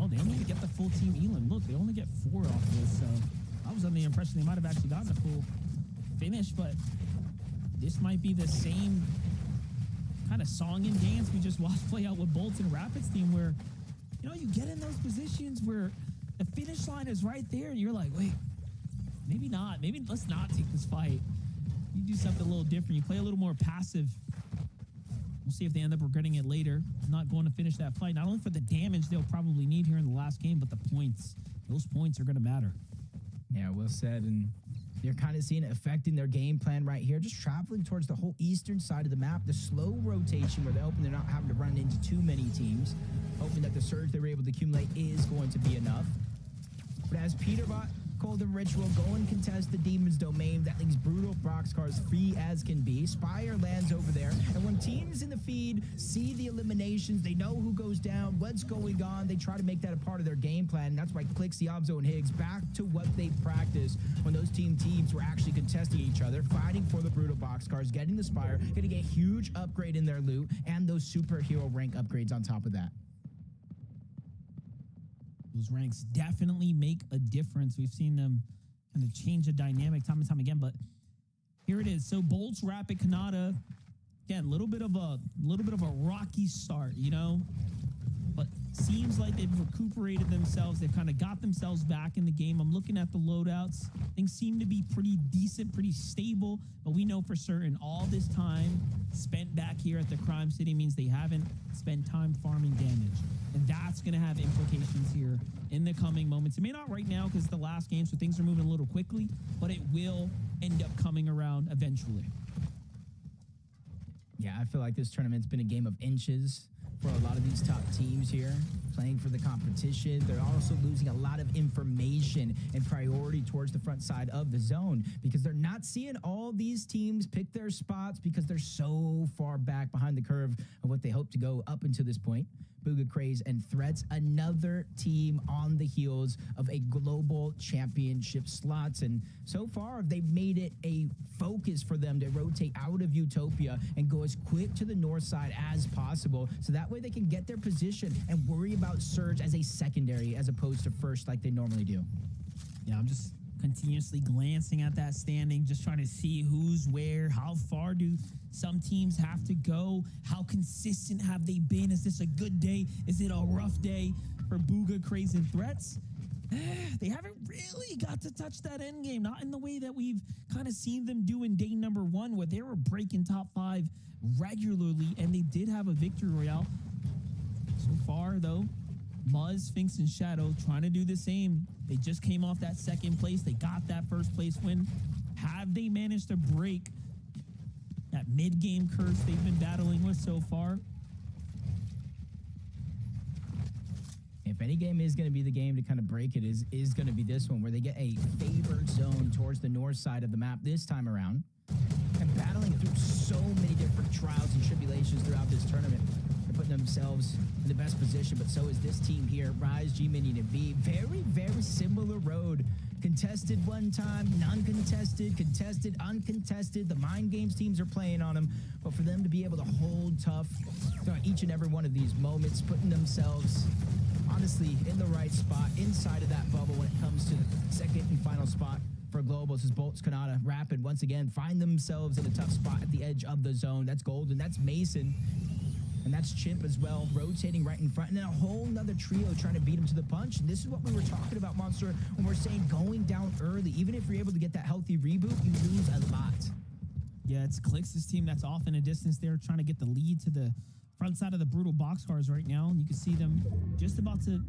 Oh, they only get the full team Elam. Look, they only get 4 off of this, so I was under the impression they might have actually gotten a full finish, but this might be the same kind of song and dance we just watched play out with Bolts and Rapids team where, you know, you get in those positions where the finish line is right there and you're like, wait, maybe not. Maybe let's not take this fight. You do something a little different. You play a little more passive. We'll see if they end up regretting it later. Not going to finish that fight. Not only for the damage they'll probably need here in the last game, but the points. Those points are going to matter. Yeah, well said. And you're kind of seeing it affecting their game plan right here. Just traveling towards the whole eastern side of the map. The slow rotation where they're hoping they're not having to run into too many teams. Hoping that the surge they were able to accumulate is going to be enough. But as Peterbot, Cold, and Ritual go and contest the Demon's Domain, that leaves Brutal Boxcars free as can be. Spire lands over there, and when teams in the feed see the eliminations, they know who goes down, what's going on, they try to make that a part of their game plan, and that's why Clix, Diabzo, and Higgs back to what they practiced when those teams were actually contesting each other, fighting for the Brutal Boxcars, getting the Spire, getting a huge upgrade in their loot, and those superhero rank upgrades on top of that. Those ranks definitely make a difference. We've seen them kind of change the dynamic time and time again, but here it is. So Bolts, Rapid, Kanata, again, a little bit of a rocky start, you know, but seems like they've recuperated themselves. They've kind of got themselves back in the game. I'm looking at the loadouts. Things seem to be pretty decent, pretty stable, but we know for certain all this time spent back here at the Crime City means they haven't spent time farming damage. And that's going to have implications here in the coming moments. It may not right now because it's the last game, so things are moving a little quickly, but it will end up coming around eventually. Yeah, I feel like this tournament's been a game of inches for a lot of these top teams here, playing for the competition. They're also losing a lot of information and priority towards the front side of the zone because they're not seeing all these teams pick their spots because they're so far back behind the curve of what they hope to go up until this point. Booga Craze and Threats, another team on the heels of a global championship slots. And so far, they've made it a focus for them to rotate out of Utopia and go as quick to the north side as possible. So that way they can get their position and worry about Surge as a secondary as opposed to first like they normally do. Yeah, I'm just continuously glancing at that standing, just trying to see who's where, how far do some teams have to go, how consistent have they been, is this a good day, is it a rough day for Booga, Craze, and Threats? They haven't really got to touch that end game, not in the way that we've kind of seen them do in day number 1, where they were breaking top 5 regularly, and they did have a victory royale. So far, though, Muzz, Sphinx, and Shadow trying to do the same. They just came off that second place. They got that first place win. Have they managed to break that mid-game curse they've been battling with so far? If any game is going to be the game to kind of break it, is going to be this one, where they get a favored zone towards the north side of the map this time around. And battling through so many different trials and tribulations throughout this tournament. They're putting themselves in the best position, but so is this team here. Rise, G-Minion, and V. Very, very similar road. Contested one time, non-contested, contested, uncontested. The mind games teams are playing on them, but for them to be able to hold tough throughout each and every one of these moments, putting themselves honestly in the right spot inside of that bubble when it comes to the second and final spot for Globals as Bolts, Kanata, Rapid once again find themselves in a tough spot at the edge of the zone. That's Golden, that's Mason, and that's Chimp as well, rotating right in front, and then a whole nother trio trying to beat him to the punch. And this is what we were talking about, Monster, when we're saying going down early. Even if you're able to get that healthy reboot, you lose a lot. Yeah, it's Clix's team that's off in a distance there, trying to get the lead to the front side of the Brutal Boxcars right now. And you can see them just about to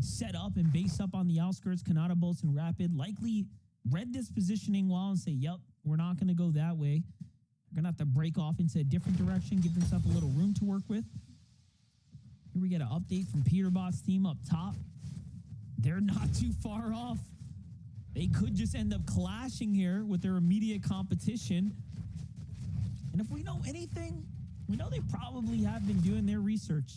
set up and base up on the outskirts. Kanata, Bolts, and Rapid likely read this positioning well and say, yep, we're not going to go that way. They're going to have to break off into a different direction, give themselves a little room to work with. Here we get an update from Peterbot's team up top. They're not too far off. They could just end up clashing here with their immediate competition. And if we know anything, we know they probably have been doing their research.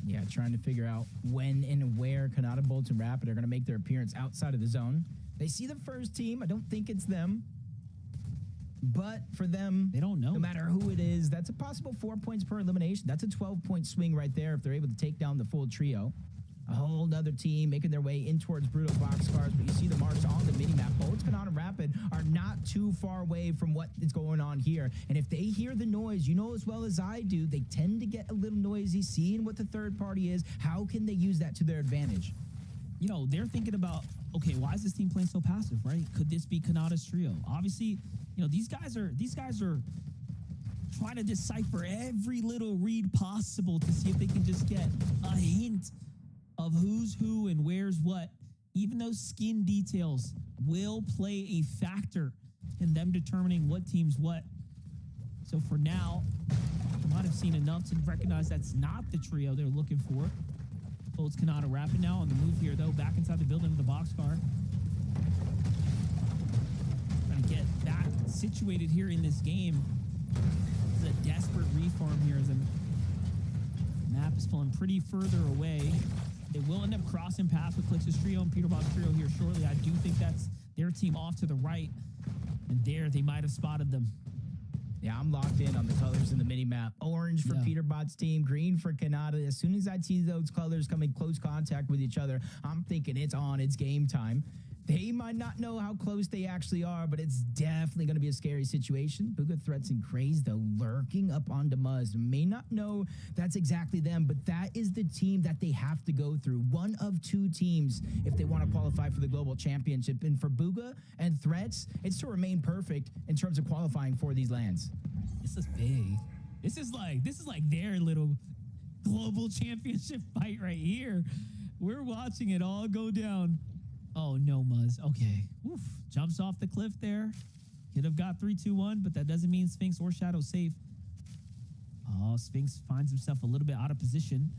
Yeah, trying to figure out when and where Kanata, Bolts, and Rapid are going to make their appearance outside of the zone. They see the first team. I don't think it's them. But for them, they don't know. No matter who it is, that's a possible 4 points per elimination. That's a 12-point swing right there if they're able to take down the full trio. A whole nother team making their way in towards Brutal Boxcars, but you see the marks on the minimap. Bolts, Kanata, Rapid are not too far away from what is going on here. And if they hear the noise, you know as well as I do, they tend to get a little noisy, seeing what the third party is. How can they use that to their advantage? You know, they're thinking about, okay, why is this team playing so passive, right? Could this be Kanata's trio? Obviously, you know, these guys are trying to decipher every little read possible to see if they can just get a hint of who's who and where's what. Even those skin details will play a factor in them determining what team's what. So for now, you might have seen enough to recognize that's not the trio they're looking for. Bolts, Kanata, Rapid now on the move here, though, back inside the building of the boxcar. Trying to get back situated here in this game. This is a desperate reform here as the map is pulling pretty further away. They will end up crossing paths with Clix's trio and Peterbot's trio here shortly. I do think that's their team off to the right. And there, they might have spotted them. Yeah, I'm locked in on the colors in the mini-map. Orange for Peterbot's team, green for Kanata. As soon as I see those colors come in close contact with each other, I'm thinking it's on, it's game time. They might not know how close they actually are, but it's definitely going to be a scary situation. Booga, Threats, and Craze, though, lurking up onto Muzz. May not know that's exactly them, but that is the team that they have to go through. One of two teams if they want to qualify for the Global Championship. And for Booga and Threats, it's to remain perfect in terms of qualifying for these lands. This is big. This is like their little Global Championship fight right here. We're watching it all go down. Oh, no, Muzz. Okay. Oof. Jumps off the cliff there. Could have got 3-2-1, but that doesn't mean Sphinx or Shadow safe. Oh, Sphinx finds himself a little bit out of position.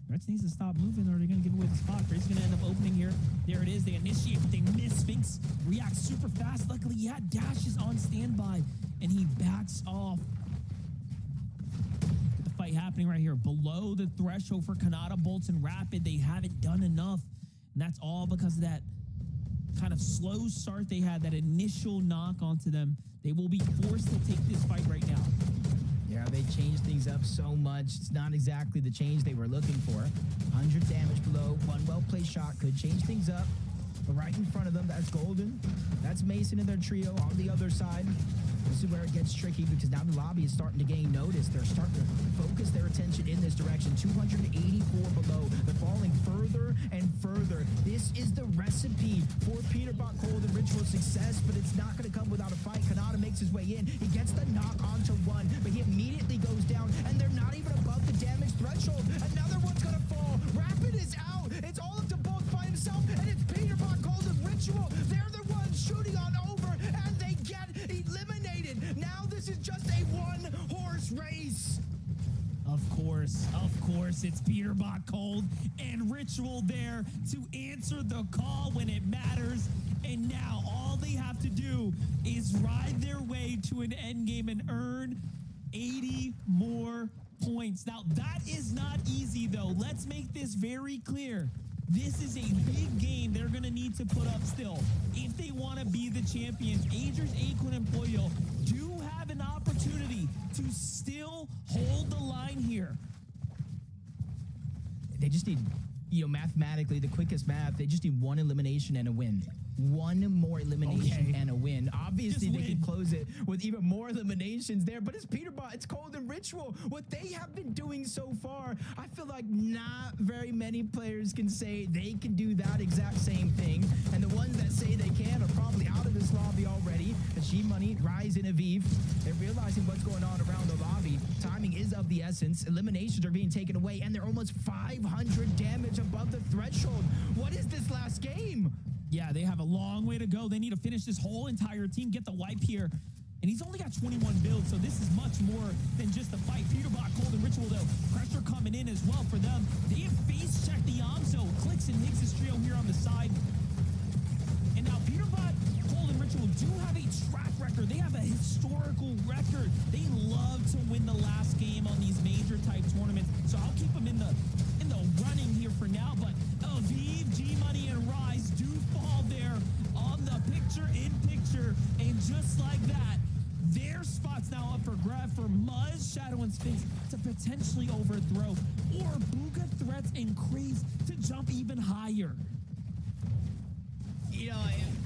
Threats needs to stop moving or they're going to give away the spot. Crazy's going to end up opening here. There it is. They initiate, but they miss. Sphinx reacts super fast. Luckily, he had dashes on standby, and he backs off. happening right here. Below the threshold for Kanata, Bolts, and Rapid, they haven't done enough. And that's all because of that kind of slow start they had, that initial knock onto them. They will be forced to take this fight right now. Yeah, they changed things up so much. It's not exactly the change they were looking for. 100 damage below. One well-placed shot could change things up. But right in front of them, that's Golden. That's Mason in their trio on the other side. This is where it gets tricky because now the lobby is starting to gain notice. They're starting to focus their attention in this direction. 284 below. They're falling further and further. This is the recipe for Peterbot Cold and Ritual success, but it's not going to come without a fight. Kanata makes his way in. He gets the knock onto one, but he immediately goes down, and they're not even above the damage threshold. Another one's going to fall. Rapid is out. It's all up to Bolt by himself, and it's Peterbot Cold and Ritual. They're the ones shooting on over, and they get eliminated. Now this is just a one-horse race. Of course, it's Peterbot Cold and Ritual there to answer the call when it matters. And now all they have to do is ride their way to an end game and earn 80 more points. Now, that is not easy, though. Let's make this very clear. This is a big game they're going to need to put up still if they want to be the champions. Agers, Aquin, and Pollo do have an opportunity to still hold the line here. They just need, mathematically, the quickest math, they just need one elimination and a win. One more elimination and a win. Obviously, they can close it with even more eliminations there, but it's Peterbot, it's Cold and Ritual. What they have been doing so far, I feel like not very many players can say they can do that exact same thing. And the ones that say they can are probably out of this lobby already. Achieve Money, Rise, and Aviv. They're realizing what's going on around the lobby. Timing is of the essence. Eliminations are being taken away, and they're almost 500 damage above the threshold. What is this last game? Yeah, they have a long way to go. They need to finish this whole entire team, get the wipe here. And he's only got 21 builds, so this is much more than just a fight. Peterbot, Cold, and Ritual, though, pressure coming in as well for them. They have face-checked the Yamzo. Clicks and Higgs' trio here on the side. And now Peterbot, Cold, and Ritual do have a track record. They have a historical record. They love to win the last game on these major-type tournaments, so I'll keep them in the running here for now. But Aviv, G-Money, and Rise do fall there on the picture-in-picture. And just like that, their spot's now up for grab for Muzz, Shadow, and Sphinx to potentially overthrow, or Bugha, Threats, and Craze to jump even higher.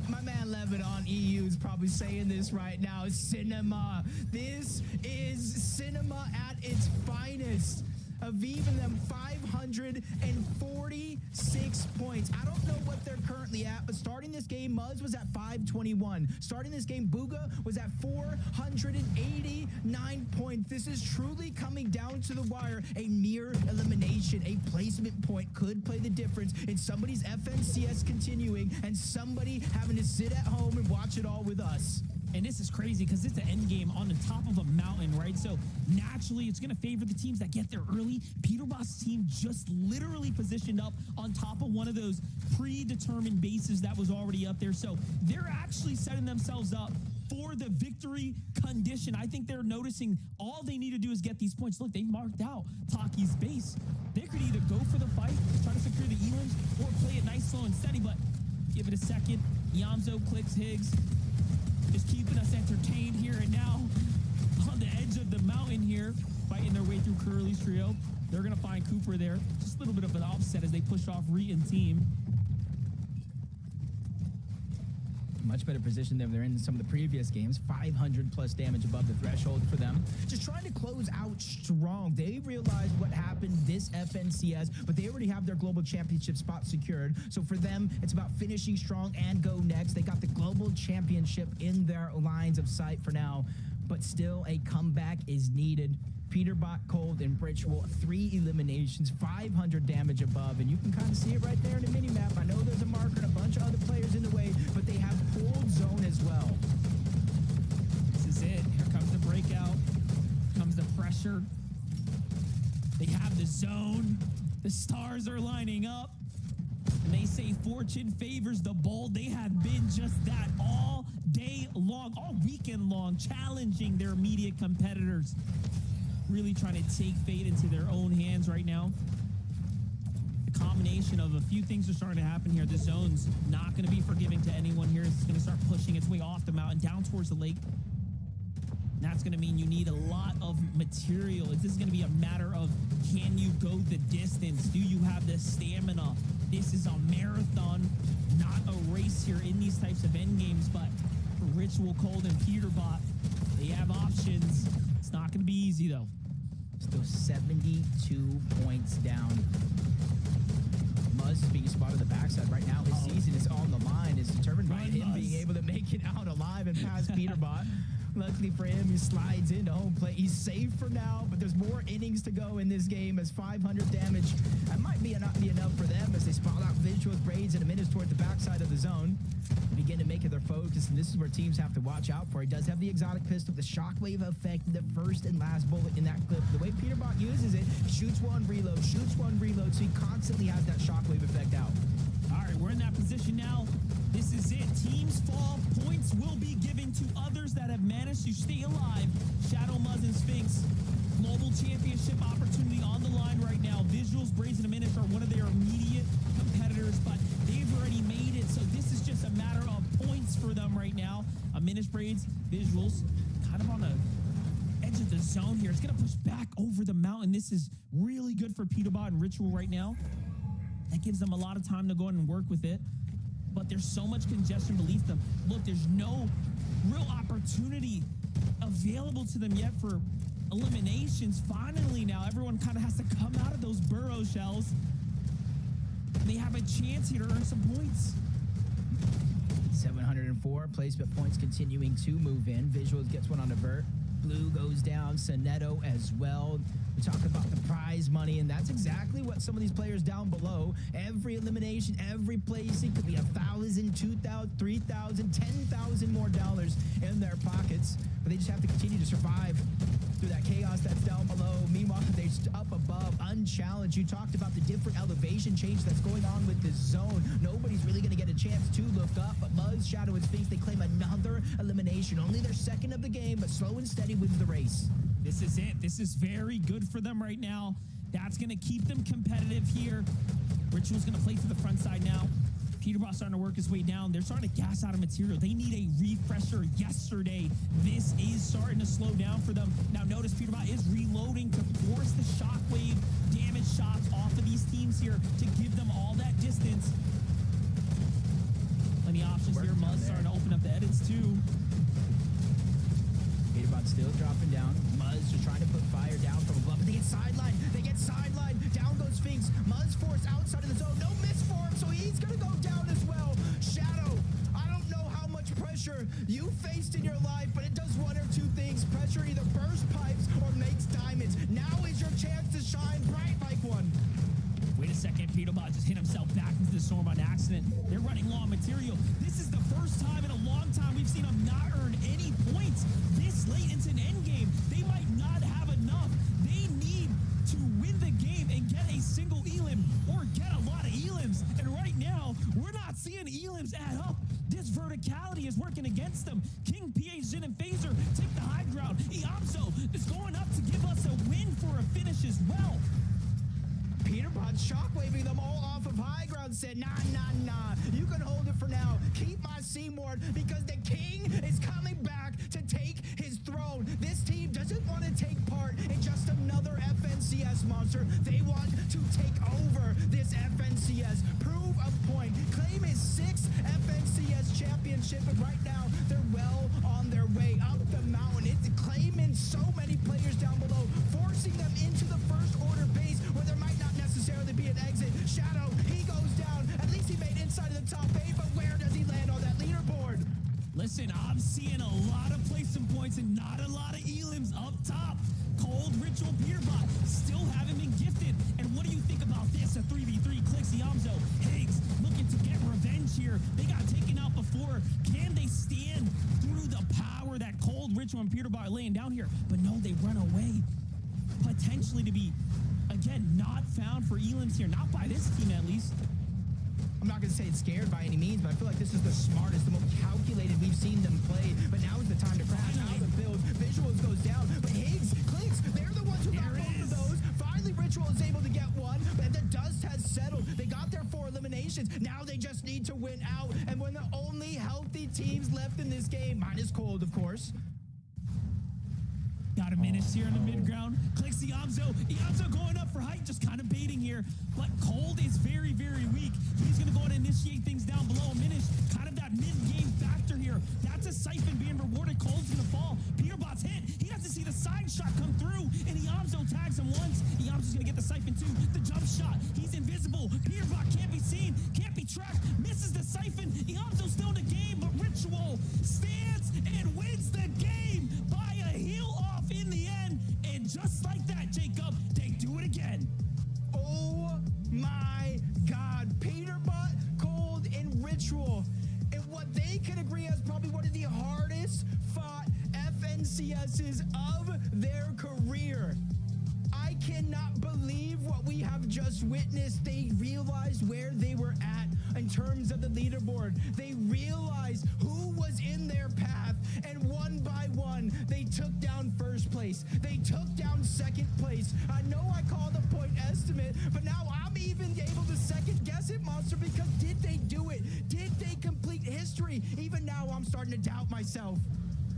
My man Levin on EU is probably saying this right now. Cinema. This is cinema at its finest. Aviv and them 546 points. I don't know what they're currently at, but starting this game, Muzz was at 521. Starting this game, Bugha was at 489 points. This is truly coming down to the wire. A mere elimination, a placement point could play the difference in somebody's FNCS continuing and somebody having to sit at home and watch it all with us. And this is crazy because it's an end game on the top of a mountain, right? So naturally, it's going to favor the teams that get there early. Peterbot's team just literally positioned up on top of one of those predetermined bases that was already up there. So they're actually setting themselves up for the victory condition. I think they're noticing all they need to do is get these points. Look, they marked out Taki's base. They could either go for the fight, try to secure the elims, or play it nice, slow, and steady. But give it a second. Yamzo, Clicks, Higgs. Just keeping us entertained here and now on the edge of the mountain here, fighting their way through Curly's trio. They're going to find Cooper there. Just a little bit of an offset as they push off Reet and team. Much better position than they're in some of the previous games. 500 plus damage above the threshold for them. Just trying to close out strong. They realized what happened this FNCS, but they already have their global championship spot secured. So for them, it's about finishing strong and go next. They got the global championship in their lines of sight for now, but still a comeback is needed. Peterbot, Cold, and Ritual, 3 eliminations, 500 damage above, and you can kind of see it right there in the mini-map. I know there's a marker and a bunch of other players in the way, but they have pulled zone as well. This is it. Here comes the breakout. Comes the pressure. They have the zone. The stars are lining up. And they say fortune favors the bold. They have been just that all day long, all weekend long, challenging their immediate competitors. really trying to take fate into their own hands right now. The combination of a few things are starting to happen here. The zone's not going to be forgiving to anyone here. It's going to start pushing its way off the mountain down towards the lake. And that's going to mean you need a lot of material. This is going to be a matter of, can you go the distance? Do you have the stamina? This is a marathon, not a race here in these types of end games. But for Ritual, Cold, and Peterbot, they have options. It's not going to be easy, though. Still 72 points down. Muzz is being spotted on the backside right now. His season is on the line. It's determined by Run, him Muzz. being able to make it out alive and pass Peterbot. Luckily for him, he slides into home plate. He's safe for now, but there's more innings to go in this game as 500 damage. That might not be enough for them as they spot out Visuals, Braids, and Aminus toward the backside of the zone. Begin to make it their focus, and this is where teams have to watch out for. He does have the exotic pistol, the shockwave effect, the first and last bullet in that clip. The way Peterbot uses it, shoots one, reload, so he constantly has that shockwave effect out. All right, we're in that position now. This is it. Teams fall. Points will be given to others that have managed to stay alive. Shadow, Muzz, and Sphinx. Global championship opportunity on the line right now. Visuals, Braids, and Aminus are one of their immediate competitors, but they've already made it. So this is just a matter of points for them right now. Aminus, Braids, Visuals, kind of on the edge of the zone here. It's going to push back over the mountain. This is really good for Peterbot and Ritual right now. That gives them a lot of time to go in and work with it. But there's so much congestion beneath them. Look, there's no real opportunity available to them yet for eliminations. Finally now, everyone kind of has to come out of those burrow shells. They have a chance here to earn some points. 704 placement points continuing to move in. Visuals gets one on the vert. Blue goes down. Sonetto as well. We talk about the prize money, and that's exactly what some of these players down below. Every elimination, every placing could be 1,000, 2,000, 3,000, 10,000 more dollars in their pockets. But they just have to continue to survive through that chaos that's down below. Meanwhile, they're up above, unchallenged. You talked about the different elevation change that's going on with this zone. Nobody's really going to get a chance to look up, but Muzz, Shadow, and Sphinx, they claim another elimination. Only their second of the game, but slow and steady wins the race. This is it. This is very good for them right now. That's going to keep them competitive here. Ritual's going to play to the front side now. Peterbot's starting to work his way down. They're starting to gas out of material. They need a refresher yesterday. This is starting to slow down for them. Now notice Peterbot is reloading to force the shockwave damage shots off of these teams here to give them all that distance. Plenty of options here. Muzz starting to open up the edits too. Peterbot still dropping down. Muzz just trying to put fire down from above, but they get sidelined. Down goes Sphinx. Muzz forced outside of the zone. No miss for him, so he's going to go down as well. Shadow, I don't know how much pressure you faced in your life, but it does one or two things. Pressure either bursts pipes or makes diamonds. Now is your chance to shine bright like one. Wait a second, Peterbot just hit himself back into the storm on accident. They're running low on material. This is the first time in a long time we've seen them not earn any points this late into an end game. They might not have enough. They need to win the game and get a single elim or get a lot of elims. And right now, we're not seeing elims add up. This verticality is working against them. King, PH, Zin, and Phaser take the high ground. Iamzo is going up to give us a win for a finish as well. Peterbot shockwaving them all off of high ground, said, nah. You can hold it for now. Keep my Seymour because the king is coming back to take his throne. This team doesn't want to take part in just another FNCS monster. They want to take over this FNCS. Prove a point. Claim his 6th FNCS championship, and right now they're well on their way up the mountain. It's claiming so many players down below, forcing them into the first order base where there might not necessarily be an exit. Shadow, he goes down. At least he made inside of the top 8, but where does he land on that leaderboard? Listen, I'm seeing a lot of placement points and not a lot of elims up top. Cold, Ritual, Peterbot still haven't been gifted. And what do you think about this? A 3v3 clicks Iamzo. Higgs looking to get revenge here. They got taken out before. Can they stand through the power that Cold, Ritual, and Peterbot are laying down here? But no, they run away. Potentially to be, again, not found for elims here. Not by this team, at least. I'm not going to say it's scared by any means, but I feel like this is the smartest, the most calculated we've seen them play. But now is the time to crash out and build. Visuals goes down, but Higgs, Clicks, they're the ones was able to get one, but the dust has settled. They got their 4 eliminations. Now they just need to win out. And when the only healthy teams left in this game, minus Cold, of course. Got a Menace here in the mid-ground. Clicks the Iamzo. Iamzo going up for height, just kind of baiting here. But Cold is very, very weak. He's going to go and initiate things down below. Menace, kind of that mid-game factor here. That's a Siphon being rewarded. Cold's going to fall. Peterbot's hit. He has to see the side shot come through, and Iamzo tags him once. Iamzo's going to get the Siphon too. The jump shot. He's invisible. Peterbot can't be seen, can't be tracked. Misses the Siphon. Iamzo's still in the game, but Ritual stands and wins the game by a heel off in the end. And just like that, Jacob, they do it again. Oh my God. Peterbot, Cold, and Ritual. And what they can agree as probably one of the hardest fought FNCSs of their career. I cannot believe what we have just witnessed. They realized where they were at in terms of the leaderboard. They realized who was in their path, and one by one, they took down first place. They took down second place. I know I called a point estimate, but now I'm even able to second guess it, Monster, because did they do it? Did they complete history? Even now, I'm starting to doubt myself.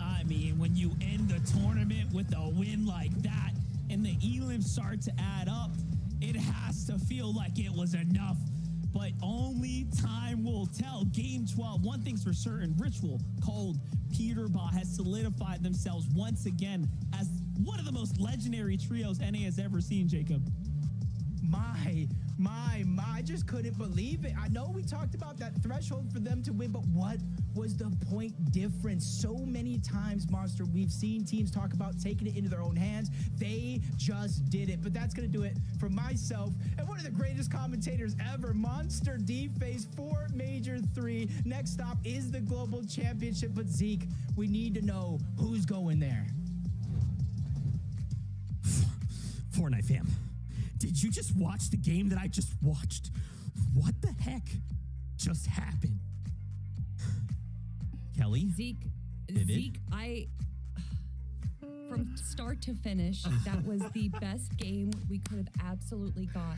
I mean, when you end the tournament with a win like that and the elims start to add up, it has to feel like it was enough. But only time will tell. Game 12, one thing's for certain, Ritual, Cold, Peterbot has solidified themselves once again as one of the most legendary trios NA has ever seen, Jacob. I just couldn't believe it. I know we talked about that threshold for them to win, but what was the point difference? So many times, Monster, we've seen teams talk about taking it into their own hands. They just did it. But that's going to do it for myself and one of the greatest commentators ever, Monster D-Face for Major 3. Next stop is the Global Championship. But Zeke, we need to know who's going there. Fortnite fam, did you just watch the game that I just watched? What the heck just happened? Kelly? Zeke, from start to finish, that was the best game we could have absolutely got.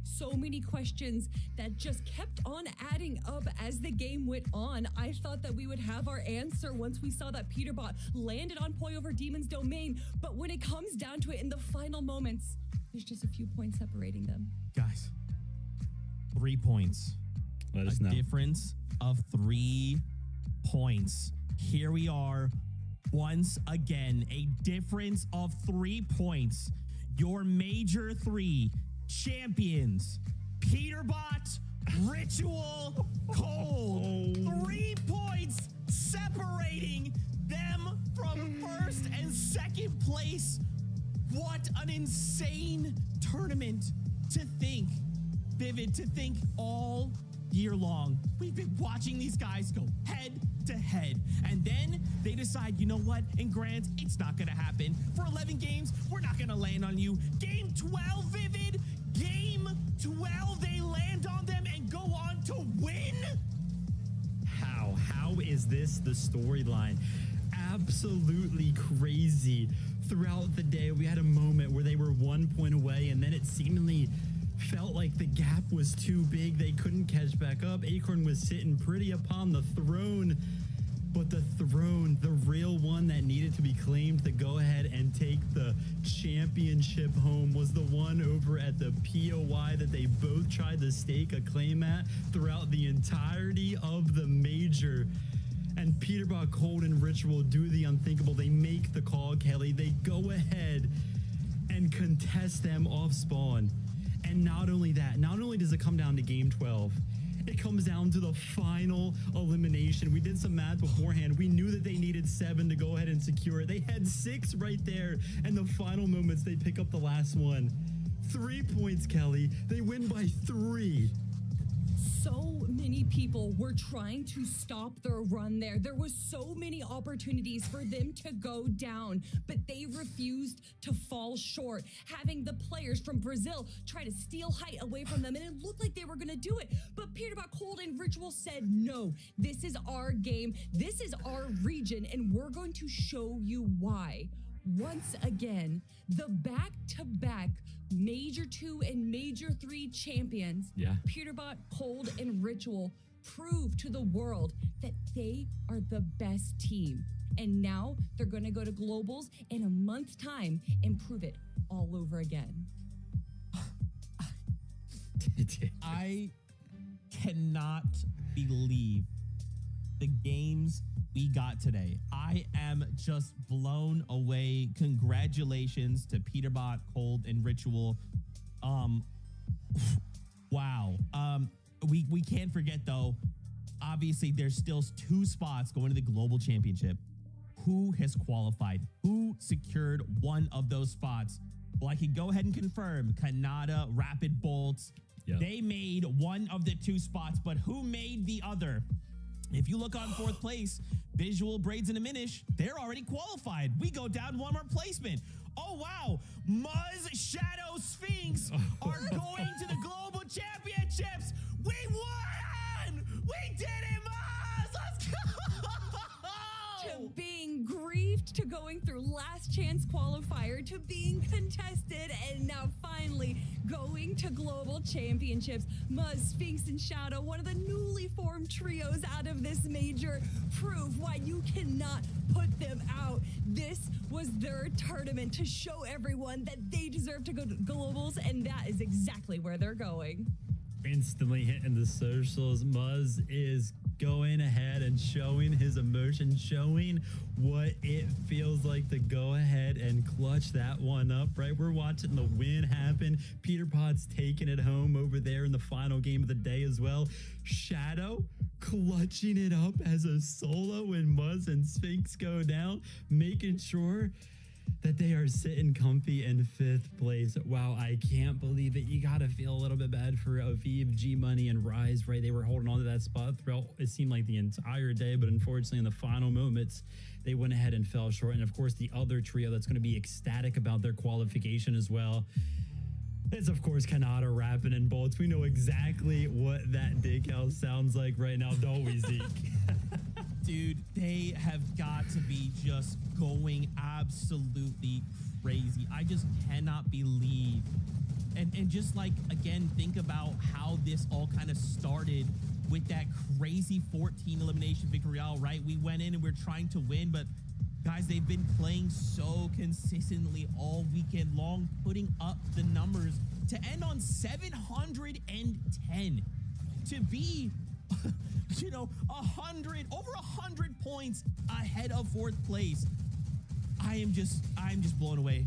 So many questions that just kept on adding up as the game went on. I thought that we would have our answer once we saw that Peterbot landed on Poi over Demon's Domain, but when it comes down to it in the final moments, there's just a few points separating them. Guys, 3 points. Let us know. Difference of 3 points. Here we are once again, a difference of 3 points. Your Major 3 champions, Peterbot, Ritual, Cold. 3 points separating them from first and second place. What an insane tournament to think. Vivid to think all year long. We've been watching these guys go head to head. And then they decide, you know what? In Grand, it's not going to happen. For 11 games, we're not going to land on you. Game 12, Vivid. Game 12, they land on them and go on to win. How is this the storyline? Absolutely crazy. Throughout the day, we had a moment where they were 1 point away, and then it seemingly felt like the gap was too big. They couldn't catch back up. Acorn was sitting pretty upon the throne, but the throne, the real one that needed to be claimed to go ahead and take the championship home, was the one over at the POI that they both tried to stake a claim at throughout the entirety of the major. And Peterbot, Cold, and Ritual do the unthinkable. They make the call, Kelly. They go ahead and contest them off spawn. And not only that, not only does it come down to game 12, it comes down to the final elimination. We did some math beforehand. We knew that they needed 7 to go ahead and secure it. They had 6 right there. And the final moments, they pick up the last one. 3 points, Kelly. They win by 3. So many people were trying to stop their run there. There was so many opportunities for them to go down, but they refused to fall short, having the players from Brazil try to steal height away from them, and it looked like they were going to do it. But Peterbot, Cold, and Ritual said, no, this is our game, this is our region, and we're going to show you why. once again, the back-to-back Major 2 and Major 3 champions, Yeah. Peterbot, Cold, and Ritual, prove to the world that they are the best team. And now they're going to go to Globals in a month's time and prove it all over again. I cannot believe the games we got today. I am just blown away. Congratulations to Peterbot, Cold, and Ritual. Wow. We can't forget though. Obviously, there's still 2 spots going to the Global Championship. Who has qualified? Who secured one of those spots? Well, I can go ahead and confirm Kanata, Rapid Bolts. Yep. They made one of the 2 spots, but who made the other? If you look on 4th place, Visual, Braids, and Diminish, they're already qualified. We go down 1 more placement. Oh, wow. Muzz, Shadow, Sphinx are going to the Global Championships. We won! We did it, Muzz! Let's go! To being grieved, to going through last chance qualifier, to being contested, and now finally going to global championships. Muzz, Sphinx, and Shadow, one of the newly formed trios out of this major, prove why you cannot put them out. This was their tournament to show everyone that they deserve to go to globals, and that is exactly where they're going. Instantly hitting the socials. Muzz is going ahead and showing his emotion, showing what it feels like to go ahead and clutch that one up, right? We're watching the win happen. Peterbot's taking it home over there in the final game of the day as well. Shadow clutching it up as a solo when Muzz and Sphinx go down, making sure that they are sitting comfy in 5th place. Wow, I can't believe it. You gotta feel a little bit bad for Aviv, G Money, and Rise, right? They were holding on to that spot throughout, it seemed like, the entire day, but unfortunately in the final moments, they went ahead and fell short. And of course, the other trio that's gonna be ecstatic about their qualification as well is, of course, Kanata, Rapid, and Bolts. We know exactly what that dig house sounds like right now, don't we, Zeke? Dude, they have got to be just going absolutely crazy. I just cannot believe. And just like, again, think about how this all kind of started with that crazy 14 elimination victory royale, right? We went in and we're trying to win, but guys, they've been playing so consistently all weekend long, putting up the numbers to end on 710, to be you know, over 100 points ahead of 4th place. I'm just blown away.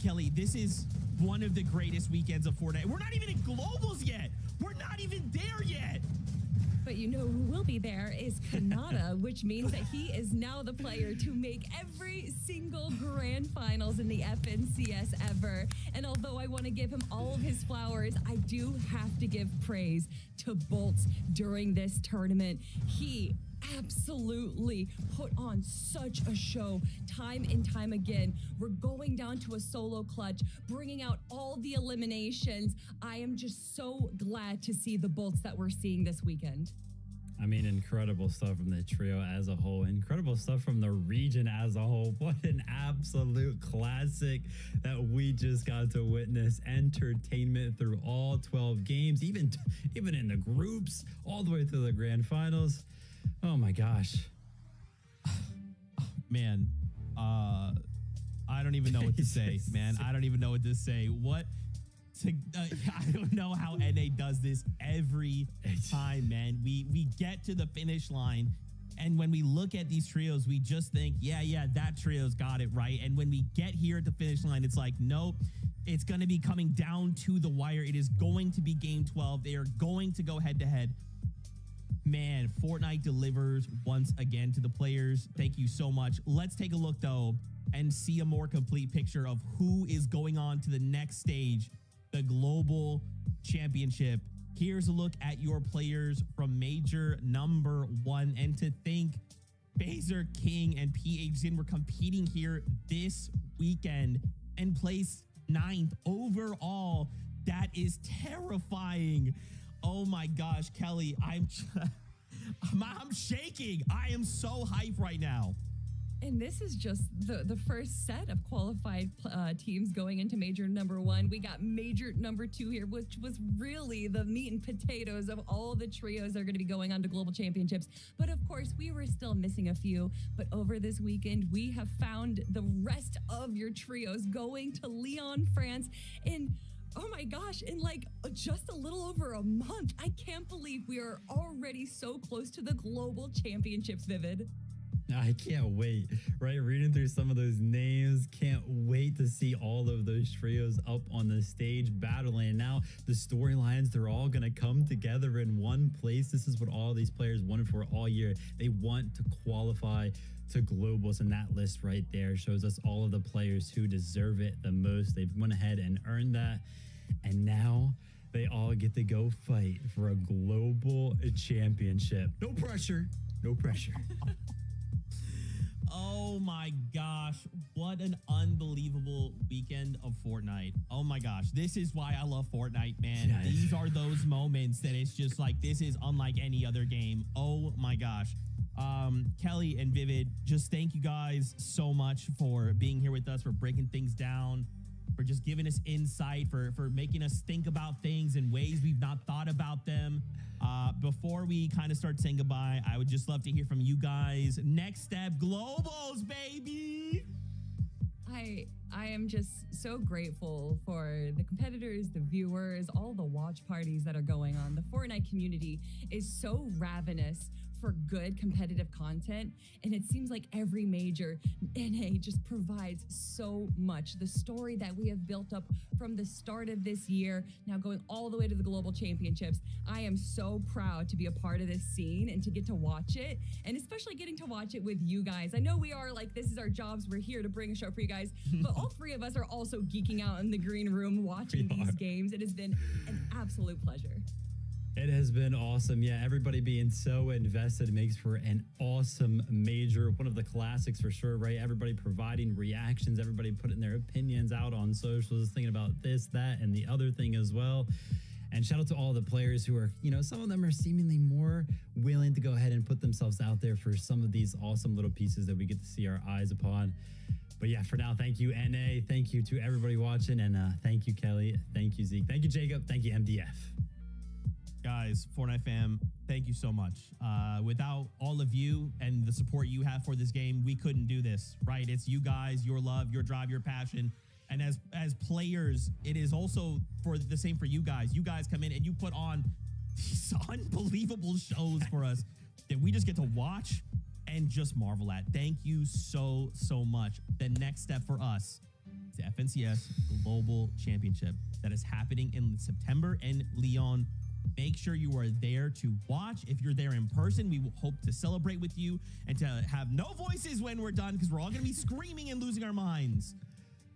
Kelly, this is one of the greatest weekends of Fortnite. We're not even in globals yet. We're not even there yet. But you know who will be there is Kanata, which means that he is now the player to make every single grand finals in the FNCS ever. And although I want to give him all of his flowers, I do have to give praise to Bolts during this tournament. He absolutely put on such a show time and time again. We're going down to a solo clutch, bringing out all the eliminations. I am just so glad to see the Bolts that we're seeing this weekend. I mean, incredible stuff from the trio as a whole. Incredible stuff from the region as a whole. What an absolute classic that we just got to witness. Entertainment through all 12 games, even in the groups, all the way through the grand finals. Oh my gosh. Man, I don't even know what to say, man. I don't even know what to say. I don't know how NA does this every time, man. We get to the finish line, and when we look at these trios, we just think, yeah, that trio's got it right. And when we get here at the finish line, it's like, nope, it's going to be coming down to the wire. It is going to be game 12. They are going to go head to head. Man, Fortnite delivers once again to the players. Thank you so much. Let's take a look, though, and see a more complete picture of who is going on to the next stage, the Global Championship. Here's a look at your players from Major number 1. And to think Baser King and PH Zin were competing here this weekend and placed 9th overall. That is terrifying. Oh my gosh, Kelly, I'm shaking. I am so hyped right now. And this is just the first set of qualified teams going into major number 1. We got major number 2 here, which was really the meat and potatoes of all the trios that are going to be going on to global championships. But of course, we were still missing a few. But over this weekend, we have found the rest of your trios going to Lyon, France in, oh my gosh, in like just a little over a month. I can't believe we are already so close to the global championships, Vivid. I can't wait, right? Reading through some of those names, can't wait to see all of those trios up on the stage battling. And now the storylines, they're all going to come together in one place. This is what all these players wanted for all year. They want to qualify to globals, and that list right there shows us all of the players who deserve it the most. They've went ahead and earned that. And now they all get to go fight for a global championship. No pressure. No pressure. Oh my gosh, what an unbelievable weekend of Fortnite. Oh my gosh, this is why I love Fortnite, man. Yes. These are those moments that it's just like, this is unlike any other game. Oh my gosh. Kelly and Vivid, just thank you guys so much for being here with us, for breaking things down, for just giving us insight, for making us think about things in ways we've not thought about them. Before we kind of start saying goodbye, I would just love to hear from you guys. Next step, globals, baby. I am just so grateful for the competitors, the viewers, all the watch parties that are going on. The Fortnite community is so ravenous for good competitive content, and it seems like every major NA just provides so much. The story that we have built up from the start of this year, now going all the way to the global championships, I am so proud to be a part of this scene and to get to watch it, and especially getting to watch it with you guys. I know we are like, this is our jobs, we're here to bring a show for you guys, but all three of us are also geeking out in the green room watching these games. It has been an absolute pleasure. It has been awesome. Yeah, everybody being so invested makes for an awesome major. One of the classics for sure, right? Everybody providing reactions, everybody putting their opinions out on socials, thinking about this, that, and the other thing as well. And shout out to all the players who are, some of them are seemingly more willing to go ahead and put themselves out there for some of these awesome little pieces that we get to see our eyes upon. But yeah, for now, thank you, NA. Thank you to everybody watching. And thank you, Kelly. Thank you, Zeke. Thank you, Jacob. Thank you, MDF. Guys, Fortnite fam, thank you so much. Without all of you and the support you have for this game, we couldn't do this, right? It's you guys, your love, your drive, your passion. And as players, it is also for the same for you guys. You guys come in and you put on these unbelievable shows for us that we just get to watch and just marvel at. Thank you so, so much. The next step for us is the FNCS Global Championship that is happening in September in Lyon. Make sure you are there to watch. If you're there in person, we will hope to celebrate with you and to have no voices when we're done, because we're all going to be screaming and losing our minds.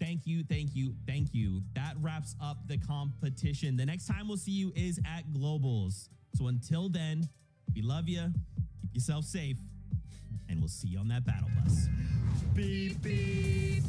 Thank you, thank you, thank you. That wraps up the competition. The next time we'll see you is at Globals. So until then, we love you. Keep yourself safe, and we'll see you on that battle bus. Beep, beep.